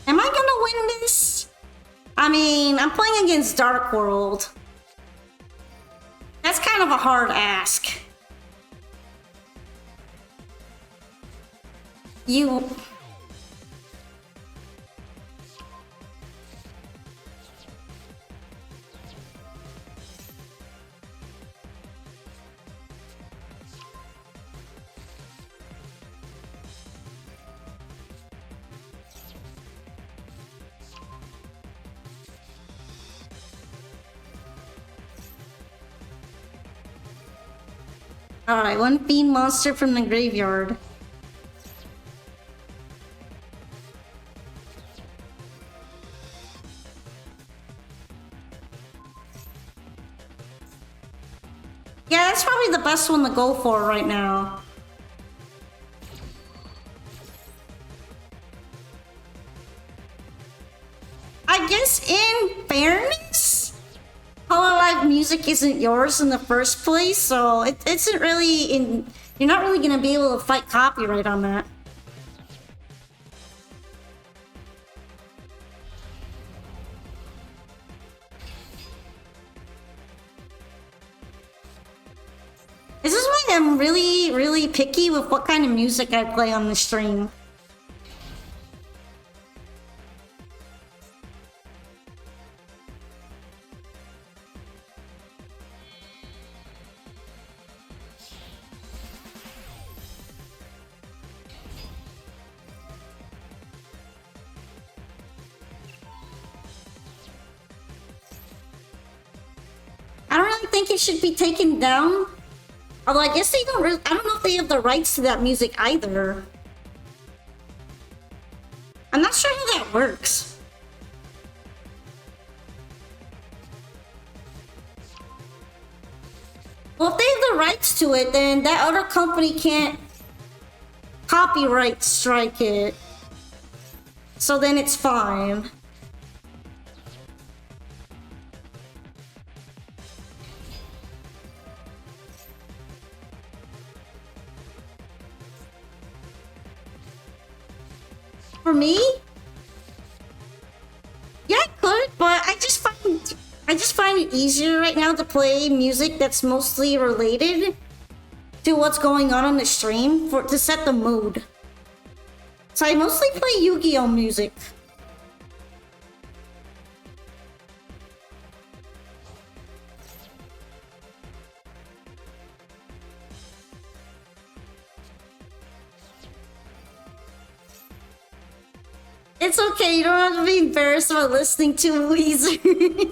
Am I gonna win this? I mean, I'm playing against Dark World. That's kind of a hard ask. You... Alright, one fiend monster from the graveyard. Yeah, that's probably the best one to go for right now. I guess in fairness, Hololive music isn't yours in the first place, so it isn't really in... You're not really gonna be able to fight copyright on that. This is why I'm really picky with what kind of music I play on the stream. I don't really think it should be taken down. Although I guess they don't really... I don't know if they have the rights to that music either. I'm not sure how that works. Well, if they have the rights to it, then that other company can't copyright strike it. So then it's fine. For me? Yeah, I could, but I just find it easier right now to play music that's mostly related to what's going on the stream to set the mood. So I mostly play Yu-Gi-Oh music. It's okay, you don't have to be embarrassed about listening to Weezer.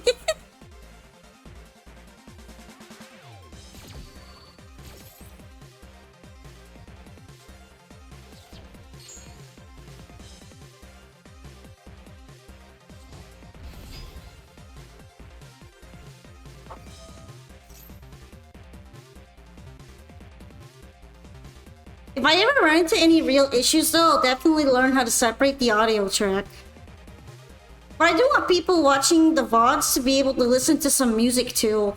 If I ever run into any real issues though, I'll definitely learn how to separate the audio track. But I do want people watching the VODs to be able to listen to some music too.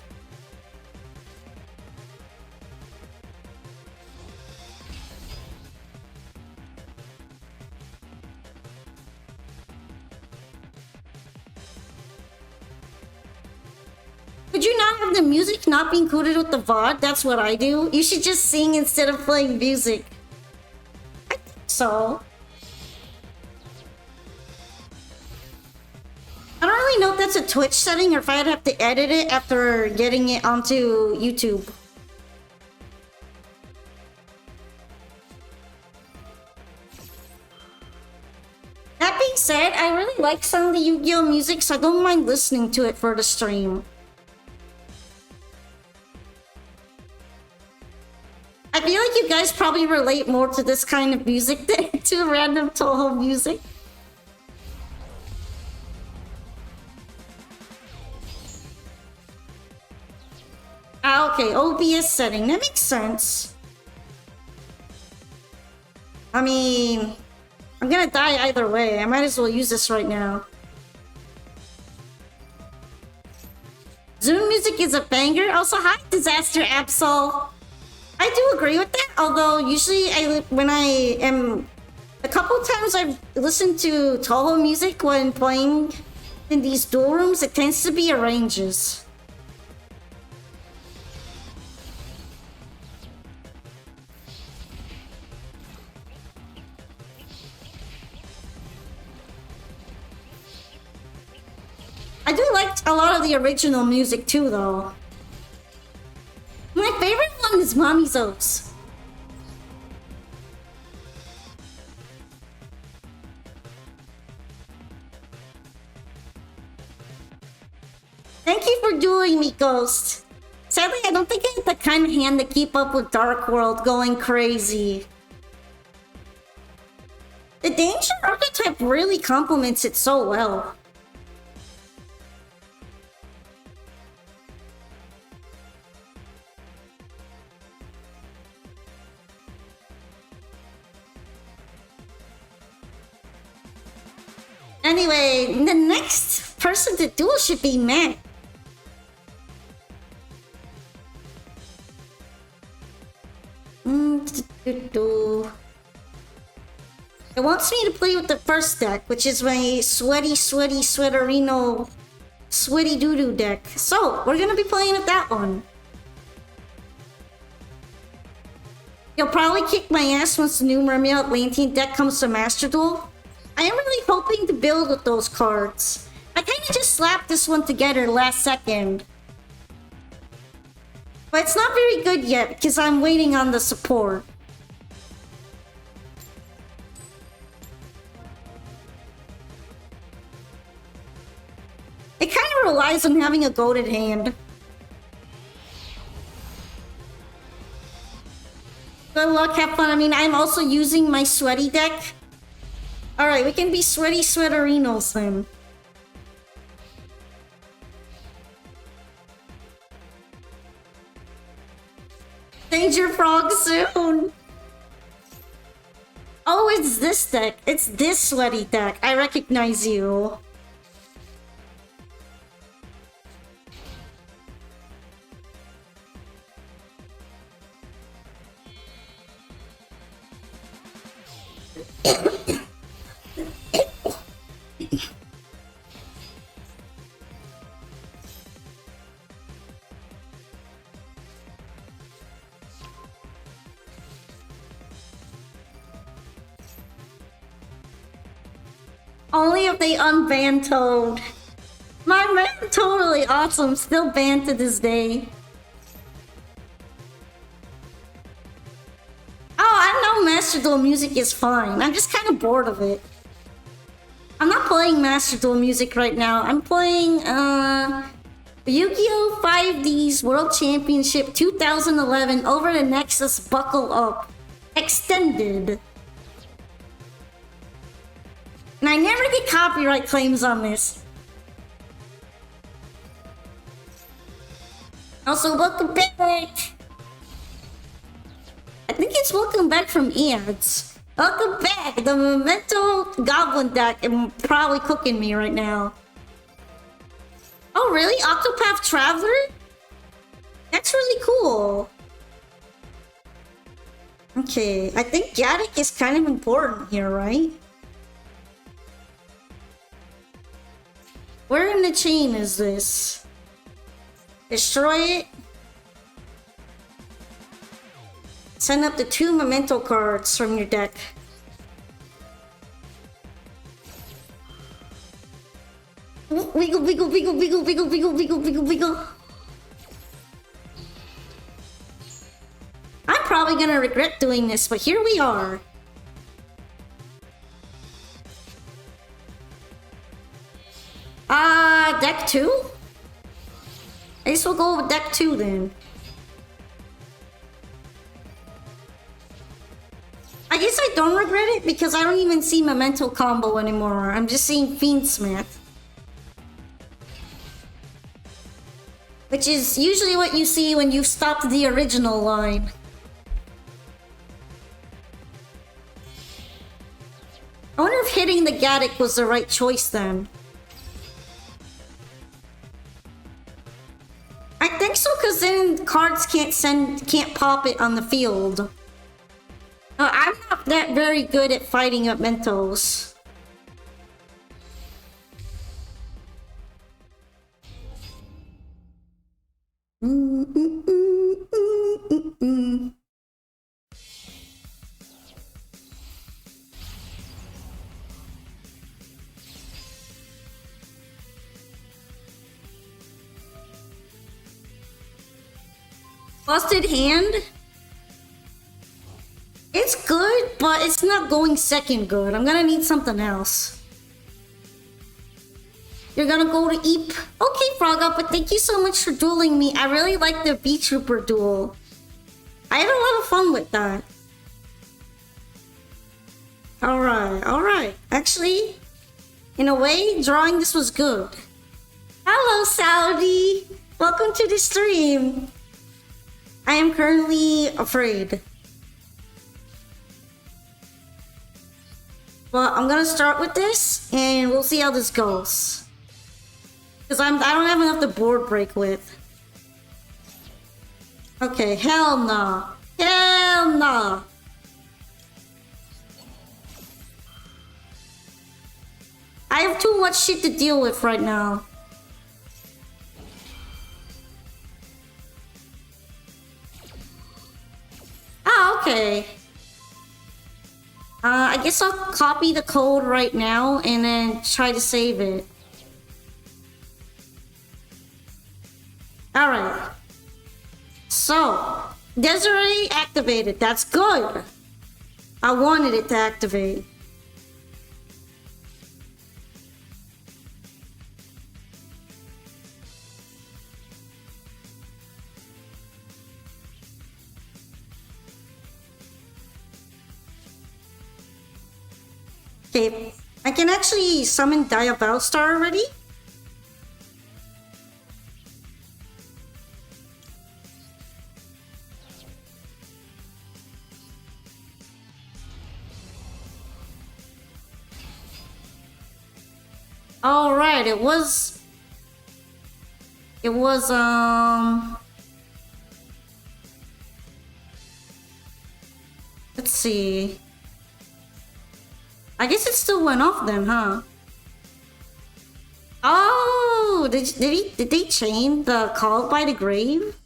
Could you not have the music not be included with the VOD? That's what I do. You should just sing instead of playing music. I think so. I don't really know if that's a Twitch setting or if I'd have to edit it after getting it onto YouTube. That being said, I really like some of the Yu-Gi-Oh music, so I don't mind listening to it for the stream. I feel like you guys probably relate more to this kind of music than to random Toho music. Ah, okay, OBS setting. That makes sense. I mean, I'm gonna die either way. I might as well use this right now. Zoom music is a banger. Also, hi, Disaster Absol. I do agree with that, although usually when I am... A couple times I've listened to Toho music when playing in these duel rooms, it tends to be arranges. I do like a lot of the original music too, though. My favorite one is Mommy's Oats. Thank you for dueling me, Ghost. Sadly, I don't think I have the kind of hand to keep up with Dark World going crazy. The Danger archetype really complements it so well. Anyway, the next person to duel should be Matt. It wants me to play with the first deck, which is my sweaty sweaterino sweaty doo-doo deck. So, we're gonna be playing with that one. You'll probably kick my ass once the new Mermaid Atlantean deck comes to Master Duel. I am really hoping to build with those cards. I kinda just slapped this one together last second. But it's not very good yet because I'm waiting on the support. It kind of relies on having a goated hand. Good luck, have fun. I mean, I'm also using my sweaty deck. Alright, we can be sweaty sweaterinos then. Danger Frog soon. Oh, it's this deck. It's this sweaty deck. I recognize you. Only if they unban Toad. My man, totally awesome. Still banned to this day. Oh, I know Master Duel music is fine. I'm just kind of bored of it. I'm not playing Master Duel music right now. I'm playing Yu-Gi-Oh! 5D's World Championship 2011 over the Nexus Buckle Up Extended. And I never get copyright claims on this. Also, welcome back. I think it's welcome back from ads. Welcome back. The Memento Goblin deck is probably cooking me right now. Oh, really? Octopath Traveler? That's really cool. Okay, I think Gaddock is kind of important here, right? Where in the chain is this? Destroy it. Send up the 2 memento cards from your deck. Wiggle, wiggle, wiggle, wiggle, wiggle, wiggle, wiggle, wiggle, wiggle. I'm probably gonna regret doing this, but here we are. Deck 2? I guess we'll go with deck 2 then. I guess I don't regret it because I don't even see Memento combo anymore. I'm just seeing Fiendsmith. Which is usually what you see when you stop the original line. I wonder if hitting the Gaddock was the right choice then. I think so, because then cards can't pop it on the field. I'm not that very good at fighting up Mentos. Busted Hand? It's good, but it's not going second good. I'm gonna need something else. You're gonna go to Eep? Okay, Frogga, but thank you so much for dueling me. I really like the V-Trooper duel. I had a lot of fun with that. Alright. Actually, in a way, drawing this was good. Hello, Saudi! Welcome to the stream. I am currently afraid. Well, I'm gonna start with this, and we'll see how this goes. Because I don't have enough to board break with. Okay, hell no. Hell no. I have too much shit to deal with right now. Ah, okay. I guess I'll copy the code right now and then try to save it. Alright. So, Desiree activated. That's good. I wanted it to activate. Okay, I can actually summon Diabellstar already. All right, it was. It was Let's see. I guess it still went off then, huh? Oh, did they change the called by the grave?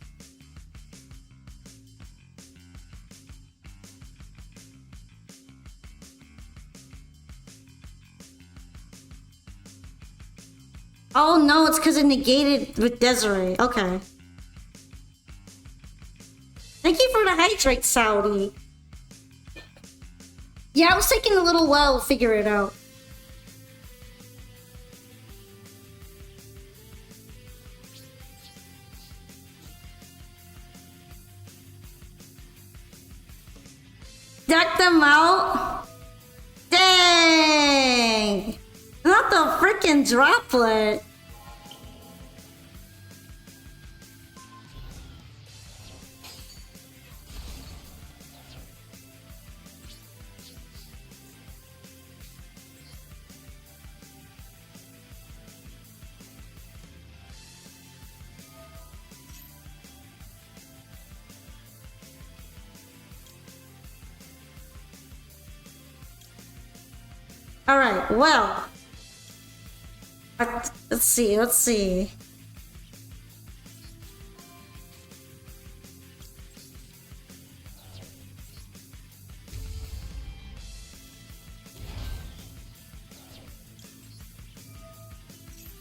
Oh no, it's because it negated with Desiree. Okay. Thank you for the hydrate, Saudi. Yeah, I was taking a little while to figure it out. Deck them out? Dang! Not the freaking droplet. Alright, well. Let's see. This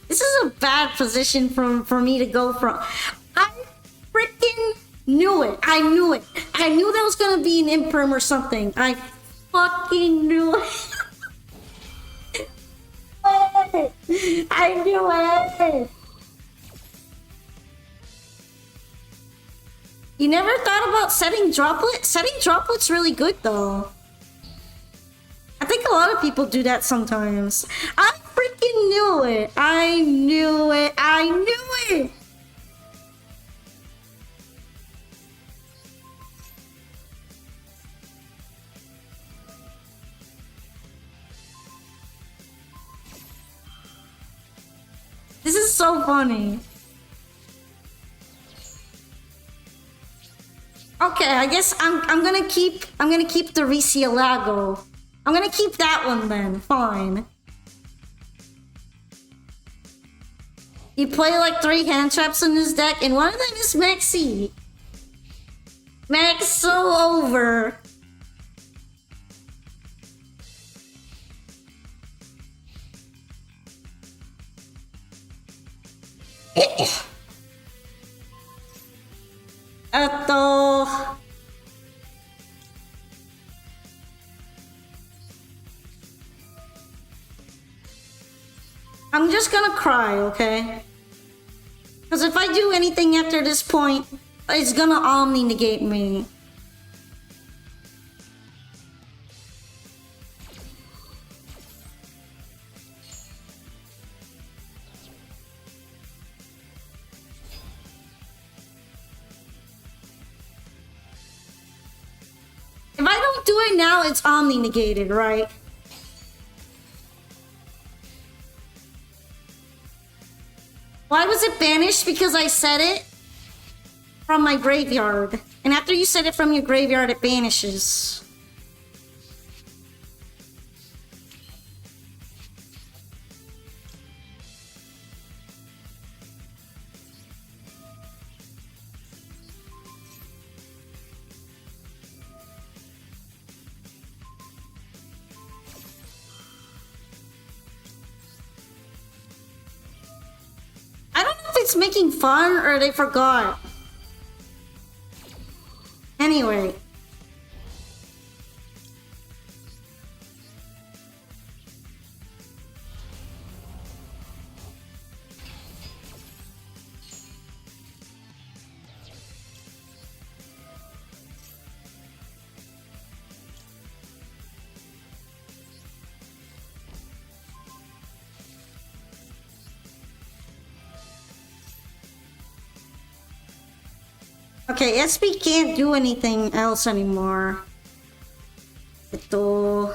is a bad position for me to go from. I freaking knew it. I knew it. I knew that was gonna be an imperm or something. I fucking knew it. I knew it! You never thought about setting droplet? Setting droplet's really good though. I think a lot of people do that sometimes. I freaking knew it! I knew it! I knew it! This is so funny. Okay, I guess I'm gonna keep the Ricciolago. I'm gonna keep that one then. Fine. You play like 3 hand traps in this deck, and one of them is Maxi. Max so over. Eto. I'm just gonna cry, okay? Because if I do anything after this point, it's gonna Omni negate me. If I don't do it now, it's Omni negated, right? Why was it banished? Because I said it from my graveyard. And after you said it from your graveyard, it banishes. It's making fun or they forgot. Anyway. Okay, SB can't do anything else anymore. Ito.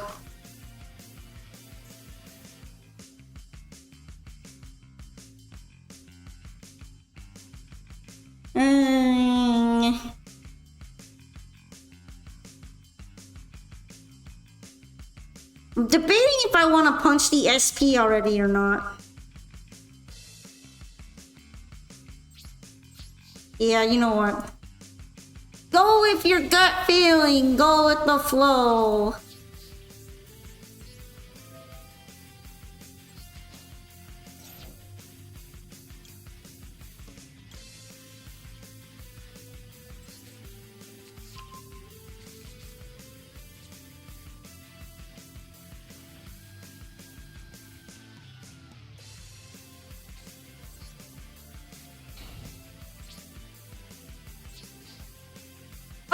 I'm debating if I want to punch the SP already or not. Yeah, you know what? Go with your gut feeling. Go with the flow.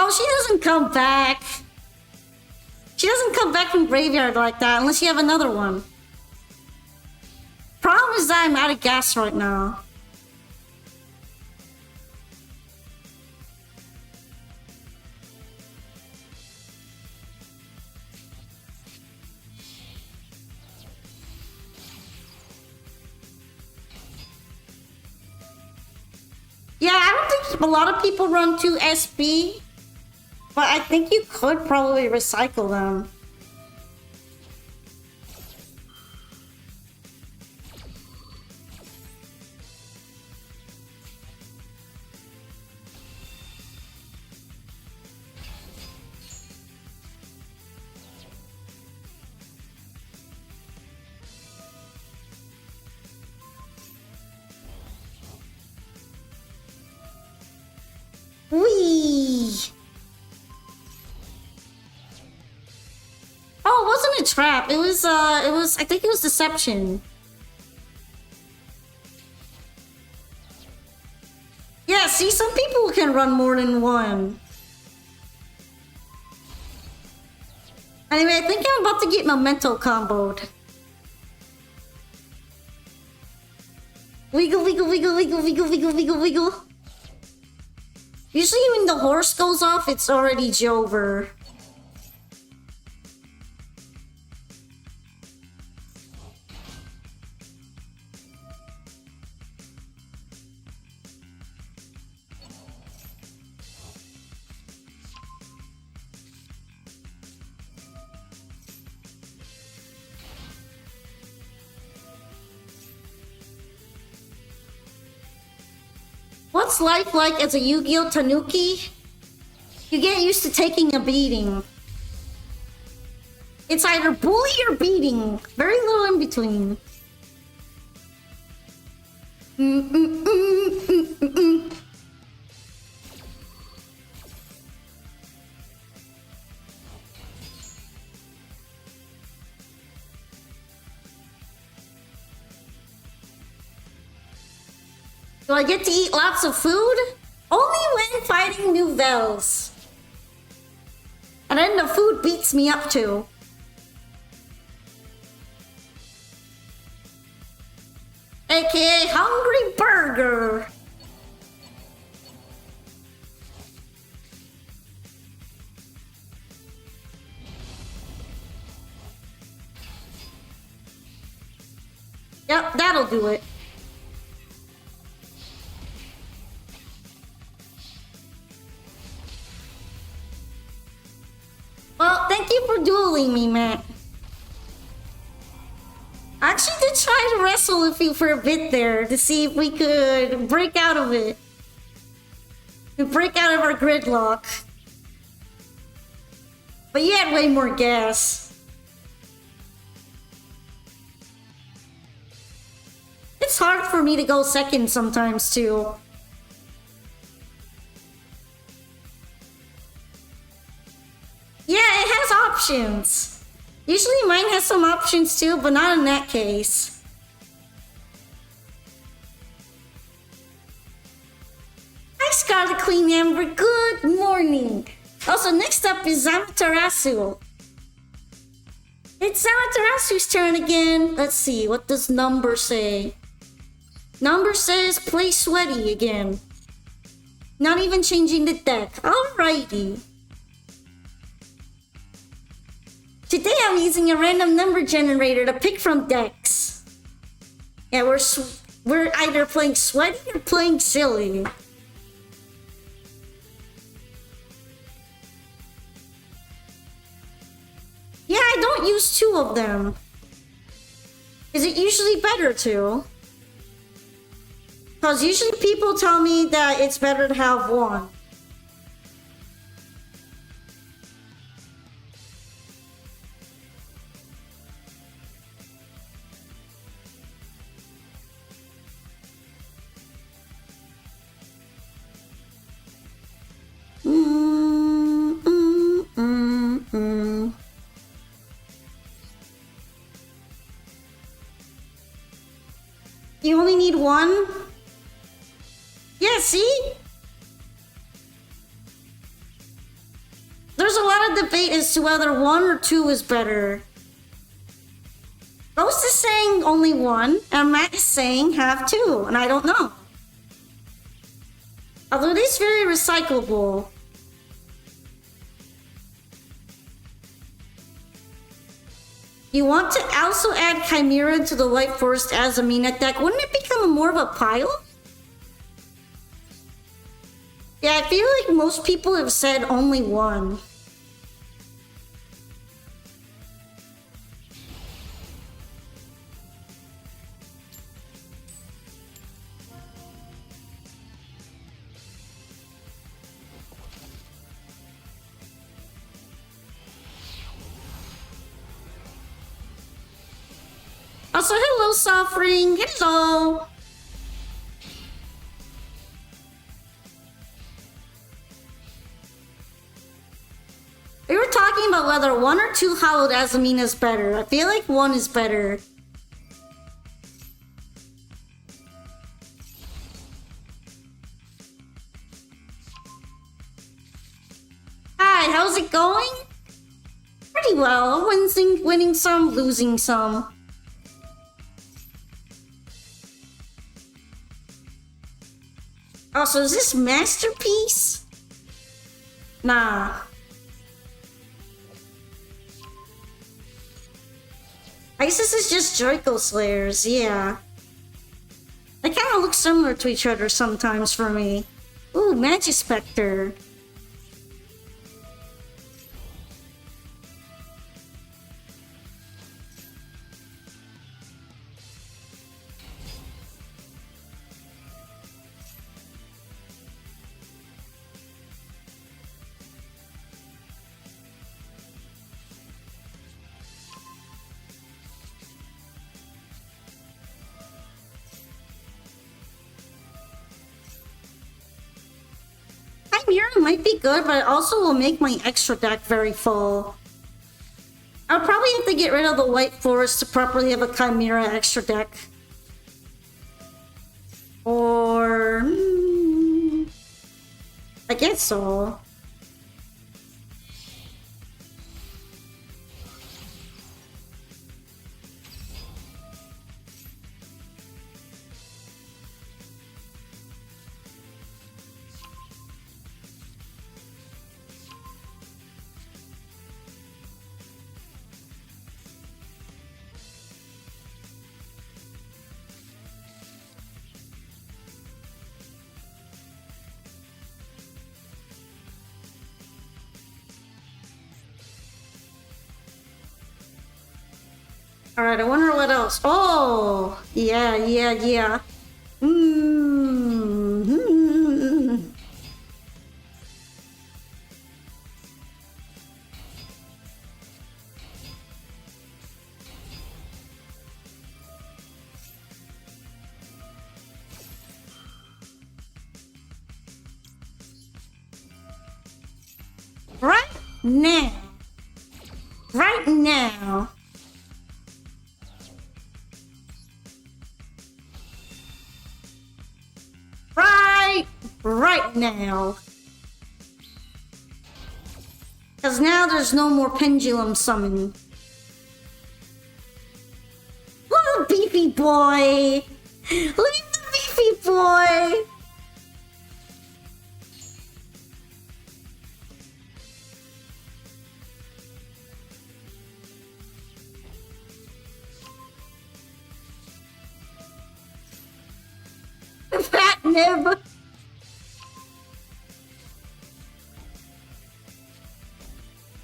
Oh, she doesn't come back. She doesn't come back from graveyard like that unless you have another one. Problem is that I'm out of gas right now. Yeah, I don't think a lot of people run 2 SP. But I think you could probably recycle them. Whee! Oh, it wasn't a trap. It was, I think it was deception. Yeah, see, some people can run more than one. Anyway, I think I'm about to get Memento comboed. Wiggle, wiggle, wiggle, wiggle, wiggle, wiggle, wiggle, wiggle. Usually when the horse goes off, it's already Jover. What's life like as a Yu-Gi-Oh! Tanooke? You get used to taking a beating. It's either bully or beating. Very little in between. Do I get to eat lots of food? Only when fighting new Vels. And then the food beats me up too. AKA Hungry Burger. Yep, that'll do it. Well, thank you for dueling me, Matt. I actually did try to wrestle with you for a bit there to see if we could break out of it. Break out of our gridlock. But you had way more gas. It's hard for me to go second sometimes, too. Yeah, it has options. Usually mine has some options too, but not in that case. Hi, Scarlet Queen Amber. Good morning. Also, next up is Amaterasu. It's Amaterasu's turn again. Let's see, what does number say? Number says play sweaty again. Not even changing the deck. Alrighty. Today I'm using a random number generator to pick from decks. Yeah, we're either playing sweaty or playing silly. Yeah, I don't use 2 of them? Is it usually better to? Because usually people tell me that it's better to have 1. You only need 1? Yeah, see? There's a lot of debate as to whether 1 or 2 is better. Ghost is saying only 1, and Matt is saying have 2, and I don't know. Although it is very recyclable. You want to also add Chimera to the White Forest Azamina deck. Wouldn't it become more of a pile? Yeah, I feel like most people have said only 1. Also, hello, Suffering. Hello. We were talking about whether 1 or 2 Hallowed Azamina is better. I feel like 1 is better. Hi, how's it going? Pretty well. Winning some, losing some. Also, is this Masterpiece? Nah. I guess this is just Draco Slayers, yeah. They kind of look similar to each other sometimes for me. Ooh, Magispector. Chimera might be good, but it also will make my extra deck very full. I'll probably have to get rid of the White Forest to properly have a Chimera extra deck. Or... I guess so. Alright, I wonder what else. Oh! Yeah. Right now. Right now. Right now. Because now there's no more pendulum summon. Little beefy boy! Leave the beefy boy! Fat nib!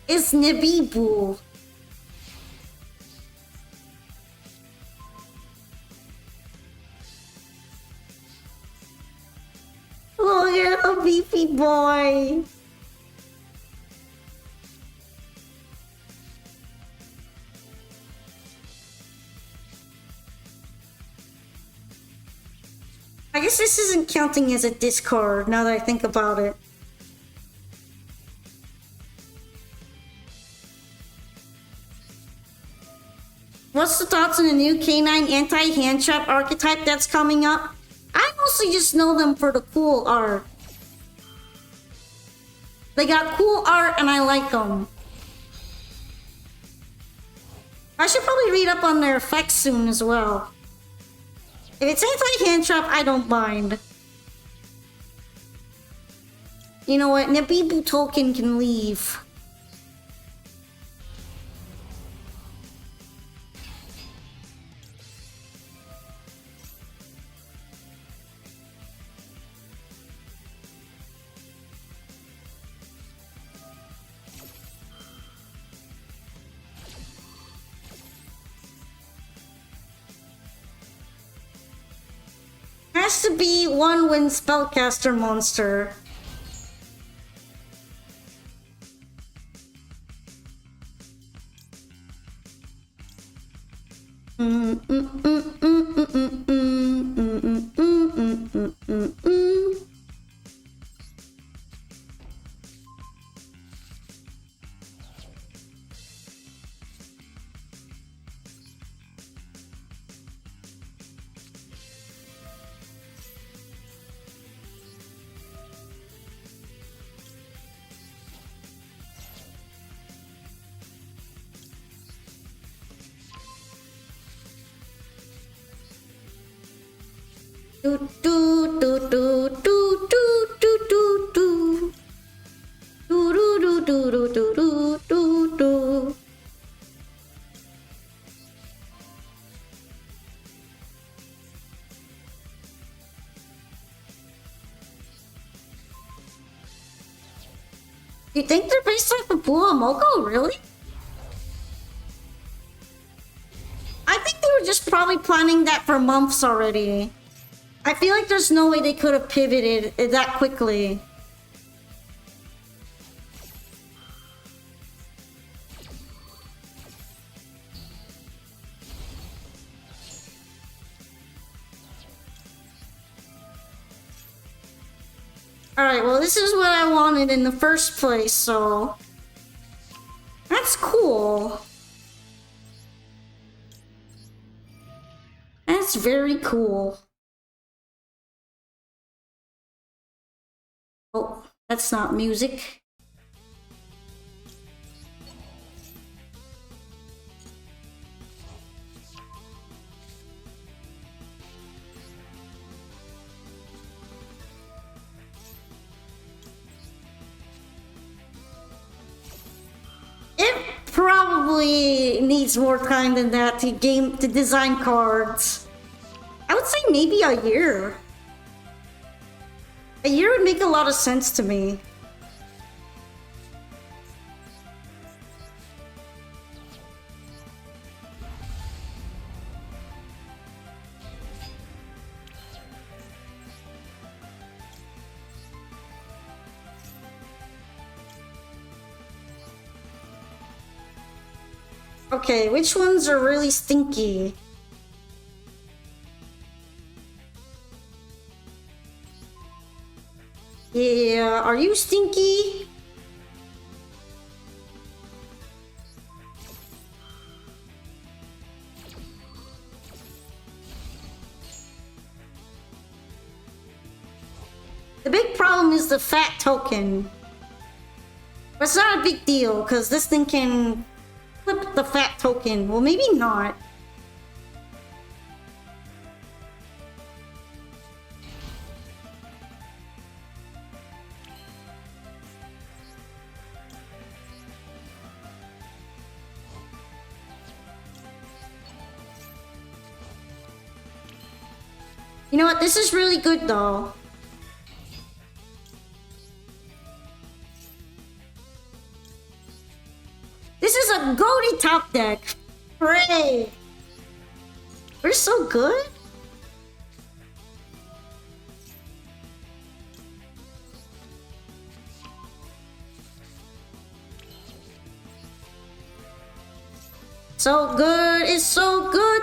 It's Nibby Boo. beefy boy. I guess this isn't counting as a discard now that I think about it. What's the thoughts on the new K9 anti-hand trap archetype that's coming up? I mostly just know them for the cool art. They got cool art and I like them. I should probably read up on their effects soon as well. If it's anti-hand trap, I don't mind. You know what? Nabibu token can leave. Has to be one when spellcaster monster. Do do do do do do do do do do do do do do do do. You think they're based off of Buamogo, really? I think they were just probably planning that for months already. I feel like there's no way they could have pivoted that quickly. Alright, well this is what I wanted in the first place, so... That's cool. That's very cool. Oh, that's not music. It probably needs more time than that to design cards. I would say maybe a year. A year would make a lot of sense to me. Okay, which ones are really stinky? Yeah, are you stinky? The big problem is the fat token. But it's not a big deal, because this thing can flip the fat token. Well, maybe not. You know what? This is really good, though. This is a goaty top deck. Hooray! We're so good. So good, it's so good.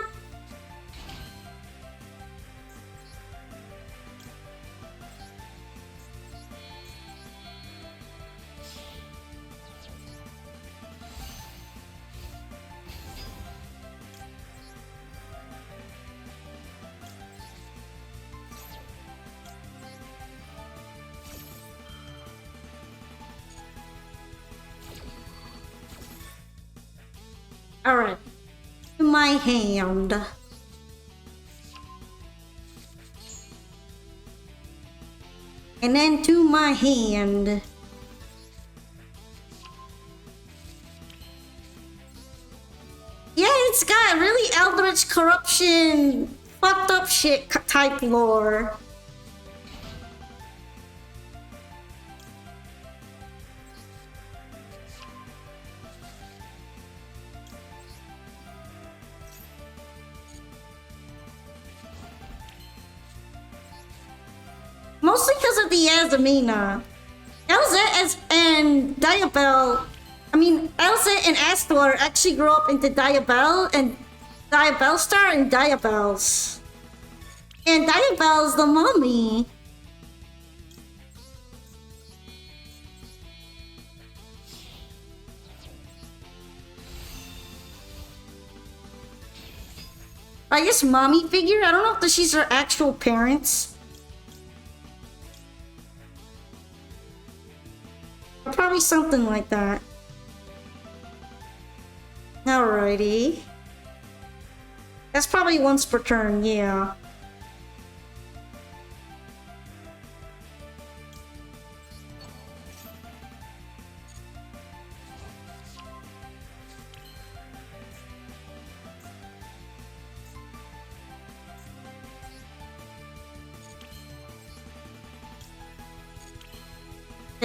Alright. My hand. And then to my hand. Yeah, it's got really eldritch corruption, fucked up shit type lore. Mostly because of the Azamina. Elzet and Diabel, Elzet and Astor actually grew up into Diabel and Diabelstar and Diabels. And Diabel's the mommy. I guess mommy figure? I don't know if she's her actual parents. Probably something like that. Alrighty. That's probably once per turn, yeah.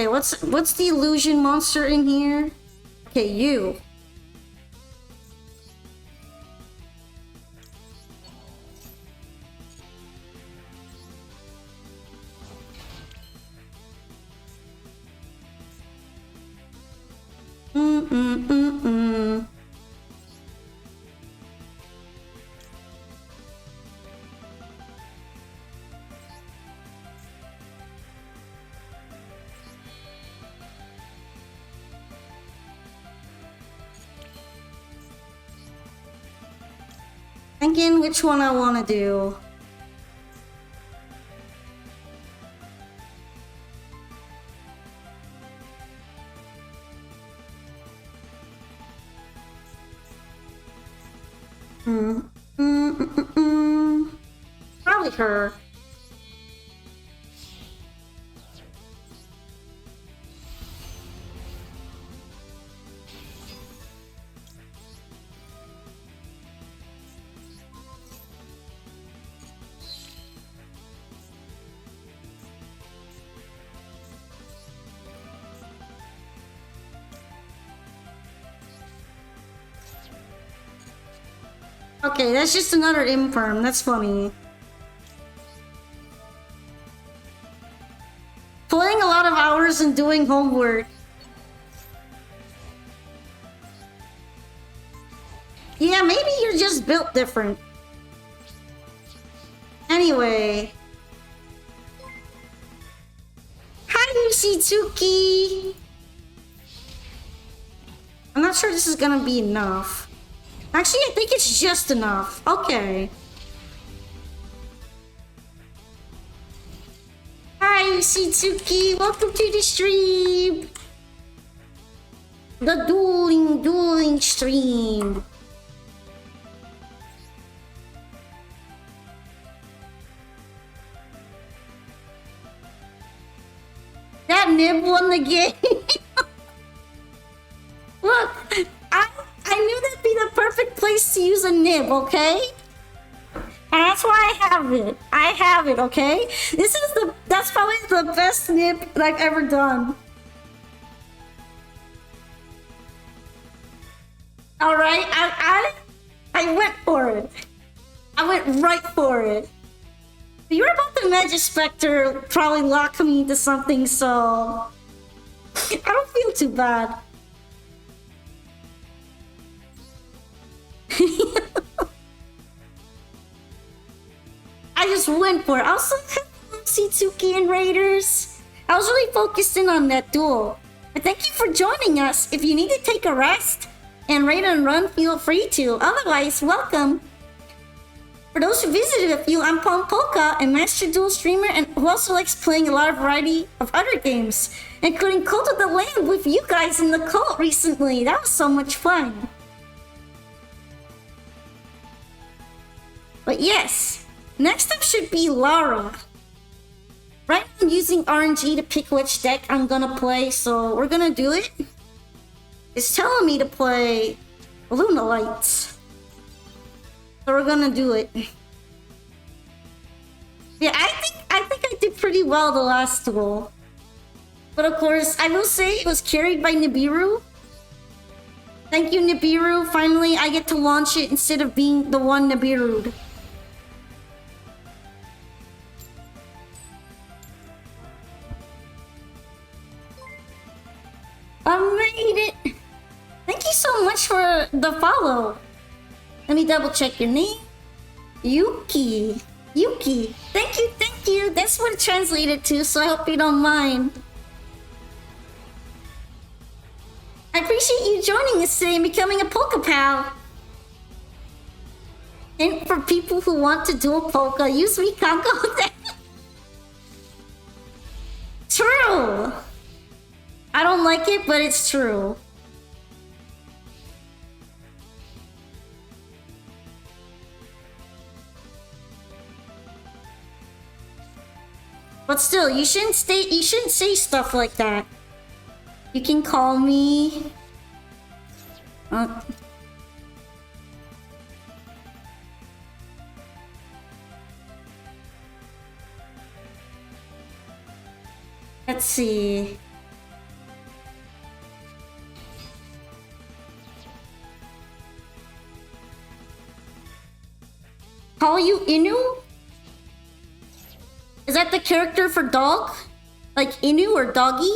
Okay, what's the illusion monster in here? Okay, you. Thinking which one I want to do. Probably her. Okay, that's just another imperm. That's funny. Playing a lot of hours and doing homework. Yeah, maybe you're just built different. Anyway. Hi, Yushitsuki! I'm not sure this is gonna be enough. Actually, I think it's just enough. Okay. Hi, Shitsuki. Welcome to the stream. The dueling stream. That nib won the game. Look, I knew that'd be the perfect place to use a nib, okay? And that's why I have it. I have it, okay? That's probably the best nib that I've ever done. Alright, I went for it. I went right for it. You were about the Magic Spectre probably lock me into something, so I don't feel too bad. I just went for it. I was like, C2K and Raiders. I was really focused in on that duel. But thank you for joining us. If you need to take a rest and raid and run, feel free to. Otherwise, welcome. For those who visited a few, I'm Palm Polka, a master duel streamer and who also likes playing a lot of variety of other games, including Cult of the Lamb with you guys in the cult recently. That was so much fun. But yes, next up should be Lara. Right now I'm using RNG to pick which deck I'm gonna play, so we're gonna do it. It's telling me to play Luna Lights. So we're gonna do it. Yeah, I think I did pretty well the last duel. But of course, I will say it was carried by Nibiru. Thank you, Nibiru. Finally, I get to launch it instead of being the one Nibiru'd. I made it! Thank you so much for the follow. Let me double check your name. Yuki. Yuki. Thank you, thank you. That's what it translated to, so I hope you don't mind. I appreciate you joining us today and becoming a Polka Pal. And for people who want to duel Polka, use Mikanko. True! I don't like it, but it's true. But still, you shouldn't say stuff like that. You can call me... Let's see... Call you Inu? Is that the character for dog? Like Inu or doggy?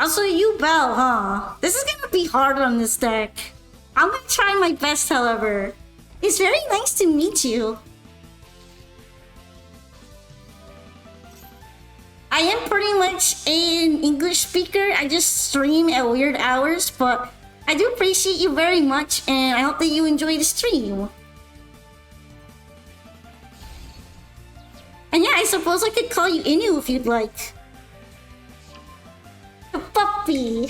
Also, you Bell, huh? This is gonna be hard on this deck. I'm gonna try my best, however. It's very nice to meet you. I am pretty much an English speaker. I just stream at weird hours, but I do appreciate you very much, and I hope that you enjoy the stream. And yeah, I suppose I could call you Inu if you'd like. A puppy.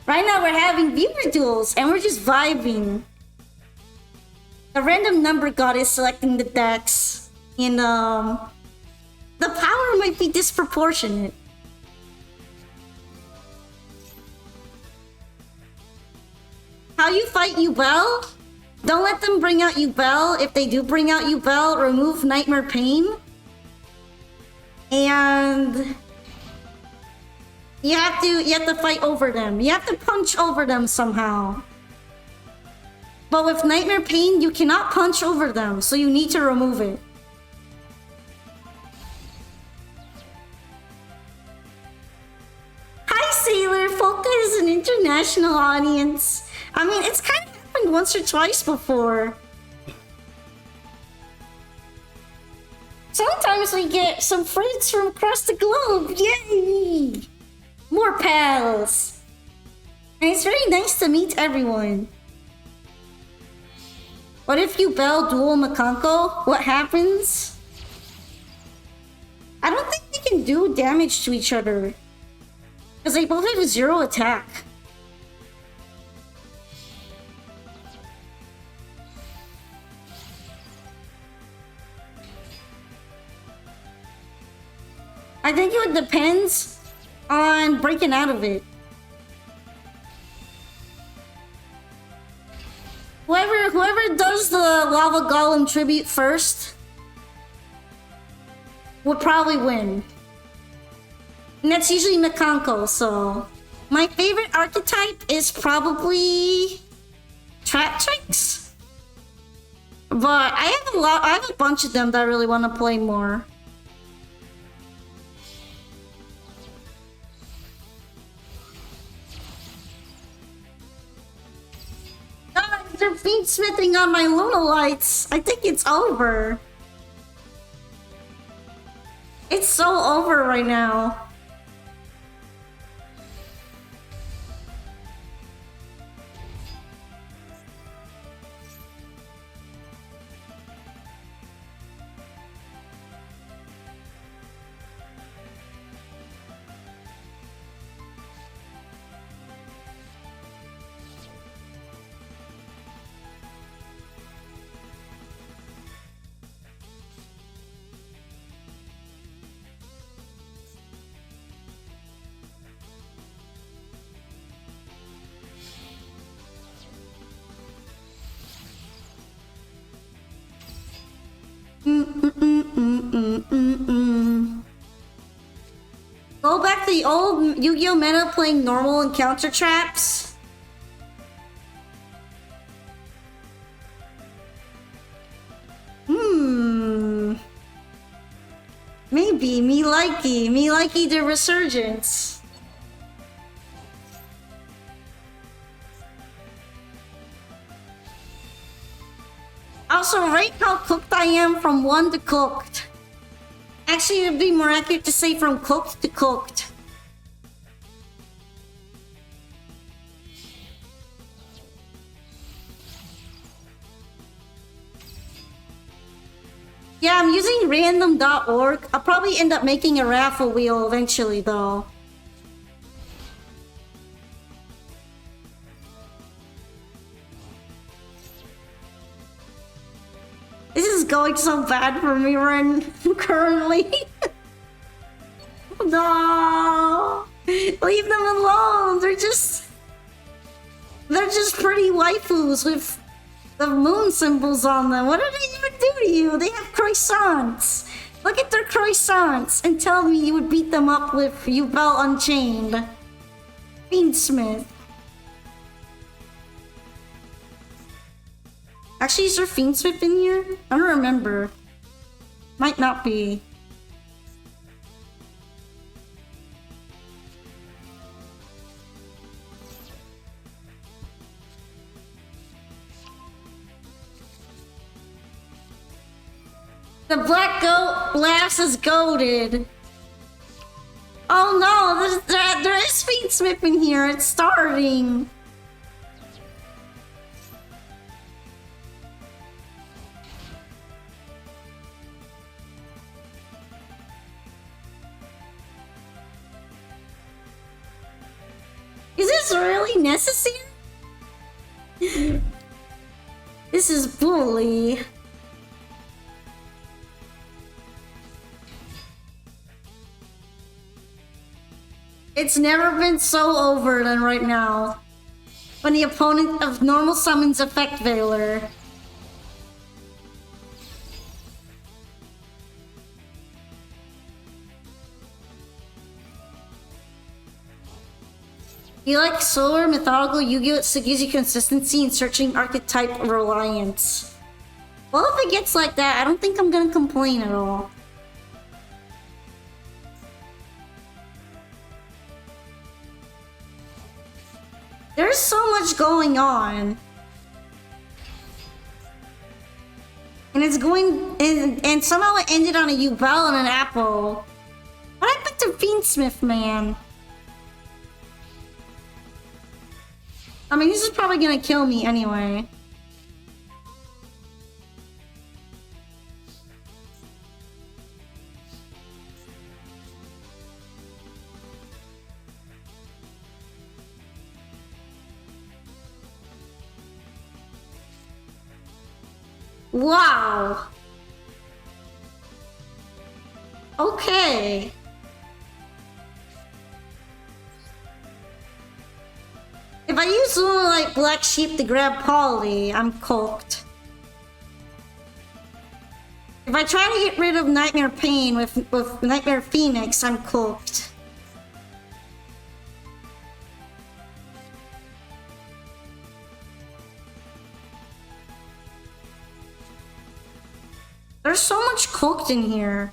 Right now we're having viewer duels, and we're just vibing. The random number god is selecting the decks, and the power might be disproportionate. How you fight Yubel? Don't let them bring out Yubel. If they do bring out Yubel, remove Nightmare Pain. And you have to fight over them. You have to punch over them somehow. But with Nightmare Pain, you cannot punch over them, so you need to remove it. Hi, Sailor. Polka is an international audience. I mean, it's kind of happened once or twice before. Sometimes we get some friends from across the globe. Yay! More pals. And it's very nice to meet everyone. What if you Bell duel Makanko? What happens? I don't think they can do damage to each other. Because they both have 0 attack. I think it depends on breaking out of it. Whoever does the Lava Golem tribute first would probably win. And that's usually Makanko, so... My favorite archetype is probably... Trap Tricks? But I have a bunch of them that I really want to play more. after feed smithing on my Luna lights, I think it's over. It's so over right now. Go back to the old Yu-Gi-Oh meta playing normal and counter traps. Maybe me likey the resurgence. Also, rate how cooked I am from 1 to cooked. Actually, it would be more accurate to say from cooked to cooked. Yeah, I'm using random.org. I'll probably end up making a raffle wheel eventually, though. This is going so bad for me, Ren, currently. No! Leave them alone! They're just pretty waifus with the moon symbols on them. What did they even do to you? They have croissants. Look at their croissants and tell me you would beat them up with Yubel Unchained. Fiendsmith. Actually, is there Fiendsmith in here? I don't remember. Might not be. The black goat laughs is goated. Oh no, there is Fiendsmith in here. It's starting. Is this really necessary? This is bully. It's never been so over than right now. When the opponent of normal summons Effect Veiler. You like slower, methodical Yu-Gi-Oh! It gives you consistency in searching archetype reliance. Well, if it gets like that, I don't think I'm gonna complain at all. There's so much going on. And it's going... And somehow it ended on a Yubel and an apple. What happened to Fiendsmith, man? I mean, this is probably gonna kill me anyway. Wow. Okay. If I use something like Black Sheep to grab Polly, I'm cooked. If I try to get rid of Nightmare Pain with Nightmare Phoenix, I'm cooked. There's so much cooked in here.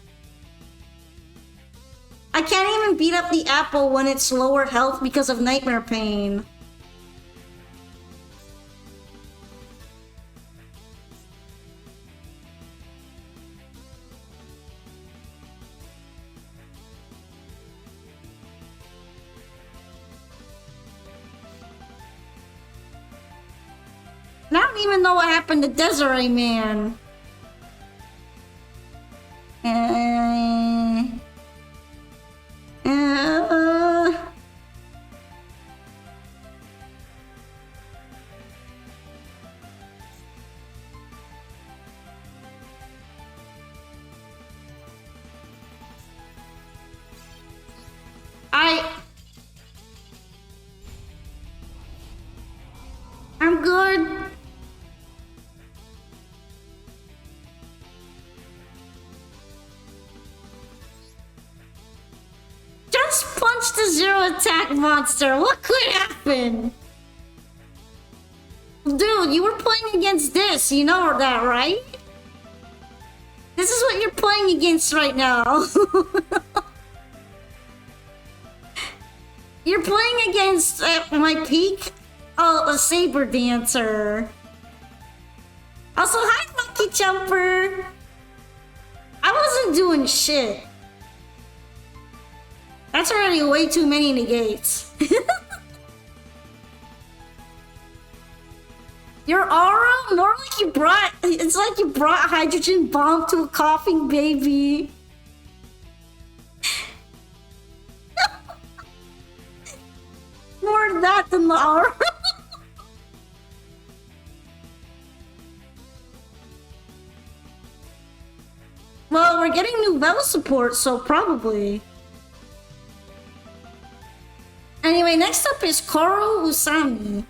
I can't even beat up the apple when it's lower health because of Nightmare Pain. And I don't even know what happened to Desiree, man. Uh, uh, I'm good. Just punch the zero attack monster. What could happen? Dude, you were playing against this. You know that, right? This is what you're playing against right now. You're playing against, at my peak, a saber dancer. Also, hi, Monkey Jumper. I wasn't doing shit. That's already way too many negates. Your aura? More like you brought... It's like you brought hydrogen bomb to a coughing baby. More that than the aura. Well, we're getting new Duel support, so probably. Anyway, next up is Koro Usami.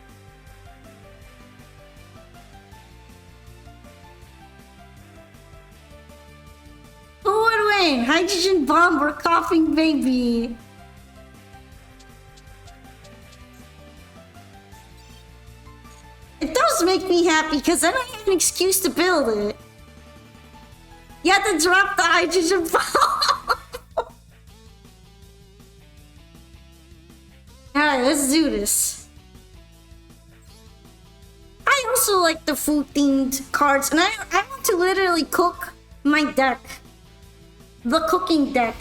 Who would win? Hydrogen bomb or coughing baby? It does make me happy because then I have an excuse to build it. You have to drop the hydrogen bomb. Alright, let's do this. I also like the food-themed cards, and I want to literally cook my deck. The cooking deck.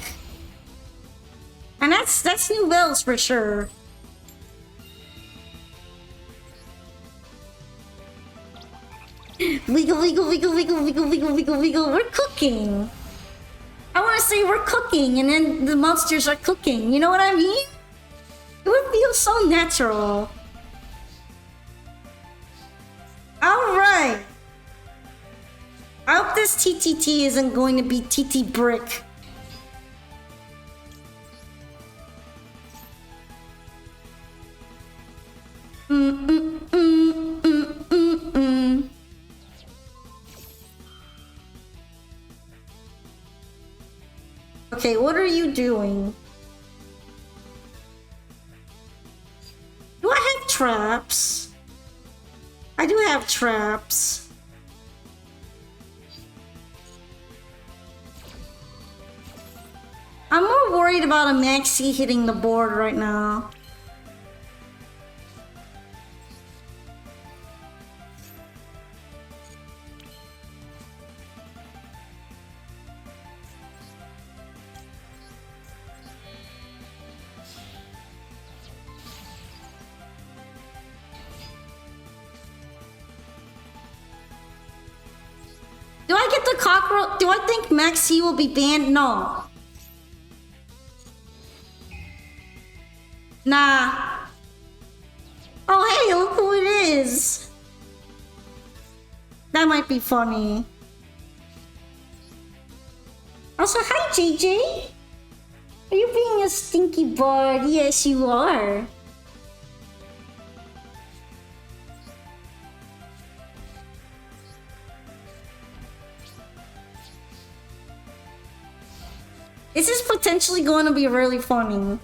And that's new bells for sure. Wiggle, wiggle, wiggle, wiggle, wiggle, wiggle, wiggle, wiggle. We're cooking. I want to say we're cooking, and then the monsters are cooking. You know what I mean? It would feel so natural. Alright. I hope this TTT isn't going to be TT Brick. Okay, what are you doing? Do I have traps? I do have traps. I'm more worried about a Maxi hitting the board right now. Do I get the cockroach? Do I think Maxi will be banned? No. Nah. Oh, hey, look who it is. That might be funny. Also, hi, JJ. Are you being a stinky bird? Yes, you are. This is potentially going to be really funny.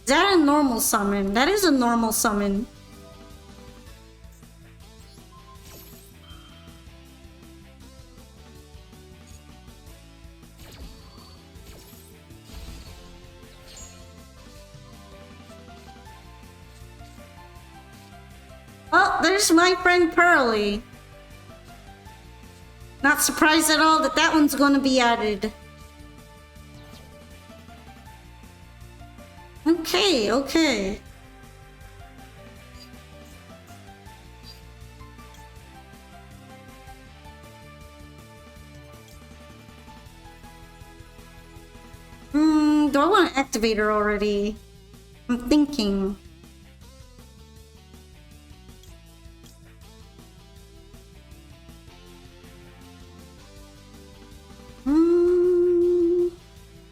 Is that a normal summon? That is a normal summon. there's my friend Pearly. Not surprised at all that that one's gonna be added. Okay, okay. Do I want to activate her already? I'm thinking.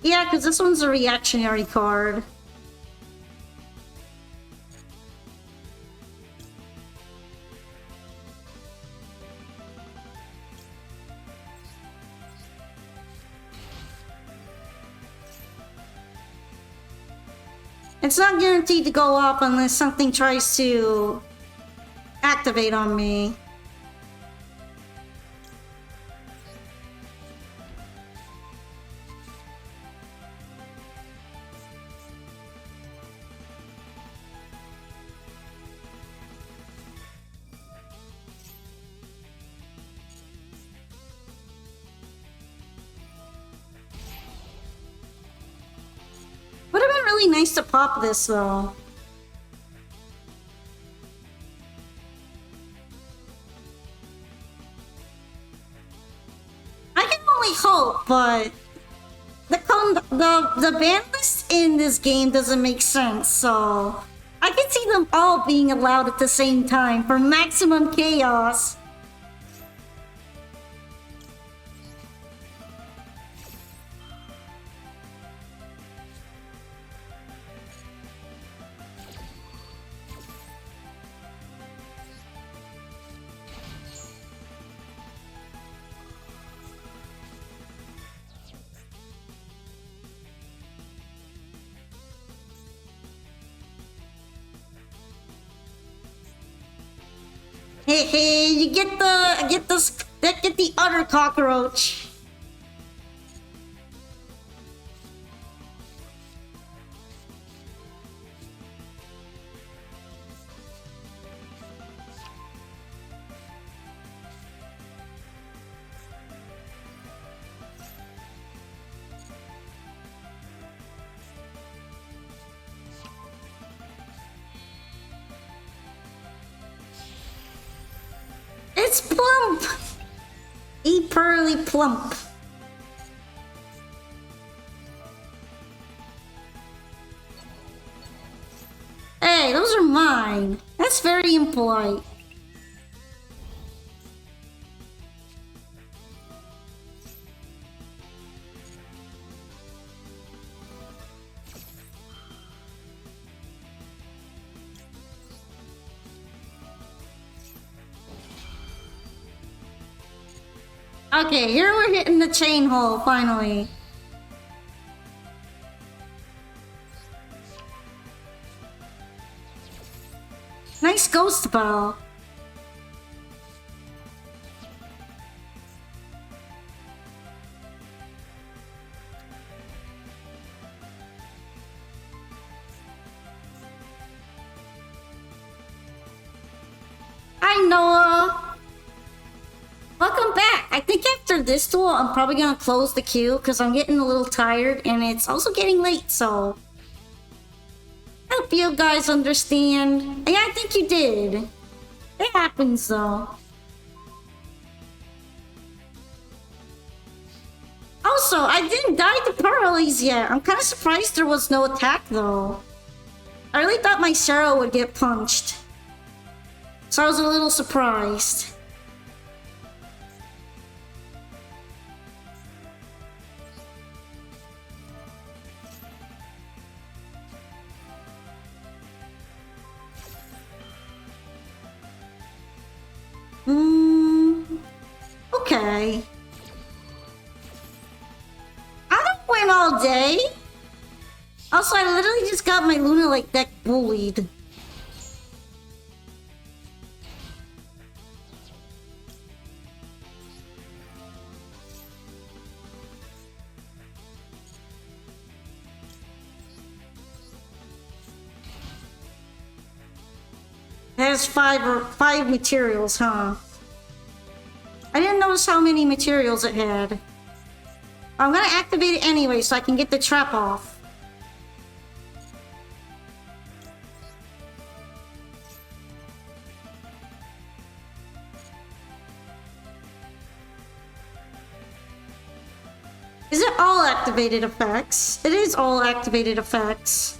Yeah, because this one's a reactionary card. It's not guaranteed to go off unless something tries to activate on me. Would have been really nice to pop this though. I can only hope, but the ban list in this game doesn't make sense, so I can see them all being allowed at the same time for maximum chaos. Hey, hey, you get the other cockroach. It's plump! Eat Pearly plump. Hey, those are mine. That's very impolite. Okay, here we're hitting the chain hole, finally. Nice ghost bell. Hi, Noah. Welcome back. I think after this duel, I'm probably gonna close the queue because I'm getting a little tired and it's also getting late, so I hope you guys understand. Yeah, I think you did. It happens though. Also, I didn't die to Pearlies yet. I'm kind of surprised there was no attack though. I really thought my Sarah would get punched. So I was a little surprised. Okay. I don't win all day. Also, I literally just got my Luna like deck bullied. has five materials, huh? I didn't notice how many materials it had. I'm gonna activate it anyway so I can get the trap off. Is it all activated effects? It is all activated effects.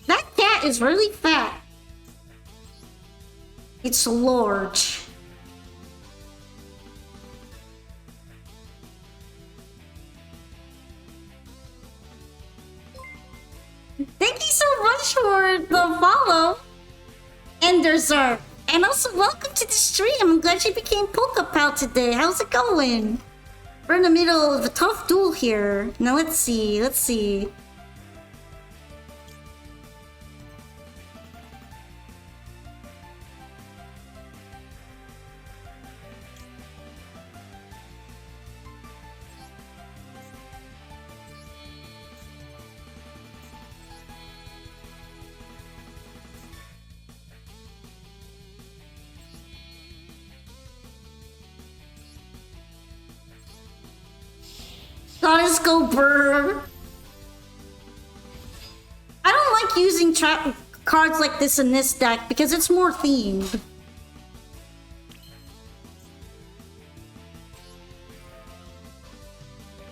That cat is really fat. It's large. Thank you so much for the follow. Enderzerk. And also welcome to the stream. I'm glad you became Polka Pal today. How's it going? We're in the middle of a tough duel here. Now let's see. Goddess go burr. I don't like using trap cards like this in this deck because it's more themed.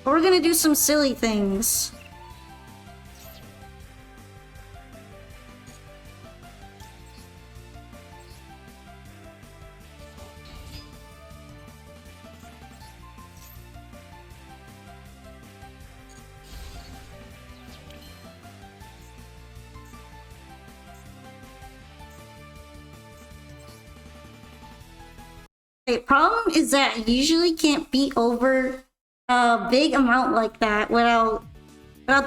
But we're gonna do some silly things. The problem is that you usually can't beat over a big amount like that without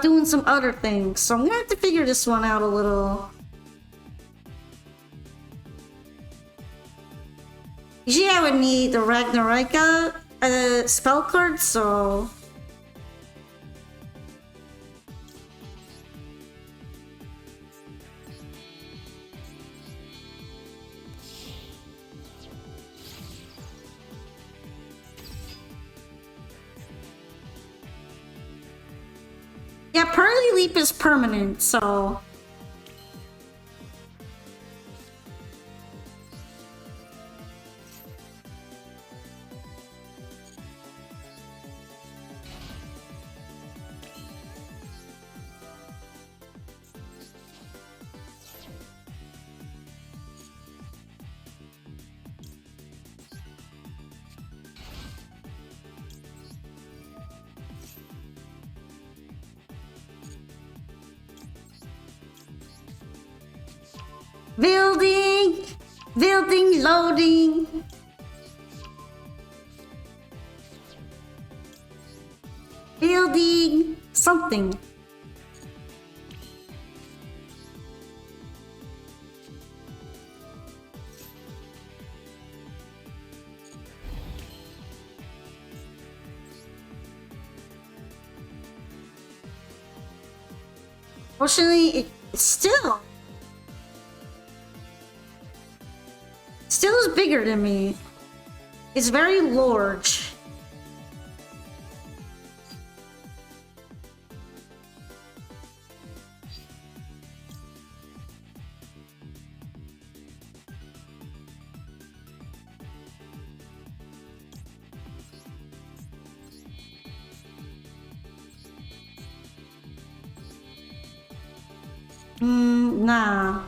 doing some other things. So I'm gonna have to figure this one out a little. Usually I would need the Ragnarika spell card, so... Yeah, Pearly Leap is permanent, so... Building, loading. Building, something. Fortunately, it's still is bigger than me. It's very large. Nah.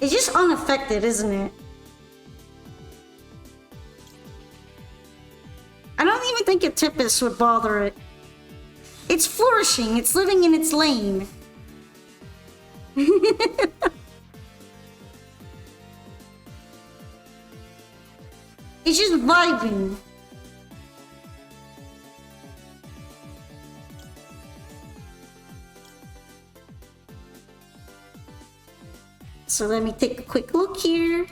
It's just unaffected, isn't it? I don't even think a Tempest would bother it. It's flourishing, it's living in its lane. It's just vibing. So let me take a quick look here.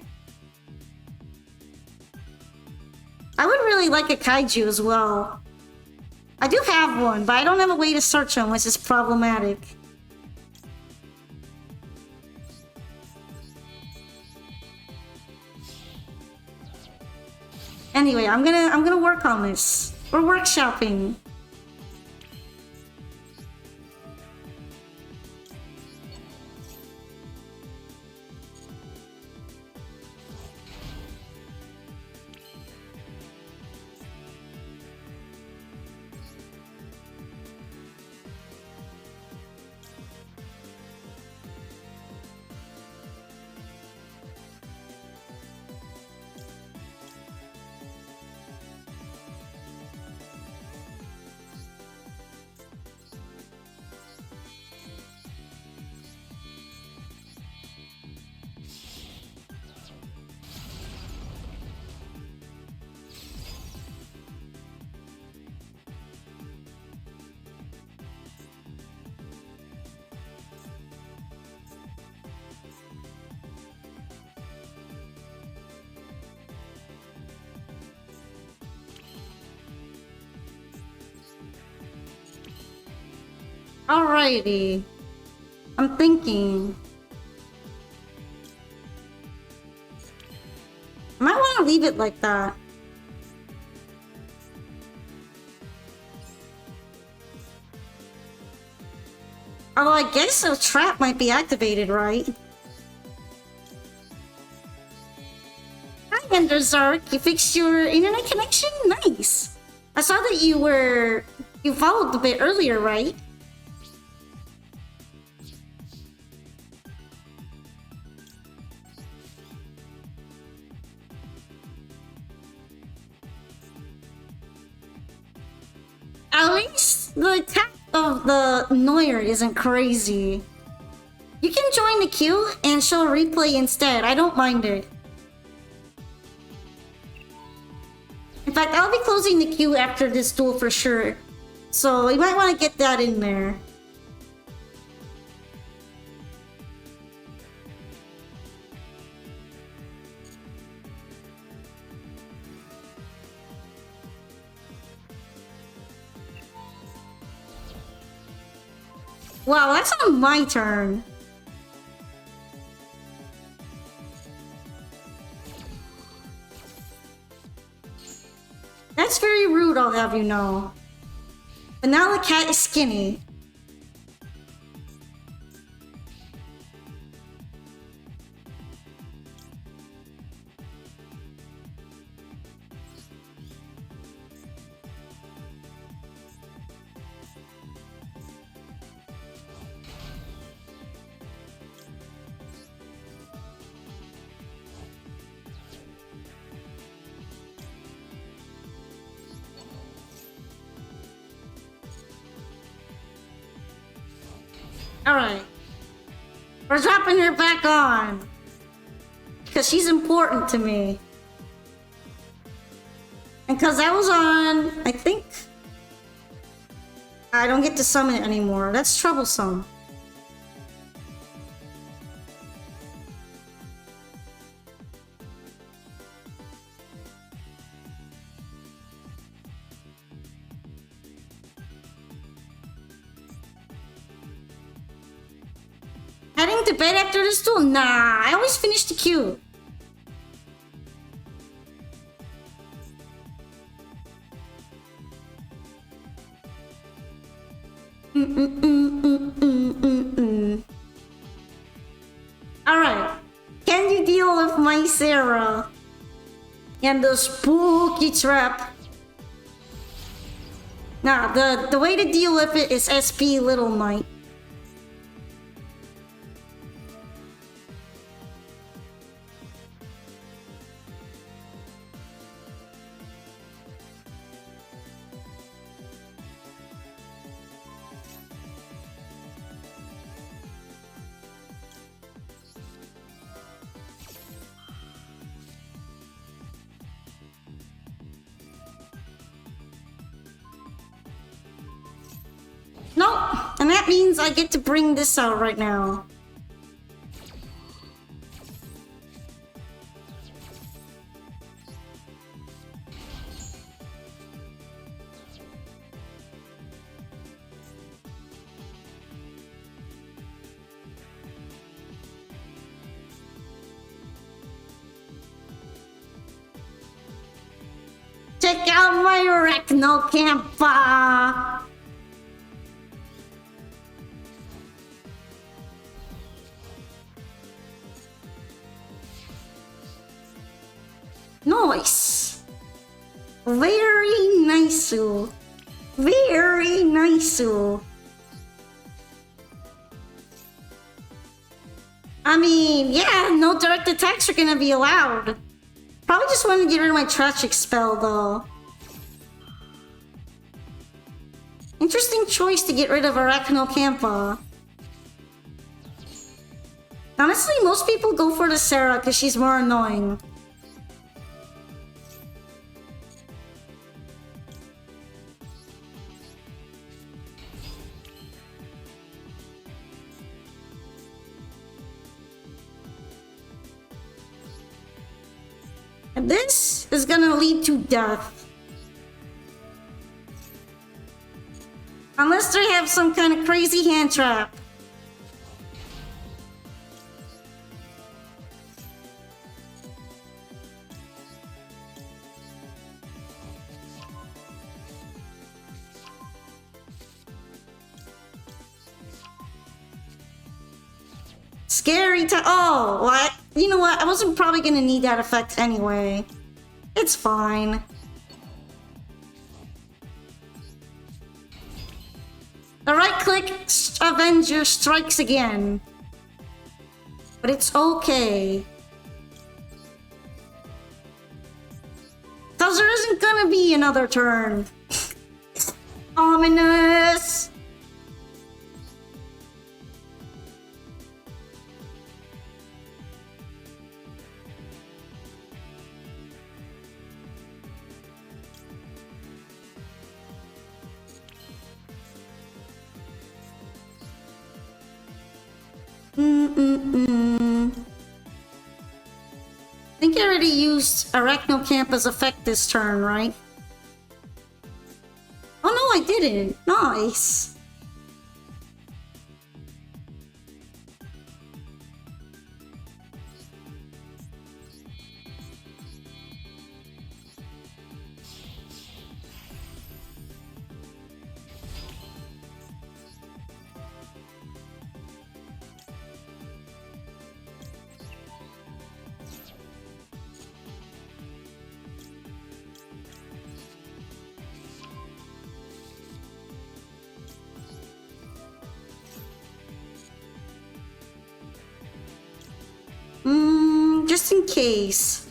I would really like a kaiju as well. I do have one, but I don't have a way to search them, which is problematic. Anyway, I'm gonna work on this. We're workshopping. Alrighty. I'm thinking. I might want to leave it like that. Although I guess a trap might be activated, right? Hi, Enderzark. You fixed your internet connection? Nice. I saw that you followed a bit earlier, right? At least the attack of the Neuer isn't crazy. You can join the queue and show a replay instead. I don't mind it. In fact, I'll be closing the queue after this duel for sure. So you might want to get that in there. Wow, that's on my turn. That's very rude, I'll have you know. But now the cat is skinny. Alright. We're dropping her back on. Because she's important to me. And because that was on, I think... I don't get to summon it anymore. That's troublesome. Heading to bed after this duel? Nah, I always finish the queue. Alright. Can you deal with my Sarah? And the spooky trap. Nah, the way to deal with it is SP Little Mite. Nope, and that means I get to bring this out right now. my Arachnocampa! Nice! Very nice. Very nice. I mean, yeah, no direct attacks are gonna be allowed. Probably just want to get rid of my tragic spell, though. Interesting choice to get rid of Arachnocampa. Honestly, most people go for the Sarah because she's more annoying. And this is gonna lead to death. Unless they have some kind of crazy hand trap. Scary to— oh, what? You know what? I wasn't probably gonna need that effect anyway. It's fine. The right-click Avenger strikes again. But it's okay. Cause there isn't gonna be another turn. Ominous! I think I already used Arachnocampa's effect this turn, right? Oh no, I didn't. Nice. Just in case.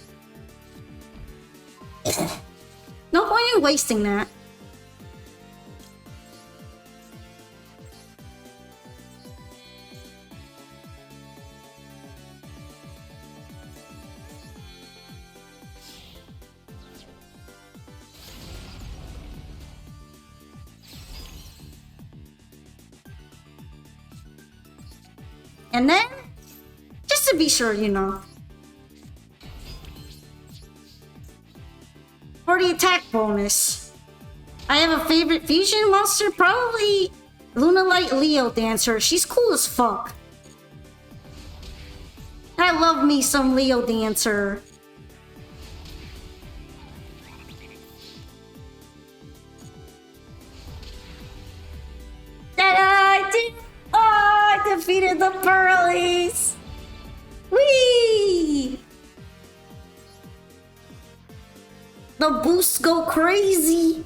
No point in wasting that. And then, just to be sure, you know. For the attack bonus, I have a favorite fusion monster, probably Lunalight Leo Dancer. She's cool as fuck. I love me some Leo Dancer. I defeated the Pearlies! Whee! The boosts go crazy!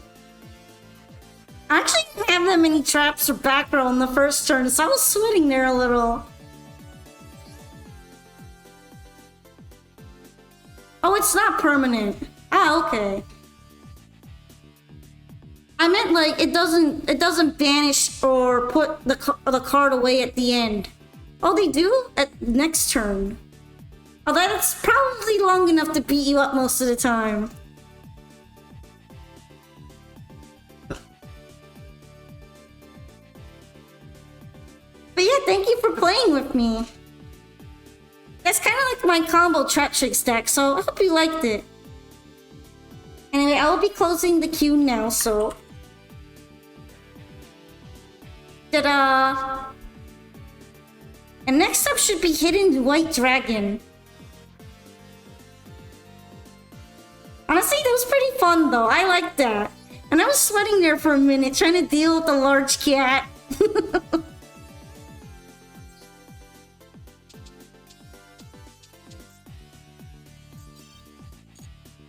I actually didn't have that many traps or back row in the first turn, so I was sweating there a little. Oh, it's not permanent. Ah, okay. I meant like it doesn't banish or put the card away at the end. Oh, they do? At next turn. Oh, that's probably long enough to beat you up most of the time. But yeah, thank you for playing with me. That's kind of like my combo trap trick stack, so I hope you liked it. Anyway, I will be closing the queue now, so... Ta-da! And next up should be Hidden White Dragon. Honestly, that was pretty fun though. I liked that. And I was sweating there for a minute trying to deal with the large cat.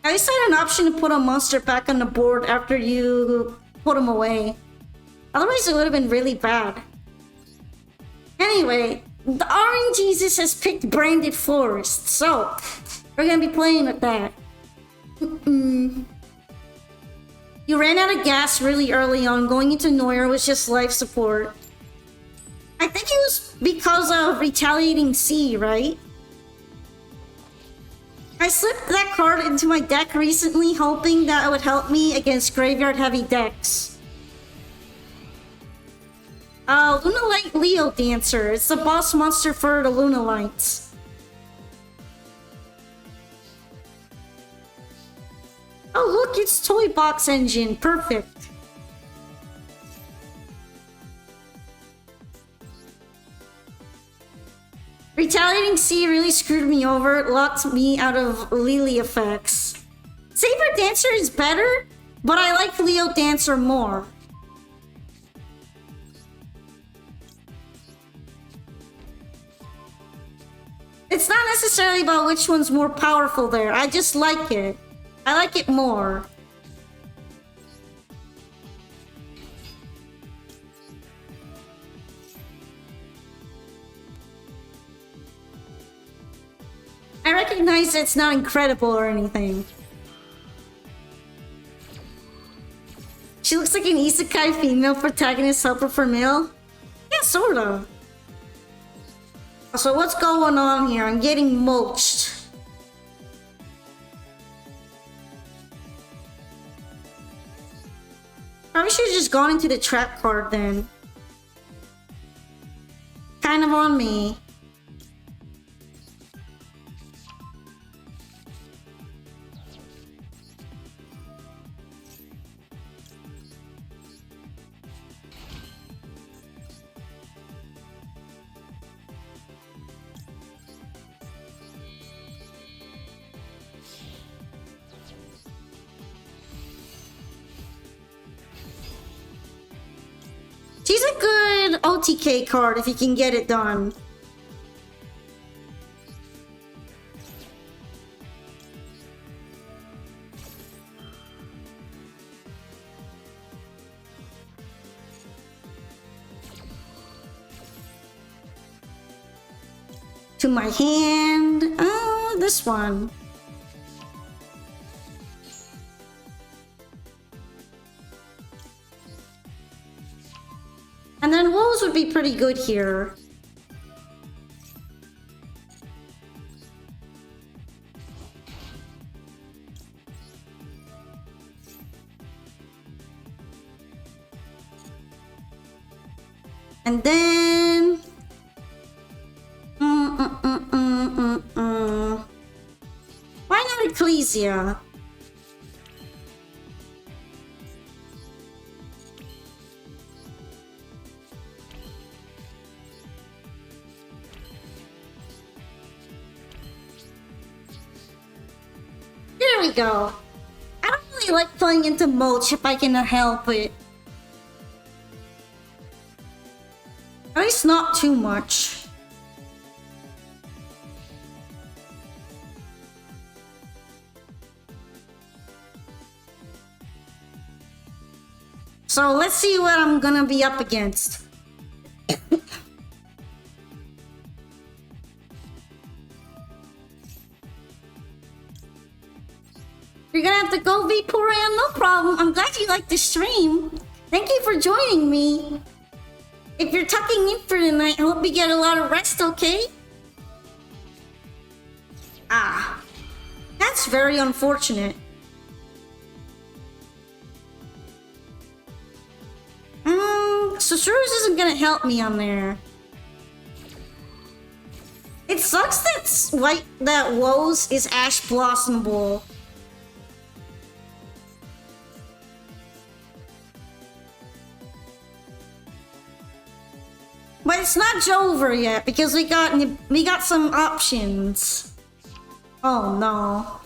At least I had an option to put a monster back on the board after you put him away. Otherwise, it would have been really bad. Anyway, the Orange Jesus has picked Branded Forest, so we're gonna be playing with that. You ran out of gas really early on. Going into Neuer was just life support. I think it was because of Retaliating Sea, right? I slipped that card into my deck recently, hoping that it would help me against graveyard-heavy decks. Lunalight Leo Dancer. It's the boss monster for the Lunalights. Oh look, it's Toy Box Engine. Perfect. Retaliating Sea really screwed me over. It locked me out of Lily effects. Saber Dancer is better, but I like Leo Dancer more. It's not necessarily about which one's more powerful there. I just like it. I like it more. I recognize it's not incredible or anything. She looks like an isekai female protagonist helper for male? Yeah, sorta. So what's going on here? I'm getting mulched. Probably should have just gone into the trap card then. Kind of on me. She's a good OTK card if you can get it done. To my hand. This one. And then wolves would be pretty good here. And then... Why not Ecclesia? There we go. I don't really like playing into mulch if I can help it. At least not too much. So let's see what I'm gonna be up against. You're gonna have to go, Vaporan, no problem. I'm glad you liked the stream. Thank you for joining me. If you're tucking in for the night, I hope you get a lot of rest, okay? Ah, that's very unfortunate. Susurrus isn't gonna help me on there. It sucks that Woes is Ash Blossom Bowl. But it's not Jover yet because we got some options. Oh no.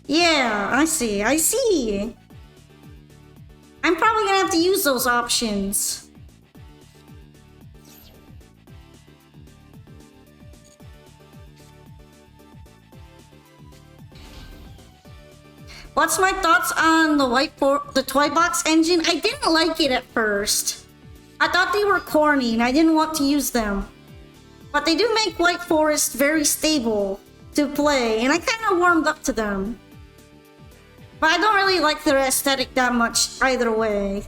Yeah, I see. I see. I'm probably gonna have to use those options. What's my thoughts on the toy box engine? I didn't like it at first. I thought they were corny and I didn't want to use them. But they do make White Forest very stable to play, and I kind of warmed up to them. But I don't really like their aesthetic that much either way.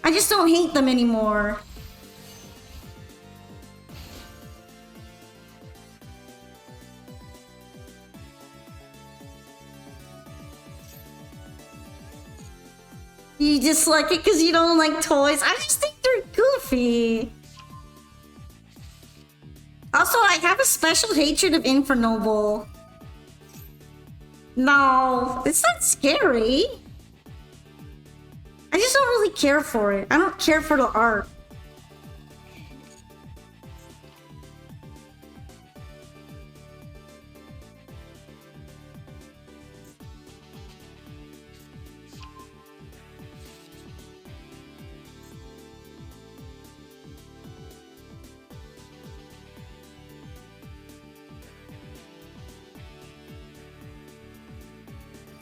I just don't hate them anymore. You just like it because you don't like toys? I just think they're goofy. Also, I have a special hatred of Infernoble. No, it's not scary. I just don't really care for it. I don't care for the art.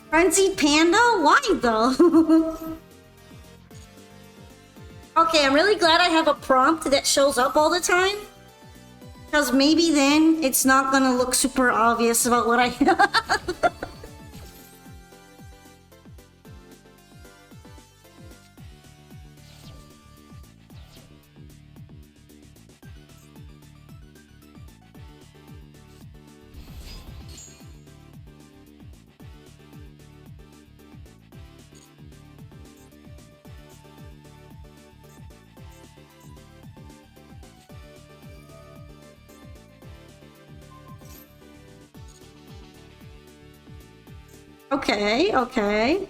Frenzied Panda? Why though? Okay, I'm really glad I have a prompt that shows up all the time. Because maybe then it's not gonna look super obvious about what I have. Okay, okay.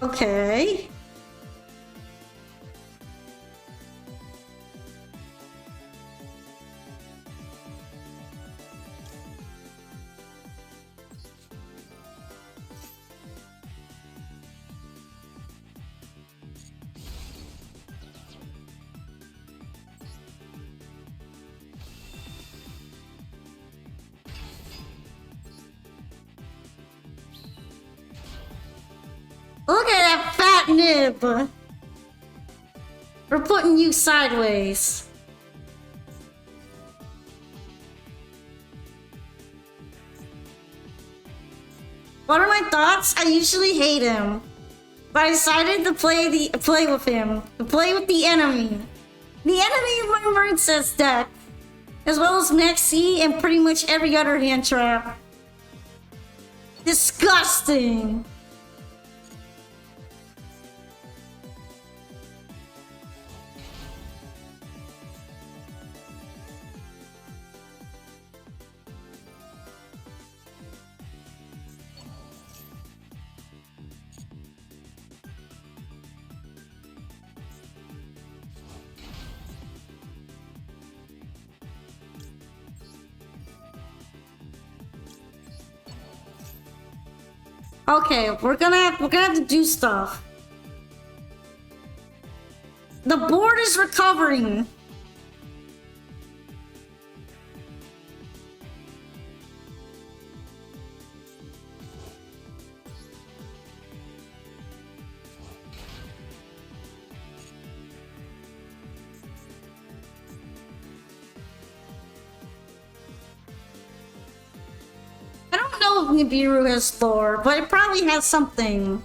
Okay. Look at that fat nib! We're putting you sideways. What are my thoughts? I usually hate him. But I decided to play with him. To play with the enemy. The enemy of my Merncess deck. As well as Maxi and pretty much every other hand trap. Disgusting! Okay, we're gonna have to do stuff. The board is recovering. I don't know if Nibiru has lore, but it probably has something.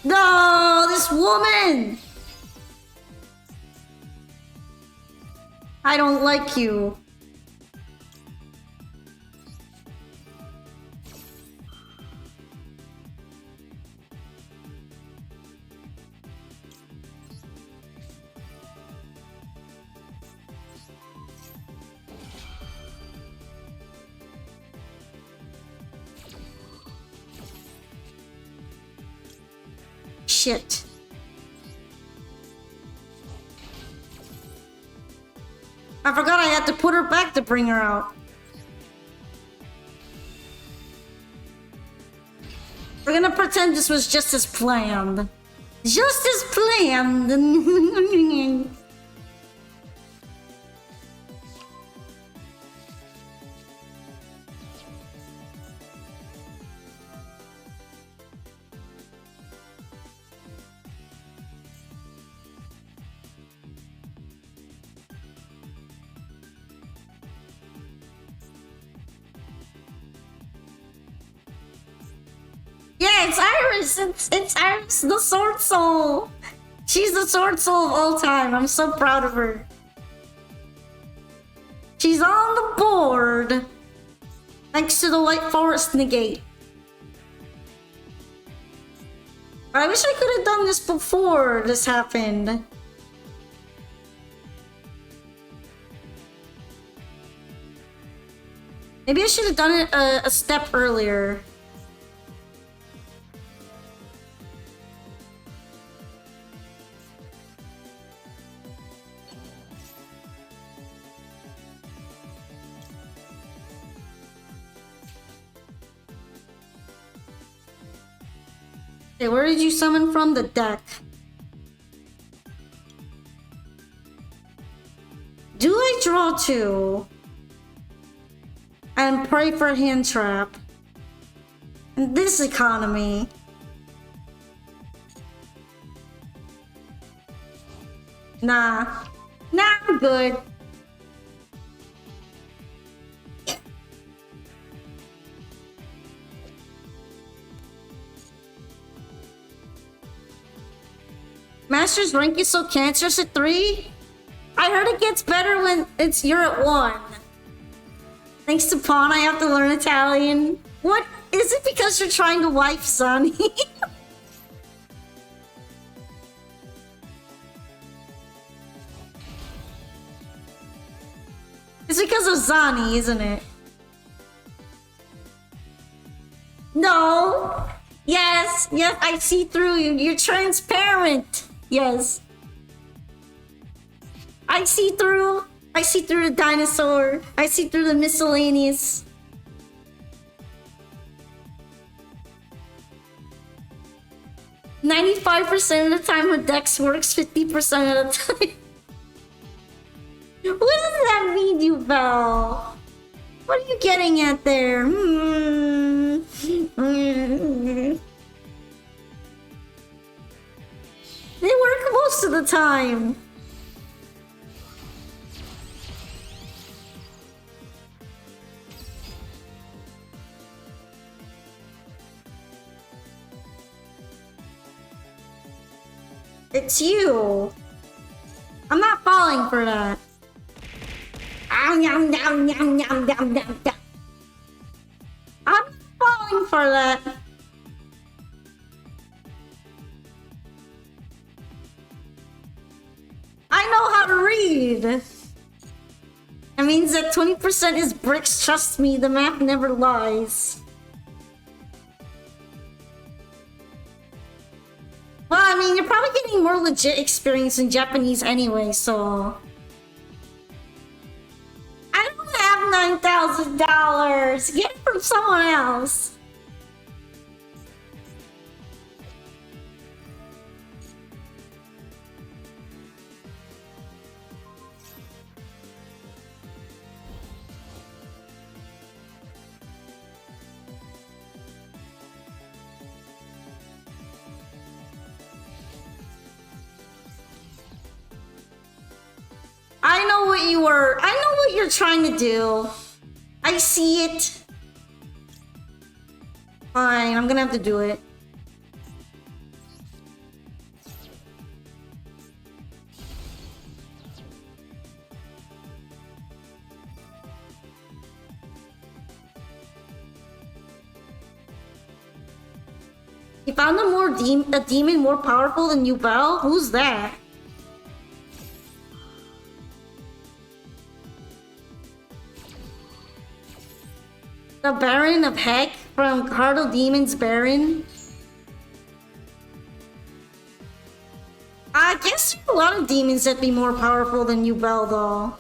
No, this woman! I don't like you. shit. I forgot I had to put her back to bring her out. We're gonna pretend this was just as planned. Just as planned. Yeah, it's Iris. It's Iris, the Sword Soul. She's the Sword Soul of all time. I'm so proud of her. She's on the board next to the White Forest Negate. I wish I could have done this before this happened. Maybe I should have done it a step earlier. Okay, where did you summon from? The deck. Do I draw two? And pray for a hand trap? In this economy. Nah. Nah, I'm good. Master's rank is so cancerous at 3? I heard it gets better when you're at 1. Thanks to Pawn, I have to learn Italian. What? Is it because you're trying to wife Sunny? It's because of Zani, isn't it? No! Yes, yes, I see through you. You're transparent. Yes. I see through the dinosaur. I see through the miscellaneous. "95% of the time her dex works, 50% of the time." What does that mean, you Belle? What are you getting at there? They work most of the time. It's you. I'm not falling for that. I'm not falling for that. I know how to read. That means that 20% is bricks. Trust me, the math never lies. Well, I mean, you're probably getting more legit experience in Japanese anyway, so... I don't have $9,000! Get it from someone else! I know what you were. I know what you're trying to do. I see it. Fine, I'm gonna have to do it. You found a demon more powerful than you, Belle? Who's that? The Baron of Heck from Cardinal Demon's Baron. a lot of demons that be more powerful than you, Bell, though.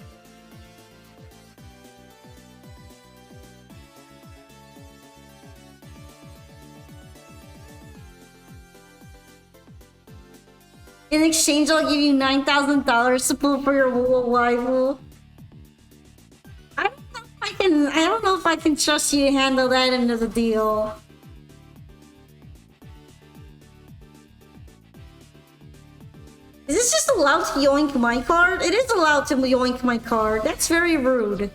In exchange, I'll give you $9,000 to pull for your waifu. I don't know if I can trust you to handle that end of the deal. Is this just allowed to yoink my card? It is allowed to yoink my card. That's very rude.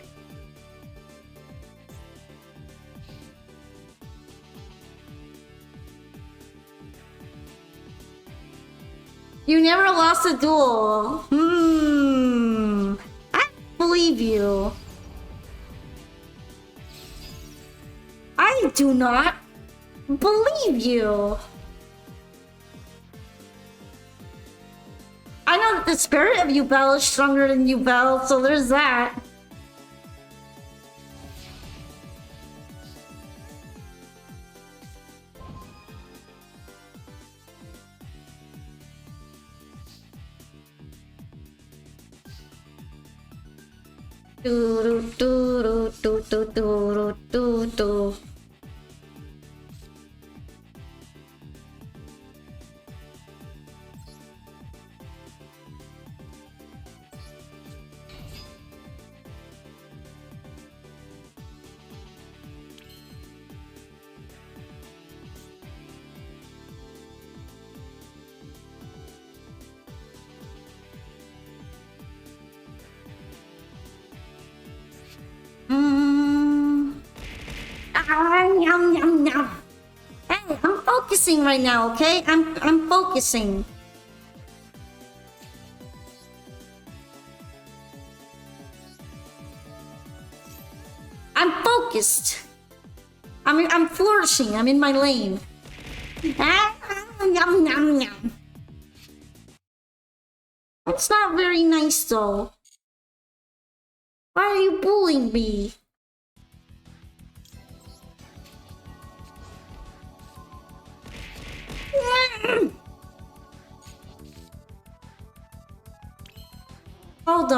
You never lost a duel. I believe you. I do not believe you. I know that the spirit of Yubel is stronger than Yubel, so there's that. Do do do do do do do do. Yum, yum, yum. Hey, I'm focusing right now, okay? I'm focusing. I'm focused. I'm flourishing. I'm in my lane. Yum, yum, yum. That's not very nice, though. Why are you bullying me? Hold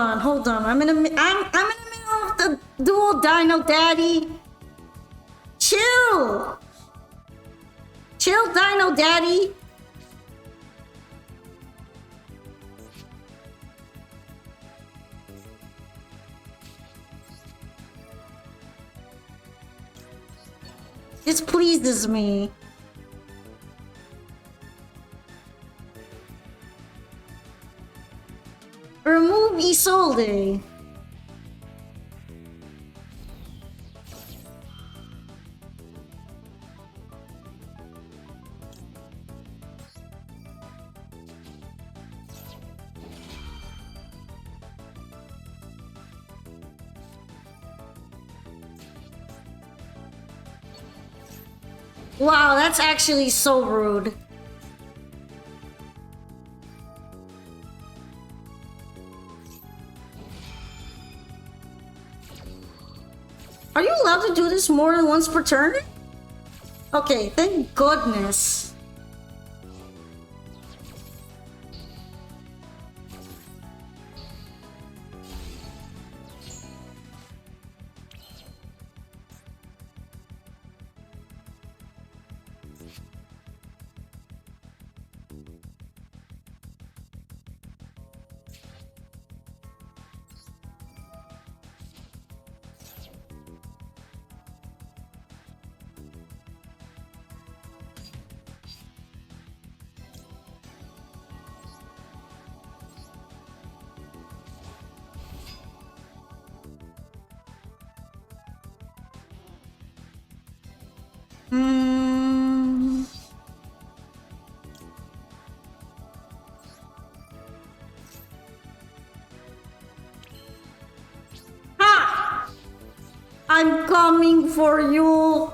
on. I'm in the middle of the Duel Dino Daddy. Chill, Dino Daddy. This pleases me. Remove Isolde. Wow, that's actually so rude. Are you allowed to do this more than once per turn? Okay, thank goodness. Ha! I'm coming for you.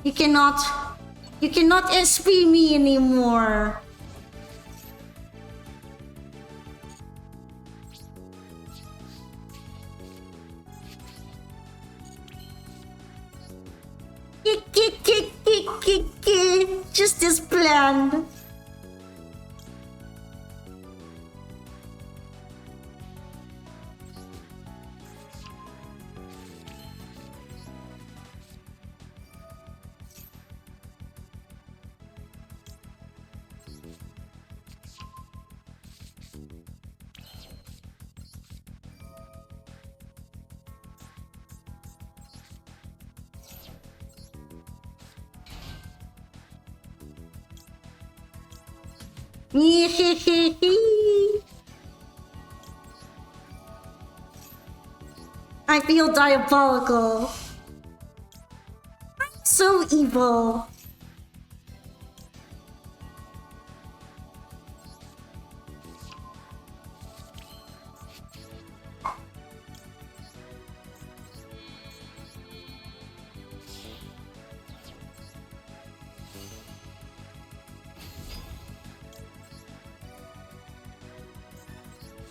You cannot... You cannot SP me anymore. Just as planned. I feel diabolical. I'm so evil.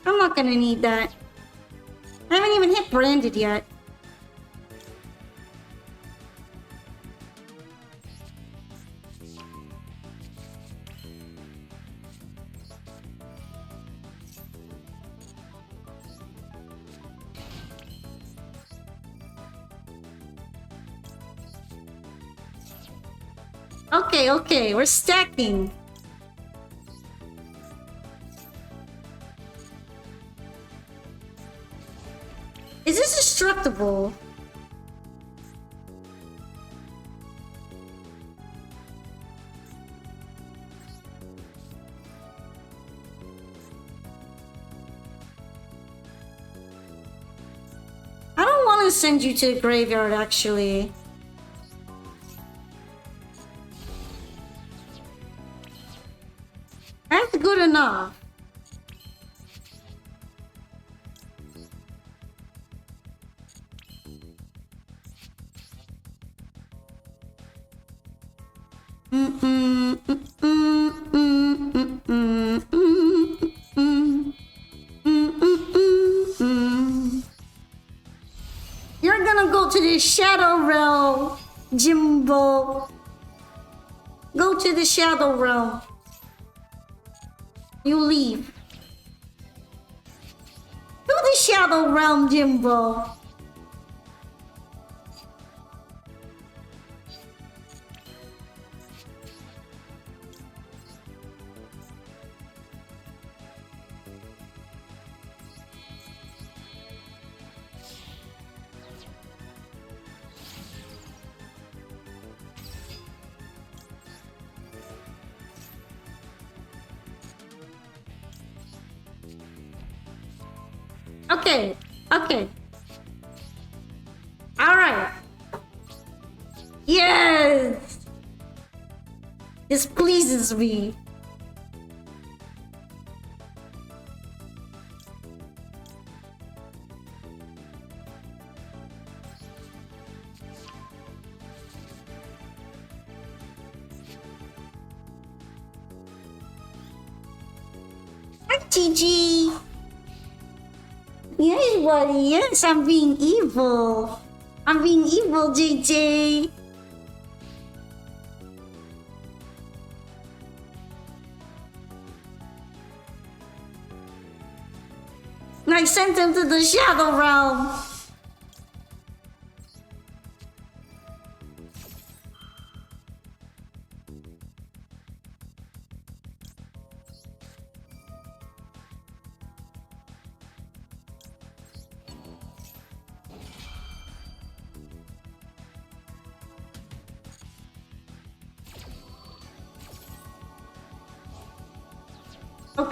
I'm not gonna need that. I haven't even hit branded yet. Okay, we're stacking. Is this destructible? I don't want to send you to the graveyard, actually. That's good enough. You're gonna go to the Shadow Realm, Jimbo. Go to the Shadow Realm. You leave. To the Shadow Realm, Jimbo. Okay. Alright. Yes! This pleases me. Hi, GG. Yes, buddy. Yes, I'm being evil. I'm being evil, JJ. I sent him to the Shadow Realm.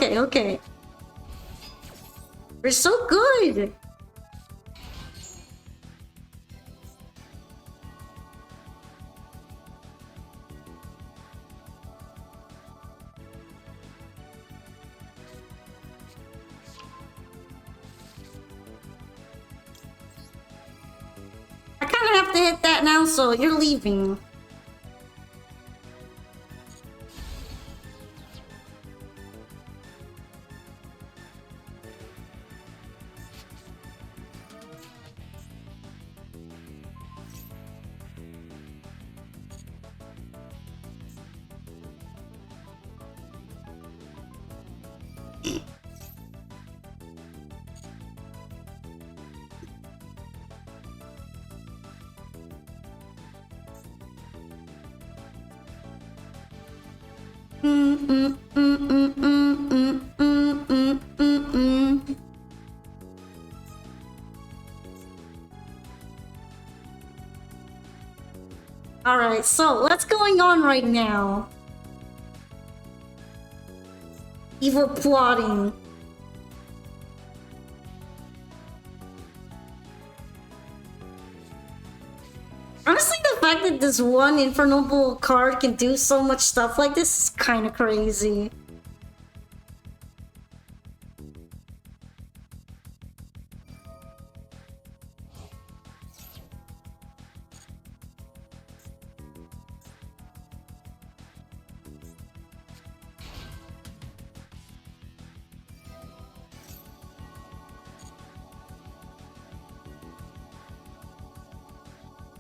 Okay. We're so good. I kind of have have to hit that now, so you're leaving. Alright, so what's going on right now? Evil plotting. Honestly, the fact that this one Infernal card can do so much stuff like this is kind of crazy.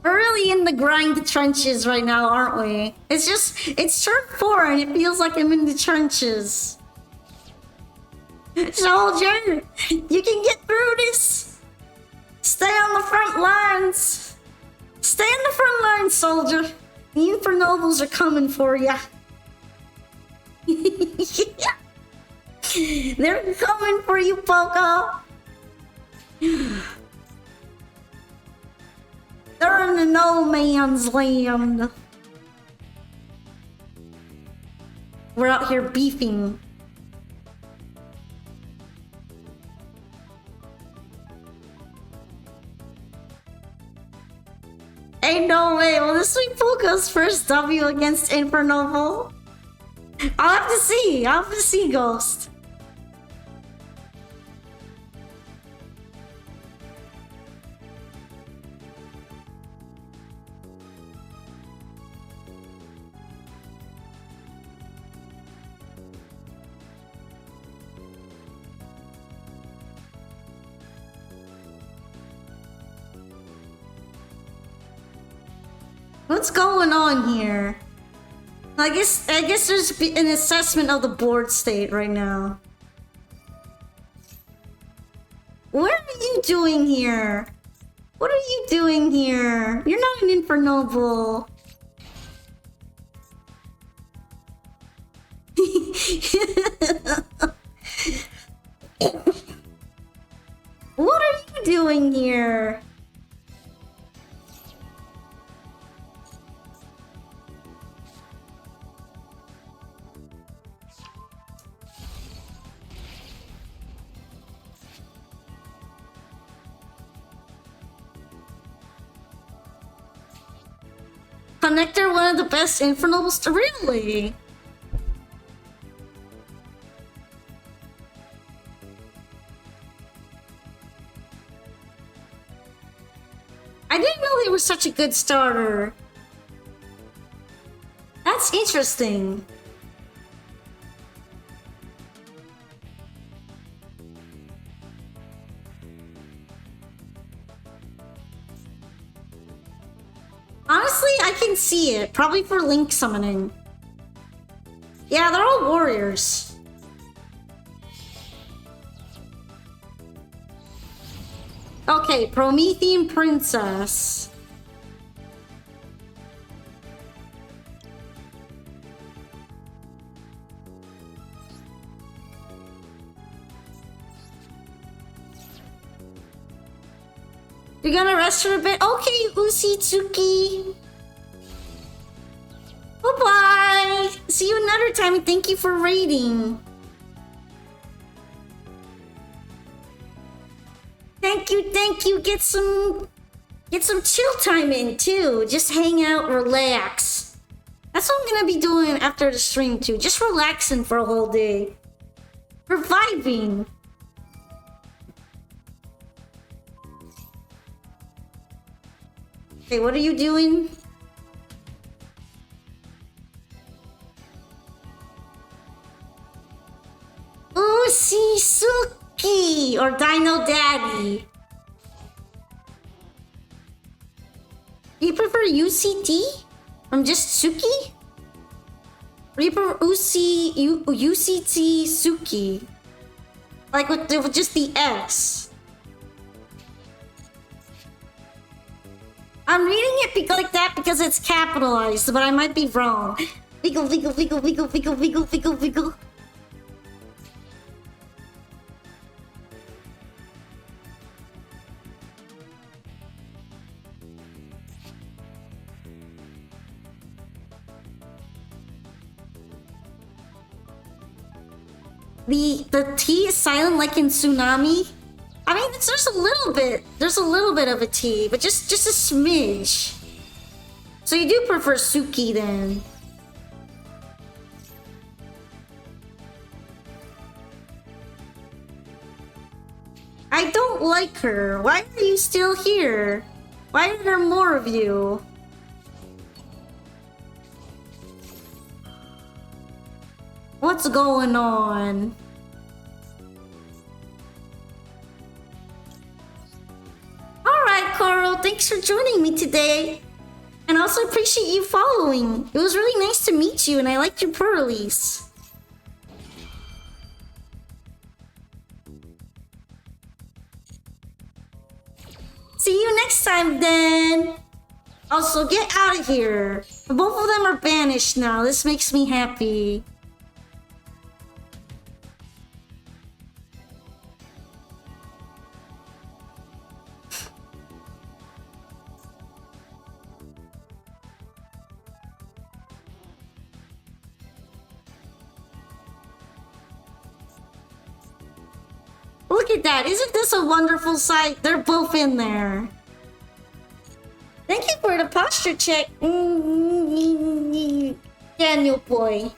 We're really in the grind trenches right now, aren't we? It's turn 4 and it feels like I'm in the trenches. Soldier, you can get through this. Stay on the front lines. Stay on the front lines, soldier. The Infernobles are coming for ya. They're coming for you, Poco. They're in the no man's land. We're out here beefing. Ain't no way. Will this be Puka's first W against Infernoble? I'll have to see. I'll have to see, Ghost. What's going on here? I guess there's an assessment of the board state right now. What are you doing here? What are you doing here? You're not an Infernoble. What are you doing here? Connector, one of the best Infernobles to really. I didn't know they were such a good starter. That's interesting. Honestly, I can see it. Probably for Link summoning. Yeah, they're all warriors. Okay, Promethean Princess. You're gonna rest for a bit? Okay, Usitsuki. Bye-bye. See you another time and thank you for raiding. Thank you. Get some chill time in too. Just hang out, relax. That's what I'm gonna be doing after the stream too. Just relaxing for a whole day. Reviving. Okay, what are you doing? Suki or Dino Daddy. Do you prefer UCT from just Suki? Or you prefer UCT Suki? Like with just the S. I'm reading it like that because it's capitalized, but I might be wrong. Wiggle, wiggle, wiggle, wiggle, wiggle, wiggle, wiggle, wiggle. The T is silent like in Tsunami. I mean, there's a little bit. There's a little bit of a T, but just a smidge. So you do prefer Suki then? I don't like her. Why are you still here? Why are there more of you? What's going on? Alright, Coral, thanks for joining me today. And I also appreciate you following. It was really nice to meet you and I liked your pearlies. See you next time then. Also, get out of here. Both of them are banished now. This makes me happy. Look at that. Isn't this a wonderful sight? They're both in there. Thank you for the posture check, Daniel boy.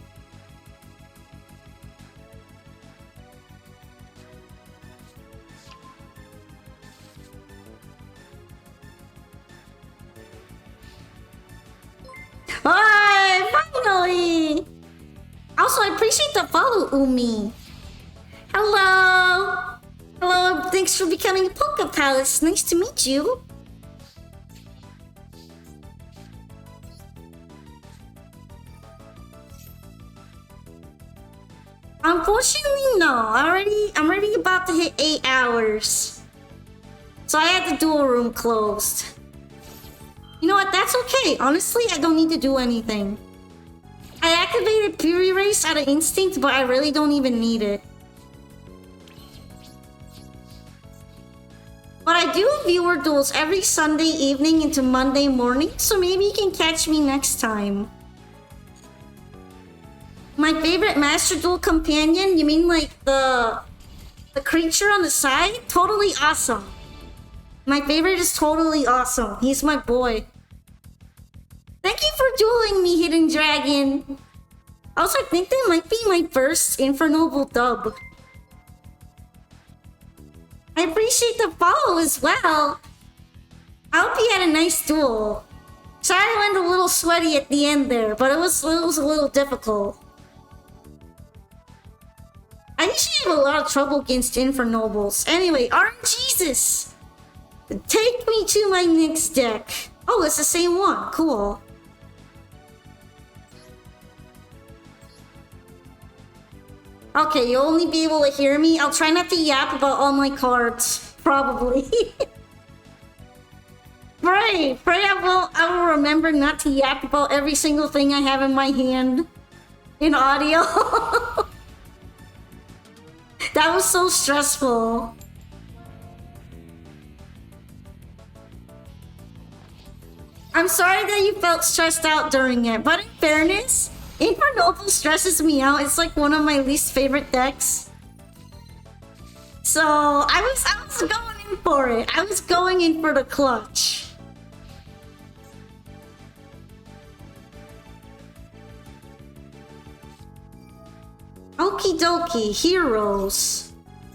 Hi, finally! Also, I appreciate the follow, Umi. Hello! Hello, thanks for becoming a Poke Palace. Nice to meet you. Unfortunately, no. I'm already about to hit 8 hours. So I had the duel room closed. You know what? That's okay. Honestly, I don't need to do anything. I activated Fury Race out of instinct, but I really don't even need it. But I do viewer duels every Sunday evening into Monday morning, so maybe you can catch me next time. My favorite Master Duel companion? You mean like the creature on the side? Totally awesome. My favorite is totally awesome. He's my boy. Thank you for dueling me, Hidden Dragon. Also, I think that might be my first Infernoble dub. I appreciate the follow as well. I hope you had a nice duel. Sorry I went a little sweaty at the end there, but it was a little difficult. I usually have a lot of trouble against Infernobles. Anyway, RNGesus! Take me to my next deck. Oh, it's the same one. Cool. Okay, you'll only be able to hear me. I'll try not to yap about all my cards. Probably. Pray I will remember not to yap about every single thing I have in my hand. In audio. That was so stressful. I'm sorry that you felt stressed out during it, but in fairness, Infernoble stresses me out. It's like one of my least favorite decks. So I was going in for it. I was going in for the clutch. Okie dokie, heroes.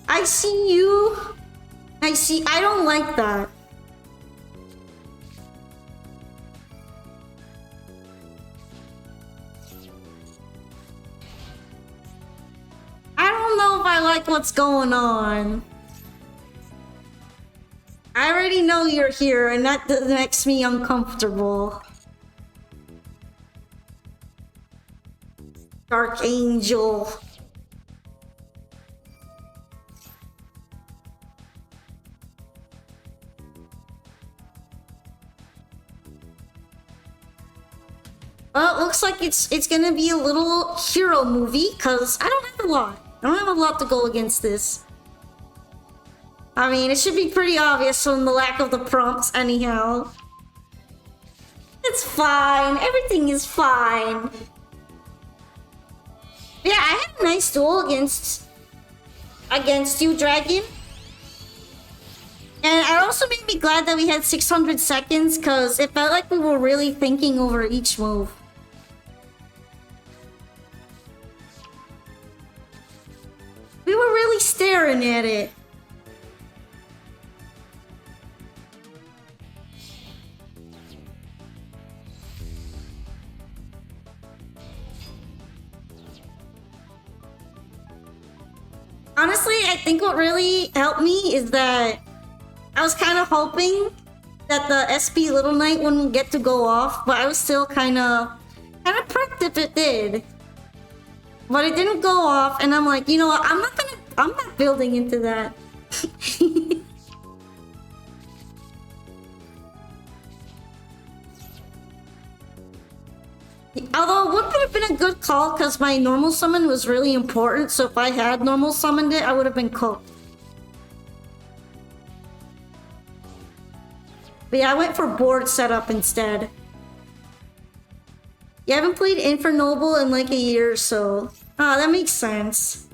I see you. I don't like that. like what's going on. I already know you're here, and that makes me uncomfortable. Dark Angel. Well, it looks like it's gonna be a little hero movie, cause I don't have a lot. I don't have a lot to go against this. I mean, it should be pretty obvious from the lack of the prompts anyhow. It's fine. Everything is fine. Yeah, I had a nice duel against you, Dragon. And it also made me glad that we had 600 seconds, because it felt like we were really thinking over each move. We were really staring at it. Honestly, I think what really helped me is that I was kind of hoping that the SP Little Knight wouldn't get to go off, but I was still kind of prepped if it did. But it didn't go off, and I'm like, you know what? I'm not building into that. Although it would have been a good call because my normal summon was really important, so if I had normal summoned it, I would have been cooked. But yeah, I went for board setup instead. You haven't played Infernoble in like a year or so. Ah, that makes sense.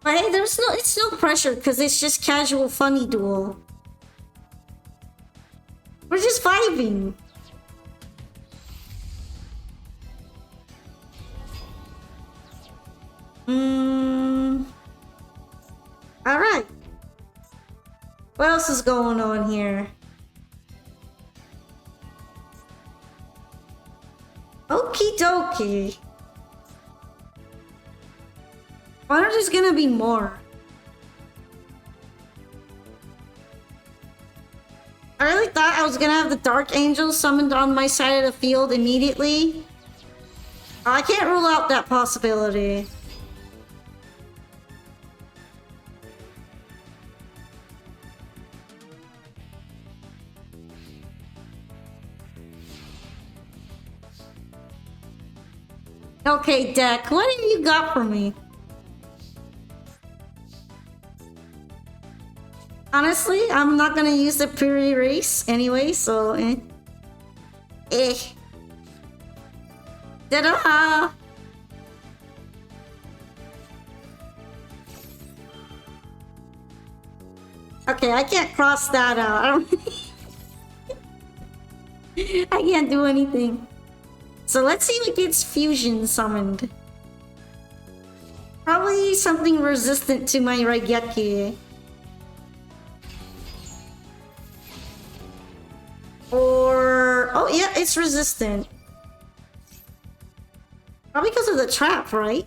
But hey, it's no pressure because it's just casual funny duel. We're just vibing. Alright. What else is going on here? Okie dokie. Why are there gonna be more? I really thought I was gonna have the Dark Angel summoned on my side of the field immediately. I can't rule out that possibility. Okay, deck, what have you got for me? Honestly, I'm not gonna use the pre-race anyway, so Ta-da! Okay, I can't cross that out. I don't I can't do anything. So let's see what gets fusion summoned. Probably something resistant to my Raigeki. Or... oh yeah, it's resistant. Probably because of the trap, right?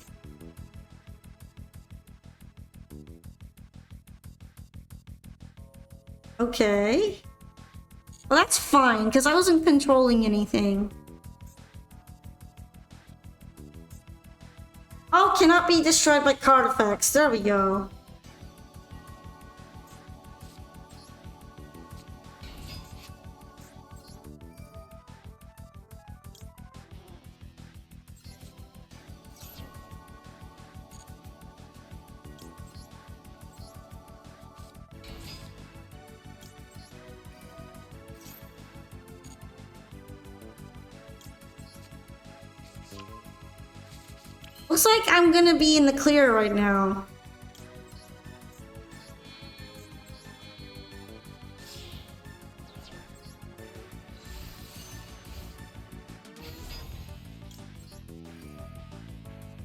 Okay. Well, that's fine, because I wasn't controlling anything. Oh, cannot be destroyed by card effects. There we go. Looks like I'm gonna be in the clear right now.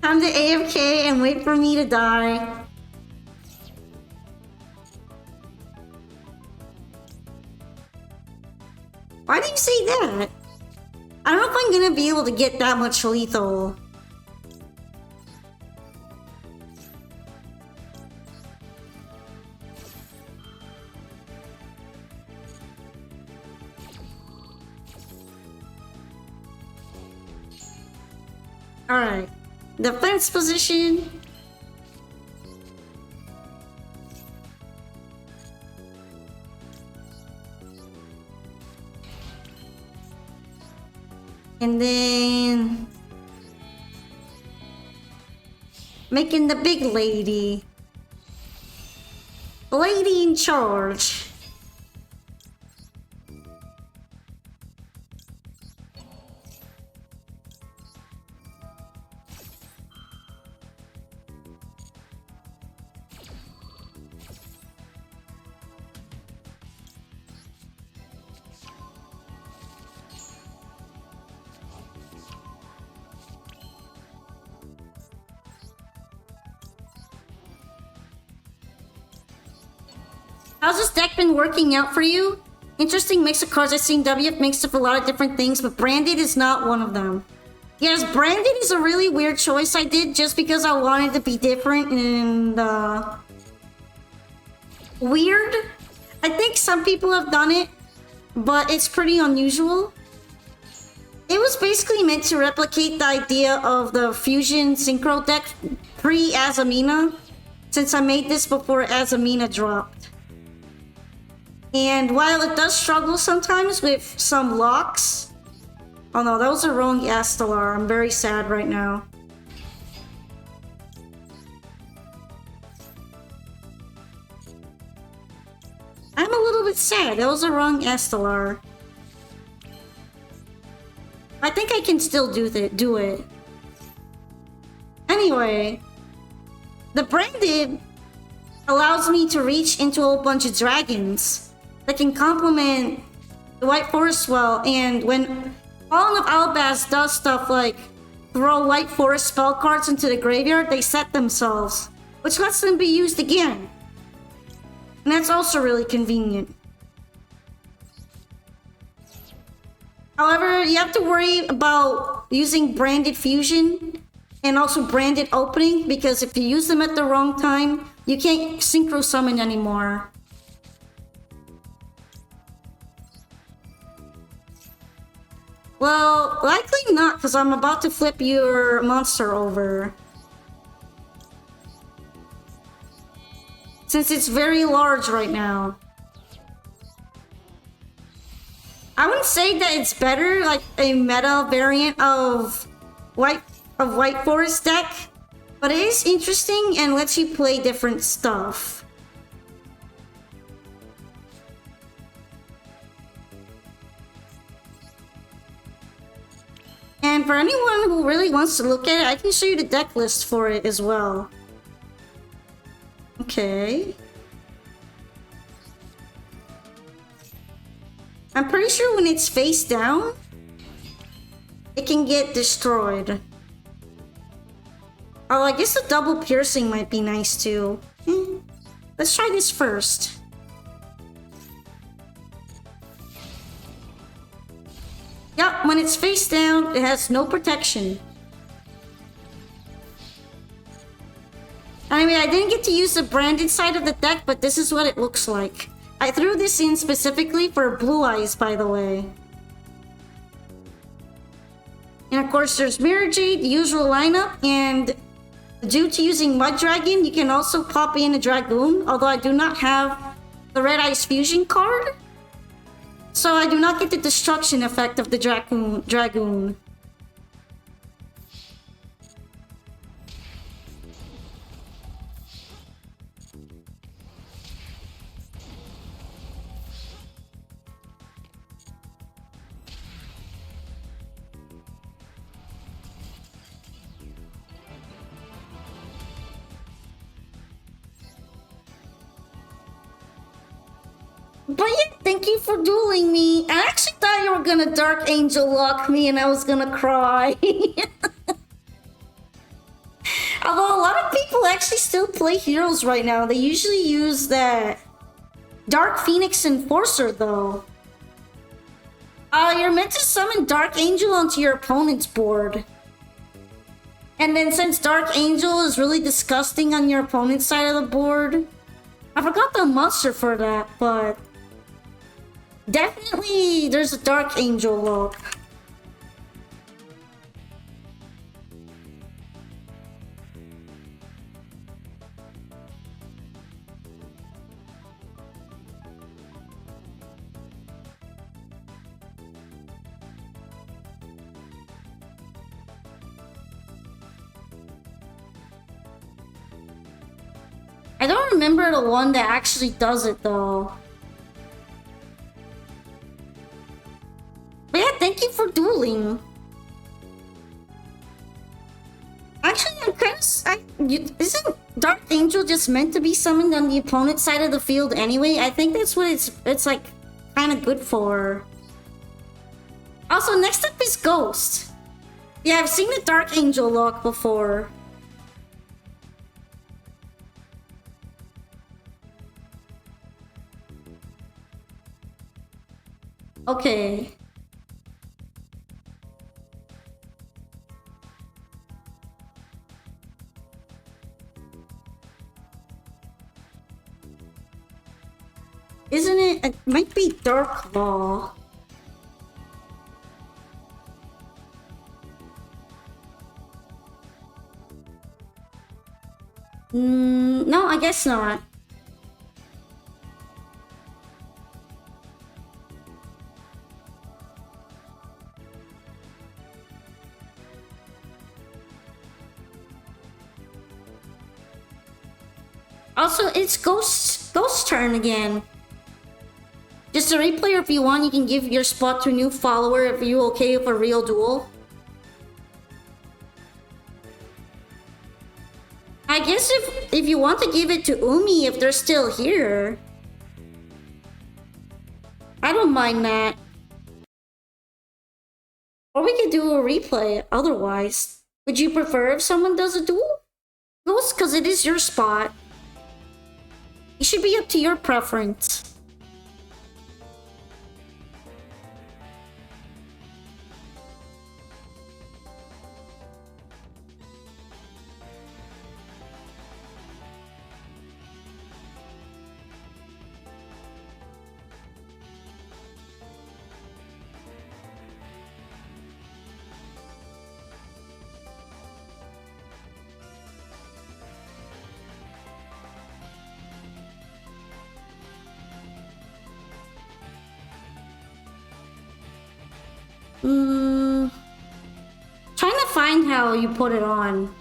Time to AFK and wait for me to die. Why do you say that? I don't know if I'm gonna be able to get that much lethal. Alright. Defense position. And then making the big lady. Lady in charge. How's this deck been working out for you? Interesting mix of cards. I've seen WF mixed up a lot of different things, but Branded is not one of them. Yes, Branded is a really weird choice I did just because I wanted to be different and weird. I think some people have done it, but it's pretty unusual. It was basically meant to replicate the idea of the Fusion Synchro deck pre-Azamina, since I made this before Azamina dropped. And while it does struggle sometimes with some locks... Oh no, that was the wrong Astalar. I'm very sad right now. I'm a little bit sad. That was the wrong Astalar. I think I can still do it. Anyway, the Branded allows me to reach into a whole bunch of dragons that can complement the White Forest well, and when Fallen of Albaz does stuff like throw White Forest spell cards into the graveyard, they set themselves, which lets them be used again. And that's also really convenient. However, you have to worry about using Branded Fusion and also Branded Opening, because if you use them at the wrong time, you can't Synchro Summon anymore. Well, likely not, because I'm about to flip your monster over. Since it's very large right now. I wouldn't say that it's better, like a meta variant of White Forest deck, but it is interesting and lets you play different stuff. And for anyone who really wants to look at it, I can show you the deck list for it as well. Okay. I'm pretty sure when it's face down, it can get destroyed. Oh, I guess the double piercing might be nice too. Let's try this first. Yep, when it's face down, it has no protection. Anyway, I didn't get to use the Branded side of the deck, but this is what it looks like. I threw this in specifically for Blue Eyes, by the way. And of course, there's Mirror Jade, the usual lineup, and due to using Mud Dragon, you can also pop in a Dragoon, although I do not have the Red Eyes Fusion card. So I do not get the destruction effect of the Dragoon. But yeah, thank you for dueling me. I actually thought you were gonna Dark Angel lock me and I was gonna cry. Although a lot of people actually still play heroes right now. They usually use that Dark Phoenix Enforcer though. You're meant to summon Dark Angel onto your opponent's board. And then since Dark Angel is really disgusting on your opponent's side of the board, I forgot the monster for that, but definitely there's a Dark Angel look. I don't remember the one that actually does it though. But yeah, thank you for dueling. Actually, I'm kind of... isn't Dark Angel just meant to be summoned on the opponent's side of the field anyway? I think that's what it's like kind of good for. Also, next up is Ghost. Yeah, I've seen the Dark Angel look before. Okay. Isn't it? It might be Dark Law. No, I guess not. Also, it's Ghost's turn again. Just a replay, or if you want, you can give your spot to a new follower if you're okay with a real duel. I guess if you want to give it to Umi if they're still here. I don't mind that. Or we could do a replay otherwise. Would you prefer if someone does a duel? Ghost, because it is your spot. It should be up to your preference. Trying to find how you put it on.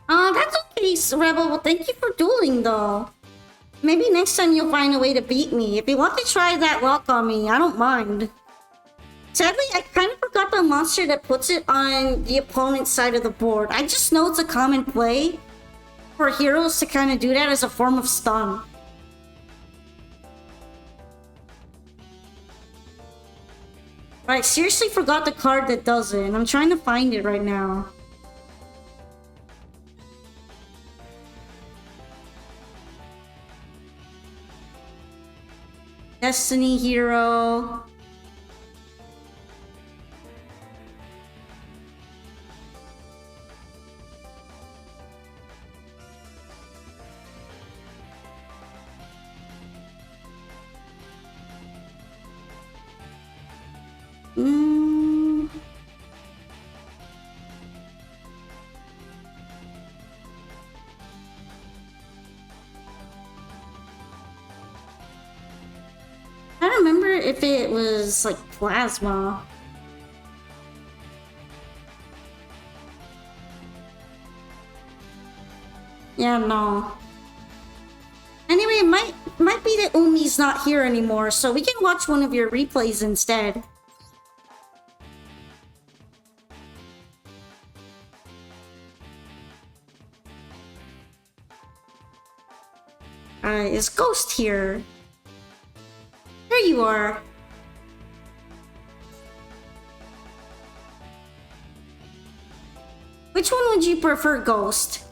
That's okay, Rebel. Well, thank you for dueling, though. Maybe next time you'll find a way to beat me. If you want to try that lock on me, I don't mind. Sadly, I kind of forgot the monster that puts it on the opponent's side of the board. I just know it's a common play for heroes to kind of do that as a form of stun. I seriously forgot the card that does it, and I'm trying to find it right now. Destiny Hero. I don't remember if it was like plasma. Yeah, no. Anyway, it might be that Umi's not here anymore, so we can watch one of your replays instead. Is Ghost here? There you are. Which one would you prefer, Ghost?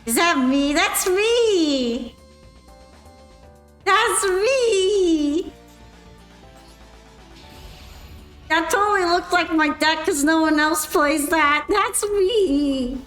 Is that me? That's me! That's me! That totally looked like my deck because no one else plays that. That's me!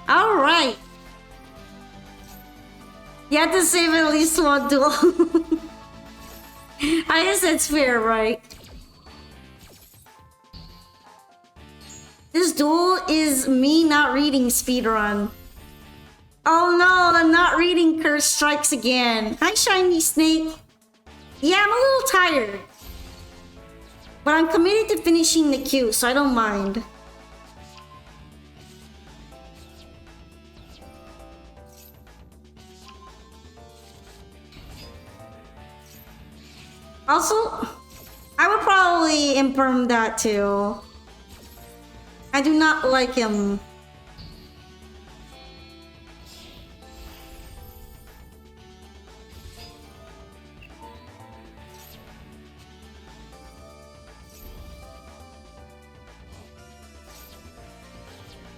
Alright. You have to save at least one duel. I guess that's fair, right? This duel is me not reading speedrun. Oh no, the not reading curse strikes again. Hi, Shiny Snake. Yeah, I'm a little tired. But I'm committed to finishing the queue, so I don't mind. Also, I would probably imperm that too. I do not like him.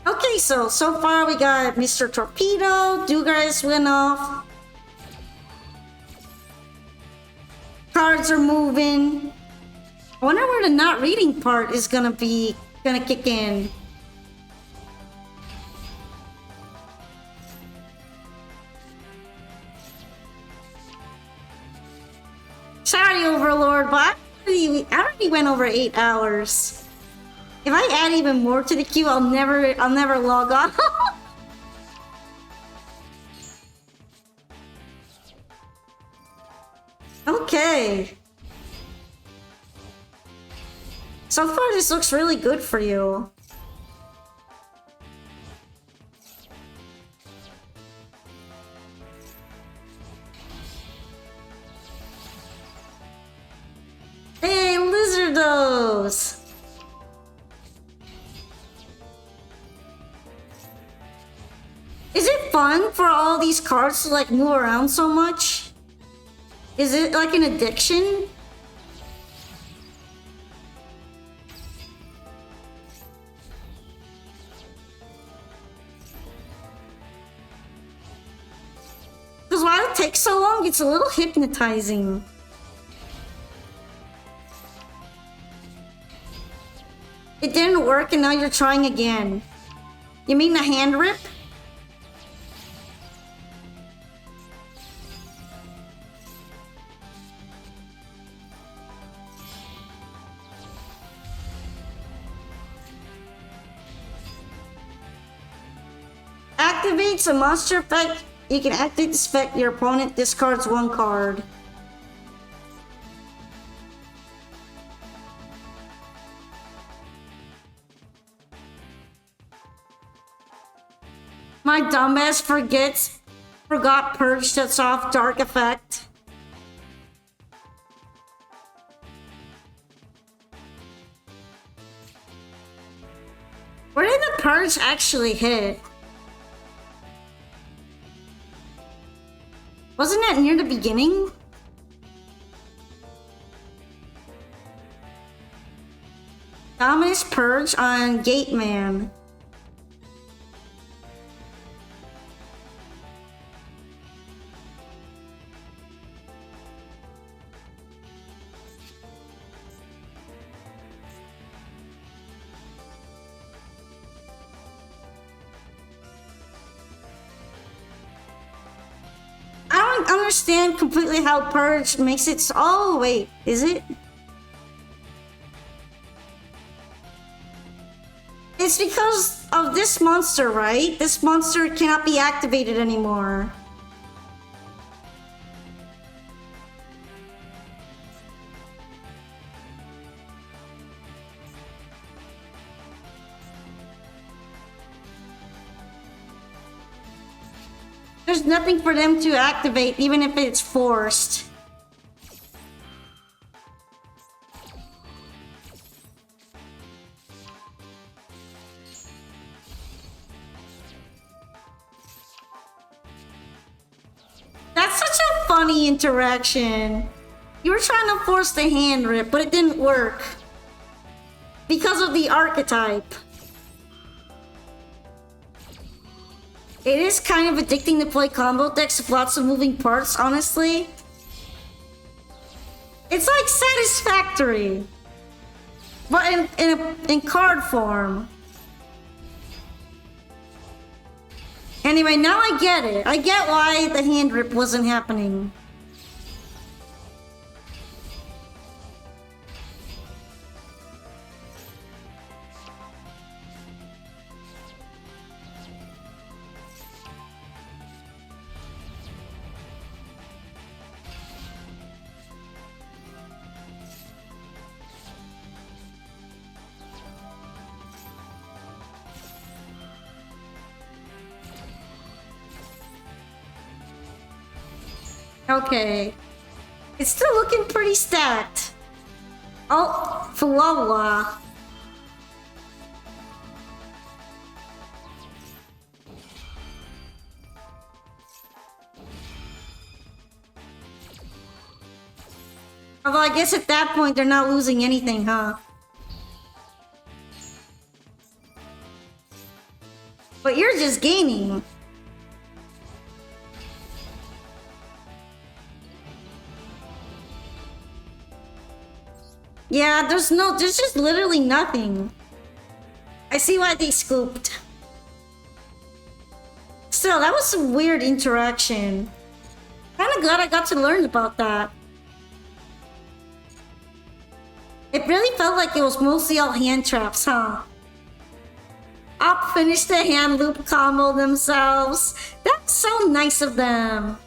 Okay, so far we got Mr. Torpedo, Dugas went off. Cards are moving. I wonder where the not reading part is gonna kick in. Sorry, Overlord, but I already went over 8 hours. If I add even more to the queue, I'll never log on. Okay. So far, this looks really good for you. Hey, Lizardos! Is it fun for all these cards to like move around so much? Is it like an addiction? Because why it takes so long, it's a little hypnotizing. It didn't work and now you're trying again. You mean the hand rip? Activates a monster effect. You can activate this effect. Your opponent discards one card. My dumbass forgot Purge shuts off Dark Effect. Where did the Purge actually hit? Wasn't that near the beginning? Dominus Purge on Gateman. I don't understand completely how Purge makes it. Oh, wait, is it? It's because of this monster, right? This monster cannot be activated anymore. There's nothing for them to activate, even if it's forced. That's such a funny interaction. You were trying to force the hand rip, but it didn't work. Because of the archetype. It is kind of addicting to play combo decks with lots of moving parts, honestly. It's like satisfactory. But in card form. Anyway, now I get it. I get why the hand rip wasn't happening. Okay. It's still looking pretty stacked. Oh, Fuwawa. Although I guess at that point they're not losing anything, huh? But you're just gaining. Yeah, there's just literally nothing. I see why they scooped. Still, that was some weird interaction. Kinda glad I got to learn about that. It really felt like it was mostly all hand traps, huh? Up finished the hand loop combo themselves. That's so nice of them.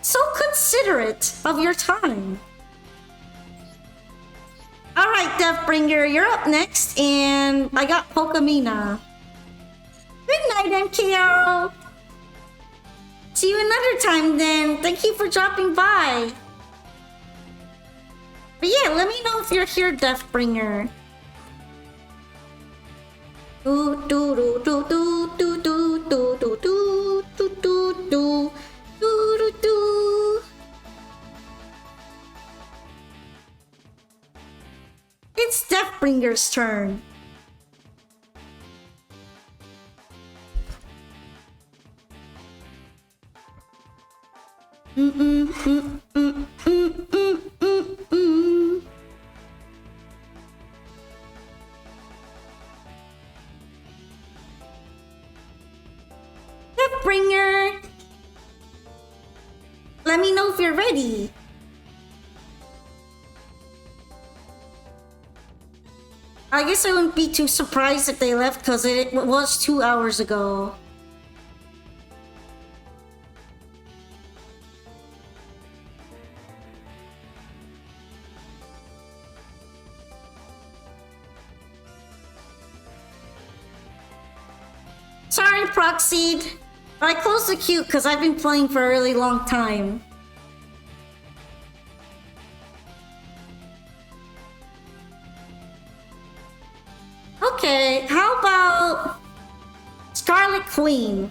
So considerate of your time. Alright, Deathbringer, you're up next, and I got Pokamina. Good night, MKO. See you another time then. Thank you for dropping by. But yeah, let me know if you're here, Deathbringer. Do do do do do do do do do do do do do do do. It's Deathbringer's turn. Deathbringer! Let me know if you're ready. I guess I wouldn't be too surprised if they left because it was 2 hours ago. Sorry, Proxied, but I closed the queue because I've been playing for a really long time. Okay, how about Scarlet Queen?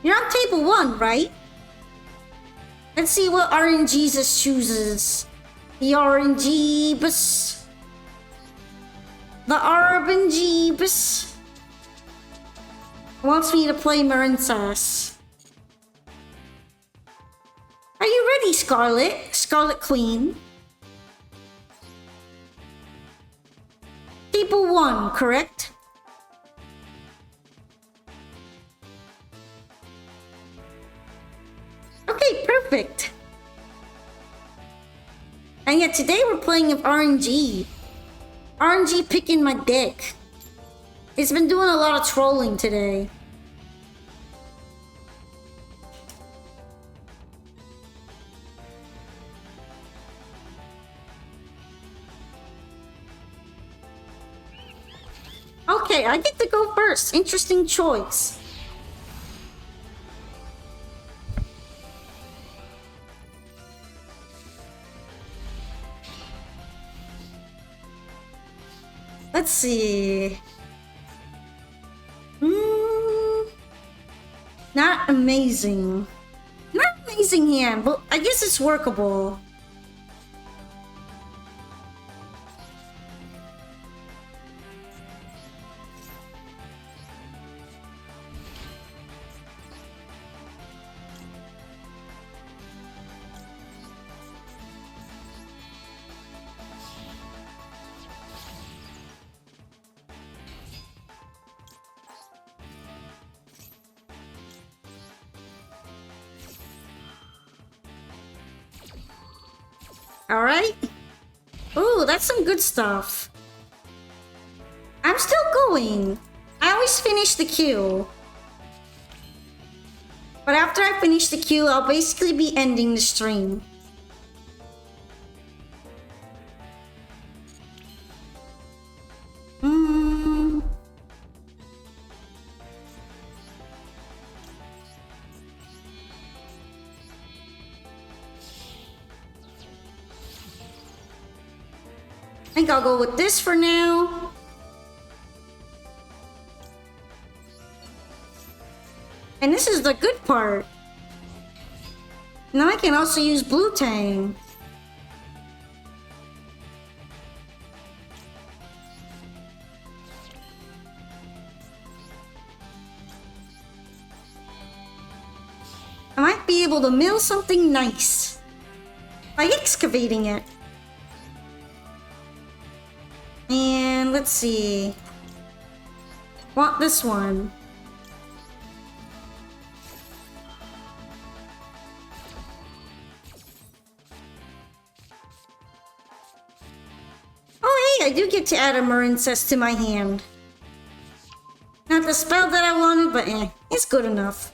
You're on table 1, right? Let's see what RNGesus chooses. The RNGesus. The RNGesus wants me to play Marinsas. Are you ready, Scarlet? Scarlet Queen? Table 1, correct? Okay, perfect. And yet today we're playing with RNG. RNG picking my dick. It's been doing a lot of trolling today. Okay, I get to go first. Interesting choice. Let's see. Not amazing. Not amazing hand, but I guess it's workable. Alright. Ooh, that's some good stuff. I'm still going. I always finish the queue. But after I finish the queue, I'll basically be ending the stream. I think I'll go with this for now. And this is the good part. Now I can also use Blue Tang. I might be able to mill something nice by excavating it. And let's see. Want this one. Oh hey, I do get to add a Marincess to my hand. Not the spell that I wanted, but it's good enough.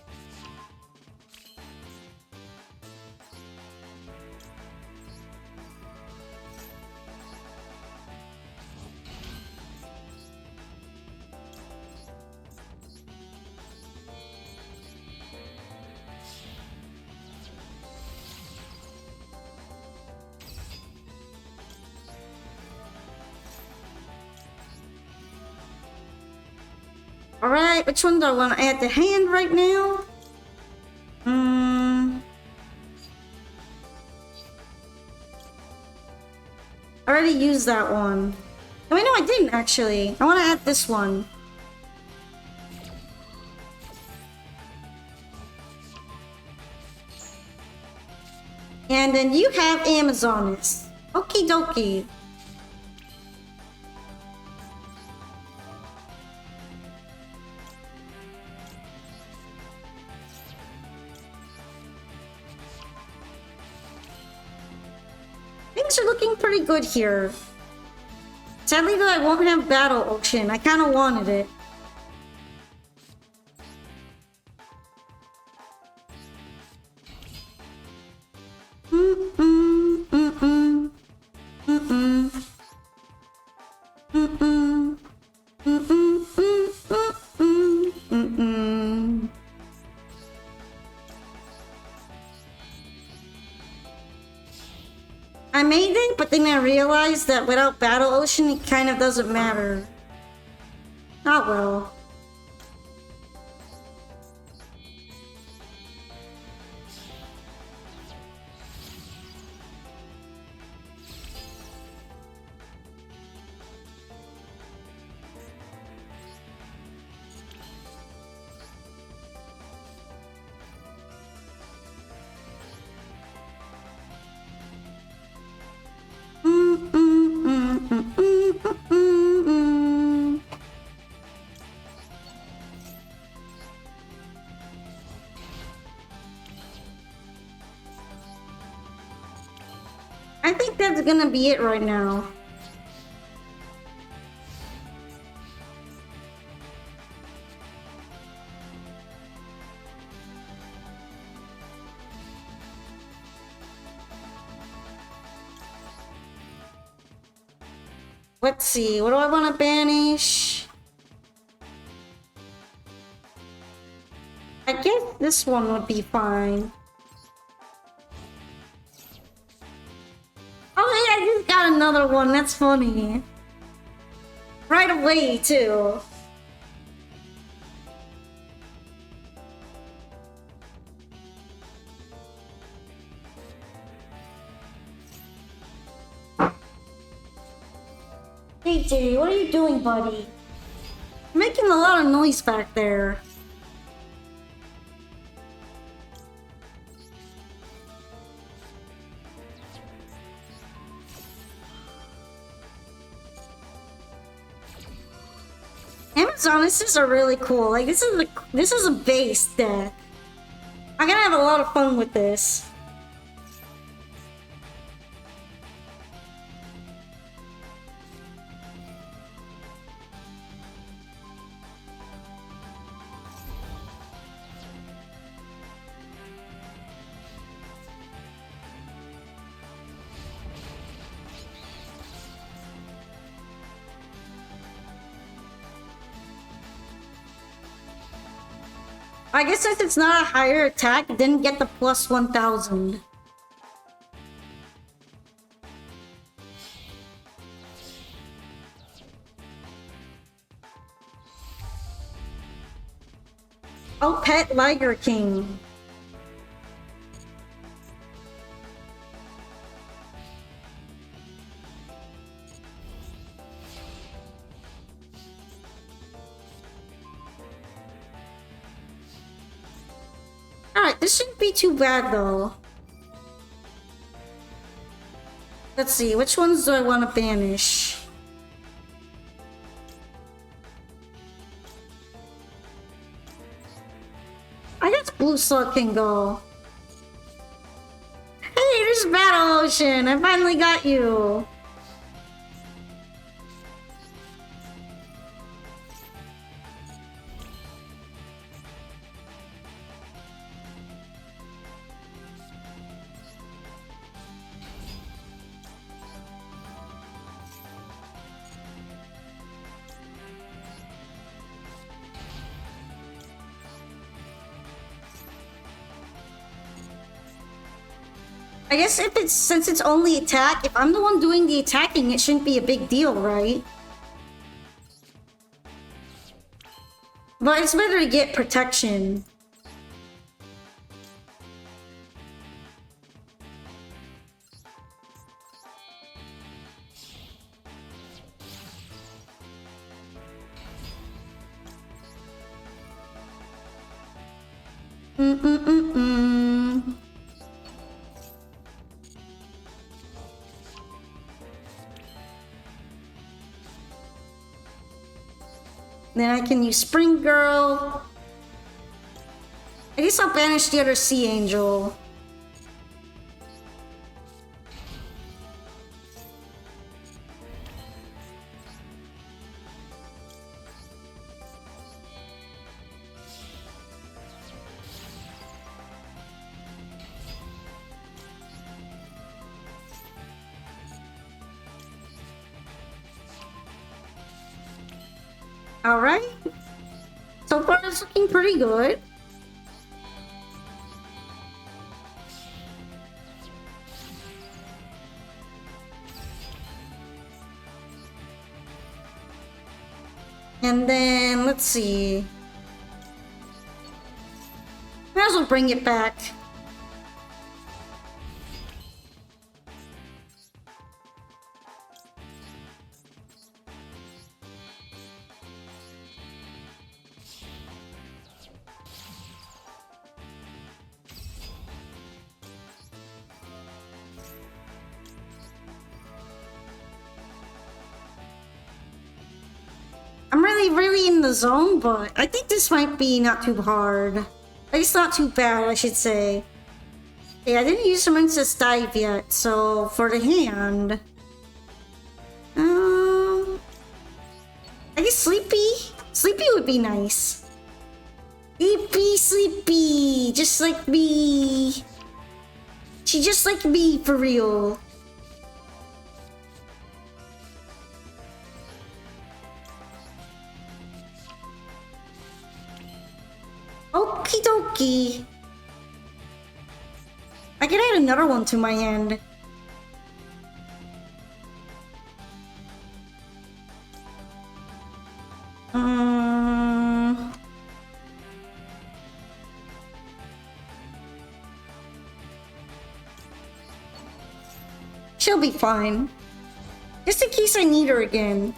Alright, which one do I want to add to hand right now? I already used that one. Oh, wait, no, I didn't actually. I want to add this one. And then you have Amazoness. Okie dokie. Things are looking pretty good here. Sadly though, I won't have Battle Ocean. I kind of wanted it. I made it, but then I realized that without Battle Ocean, it kind of doesn't matter. Oh well. I think that's gonna be it right now. Let's see, what do I want to banish? I guess this one would be fine. Oh yeah, I just got another one, that's funny. Right away, too. Hey Jay, what are you doing, buddy? Making a lot of noise back there. Amazonuses are really cool. Like this is a base deck. I'm gonna have a lot of fun with this. I guess since it's not a higher attack, it didn't get the plus 1000. Oh, Pet Liger King. Alright, this shouldn't be too bad though. Let's see, which ones do I want to banish? I guess Blue Slug can go. Hey, there's Battle Ocean! I finally got you! I guess since it's only attack, if I'm the one doing the attacking, it shouldn't be a big deal, right? But it's better to get protection. Then I can use Spring Girl. I guess I'll banish the other Sea Angel. Alright. So far it's looking pretty good. And then, let's see. Might as well bring it back. I'm really in the zone, but I think this might be not too hard. At least not too bad, I should say. Yeah, I didn't use Princess Dive yet, so for the hand... I guess Sleepy? Sleepy would be nice. Sleepy! Just like me! She just like me, for real. Okie dokie. I can add another one to my hand. She'll be fine. Just in case I need her again.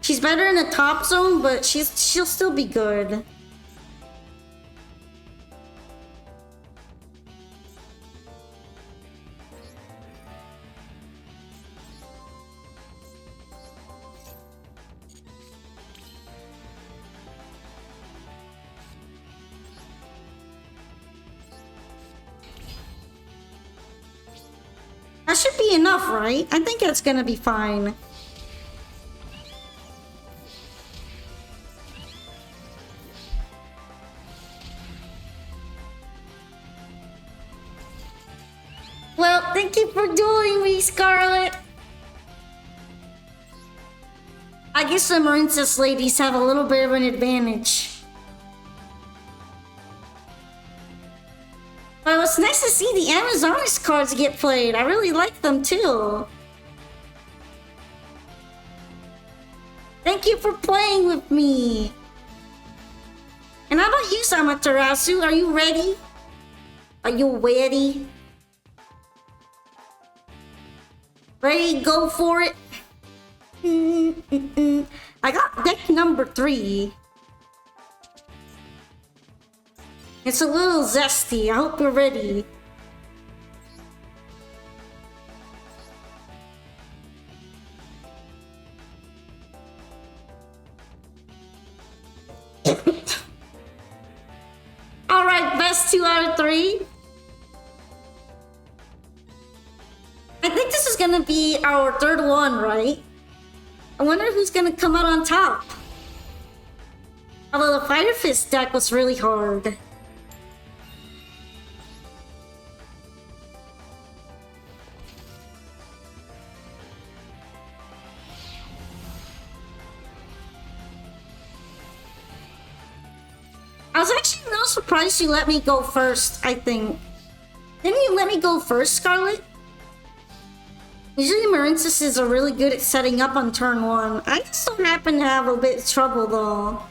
She's better in the top zone, but she'll still be good. That should be enough, right? I think it's gonna be fine. Well, thank you for dueling me, Scarlet. I guess the Marincess ladies have a little bit of an advantage. But it was nice to see the Amazonas cards get played. I really like them too. Thank you for playing with me. And how about you, Amaterasu? Are you ready? Are you ready? Ready? Go for it. I got deck number 3. It's a little zesty. I hope you're ready. Alright, best 2 out of 3. I think this is gonna be our 3rd one, right? I wonder who's gonna come out on top. Although the Fighter Fist deck was really hard. I was actually real surprised you let me go first, I think. Didn't you let me go first, Scarlet? Usually Marincesses are really good at setting up on turn 1. I just don't happen to have a bit of trouble though.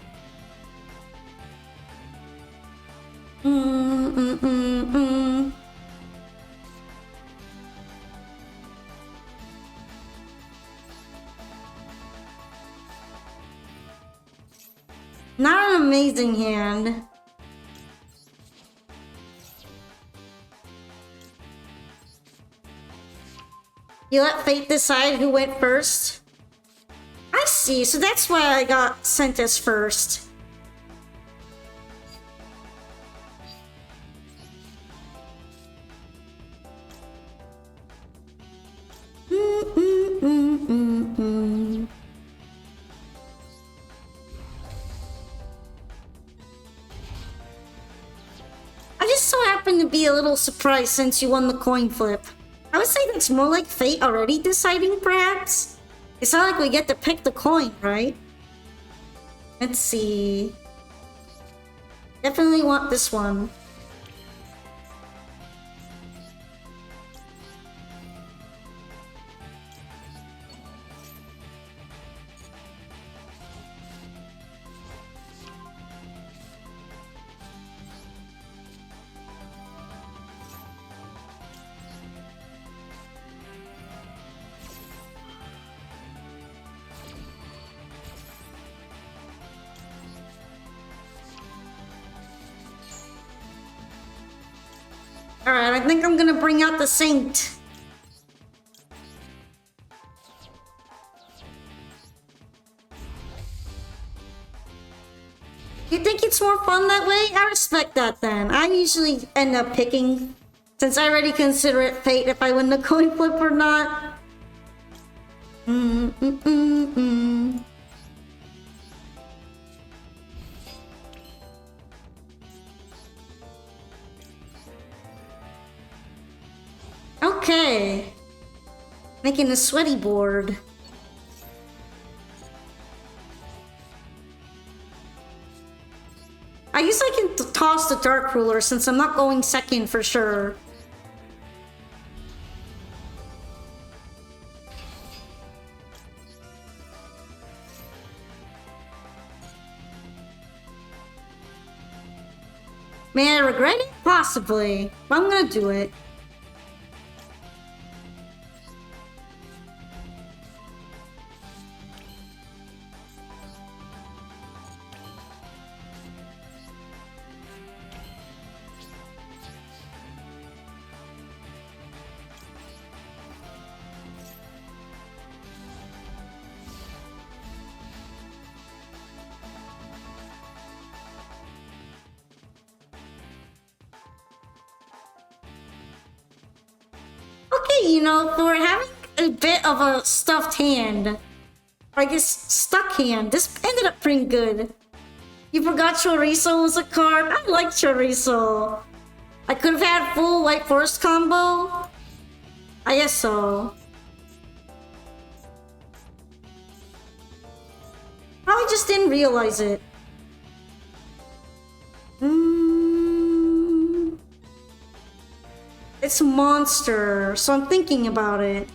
Not an amazing hand. You let fate decide who went first? I see, so that's why I got sent as first. I just so happen to be a little surprised since you won the coin flip. I would say that's more like fate already deciding, perhaps? It's not like we get to pick the coin, right? Let's see. Definitely want this one. Alright, I think I'm gonna bring out the Saint. You think it's more fun that way? I respect that then. I usually end up picking, since I already consider it fate if I win the coin flip or not. Mm, mm, mm, mm. Okay. Making a sweaty board. I guess I can toss the Dark Ruler since I'm not going second for sure. May I regret it? Possibly. But I'm gonna do it. Okay, you know, for having a bit of a stuffed hand, or I guess stuck hand, this ended up pretty good. You forgot Chorizo was a card? I like Chorizo. I could have had full White Forest combo? I guess so. Probably just didn't realize it. It's a monster, so I'm thinking about it.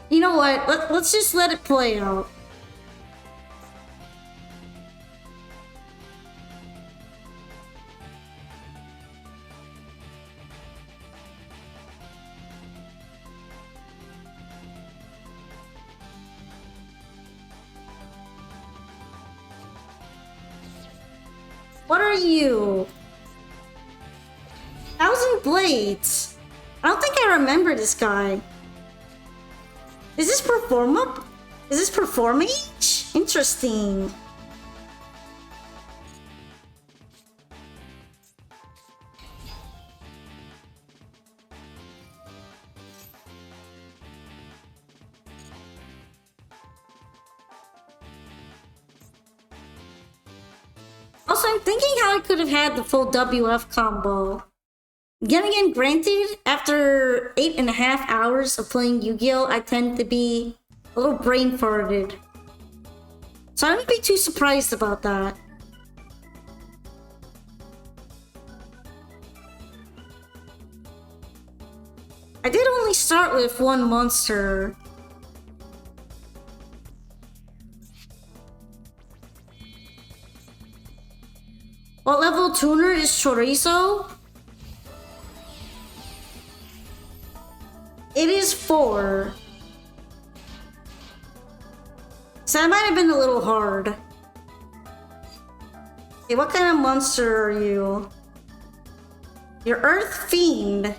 You know what? Let's just let it play out. What are you? Thousand Blades. I don't think I remember this guy. Is this perform up? Is this perform age? Interesting. Also, I'm thinking how I could have had the full WF combo. Yet again, granted, after 8.5 hours of playing Yu-Gi-Oh, I tend to be a little brain farted. So I wouldn't be too surprised about that. I did only start with one monster. What level tuner is Chorizo? It is 4. So that might have been a little hard. Okay, what kind of monster are you? You're Earth Fiend.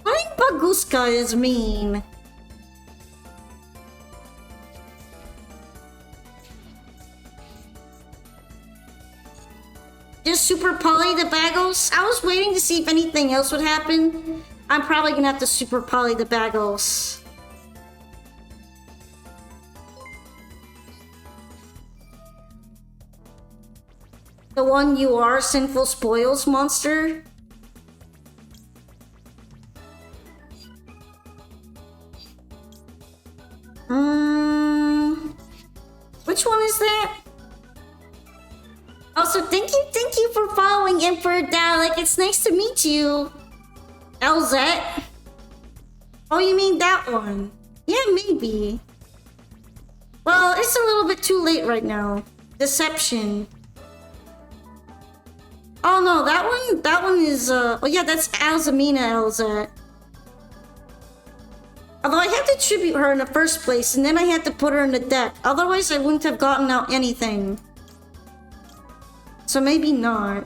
I think Baguska is mean. Just super poly the Bagos. I was waiting to see if anything else would happen. I'm probably gonna have to super poly the Bagos. The one you are, Sinful Spoils monster. Which one is that? Also, thank you for following Emperor Dalek. It's nice to meet you. Elzette? Oh, you mean that one? Yeah, maybe. Well, it's a little bit too late right now. Deception. Oh no, that one is, oh yeah, that's Alzamina Elzette. Although I had to tribute her in the first place, and then I had to put her in the deck. Otherwise, I wouldn't have gotten out anything. So maybe not.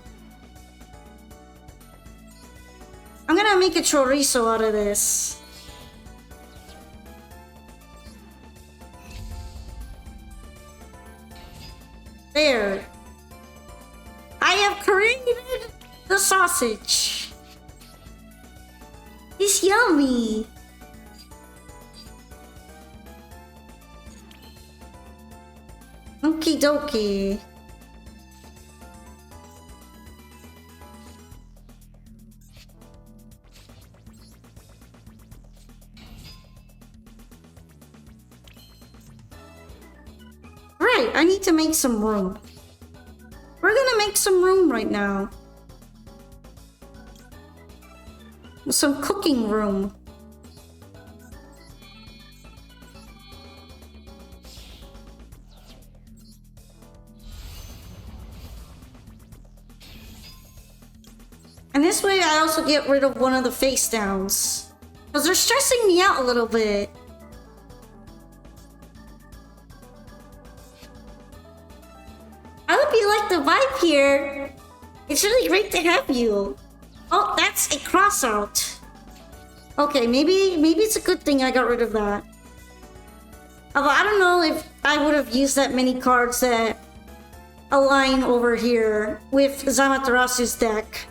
I'm gonna make a chorizo out of this. There. I have created the sausage. It's yummy. Okie dokie. Right, I need to make some room. We're gonna make some room right now. Some cooking room. And this way I also get rid of one of the face downs. Because they're stressing me out a little bit. I hope you like the vibe here. It's really great to have you. Oh, that's a cross out. Okay, maybe it's a good thing I got rid of that. Although I don't know if I would have used that many cards that align over here with Zamaterasu's deck.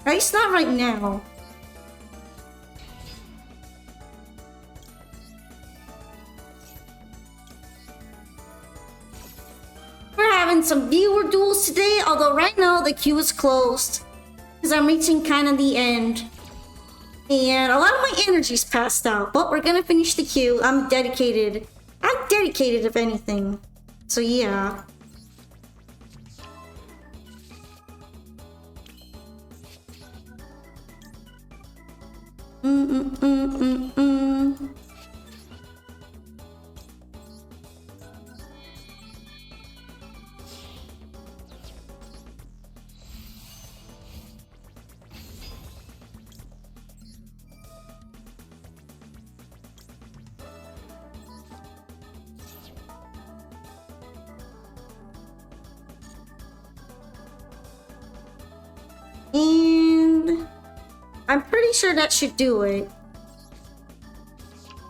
At least not right now. We're having some viewer duels today, although right now the queue is closed because I'm reaching kind of the end. And a lot of my energy's passed out, but we're gonna finish the queue. I'm dedicated. I'm dedicated, if anything. So yeah. And I'm pretty sure that should do it.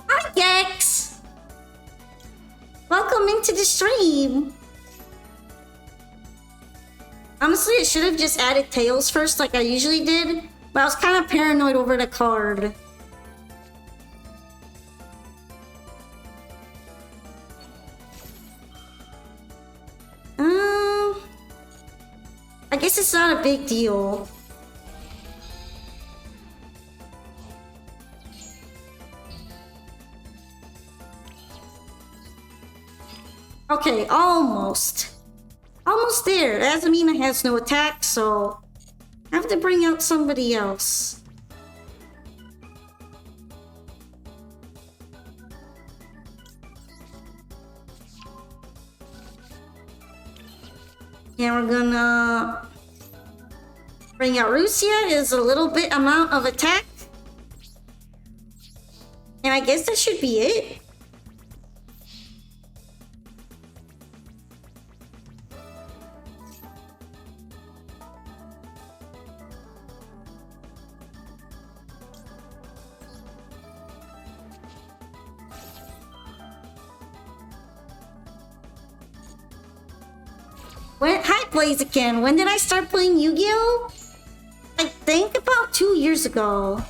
Hi, Gex! Welcome into the stream. Honestly, I should have just added tails first like I usually did, but I was kind of paranoid over the card. I guess it's not a big deal. Okay, almost. Almost there. Azamina has no attack, so I have to bring out somebody else. And we're gonna bring out Rusia is a little bit amount of attack. And I guess that should be it. Hi, Blaziken. When did I start playing Yu-Gi-Oh? I think about 2 years ago.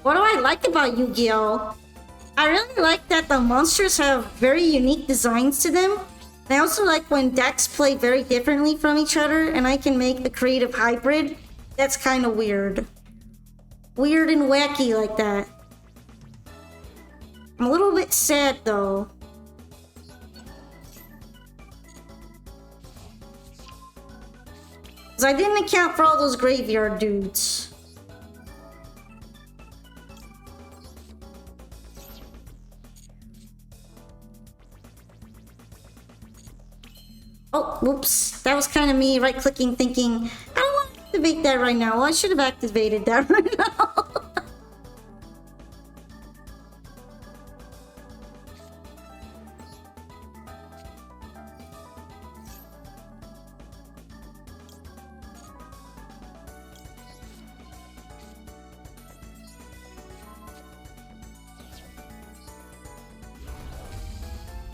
What do I like about Yu-Gi-Oh? I really like that the monsters have very unique designs to them. And I also like when decks play very differently from each other and I can make a creative hybrid. That's kind of weird. Weird and wacky like that. I'm a little bit sad though. Because I didn't account for all those graveyard dudes. Oh, Oh, whoops. That was kind of me right-clicking thinking, I don't want to activate that right now. Well, I should have activated that right now.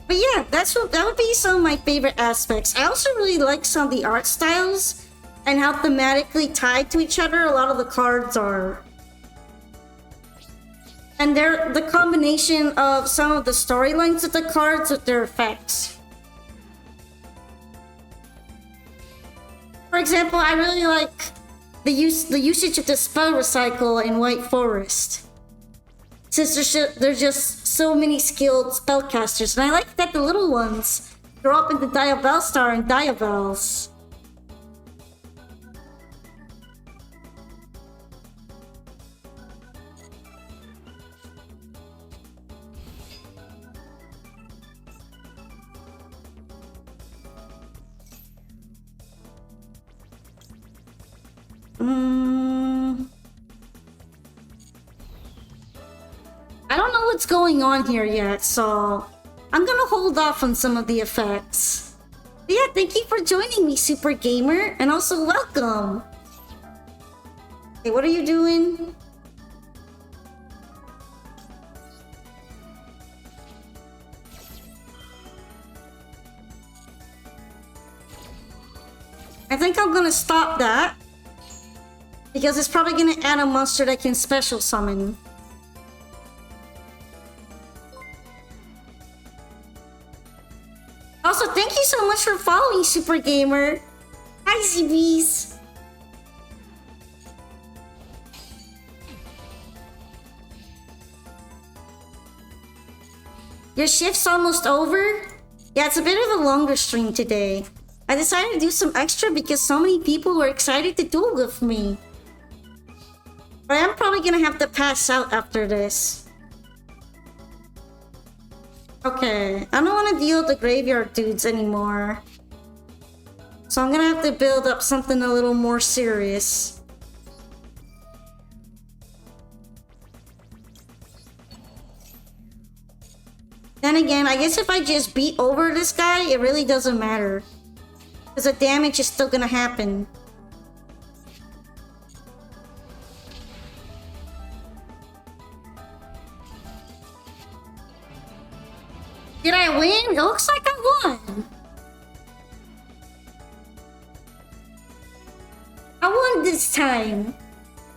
But yeah, that would be some of my favorite aspects. I also really like some of the art styles and how thematically tied to each other a lot of the cards are. And they're the combination of some of the storylines of the cards with their effects. For example, I really like the usage of the spell recycle in White Forest. Since there's just so many skilled spellcasters, and I like that the little ones drop into Diabellstar and Diabells. I don't know what's going on here yet, so I'm gonna hold off on some of the effects. But yeah, thank you for joining me, Super Gamer, and also welcome. Hey, what are you doing? I think I'm gonna stop that, because it's probably gonna add a monster that can special summon. Also, thank you so much for following, Super Gamer. Hi, ZBs. Your shift's almost over? Yeah, it's a bit of a longer stream today. I decided to do some extra because so many people were excited to duel with me. But I'm probably gonna have to pass out after this. Okay, I don't want to deal with the graveyard dudes anymore. So I'm gonna have to build up something a little more serious. Then again, I guess if I just beat over this guy, it really doesn't matter. Because the damage is still gonna happen. Did I win? It looks like I won. I won this time.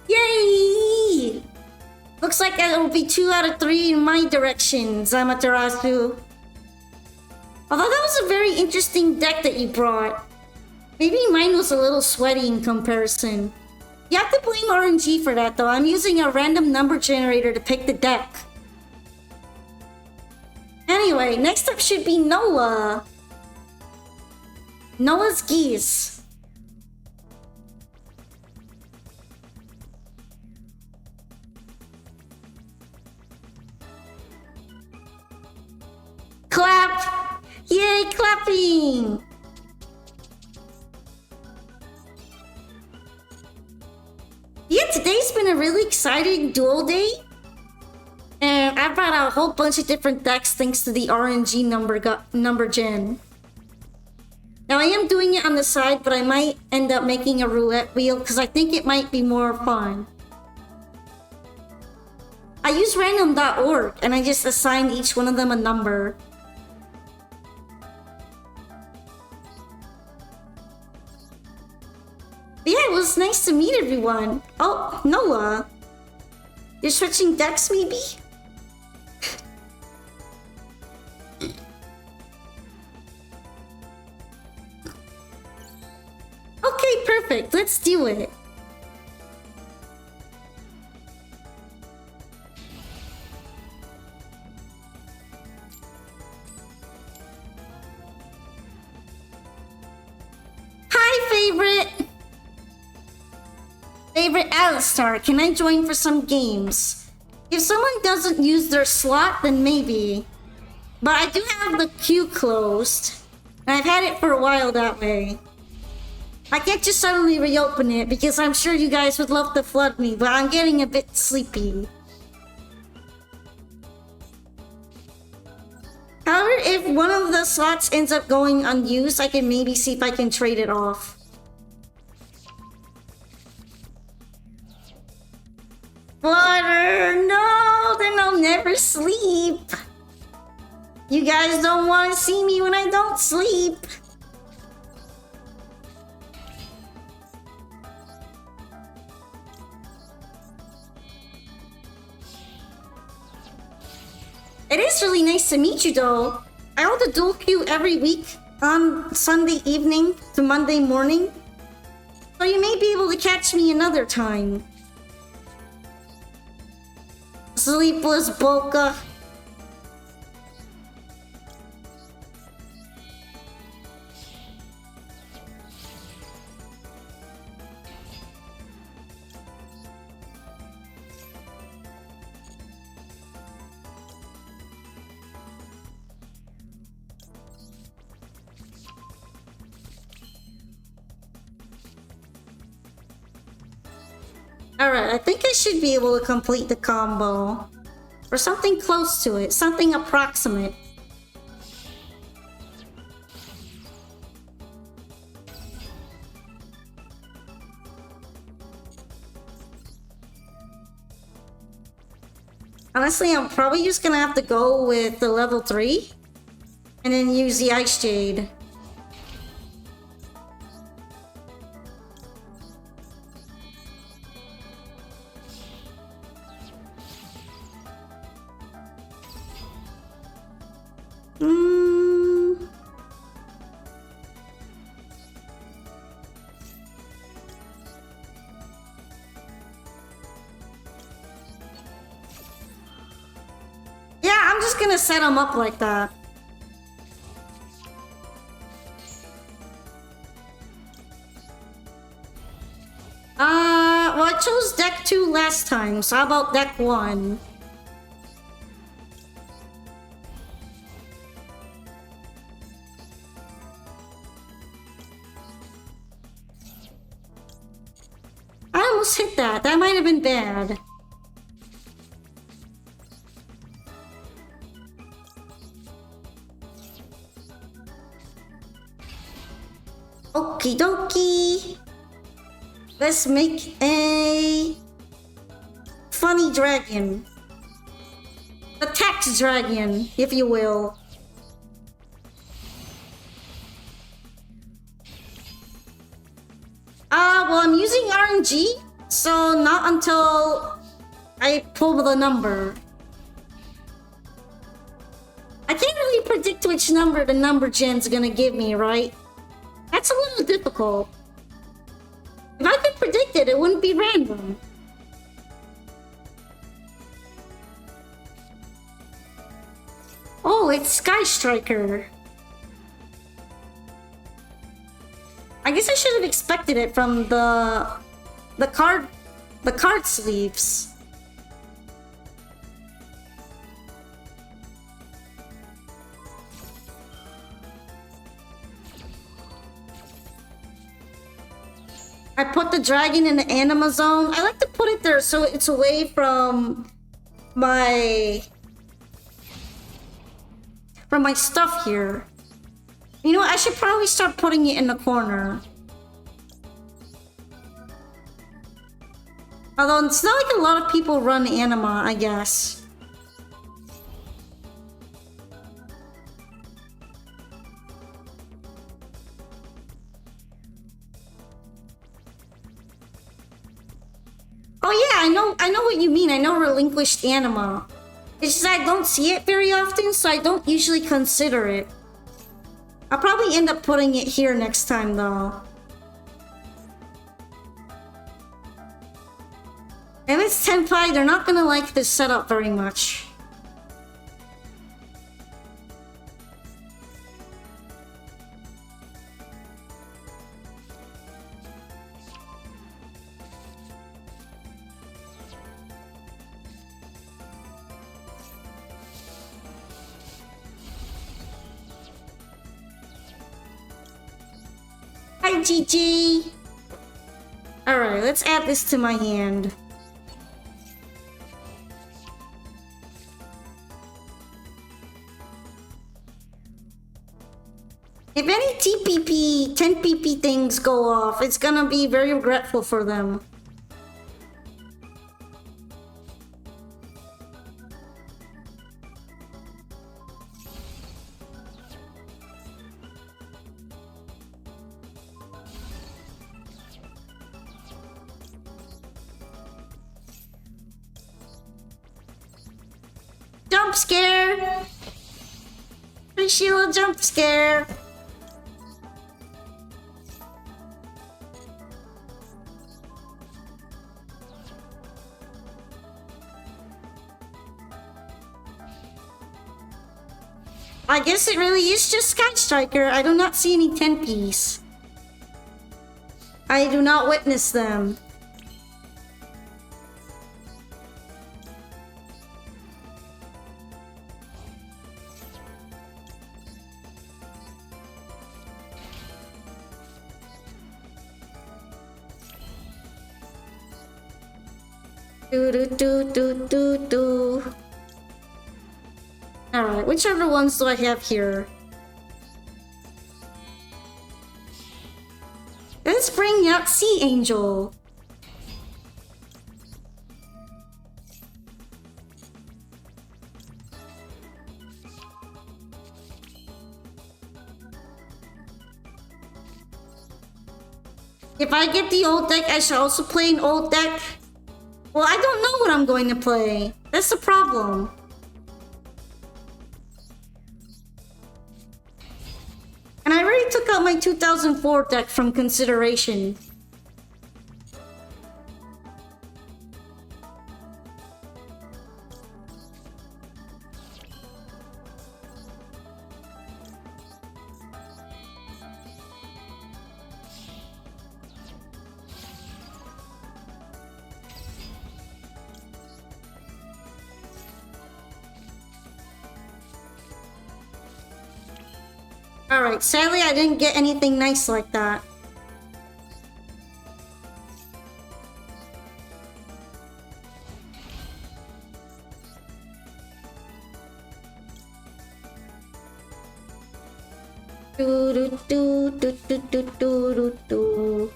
Yay! Looks like it'll be 2 out of 3 in my direction, Zamaterasu. Although that was a very interesting deck that you brought. Maybe mine was a little sweaty in comparison. You have to blame RNG for that though. I'm using a random number generator to pick the deck. Anyway, next up should be Noah. Noah's Geese. Clap! Yay, clapping! Yeah, today's been a really exciting duel day. And I brought out a whole bunch of different decks thanks to the RNG number gen. Now I am doing it on the side, but I might end up making a roulette wheel because I think it might be more fun. I use random.org and I just assign each one of them a number. But yeah, it was nice to meet everyone. Oh, Noah. You're switching decks maybe? Okay, perfect. Let's do it. Hi, favorite. Favorite Alistar, can I join for some games? If someone doesn't use their slot, then maybe. But I do have the queue closed. And I've had it for a while that way. I can't just suddenly reopen it because I'm sure you guys would love to flood me, but I'm getting a bit sleepy. However, if one of the slots ends up going unused, I can maybe see if I can trade it off. Water! No! Then I'll never sleep! You guys don't want to see me when I don't sleep! It is really nice to meet you though. I hold a duel queue every week on Sunday evening to Monday morning. So you may be able to catch me another time. Sleepless Boca. Alright, I think I should be able to complete the combo. Or something close to it, something approximate. Honestly, I'm probably just gonna have to go with the level 3 and then use the Ice Jade. Yeah, I'm just gonna set them up like that. Well, I chose deck 2 last time, so how about deck 1? I almost hit that. That might have been bad. Okie dokie. Let's make a funny dragon. A tax dragon, if you will. Well, I'm using RNG, so not until I pull the number. I can't really predict which number the number gen's gonna give me, right? That's a little difficult. If I could predict it, it wouldn't be random. Oh, it's Sky Striker. I guess I should have expected it from the card sleeves. I put the dragon in the anima zone. I like to put it there so it's away from my stuff here. You know what? I should probably start putting it in the corner. Although it's not like a lot of people run anima, I guess. Oh yeah, I know what you mean. I know relinquished anima. It's just I don't see it very often, so I don't usually consider it. I'll probably end up putting it here next time, though. If it's Tenpai, they're not gonna like this setup very much. Hi, GG. Alright, let's add this to my hand. If any TPP, 10PP things go off, it's gonna be very regretful for them. Jump scare! Free Sheila jump scare! I guess it really is just Sky Striker. I do not see any 10-piece. I do not witness them. Do do do do do do. Alright, which other ones do I have here? Let's bring out Sea Angel. If I get the old deck, I should also play an old deck. Well, I don't know what I'm going to play. That's the problem. And I already took out my 2004 deck from consideration. Alright, sadly I didn't get anything nice like that. Do do do do do do do do do.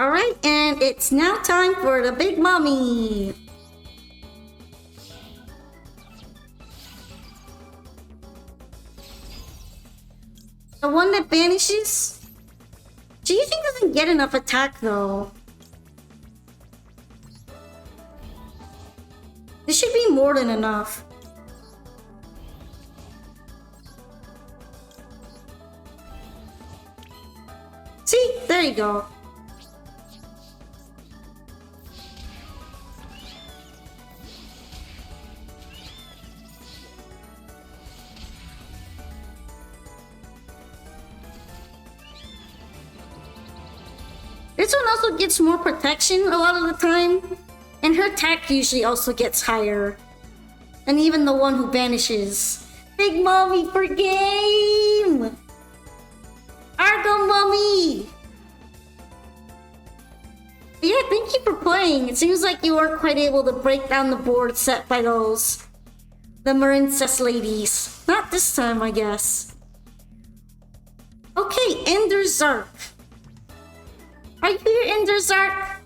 Alright, and it's now time for the Big Mommy! The one that vanishes? Do you think doesn't get enough attack though? This should be more than enough. See? There you go. This one also gets more protection a lot of the time, and her attack usually also gets higher. And even the one who vanishes. Big Mommy for game! Argo Mommy! Yeah, thank you for playing. It seems like you weren't quite able to break down the board set by those. The Marincess ladies. Not this time, I guess. Okay, Ender Zark. Are you here, Ender Zark?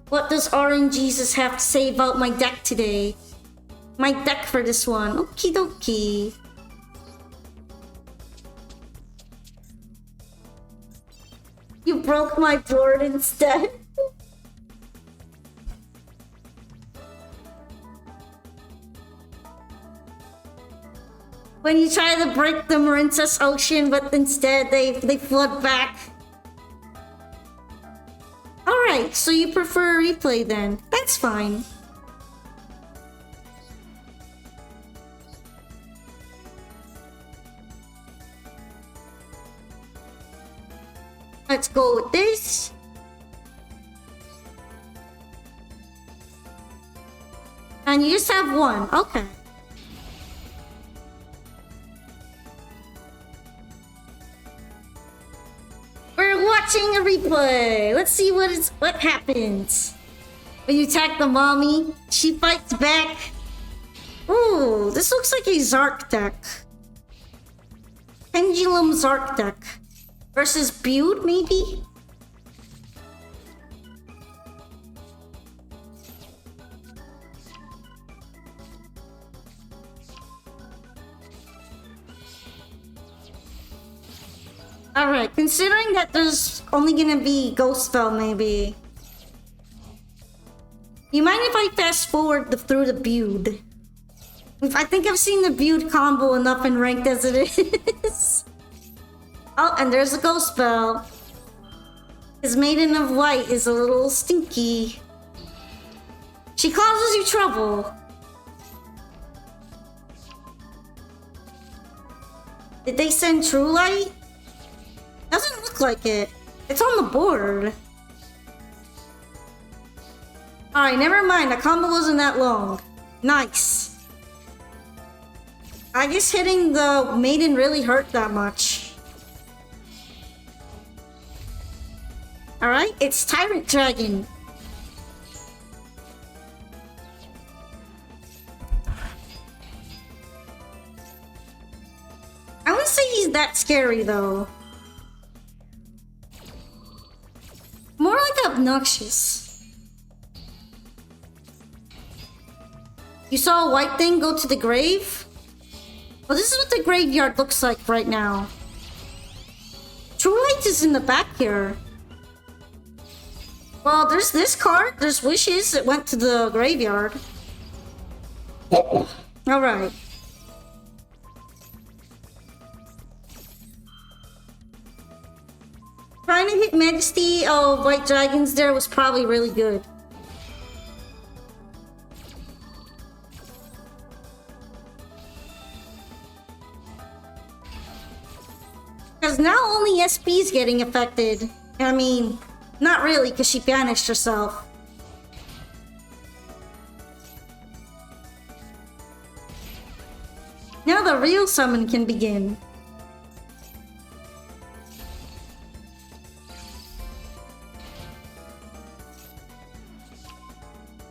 What does Orange Jesus have to say about my deck today? My deck for this one. Okie dokie. You broke my board instead. When you try to break the Marincess Ocean, but instead they flood back. Alright, so you prefer a replay then. That's fine. Let's go with this. And you just have one. Okay. We're watching a replay. Let's see what happens. When you attack the mommy, she fights back. Ooh, this looks like a Zark deck. Pendulum Zark deck. Versus Butte, maybe? Alright, considering that there's only gonna be Ghost Spell, maybe. You mind if I fast forward through the Butte? I think I've seen the Butte combo enough in ranked as it is. Oh, and there's a Ghost Spell. His Maiden of White is a little stinky. She causes you trouble. Did they send True Light? Doesn't look like it. It's on the board. Alright, never mind. The combo wasn't that long. Nice. I guess hitting the Maiden really hurt that much. Alright, it's Tyrant Dragon. I wouldn't say he's that scary though. More like obnoxious. You saw a white thing go to the grave? Well, this is what the graveyard looks like right now. True Light is in the back here. Well, there's this card. There's wishes. It went to the graveyard. Alright. Trying to hit Majesty of White Dragons there was probably really good. Because now only SP is getting affected. I mean, not really, because she banished herself. Now the real summon can begin.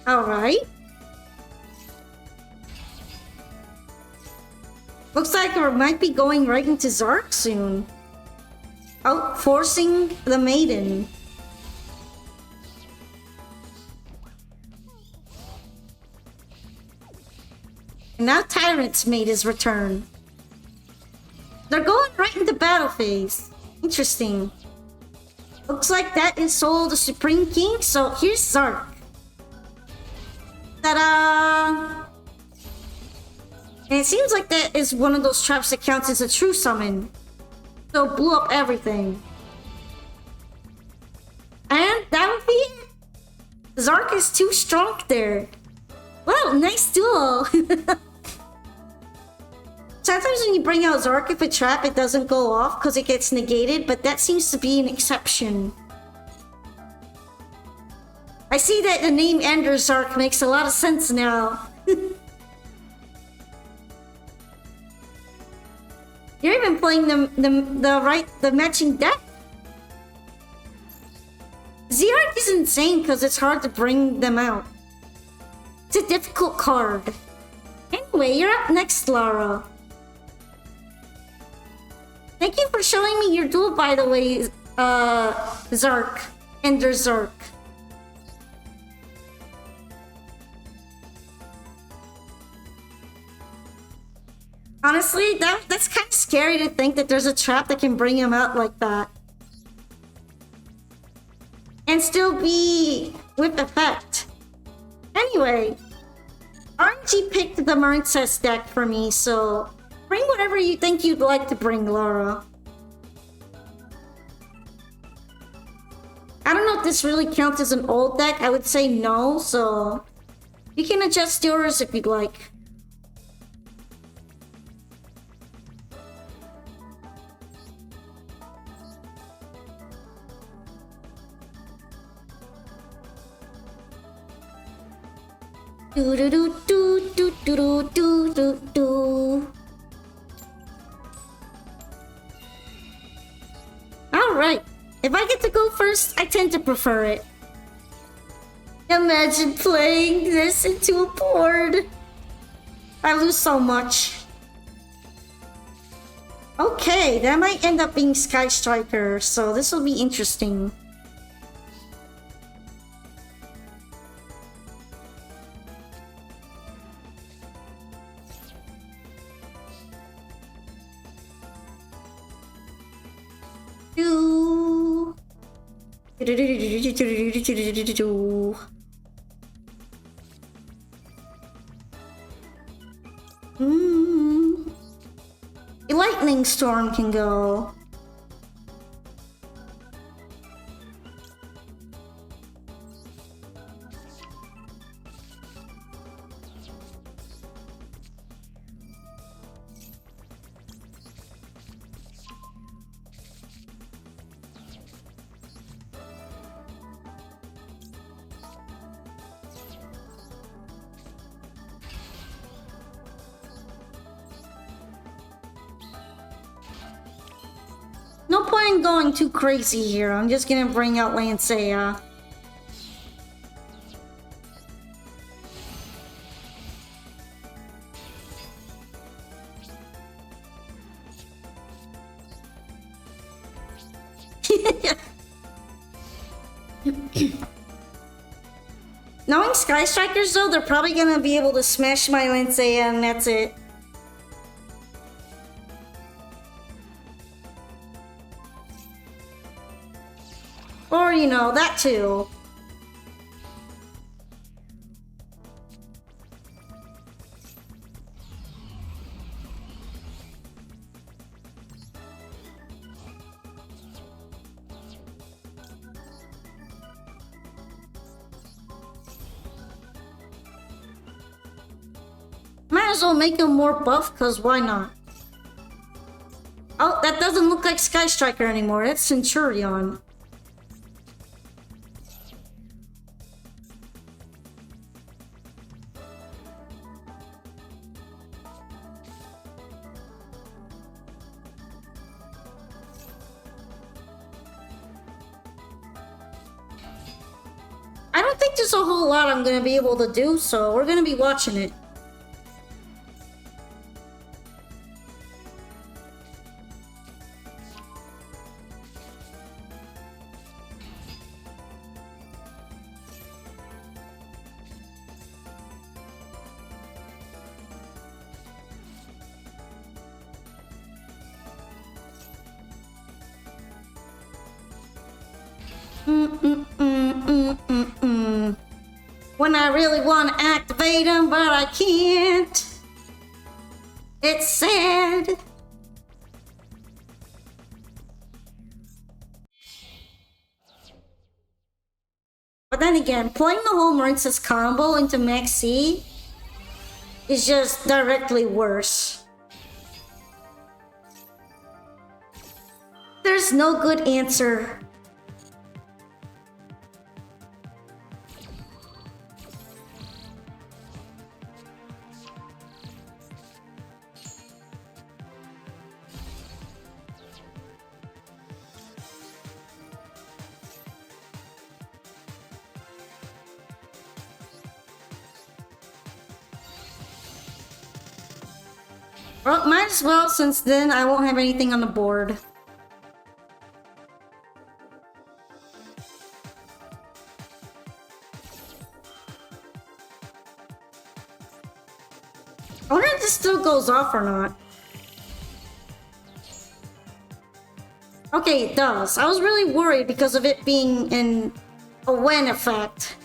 Alright. Looks like we might be going right into Zark soon. Oh, forcing the Maiden. And now Tyrant's made his return. They're going right into battle phase. Interesting. Looks like that is Soul the Supreme King, so here's Zark. Ta-da! And it seems like that is one of those traps that counts as a true summon. So it blew up everything. And that would be it. Zark is too strong there. Wow, nice duel. Sometimes when you bring out Zark, if a trap, it doesn't go off because it gets negated, but that seems to be an exception. I see that the name Ender Zark makes a lot of sense now. You're even playing the matching deck. Zerg is insane because it's hard to bring them out. It's a difficult card. Anyway, you're up next, Lara. Thank you for showing me your duel, by the way, Zark. Ender Zark. Honestly, that's kind of scary to think that there's a trap that can bring him out like that. And still be with effect. Anyway, RNG picked the Marincess deck for me, so bring whatever you think you'd like to bring, Laura. I don't know if this really counts as an old deck. I would say no, so you can adjust yours if you'd like. Do do do do do do do do do. Alright. If I get to go first, I tend to prefer it. Imagine playing this into a board. I lose so much. Okay, that might end up being Sky Striker, so this will be interesting. A lightning storm can go. No point in going too crazy here. I'm just gonna bring out Lancea. Knowing Sky Strikers though, they're probably gonna be able to smash my Lancea and that's it. Or, you know, that too. Might as well make him more buff, cause why not? Oh, that doesn't look like Sky Striker anymore. That's Centurion. I don't think there's a whole lot I'm gonna be able to do, so we're gonna be watching it. When I really want to activate them, but I can't. It's sad. But then again, playing the whole Maritz's combo into Max C is just directly worse. There's no good answer. Well, might as well, since then I won't have anything on the board. I wonder if this still goes off or not. Okay, it does. I was really worried because of it being a when effect.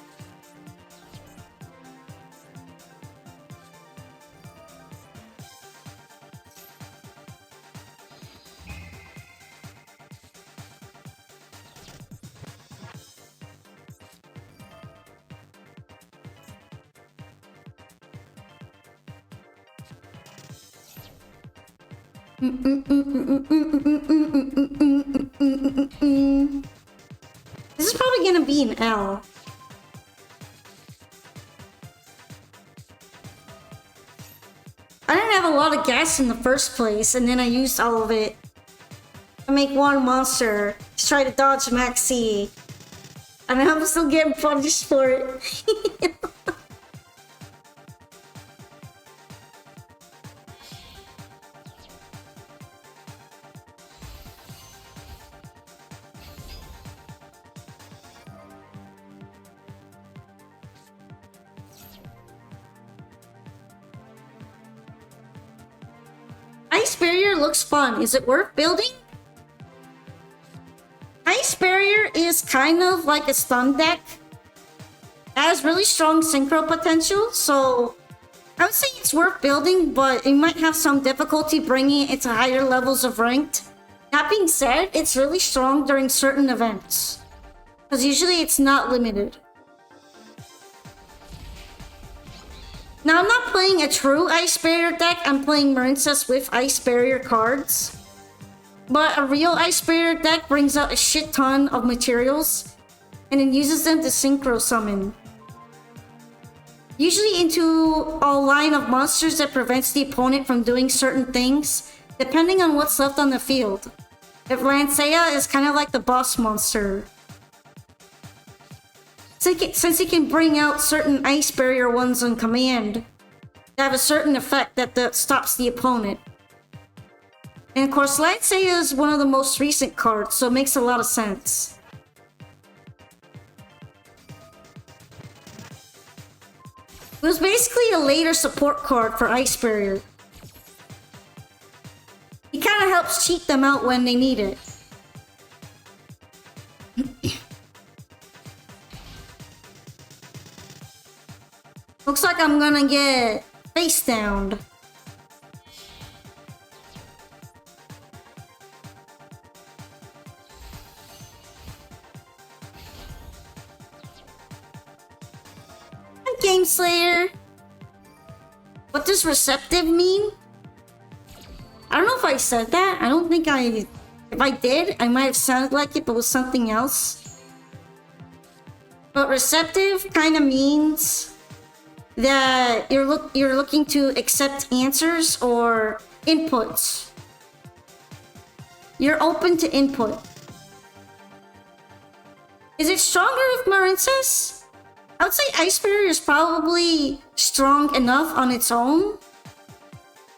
This is probably gonna be an L. have a lot of gas in the first place, and then I used all of it to make one monster to try to dodge Max C. And I'm still getting punished for it. Ice Barrier looks fun. Is it worth building? Ice Barrier is kind of like a stun deck. It has really strong synchro potential, so I would say it's worth building, but it might have some difficulty bringing it to higher levels of ranked. That being said, it's really strong during certain events, because usually it's not limited. Now, I'm not playing a true Ice Barrier deck, I'm playing Marincess with Ice Barrier cards. But a real Ice Barrier deck brings out a shit ton of materials, and then uses them to synchro summon. Usually into a line of monsters that prevents the opponent from doing certain things, depending on what's left on the field. If Lancea is kind of like the boss monster. Since he can bring out certain Ice Barrier ones on command, they have a certain effect that stops the opponent. And of course, Lancea is one of the most recent cards, so it makes a lot of sense. It was basically a later support card for Ice Barrier. He kind of helps cheat them out when they need it. Looks like I'm gonna get face downed. Game Slayer. What does receptive mean? I don't know if I said that. I don't think I... If I did, I might have sounded like it, but it was something else. But receptive kind of means that you're looking to accept answers or inputs. You're open to input. Is it stronger with Marincess? I would say Ice Barrier is probably strong enough on its own.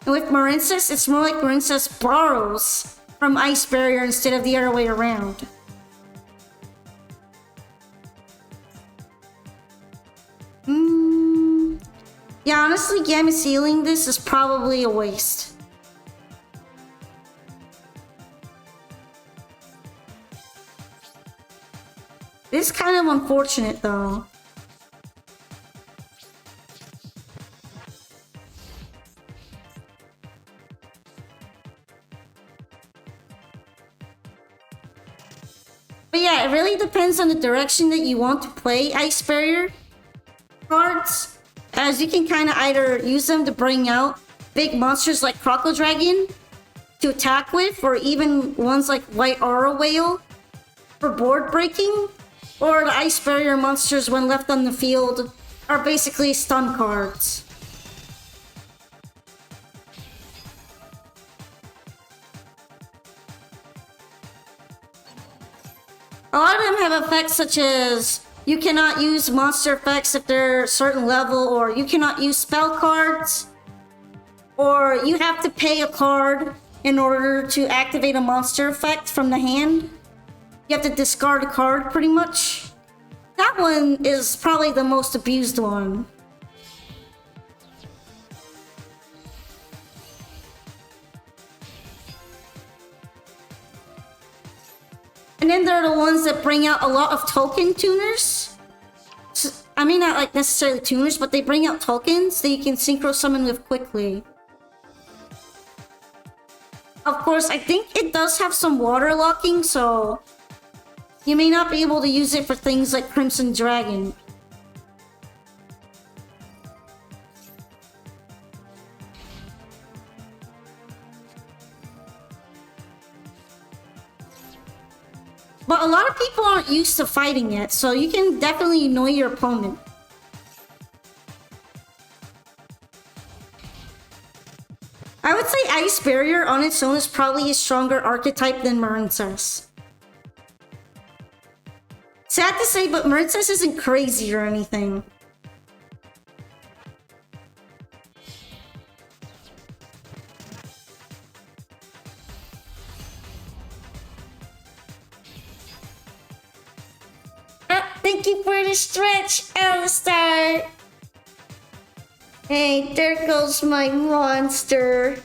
And with Marincess, it's more like Marincess borrows from Ice Barrier instead of the other way around. Yeah, honestly, Gamma Sealing this is probably a waste. It is kind of unfortunate though. But yeah, it really depends on the direction that you want to play Ice Barrier cards, as you can kind of either use them to bring out big monsters like Crocodile Dragon to attack with, or even ones like White Aura Whale for board breaking, or the Ice Barrier monsters when left on the field are basically stun cards. A lot of them have effects such as you cannot use monster effects if they're a certain level, or you cannot use spell cards, or you have to pay a card in order to activate a monster effect from the hand. You have to discard a card pretty much. That one is probably the most abused one. And then there are the ones that bring out a lot of token tuners. I mean, not like necessarily tuners, but they bring out tokens that you can synchro summon with quickly. Of course, I think it does have some water locking, so you may not be able to use it for things like Crimson Dragon. But a lot of people aren't used to fighting it, so you can definitely annoy your opponent. Ice Barrier on its own is probably a stronger archetype than Marincess. Sad to say, but Marincess isn't crazy or anything. Thank you for the stretch, Alistar. Hey, there goes my monster.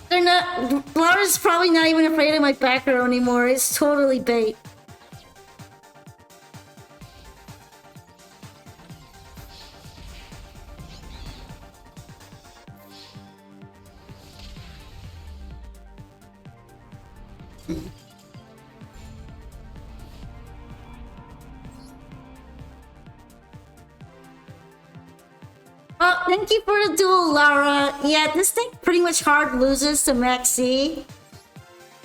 They're not. Laura's probably not even afraid of my back row anymore. It's totally bait. Oh, thank you for the duel, Lara. Yeah, this thing pretty much hard loses to Maxi.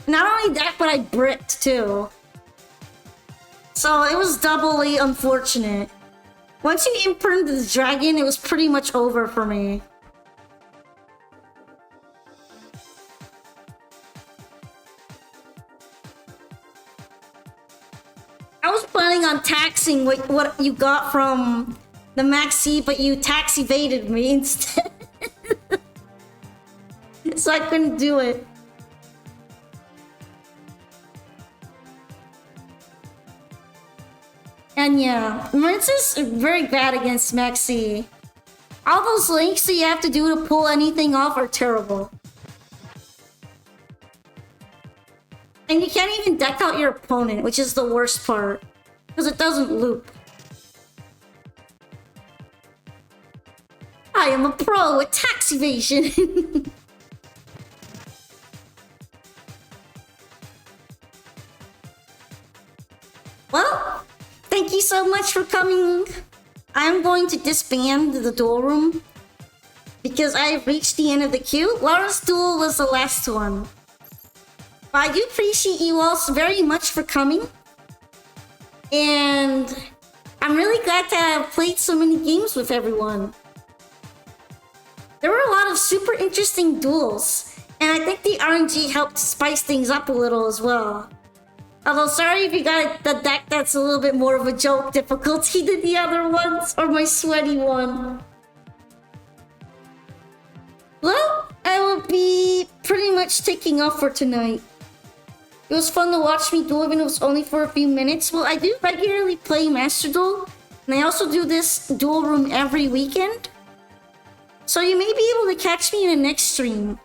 Not only that, but I bricked too. So it was doubly unfortunate. Once you imprinted the dragon, it was pretty much over for me. I was planning on taxing what you got from the Maxi, but you tax evaded me instead. So I couldn't do it. And yeah, Marincess is very bad against Maxi. All those links that you have to do to pull anything off are terrible. And you can't even deck out your opponent, which is the worst part. Because it doesn't loop. I am a pro at tax evasion. Well, thank you so much for coming. I'm going to disband the duel room because I've reached the end of the queue. Laura's duel was the last one. But I do appreciate you all very much for coming. And I'm really glad to have played so many games with everyone. There were a lot of super interesting duels, and I think the RNG helped spice things up a little as well. Although, sorry if you got the deck that's a little bit more of a joke difficulty than the other ones, or my sweaty one. Well, I will be pretty much taking off for tonight. It was fun to watch me duel, even if it was only for a few minutes. Well, I do regularly play Master Duel, and I also do this duel room every weekend. So you may be able to catch me in the next stream.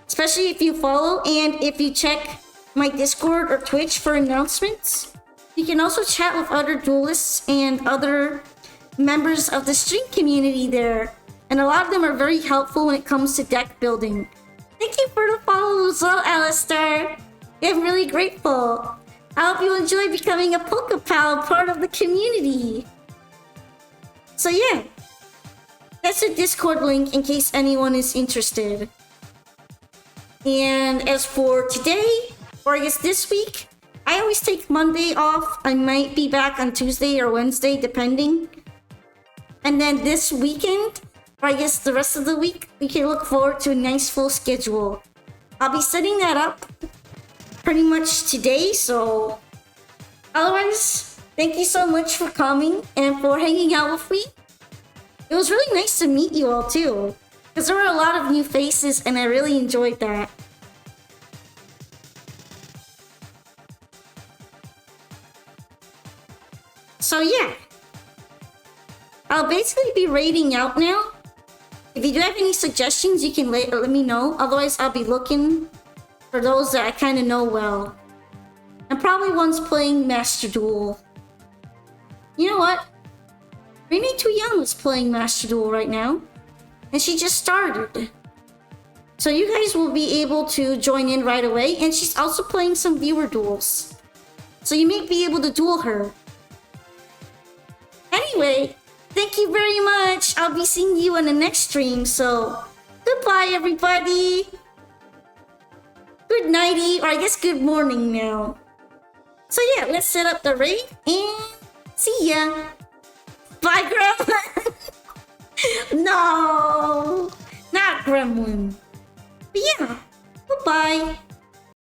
Especially if you follow and if you check my Discord or Twitch for announcements. You can also chat with other duelists and other members of the stream community there. And a lot of them are very helpful when it comes to deck building. Thank you for the follow as well, Alistar. I'm really grateful. I hope you enjoy becoming a Pokepal part of the community. So yeah. That's a Discord link in case anyone is interested. And as for today, or I guess this week, I always take Monday off. I might be back on Tuesday or Wednesday, depending. And then this weekend, or I guess the rest of the week, we can look forward to a nice full schedule. I'll be setting that up pretty much today, so... Otherwise, thank you so much for coming and for hanging out with me. It was really nice to meet you all too, because there were a lot of new faces and I really enjoyed that. So yeah, I'll basically be raiding out now. If you do have any suggestions, you can let me know. Otherwise, I'll be looking for those that I kind of know well. And probably ones playing Master Duel. You know what? Rainy Too Young is playing Master Duel right now. And she just started. So you guys will be able to join in right away. And she's also playing some viewer duels. So you may be able to duel her. Anyway, thank you very much. I'll be seeing you in the next stream. So, goodbye everybody. Good nighty, or I guess good morning now. So yeah, let's set up the raid and see ya. Bye, girl. No, not Gremlin. But yeah, goodbye.